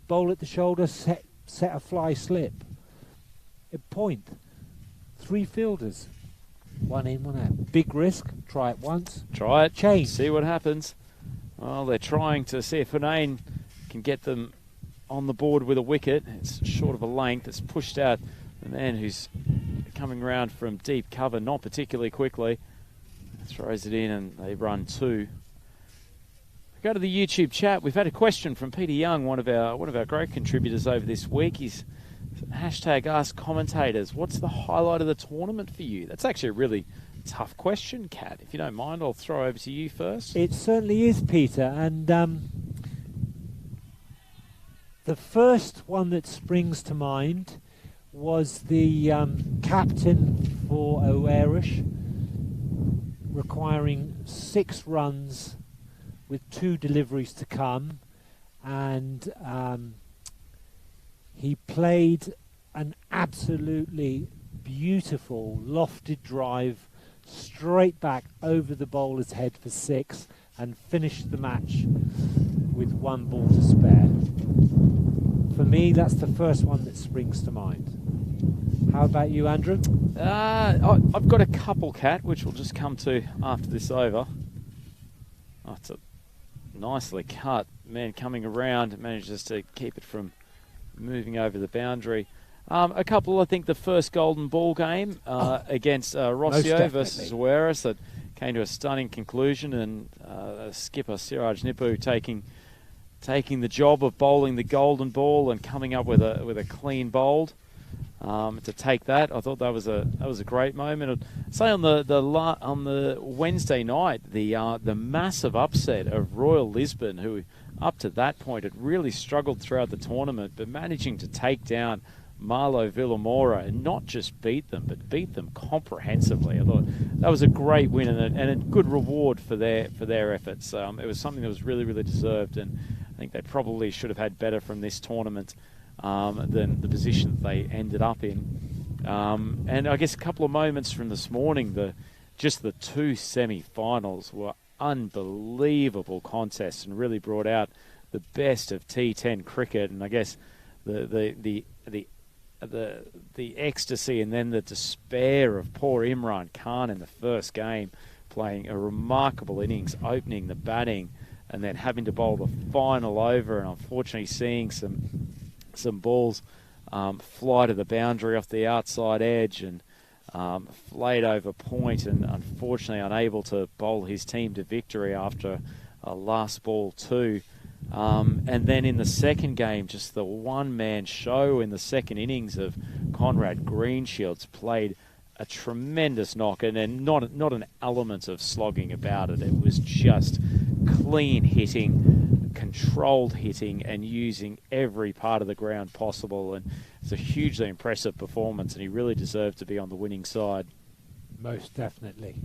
bowl at the shoulder, set a fly slip. At point, 3 fielders, 1 in, 1 out. Big risk. Try it once. Try it. Change. See what happens. Well, they're trying to see if Hunain can get them on the board with a wicket. It's short of a length. It's pushed out the man who's coming round from deep cover, not particularly quickly. Throws it in and they run 2. Go to the YouTube chat. We've had a question from Peter Young, one of our great contributors over this week. He's hashtag Ask Commentators. What's the highlight of the tournament for you? That's actually a really tough question, Kat. If you don't mind, I'll throw over to you first. It certainly is, Peter. And the first one that springs to mind was the captain for Oerish requiring 6 runs with 2 deliveries to come, and he played an absolutely beautiful lofted drive straight back over the bowler's head for 6 and finished the match with 1 ball to spare. For me, that's the first one that springs to mind. How about you, Andrew? I've got a couple, Kat, which we'll just come to after this over. Oh, it's a nicely cut. Man coming around manages to keep it from moving over the boundary. A couple, I think the first golden ball game against Rossio versus Awaris that came to a stunning conclusion, and skipper Siraj Nippu taking the job of bowling the golden ball and coming up with a clean bowled. To take that, I thought that was a great moment. I'd say on the Wednesday night, the massive upset of Royal Lisbon, who up to that point had really struggled throughout the tournament, but managing to take down Marlo Villamora and not just beat them, but beat them comprehensively. I thought that was a great win and a good reward for their efforts. It was something that was really, really deserved, and I think they probably should have had better from this tournament than the position that they ended up in. And I guess a couple of moments from this morning, the 2 semi-finals were unbelievable contests and really brought out the best of T10 cricket. And I guess the ecstasy and then the despair of poor Imran Khan in the first game, playing a remarkable innings, opening the batting, and then having to bowl the final over, and unfortunately seeing some balls fly to the boundary off the outside edge and flayed over point, and unfortunately unable to bowl his team to victory after a last ball 2. And then in the second game, just the one-man show in the second innings of Conrad Greenshields, played a tremendous knock, and then not an element of slogging about it. It was just clean hitting, controlled hitting, and using every part of the ground possible. And it's a hugely impressive performance, and he really deserved to be on the winning side. Most definitely.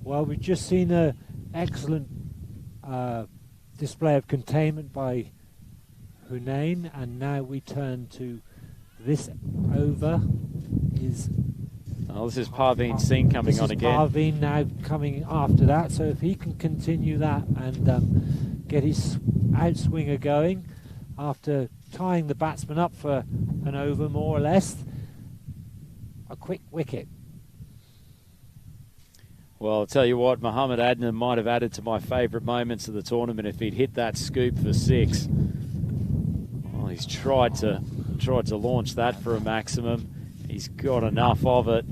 Well, we've just seen an excellent display of containment by Hunain, and now we turn to this over. This is Parveen Singh coming on again. Parveen now coming after that, so if he can continue that and get his outswinger going after tying the batsman up for an over more or less, a quick wicket. Well, I'll tell you what, Mohamed Adnan might have added to my favourite moments of the tournament if he'd hit that scoop for 6. Well, he's tried to launch that for a maximum. He's got enough of it.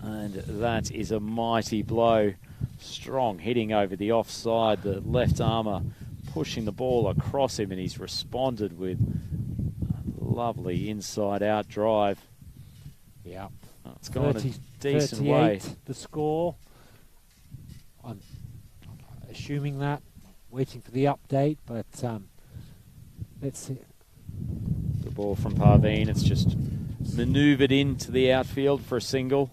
And that is a mighty blow. Strong hitting over the offside. The left armour pushing the ball across him, and he's responded with a lovely inside-out drive. Yeah. It's gone a decent way. The score. I'm assuming that, waiting for the update, but let's see. The ball from Parveen, it's just manoeuvred into the outfield for a single.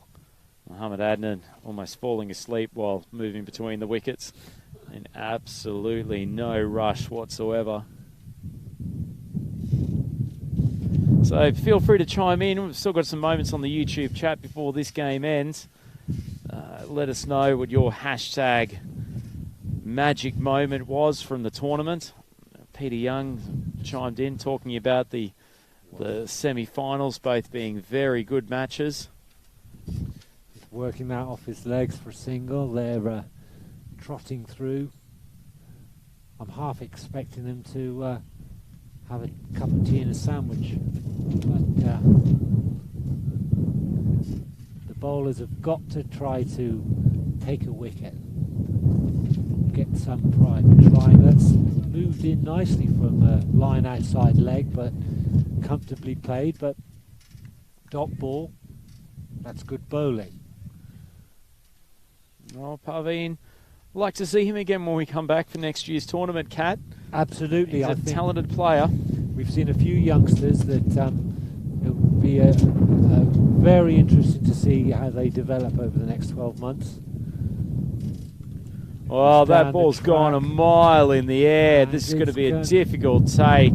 Mohamed Adnan almost falling asleep while moving between the wickets. And absolutely no rush whatsoever. So feel free to chime in. We've still got some moments on the YouTube chat before this game ends. Let us know what your hashtag magic moment was from the tournament. Peter Young chimed in talking about the semi-finals both being very good matches. Working that off his legs for a single. They're trotting through. I'm half expecting them to have a cup of tea and a sandwich. But the bowlers have got to try to take a wicket. Get some pride. Trying. That's moved in nicely from a line outside leg, but comfortably played. But dot ball, that's good bowling. Oh, Parveen, like to see him again when we come back for next year's tournament, Kat. Absolutely. He's a talented player. We've seen a few youngsters that it will be very interesting to see how they develop over the next 12 months. Well, that ball's gone a mile in the air. This is going to be a difficult take.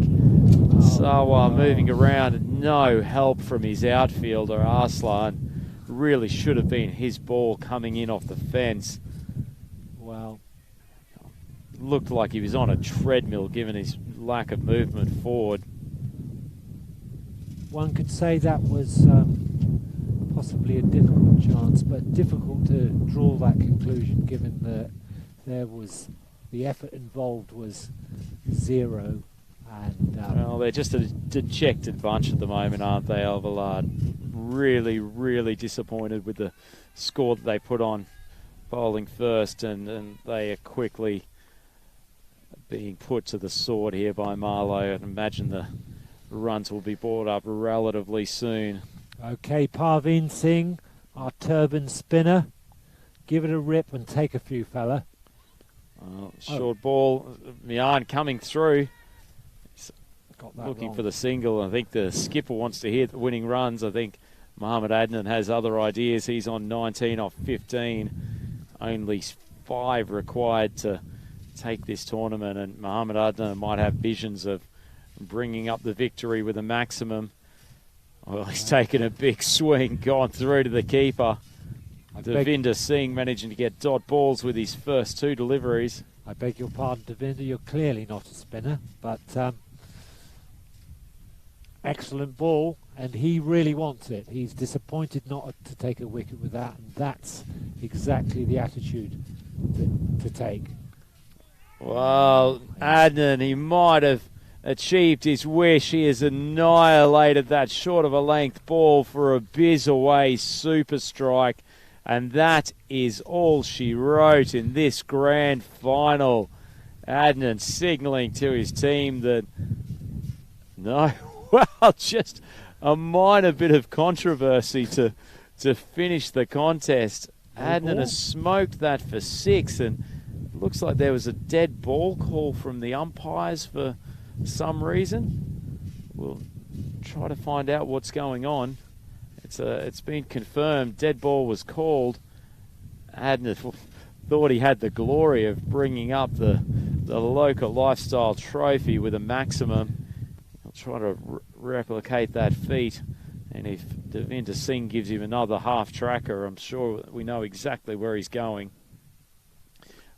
Sawa moving around, no help from his outfielder, Arslan. Really should have been his ball coming in off the fence. Well, looked like he was on a treadmill given his lack of movement forward. One could say that was possibly a difficult chance, but difficult to draw that conclusion given that there was the effort involved was zero. And well, they're just a dejected bunch at the moment, aren't they, Alvalade? Really, really disappointed with the score that they put on bowling first, and they are quickly being put to the sword here by Marlowe. I'd imagine the runs will be brought up relatively soon. Okay, Parveen Singh, our turban spinner. Give it a rip and take a few, fella. Short ball, Mian coming through. Looking wrong. for the single. I think the skipper wants to hit the winning runs. I think Mohamed Adnan has other ideas. He's on 19 off 15. Only 5 required to take this tournament, and Mohamed Adnan might have visions of bringing up the victory with a maximum. Well, he's taken a big swing, gone through to the keeper. Devinder Singh managing to get dot balls with his first 2 deliveries. I beg your pardon, Devinder, you're clearly not a spinner, but excellent ball, and he really wants it. He's disappointed not to take a wicket with that, and that's exactly the attitude to take. Well, Adnan, he might have achieved his wish. He has annihilated that short of a length ball for a biz away super strike, and that is all she wrote in this grand final. Adnan signalling to his team that no. Well, just a minor bit of controversy to finish the contest. Adnan has smoked that for 6, and it looks like there was a dead ball call from the umpires for some reason. We'll try to find out what's going on. It's been confirmed. Dead ball was called. Adnan thought he had the glory of bringing up the local lifestyle trophy with a maximum. Try to replicate that feat, and if Devinder Singh gives him another half tracker, I'm sure we know exactly where he's going.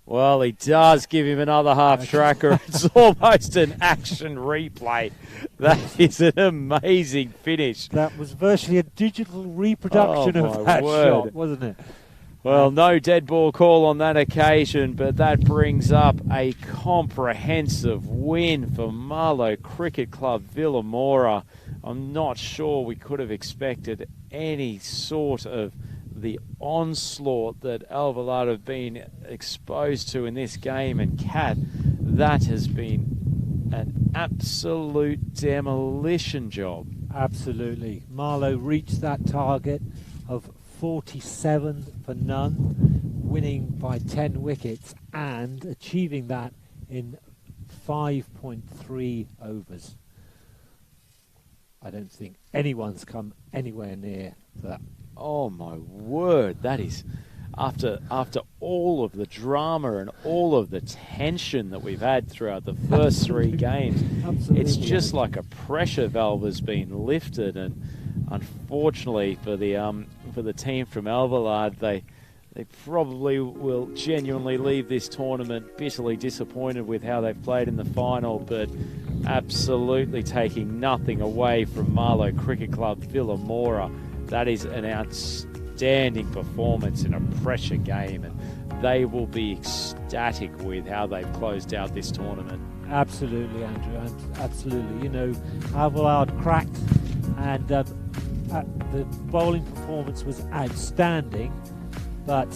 Well, he does give him another half tracker. It's almost an action replay. That is an amazing finish. That was virtually a digital reproduction of that shot, wasn't it? Well, no dead ball call on that occasion, but that brings up a comprehensive win for Marlow Cricket Club Villamora. I'm not sure we could have expected any sort of the onslaught that Alvalade have been exposed to in this game. And Kat, that has been an absolute demolition job. Absolutely. Marlow reached that target of 47 for none, winning by 10 wickets and achieving that in 5.3 overs. I don't think anyone's come anywhere near that. Oh my word, that is after all of the drama and all of the tension that we've had throughout the first three games. Absolutely. It's just like a pressure valve has been lifted, and unfortunately for the team from Alvalade, they probably will genuinely leave this tournament bitterly disappointed with how they've played in the final, but absolutely taking nothing away from Marlow Cricket Club Villamora. That is an outstanding performance in a pressure game, and they will be ecstatic with how they've closed out this tournament. Absolutely, Andrew, absolutely. You know, Alvalade cracked, and the bowling performance was outstanding, but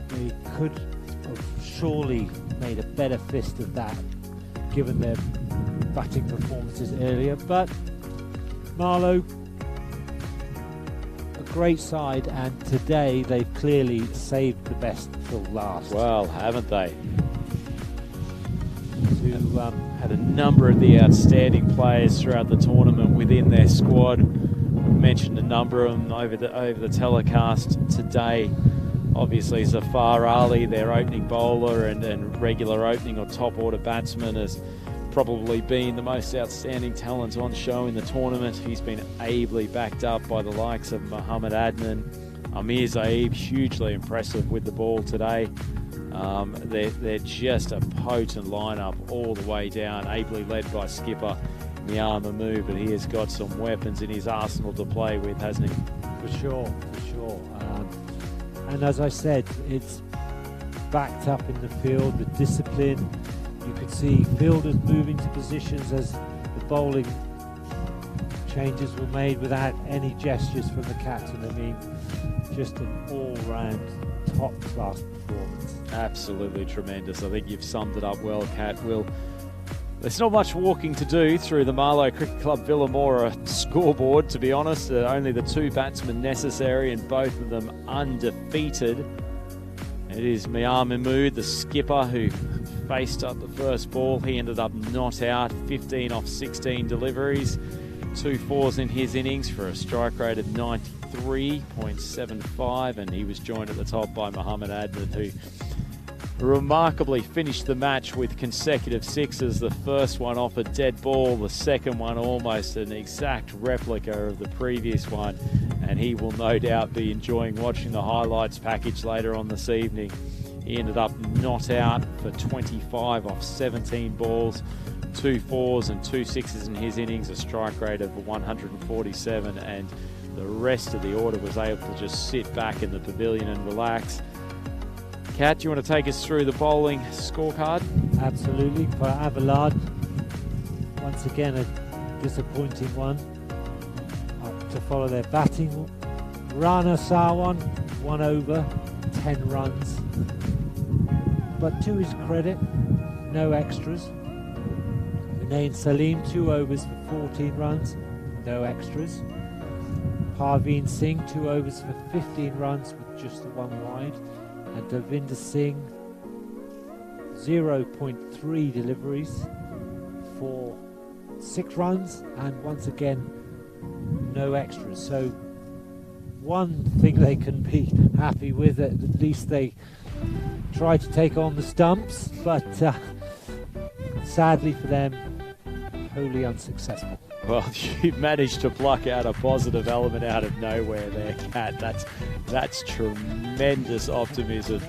they could have surely made a better fist of that given their batting performances earlier. But Marlow, a great side, and today they've clearly saved the best till last. Well, haven't they? Had a number of the outstanding players throughout the tournament within their squad. Mentioned a number of them over the telecast today. Obviously, Zafar Ali, their opening bowler and regular opening or top order batsman, has probably been the most outstanding talent on show in the tournament. He's been ably backed up by the likes of Muhammad Adnan. Amir Zaib, hugely impressive with the ball today. They're just a potent lineup all the way down, ably led by skipper Miyar Mahmood, but he has got some weapons in his arsenal to play with, hasn't he? For sure. And as I said, it's backed up in the field, the discipline. You could see fielders moving to positions as the bowling changes were made without any gestures from the captain. I mean, just an all-round top-class performance. Absolutely tremendous. I think you've summed it up well, Kat. There's not much walking to do through the Marlow Cricket Club Villamora scoreboard, to be honest. Only the two batsmen necessary, and both of them undefeated. It is Miyar Mahmood, the skipper, who faced up the first ball. He ended up not out, 15 off 16 deliveries, 2 fours in his innings for a strike rate of 93.75, and he was joined at the top by Muhammad Adnan, who remarkably finished the match with consecutive sixes. The first one off a dead ball, the second one almost an exact replica of the previous one, and he will no doubt be enjoying watching the highlights package later on this evening. He ended up not out for 25 off 17 balls, 2 fours and 2 sixes in his innings, a strike rate of 147, and the rest of the order was able to just sit back in the pavilion and relax. Kat, do you want to take us through the bowling scorecard? Absolutely. For Alvalade, once again a disappointing one. To follow their batting, Rana Sarwan, 1 over, 10 runs. But to his credit, no extras. Hunain Salim, 2 overs for 14 runs, no extras. Parveen Singh, 2 overs for 15 runs with just the 1 wide. And Davinder Singh, 0.3 deliveries for 6 runs, and once again no extras. So one thing they can be happy with, at least they tried to take on the stumps, but sadly for them, wholly unsuccessful. Well, you've managed to pluck out a positive element out of nowhere there, Kat. That's tremendous optimism.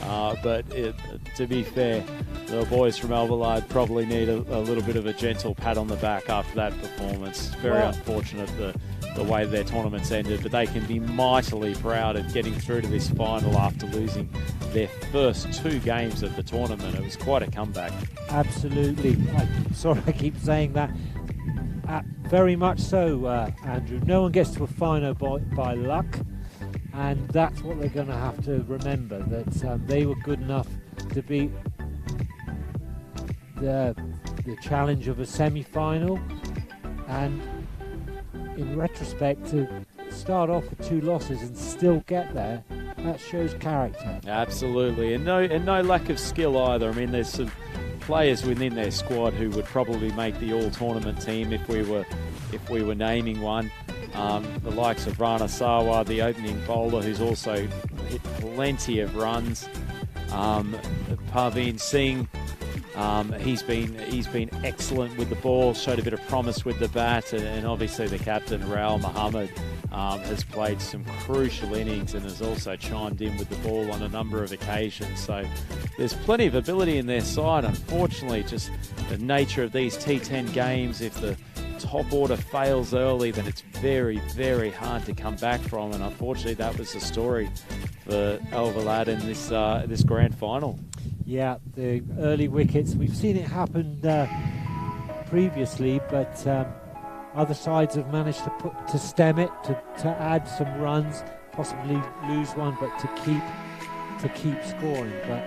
But to be fair, the boys from Alvalade probably need a little bit of a gentle pat on the back after that performance. Very unfortunate the way their tournament's ended, but they can be mightily proud of getting through to this final after losing their first 2 games of the tournament. It was quite a comeback. Absolutely. I'm sorry I keep saying that. Very much so, Andrew. No one gets to a final by luck, and that's what they're going to have to remember, that they were good enough to beat the challenge of a semi-final, and in retrospect, to start off with 2 losses and still get there, that shows character. Absolutely, and no lack of skill either. I mean, there's some players within their squad who would probably make the all-tournament team if we were naming one. The likes of Rana Sawa, the opening bowler, who's also hit plenty of runs. Parveen Singh, he's been excellent with the ball, showed a bit of promise with the bat, and obviously the captain Raul Muhammad has played some crucial innings and has also chimed in with the ball on a number of occasions. So there's plenty of ability in their side. Unfortunately, just the nature of these T10 games, if the top order fails early, then it's very, very hard to come back from, and unfortunately that was the story for Al Walad in this grand final. Yeah, the early wickets, we've seen it happen previously, but other sides have managed to stem it, to add some runs, possibly lose one, but to keep scoring. But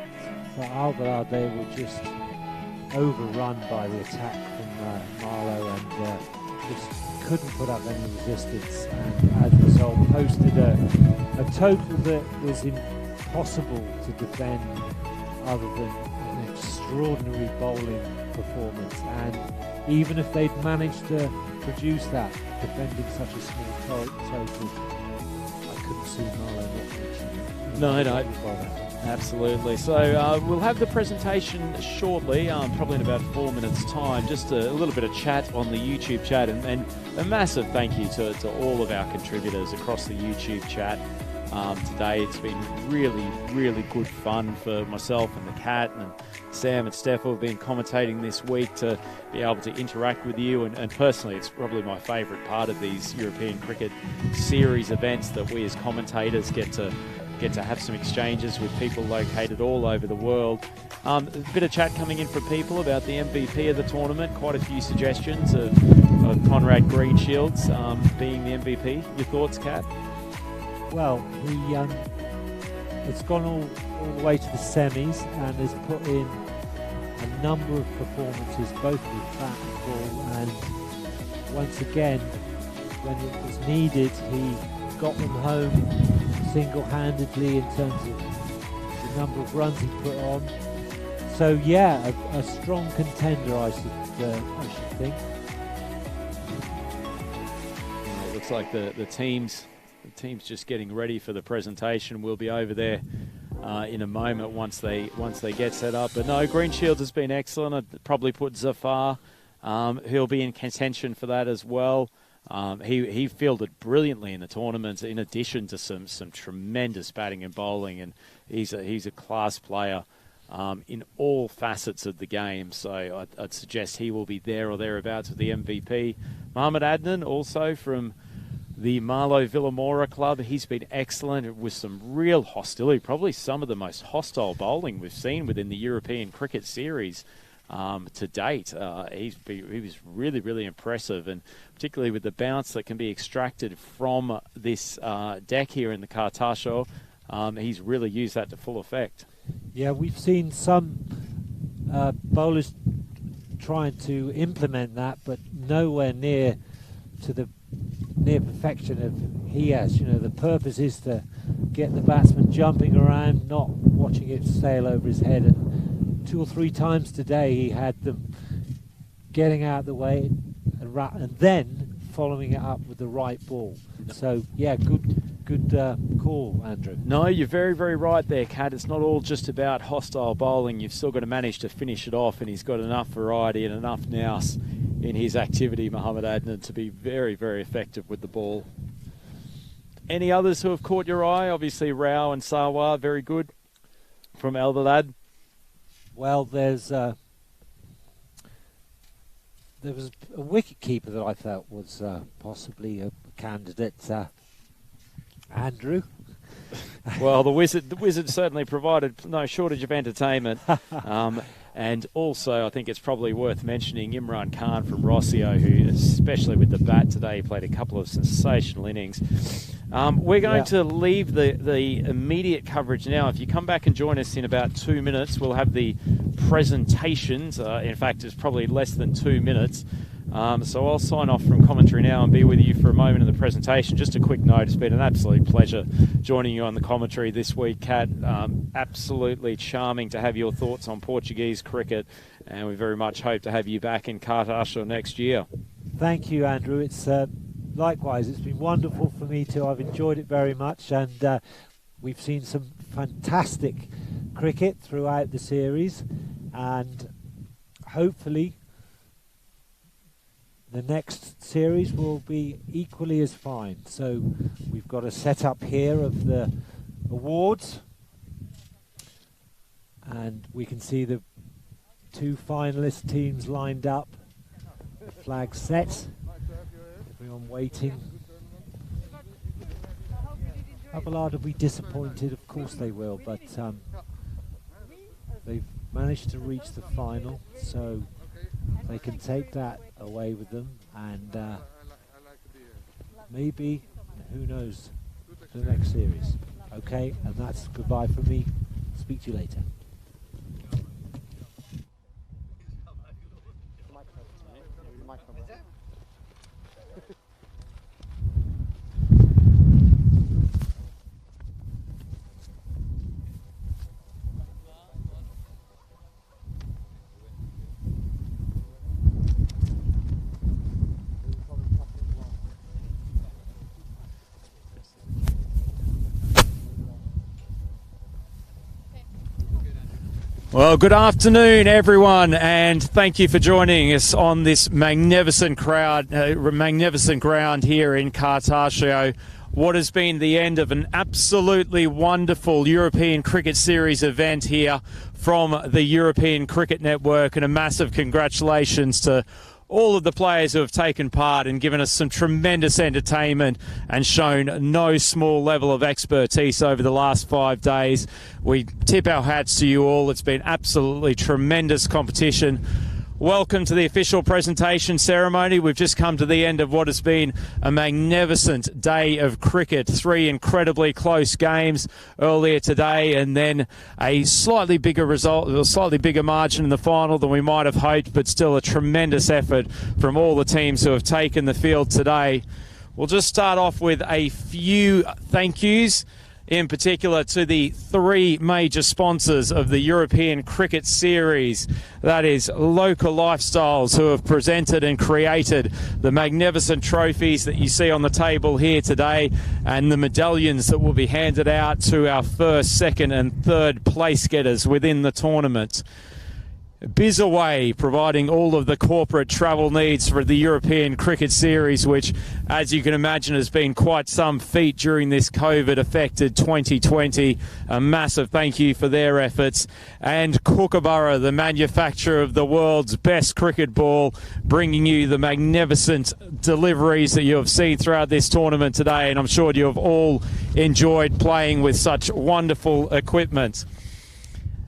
for Al Walad, they were just overrun by the attack from Marlow, and just couldn't put up any resistance, and as a result posted a total that was impossible to defend other than an extraordinary bowling performance. And even if they'd managed to produce that, defending such a small total, I couldn't see Marlow not reaching it. No. Absolutely. So we'll have the presentation shortly, probably in about 4 minutes' time. Just a little bit of chat on the YouTube chat, and a massive thank you to all of our contributors across the YouTube chat today. It's been really, really good fun for myself and the Cat, and Sam and Steph have been commentating this week to be able to interact with you. And personally, it's probably my favourite part of these European Cricket Series events, that we as commentators get to have some exchanges with people located all over the world. A bit of chat coming in from people about the MVP of the tournament. Quite a few suggestions of Conrad Greenshields being the MVP. Your thoughts, Kat? Well, it's gone all the way to the semis and has put in a number of performances, both with bat and ball. And once again, when it was needed, he got them home single-handedly in terms of the number of runs he put on. So yeah, a strong contender, I should think. It looks like the team's just getting ready for the presentation. We'll be over there in a moment once they get set up. But no, Greenshields has been excellent. I'd probably put Zafar. He'll be in contention for that as well. He fielded brilliantly in the tournament, in addition to some tremendous batting and bowling, and he's a class player in all facets of the game. So I'd suggest he will be there or thereabouts with the MVP. Mohamed Adnan, also from the Marlow Villamora club, he's been excellent with some real hostility, probably some of the most hostile bowling we've seen within the European Cricket Series to date. He was really, really impressive, and particularly with the bounce that can be extracted from this deck here in the Cartaxo, he's really used that to full effect. Yeah, we've seen some bowlers trying to implement that, but nowhere near to the perfection of he has. You know, the purpose is to get the batsman jumping around, not watching it sail over his head. And 2 or 3 times today he had them getting out of the way and then following it up with the right ball. So yeah, good call, Andrew. No, you're very, very right there, Kat. It's not all just about hostile bowling. You've still got to manage to finish it off, and he's got enough variety and enough nous in his activity, Mohamed Adnan, to be very, very effective with the ball. Any others who have caught your eye? Obviously, Rao and Sawa, very good from Al Walad. Well, there was a wicket keeper that I felt was possibly a candidate, Andrew. Well, the wizard certainly provided no shortage of entertainment. And also, I think it's probably worth mentioning Imran Khan from Rossio, who, especially with the bat today, played a couple of sensational innings. We're going to leave the immediate coverage now. If you come back and join us in about 2 minutes, we'll have the presentations. In fact, it's probably less than 2 minutes. So I'll sign off from commentary now and be with you for a moment in the presentation. Just a quick note, it's been an absolute pleasure joining you on the commentary this week, Kat. Absolutely charming to have your thoughts on Portuguese cricket, and we very much hope to have you back in Cartaxo next year. Thank you, Andrew. It's likewise, it's been wonderful for me too. I've enjoyed it very much, and we've seen some fantastic cricket throughout the series, and hopefully the next series will be equally as fine. So we've got a setup here of the awards, and we can see the 2 finalist teams lined up, flag set, everyone waiting. Abelard will be disappointed, of course they will, but they've managed to reach the final, so they can take that away with them, and maybe, who knows, the next series. Okay, and that's goodbye from me. Speak to you later. Well, good afternoon, everyone, and thank you for joining us on this magnificent ground here in Cartaxo. What has been the end of an absolutely wonderful European Cricket Series event here from the European Cricket Network, and a massive congratulations to all of the players who have taken part and given us some tremendous entertainment and shown no small level of expertise over the last 5 days. We tip our hats to you all. It's been absolutely tremendous competition. Welcome to the official presentation ceremony. We've just come to the end of what has been a magnificent day of cricket. 3 incredibly close games earlier today, and then a slightly bigger result, a slightly bigger margin in the final than we might have hoped, but still a tremendous effort from all the teams who have taken the field today. We'll just start off with a few thank yous, in particular to the 3 major sponsors of the European Cricket Series. That is Local Lifestyles, who have presented and created the magnificent trophies that you see on the table here today, and the medallions that will be handed out to our first, second and third place getters within the tournament. Bizaway, providing all of the corporate travel needs for the European Cricket Series, which, as you can imagine, has been quite some feat during this COVID-affected 2020. A massive thank you for their efforts. And Kookaburra, the manufacturer of the world's best cricket ball, bringing you the magnificent deliveries that you have seen throughout this tournament today, and I'm sure you have all enjoyed playing with such wonderful equipment.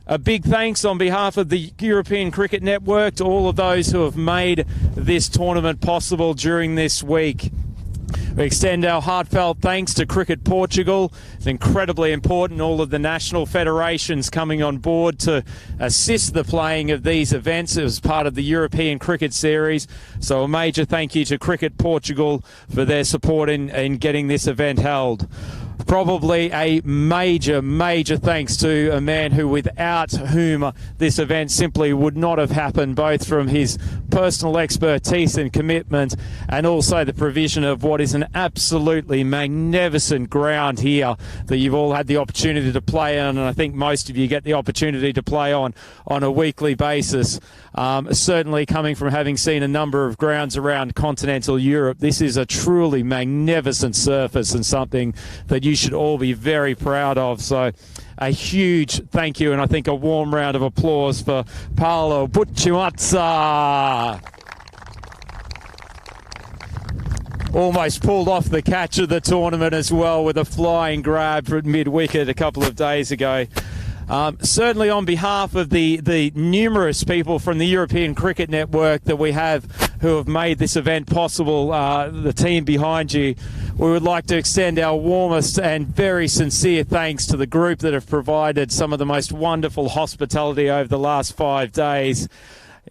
A big thanks on behalf of the European Cricket Network to all of those who have made this tournament possible during this week. We extend our heartfelt thanks to Cricket Portugal. It's incredibly important, all of the national federations coming on board to assist the playing of these events as part of the European Cricket Series. So a major thank you to Cricket Portugal for their support in getting this event held. Probably a major thanks to a man who, without whom this event simply would not have happened, both from his personal expertise and commitment, and also the provision of what is an absolutely magnificent ground here that you've all had the opportunity to play on, and I think most of you get the opportunity to play on a weekly basis. Certainly coming from having seen a number of grounds around continental Europe, this is a truly magnificent surface and something that you should all be very proud of. So a huge thank you, and I think a warm round of applause for Paolo Bucciumazza. Almost pulled off the catch of the tournament as well with a flying grab from mid-wicket a couple of days ago. Certainly on behalf of the numerous people from the European Cricket Network that we have who have made this event possible, the team behind you, we would like to extend our warmest and very sincere thanks to the group that have provided some of the most wonderful hospitality over the last 5 days.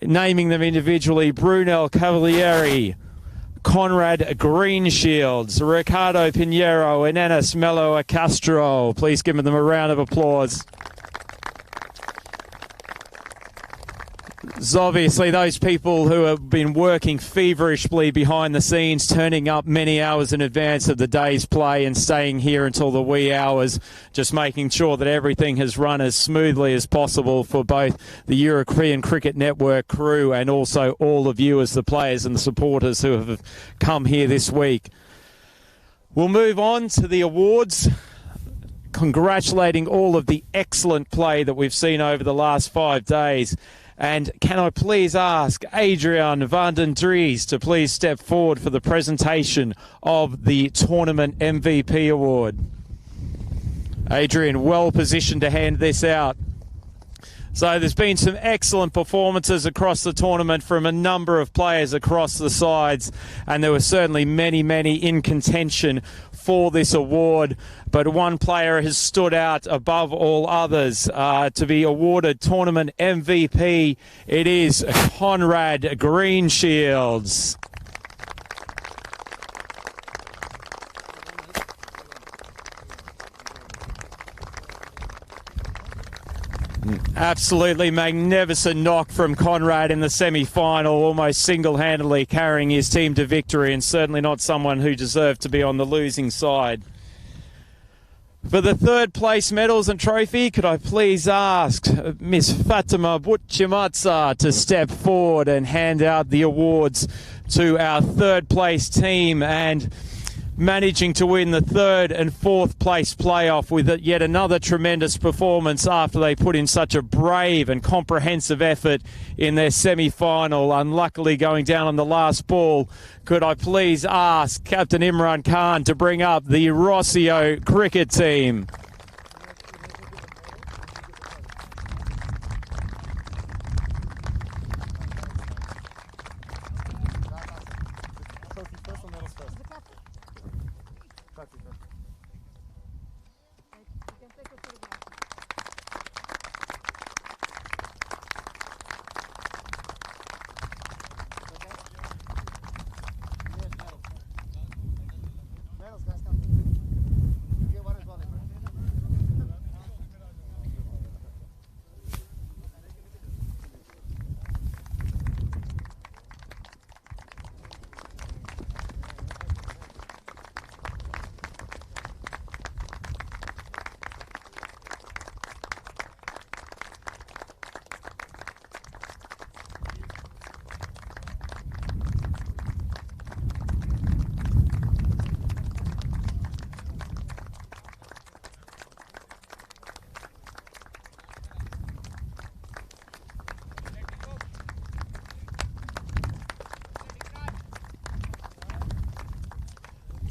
Naming them individually: Brunel Cavalieri, Conrad Greenshields, Ricardo Pinheiro, and Enes Melo Castro. Please give them a round of applause. It's obviously those people who have been working feverishly behind the scenes, turning up many hours in advance of the day's play and staying here until the wee hours, just making sure that everything has run as smoothly as possible for both the European Cricket Network crew and also all of you as the players and the supporters who have come here this week. We'll move on to the awards, congratulating all of the excellent play that we've seen over the last 5 days. And can I please ask Adrian van den Dries to please step forward for the presentation of the Tournament MVP Award. Adrian, well positioned to hand this out. So there's been some excellent performances across the tournament from a number of players across the sides, and there were certainly many, many in contention for this award. But one player has stood out above all others to be awarded Tournament MVP. It is Conrad Greenshields. Absolutely magnificent knock from Conrad in the semi-final, almost single-handedly carrying his team to victory, and certainly not someone who deserved to be on the losing side. For the third place medals and trophy, could I please ask Miss Fatima Butchimatsa to step forward and hand out the awards to our third place team, and managing to win the third and fourth place playoff with yet another tremendous performance after they put in such a brave and comprehensive effort in their semi-final, unluckily going down on the last ball. Could I please ask Captain Imran Khan to bring up the Rossio cricket team?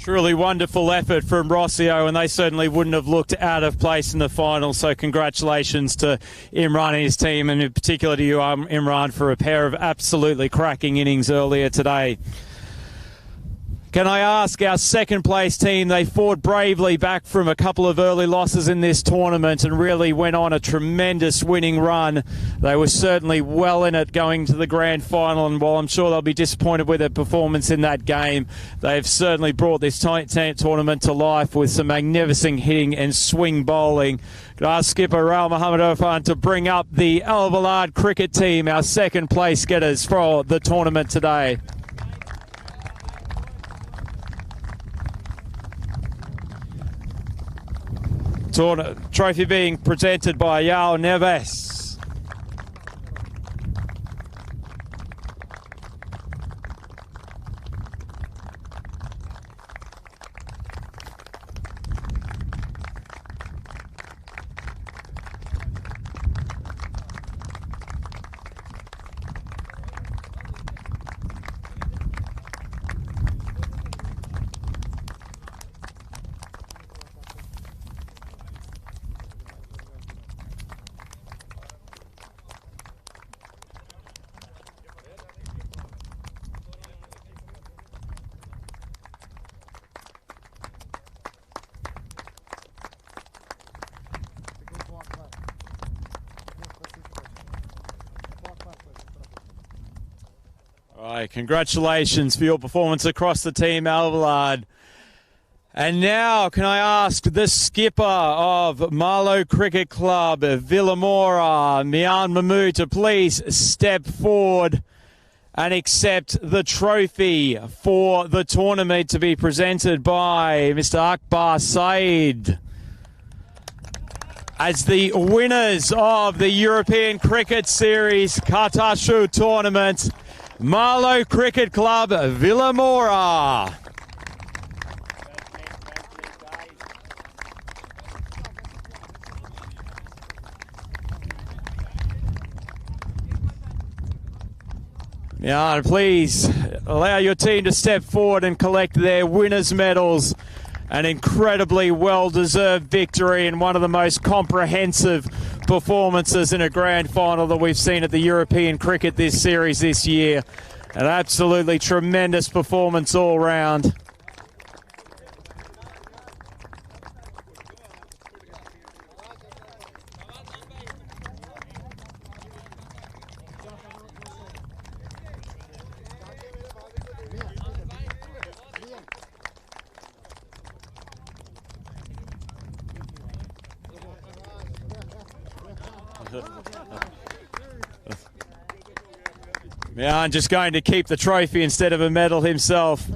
Truly wonderful effort from Rossio, and they certainly wouldn't have looked out of place in the final. So congratulations to Imran and his team, and in particular to you, Imran, for a pair of absolutely cracking innings earlier today. Can I ask our second place team? They fought bravely back from a couple of early losses in this tournament and really went on a tremendous winning run. They were certainly well in it going to the grand final, and while I'm sure they'll be disappointed with their performance in that game, they've certainly brought this tournament to life with some magnificent hitting and swing bowling. Could I ask skipper Raul Mohammed Irfan to bring up the Al Balad cricket team, our second place getters for the tournament today. Trophy being presented by Yao Neves. All right, congratulations for your performance across the team, Alvalade. And now, can I ask the skipper of Marlow Cricket Club, Villamora, Mian Mamu, to please step forward and accept the trophy for the tournament to be presented by Mr. Akbar Said. As the winners of the European Cricket Series Cartaxo tournament, Marlow Cricket Club, Villamora. Yeah, please allow your team to step forward and collect their winners' medals. An incredibly well-deserved victory and one of the most comprehensive performances in a grand final that we've seen at the European Cricket this series this year. An absolutely tremendous performance all round. Mian just going to keep the trophy instead of a medal himself.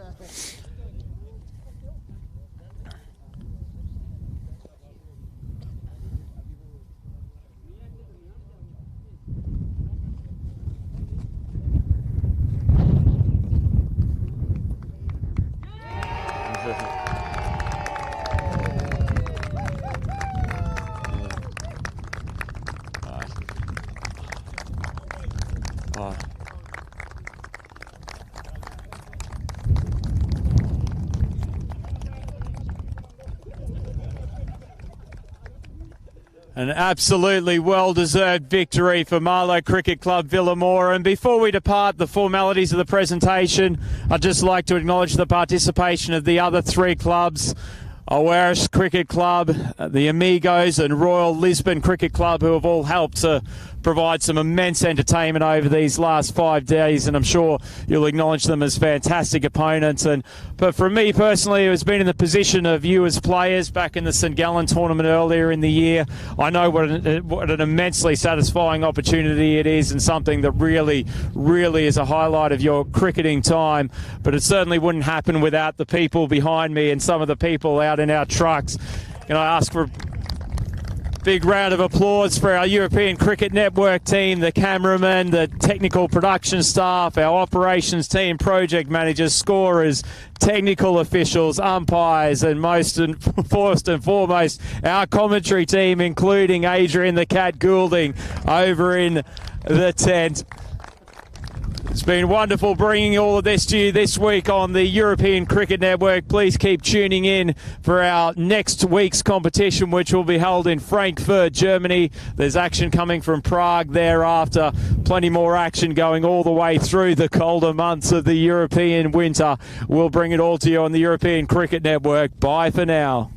An absolutely well-deserved victory for Marlow Cricket Club Villamora. And before we depart the formalities of the presentation, I'd just like to acknowledge the participation of the other three clubs, Owaris Cricket Club, the Amigos and Royal Lisbon Cricket Club, who have all helped to provide some immense entertainment over these last 5 days, and I'm sure you'll acknowledge them as fantastic opponents. But for me personally, who's been in the position of you as players back in the St Gallen tournament earlier in the year, I know what an immensely satisfying opportunity it is, and something that really, really is a highlight of your cricketing time. But it certainly wouldn't happen without the people behind me and some of the people out in our trucks. Can I ask for a big round of applause for our European Cricket Network team, the cameramen, the technical production staff, our operations team, project managers, scorers, technical officials, umpires, and most and foremost, our commentary team, including Adrian the Cat Goulding over in the tent. It's been wonderful bringing all of this to you this week on the European Cricket Network. Please keep tuning in for our next week's competition, which will be held in Frankfurt, Germany. There's action coming from Prague thereafter. Plenty more action going all the way through the colder months of the European winter. We'll bring it all to you on the European Cricket Network. Bye for now.